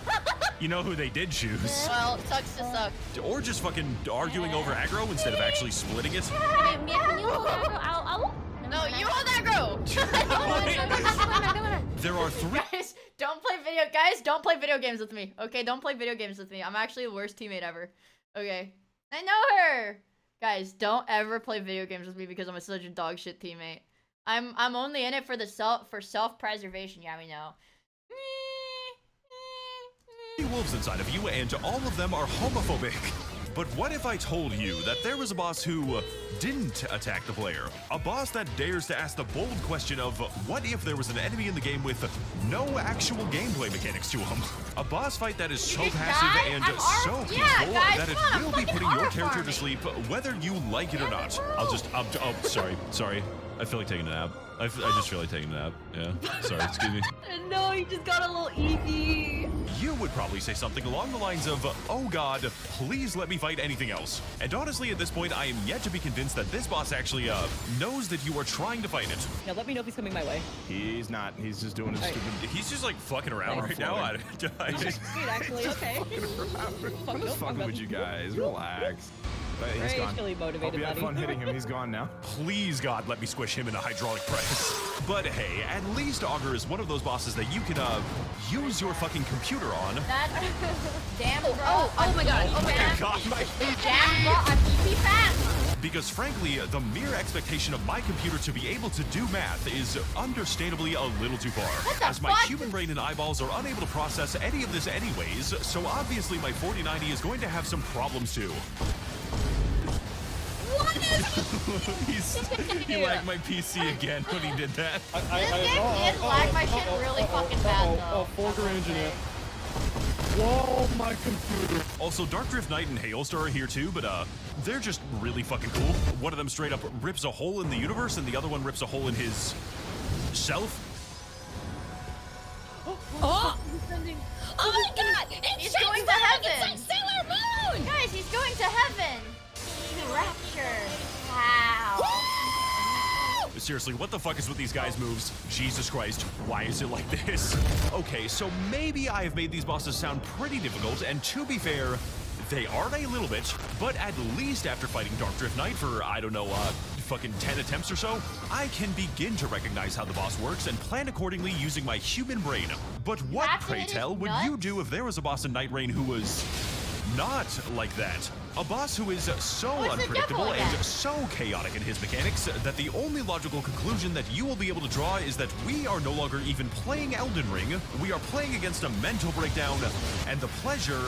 You know who they did choose. Well, it sucks to suck. Or just fucking arguing over aggro instead of actually splitting it. Hey, Mia, can you hold aggro? No, you hold aggro! There are 3- Guys, don't play video games with me. Okay, don't play video games with me. I'm actually the worst teammate ever. Okay. I know her! Guys, don't ever play video games with me because I'm such a dog shit teammate. I'm only in it for self-preservation, yeah, we know. wolves inside of you, and all of them are homophobic. But what if I told you that there was a boss who didn't attack the player? A boss that dares to ask the bold question of what if there was an enemy in the game with no actual gameplay mechanics to him? A boss fight that is so passive and so peaceful that it will be putting your character to sleep whether you like it or not. Oh, sorry. I feel like taking a nap. I just feel like taking a nap. Yeah. Sorry, excuse me. No, he just got a little ED. You would probably say something along the lines of, oh god, please let me fight anything else. And honestly, at this point, I am yet to be convinced that this boss actually, knows that you are trying to fight it. Yeah, let me know if he's coming my way. He's not. He's just doing his stupid. He's just like fucking around right now. I just... Sweet, actually, okay. I'm just fucking with you guys. Relax. But he's Very gone. actually motivated, Hope you had buddy. fun hitting him. He's gone now. Please, God, let me squish him in a hydraulic press. But hey, at least Augur is one of those bosses that you can, use your fucking computer on. That damn bro. Oh my god. Oh my god. God, my Damn bro, I'm PP fast. Because frankly, the mere expectation of my computer to be able to do math is understandably a little too far. As my human brain and eyeballs are unable to process any of this anyways, so obviously my 4090 is going to have some problems too. What is He lagged my PC again when he did that. This game did lag my shit really fucking bad though. Fulgur engineer. Whoa, my computer. Also, Dark Drift Knight and Hailstar are here too, but they're just really fucking cool. One of them straight up rips a hole in the universe, and the other one rips a hole in his self. Oh! Oh my god! He's going to heaven! It's like Sailor Moon! Guys, he's going to heaven! Rapture! Wow! Seriously, what the fuck is with these guys' moves? Jesus Christ, why is it like this? Okay, so maybe I have made these bosses sound pretty difficult, and to be fair, they are a little bit, but at least after fighting Dark Drift Knight for, I don't know, fucking 10 attempts or so, I can begin to recognize how the boss works and plan accordingly using my human brain. But what, pray tell, would you do if there was a boss in Night Rain who was not like that? A boss who is so unpredictable and so chaotic in his mechanics that the only logical conclusion that you will be able to draw is that we are no longer even playing Elden Ring, we are playing against a mental breakdown, and the pleasure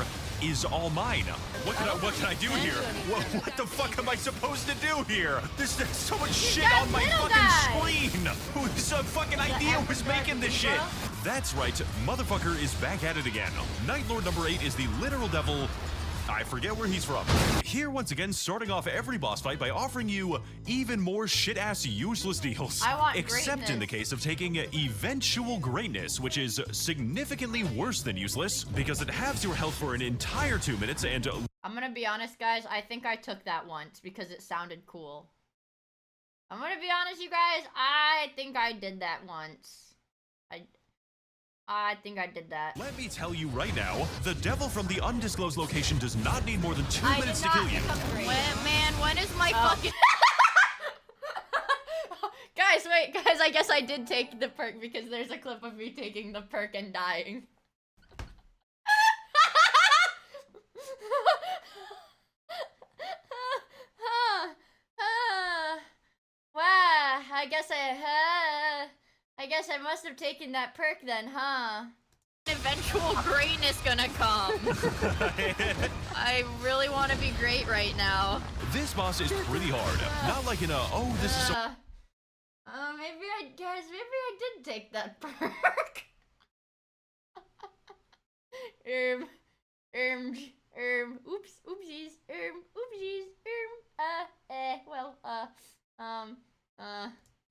is all mine. What can I do here? What the fuck am I supposed to do here? There's so much shit on my fucking screen. Whose fucking idea was making this shit? That's right, motherfucker is back at it again. Night Lord number 8 is the literal devil. I forget where he's from. Here once again, starting off every boss fight by offering you even more shit-ass useless deals. I want Except in the case of taking eventual greatness, which is significantly worse than useless, because it halves your health for an entire 2 minutes and... I'm gonna be honest, guys. I think I took that once because it sounded cool. I'm gonna be honest, you guys. I think I did that once. I think I did that. Let me tell you right now, the devil from the undisclosed location does not need more than 2 minutes to kill you. When is my fucking... Guys, wait, guys, I guess I did take the perk because there's a clip of me taking the perk and dying. Wow, I guess I must have taken that perk then, huh? Eventual greatness gonna come. I really want to be great right now. This boss is pretty hard. Not like in a, oh, this is so... Maybe I did take that perk. Oopsies,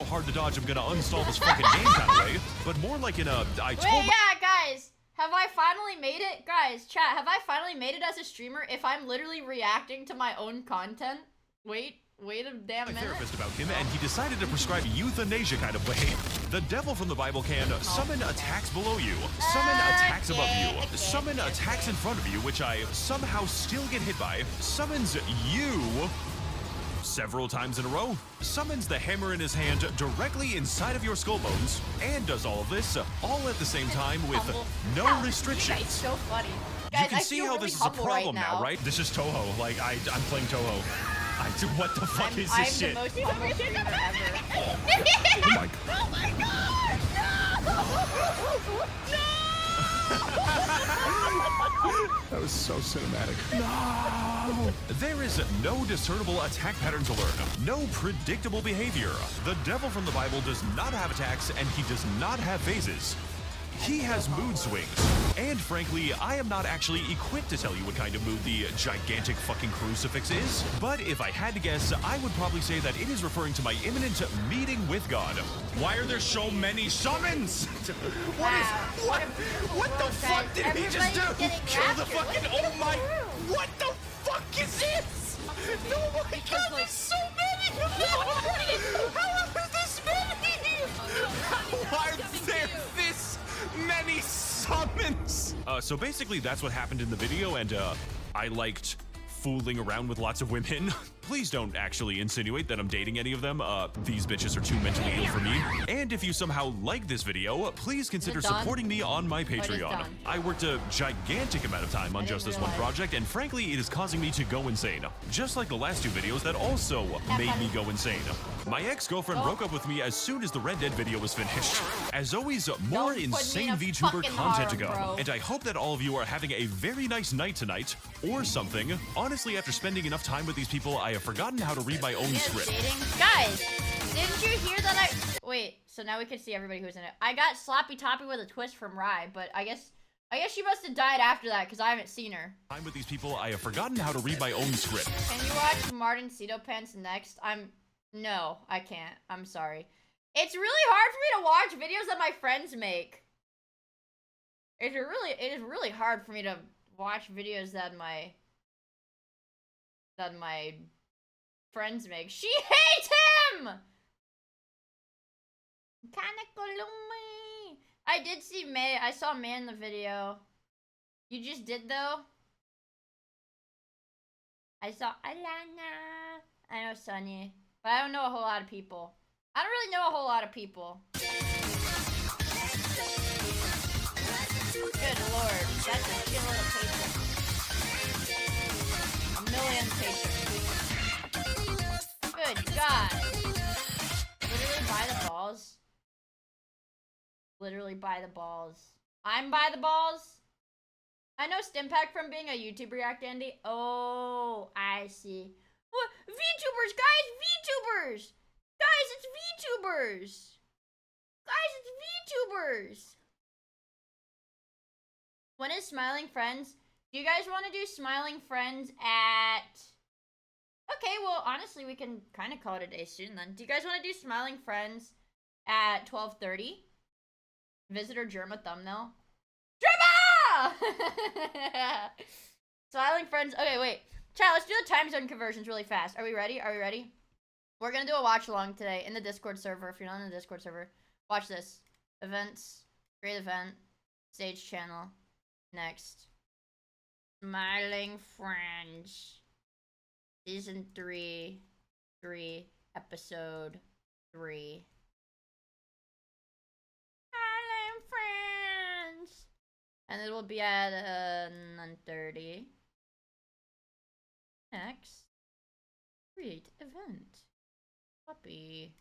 hard to dodge, I'm gonna uninstall this fucking game kind of way, but more like in a, Wait, yeah, guys, have I finally made it? Guys, chat, have I finally made it as a streamer if I'm literally reacting to my own content? Wait a damn minute. Therapist about him, and he decided to prescribe euthanasia kind of way. The devil from the Bible can summon attacks below you, summon attacks above you, summon attacks in front of you, which I somehow still get hit by, summons you several times in a row, summons the hammer in his hand directly inside of your skull bones, and does all of this all at the same time with no restrictions. You guys so funny. Guys, you can see how this is a problem now, right? This is Toho. Like, I'm playing Toho. What the fuck is this shit? I'm the most humble streamer ever. Oh my god. Oh my god! No! That was so cinematic. No! There is no discernible attack pattern to learn, no predictable behavior. The devil from the Bible does not have attacks, and he does not have phases. He has mood swings. And frankly, I am not actually equipped to tell you what kind of mood the gigantic fucking crucifix is. But if I had to guess, I would probably say that it is referring to my imminent meeting with God. Why are there so many summons? What the fuck did he just do? Kill the fucking, oh my, what the fuck is this? Oh my god, there's so many! How are there this many? Why are there this many summons? So basically that's what happened in the video, and I liked fooling around with lots of women. Please don't actually insinuate that I'm dating any of them. These bitches are too mentally ill for me. And if you somehow like this video, please consider supporting me on my Patreon. I worked a gigantic amount of time on just this one project, and frankly, it is causing me to go insane. Just like the last two videos that also made me go insane. My ex-girlfriend broke up with me as soon as the Red Dead video was finished. As always, more insane VTuber content to go. And I hope that all of you are having a very nice night tonight, or something. Honestly, after spending enough time with these people, I have forgotten how to read my own script. Guys, didn't you hear that wait, so now we can see everybody who's in it. I got Sloppy Toppy with a twist from Rye, but I guess she must have died after that because I haven't seen her. Time with these people, I have forgotten how to read my own script. Can you watch Martin Cedo Pants next? No, I can't. I'm sorry. It's really hard for me to watch videos that my friends make. It is really hard for me to watch videos that my friends make. She hates him! Kanakolumi. I did see May. I saw May in the video. You just did though? I saw Alana. I know Sunny. But I don't know a whole lot of people. I don't really know a whole lot of people. Good lord. That's a shitload of patience. A million patience. Good god. Literally by the balls. Literally by the balls. I'm by the balls? I know Stimpack from being a YouTube React Andy. Oh, I see. What? VTubers, guys! VTubers! Guys, it's VTubers! Guys, it's VTubers! When is Smiling Friends? Do you guys want to do Smiling Friends at... Okay, well, honestly, we can kind of call it a day soon then. Do you guys want to do Smiling Friends at 12:30? Visitor Germa thumbnail. Germa! Smiling Friends. Okay, wait. Chat, let's do the time zone conversions really fast. Are we ready? Are we ready? We're gonna do a watch along today in the Discord server. If you're not in the Discord server, watch this. Events, create event, stage channel. Next. Smiling Friends. Season 3, episode 3. Smiling Friends. And it will be at 9:30. Next, create event. Copy.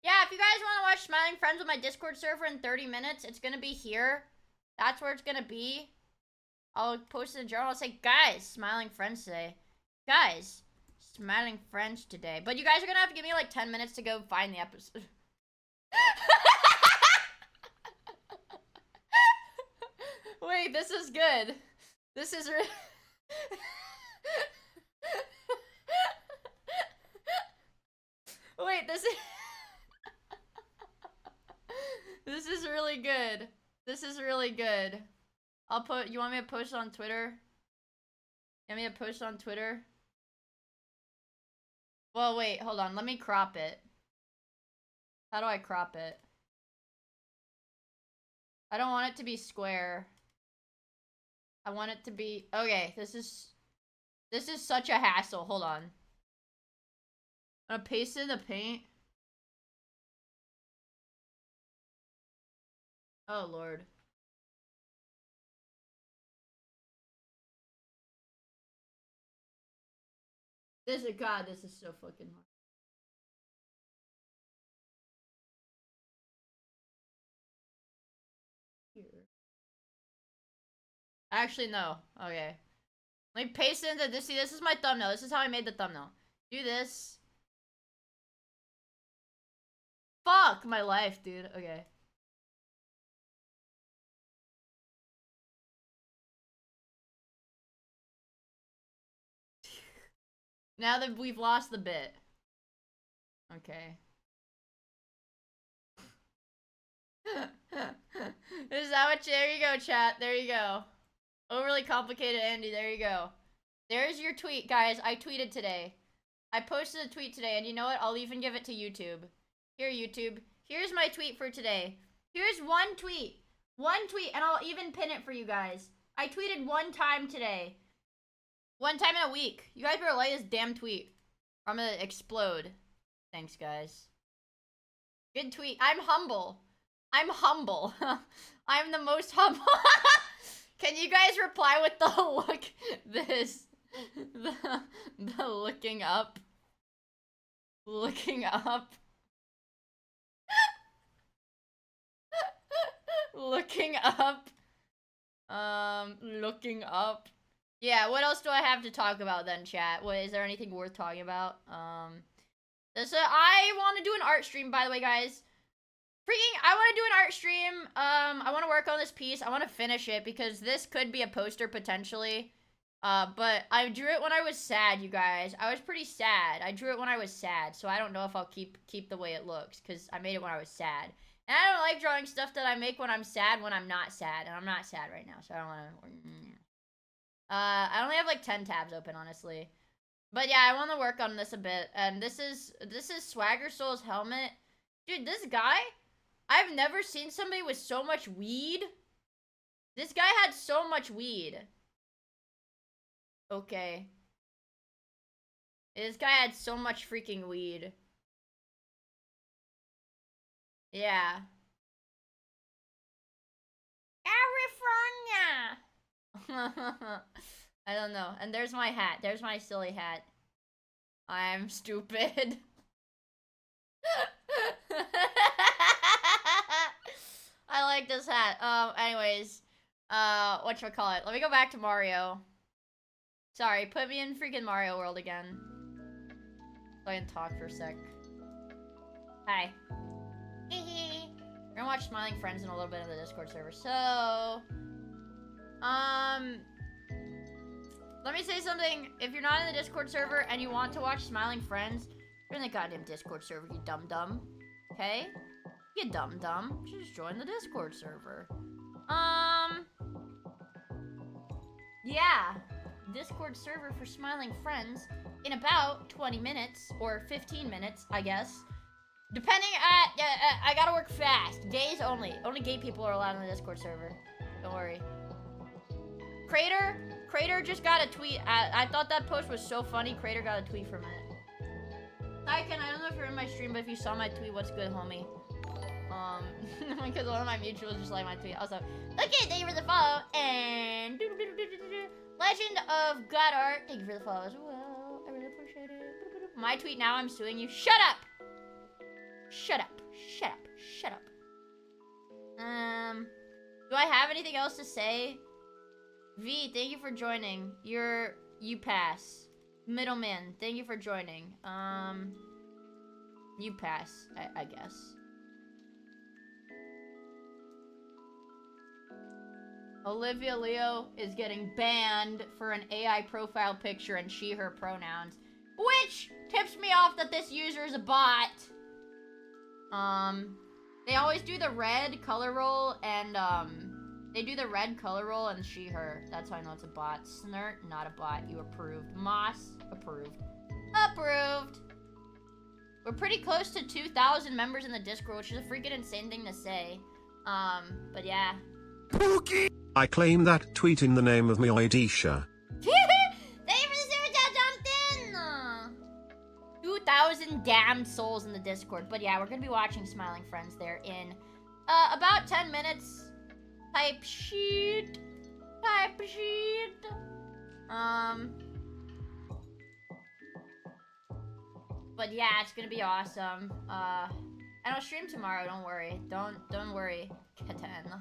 Yeah, if you guys want to watch Smiling Friends with my Discord server in 30 minutes, it's gonna be here. That's where it's gonna be. I'll post it in the journal. I'll say, guys, Smiling Friends today. Guys, Smiling Friends today. But you guys are gonna have to give me like 10 minutes to go find the episode. Wait, this is good. This is Wait, this is really good. This is really good. You want me to post on Twitter? You want me to post on Twitter? Well, wait, hold on. Let me crop it. How do I crop it? I don't want it to be square. I want it to be... Okay, this is such a hassle. Hold on. I'm gonna paste it in the paint. Oh, Lord. This is so fucking hard. Here. Actually, no. Okay. Let me paste it into this. See, this is my thumbnail. This is how I made the thumbnail. Do this. Fuck my life, dude. Okay. Now that we've lost the bit. Okay. Is that what? There you go, chat. There you go. Overly complicated Andy. There you go. There's your tweet, guys. I tweeted today. I posted a tweet today, and you know what? I'll even give it to YouTube. Here, YouTube. Here's my tweet for today. Here's one tweet. One tweet, and I'll even pin it for you guys. I tweeted one time today. One time in a week. You guys better like this damn tweet, or I'm gonna explode. Thanks, guys. Good tweet. I'm humble. I'm humble. I'm the most humble. Can you guys reply with the look? This. The looking up. Looking up. Looking up. Looking up. Yeah, what else do I have to talk about then, chat? What, is there anything worth talking about? I want to do an art stream, by the way, guys. I want to do an art stream. I want to work on this piece. I want to finish it because this could be a poster potentially. But I drew it when I was sad, you guys. I was pretty sad. I drew it when I was sad, so I don't know if I'll keep the way it looks because I made it when I was sad. And I don't like drawing stuff that I make when I'm sad when I'm not sad, and I'm not sad right now, so I don't want to. I only have like 10 tabs open, honestly. But yeah, I want to work on this a bit. And this is Swagger Soul's helmet. Dude, this guy, I've never seen somebody with so much weed. This guy had so much weed. Okay. This guy had so much freaking weed. Yeah. California! I don't know. And there's my hat. There's my silly hat. I'm stupid. I like this hat. Anyways. Whatchamacallit? Let me go back to Mario. Sorry, put me in freaking Mario World again. So I can talk for a sec. Hi. We're gonna watch Smiling Friends in a little bit of the Discord server. So, let me say something. If you're not in the Discord server and you want to watch Smiling Friends, you're in the goddamn Discord server, you dum-dum. Okay? You dum-dum. Just join the Discord server. Yeah. Discord server for Smiling Friends in about 20 minutes, or 15 minutes, I guess. Depending I gotta work fast. Gays only. Only gay people are allowed on the Discord server. Don't worry. Crater just got a tweet. I thought that post was so funny. Crater got a tweet from it. Tyken, I don't know if you're in my stream, but if you saw my tweet, what's good, homie? Because one of my mutuals just liked my tweet. Also, okay, thank you for the follow. And Legend of God Art, thank you for the follow as well. I really appreciate it. My tweet now, I'm suing you. Shut up! Shut up. Shut up. Shut up. Do I have anything else to say? V, thank you for joining. You pass. Middleman, thank you for joining. You pass, I guess. Olivia Leo is getting banned for an AI profile picture and she, her pronouns. Which tips me off that this user is a bot. They always do the red color roll and, they do the red color roll and she, her. That's how I know it's a bot. Snert, not a bot. You approved. Moss, approved. Approved. We're pretty close to 2,000 members in the Discord, which is a freaking insane thing to say. But yeah. Pookie! I claim that tweet in the name of Miia. Thank you for the super chat, Jonathan! 2,000 damned souls in the Discord. But yeah, we're gonna be watching Smiling Friends there in about 10 minutes. Type sheet. Type sheet. But yeah, it's gonna be awesome. And I'll stream tomorrow, don't worry. Don't worry, Kitten.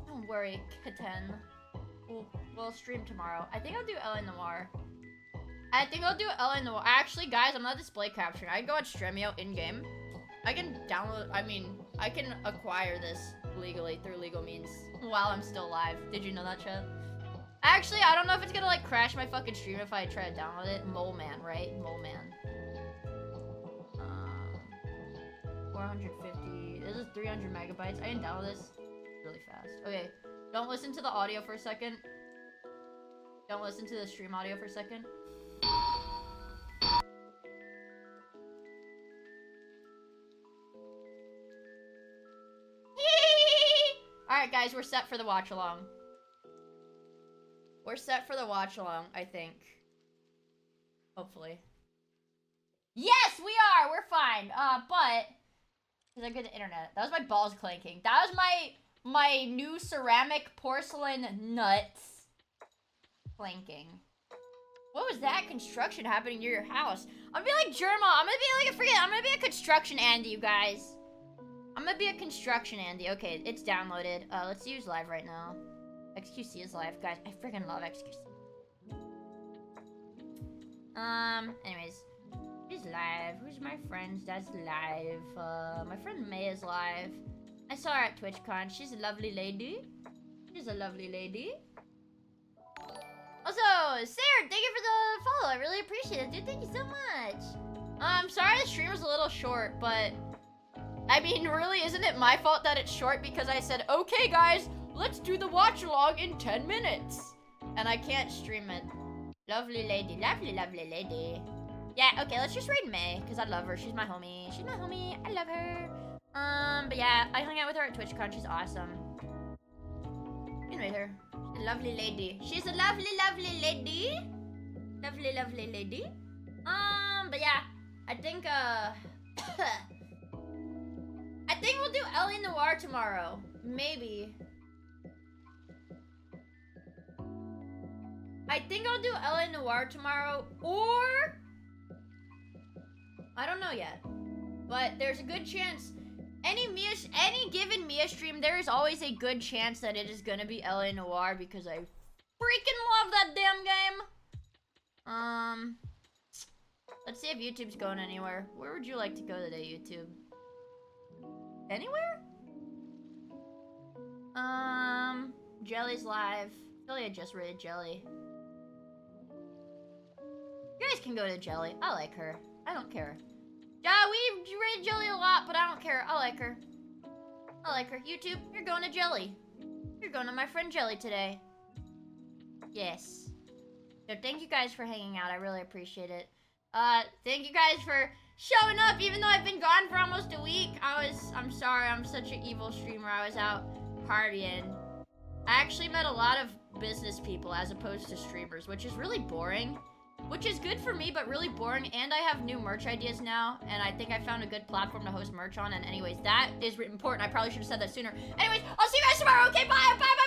Don't worry, Kitten. We'll stream tomorrow. I think I'll do LA Noir. Actually, guys, I'm not display capturing. I can go at Stremio in-game. I can download, I can acquire this legally through legal means while I'm still alive. Did you know that, chat? Actually, I don't know if it's gonna like crash my fucking stream if I try to download it. Mole Man, right? Mole Man. 450. This is 300 megabytes. I didn't download this really fast. Okay, don't listen to the audio for a second. Don't listen to the stream audio for a second. Alright guys, we're set for the watch along. We're set for the watch along, I think. Hopefully. Yes, we are! We're fine. But because I get the internet. That was my balls clanking. That was my new ceramic porcelain nuts clanking. What was that construction happening near your house? I'm gonna be like Germa. I'm gonna be like I'm gonna be a construction Andy, you guys. I'm gonna be a construction Andy. Okay, it's downloaded. Let's use live right now. XQC is live, guys. I freaking love XQC. Anyways, who's live? Who's my friends that's live? My friend May is live. I saw her at TwitchCon. She's a lovely lady. She's a lovely lady. Also, Sarah, thank you for the follow. I really appreciate it, dude. Thank you so much. I'm sorry the stream was a little short, but I mean, really, isn't it my fault that it's short because I said, okay, guys, let's do the watch along in 10 minutes. And I can't stream it. Lovely lady, lovely, lovely lady. Yeah, okay, let's just raid May, because I love her. She's my homie. She's my homie. I love her. But yeah, I hung out with her at TwitchCon. She's awesome. You can raid her. She's a lovely lady. She's a lovely, lovely lady. Lovely, lovely lady. But yeah, I think, I think we'll do Ellie Noir tomorrow. Maybe. I think I'll do Ellie Noir tomorrow, or I don't know yet. But there's a good chance any given Miia stream, there is always a good chance that it is gonna be Ellie Noir because I freaking love that damn game. Let's see if YouTube's going anywhere. Where would you like to go today, YouTube? Anywhere? Jelly's live. I feel like I just rated Jelly. You guys can go to Jelly. I like her. I don't care. Yeah, we rated Jelly a lot, but I don't care. I like her. I like her. YouTube, you're going to Jelly. You're going to my friend Jelly today. Yes. So thank you guys for hanging out. I really appreciate it. Thank you guys for showing up, even though I've been gone for almost a week. I'm sorry, I'm such an evil streamer. I was out partying. I actually met a lot of business people as opposed to streamers, which is really boring. Which is good for me, but really boring. And I have new merch ideas now, and I think I found a good platform to host merch on. And anyways, that is important. I probably should have said that sooner. Anyways, I'll see you guys tomorrow. Okay, bye, bye, bye.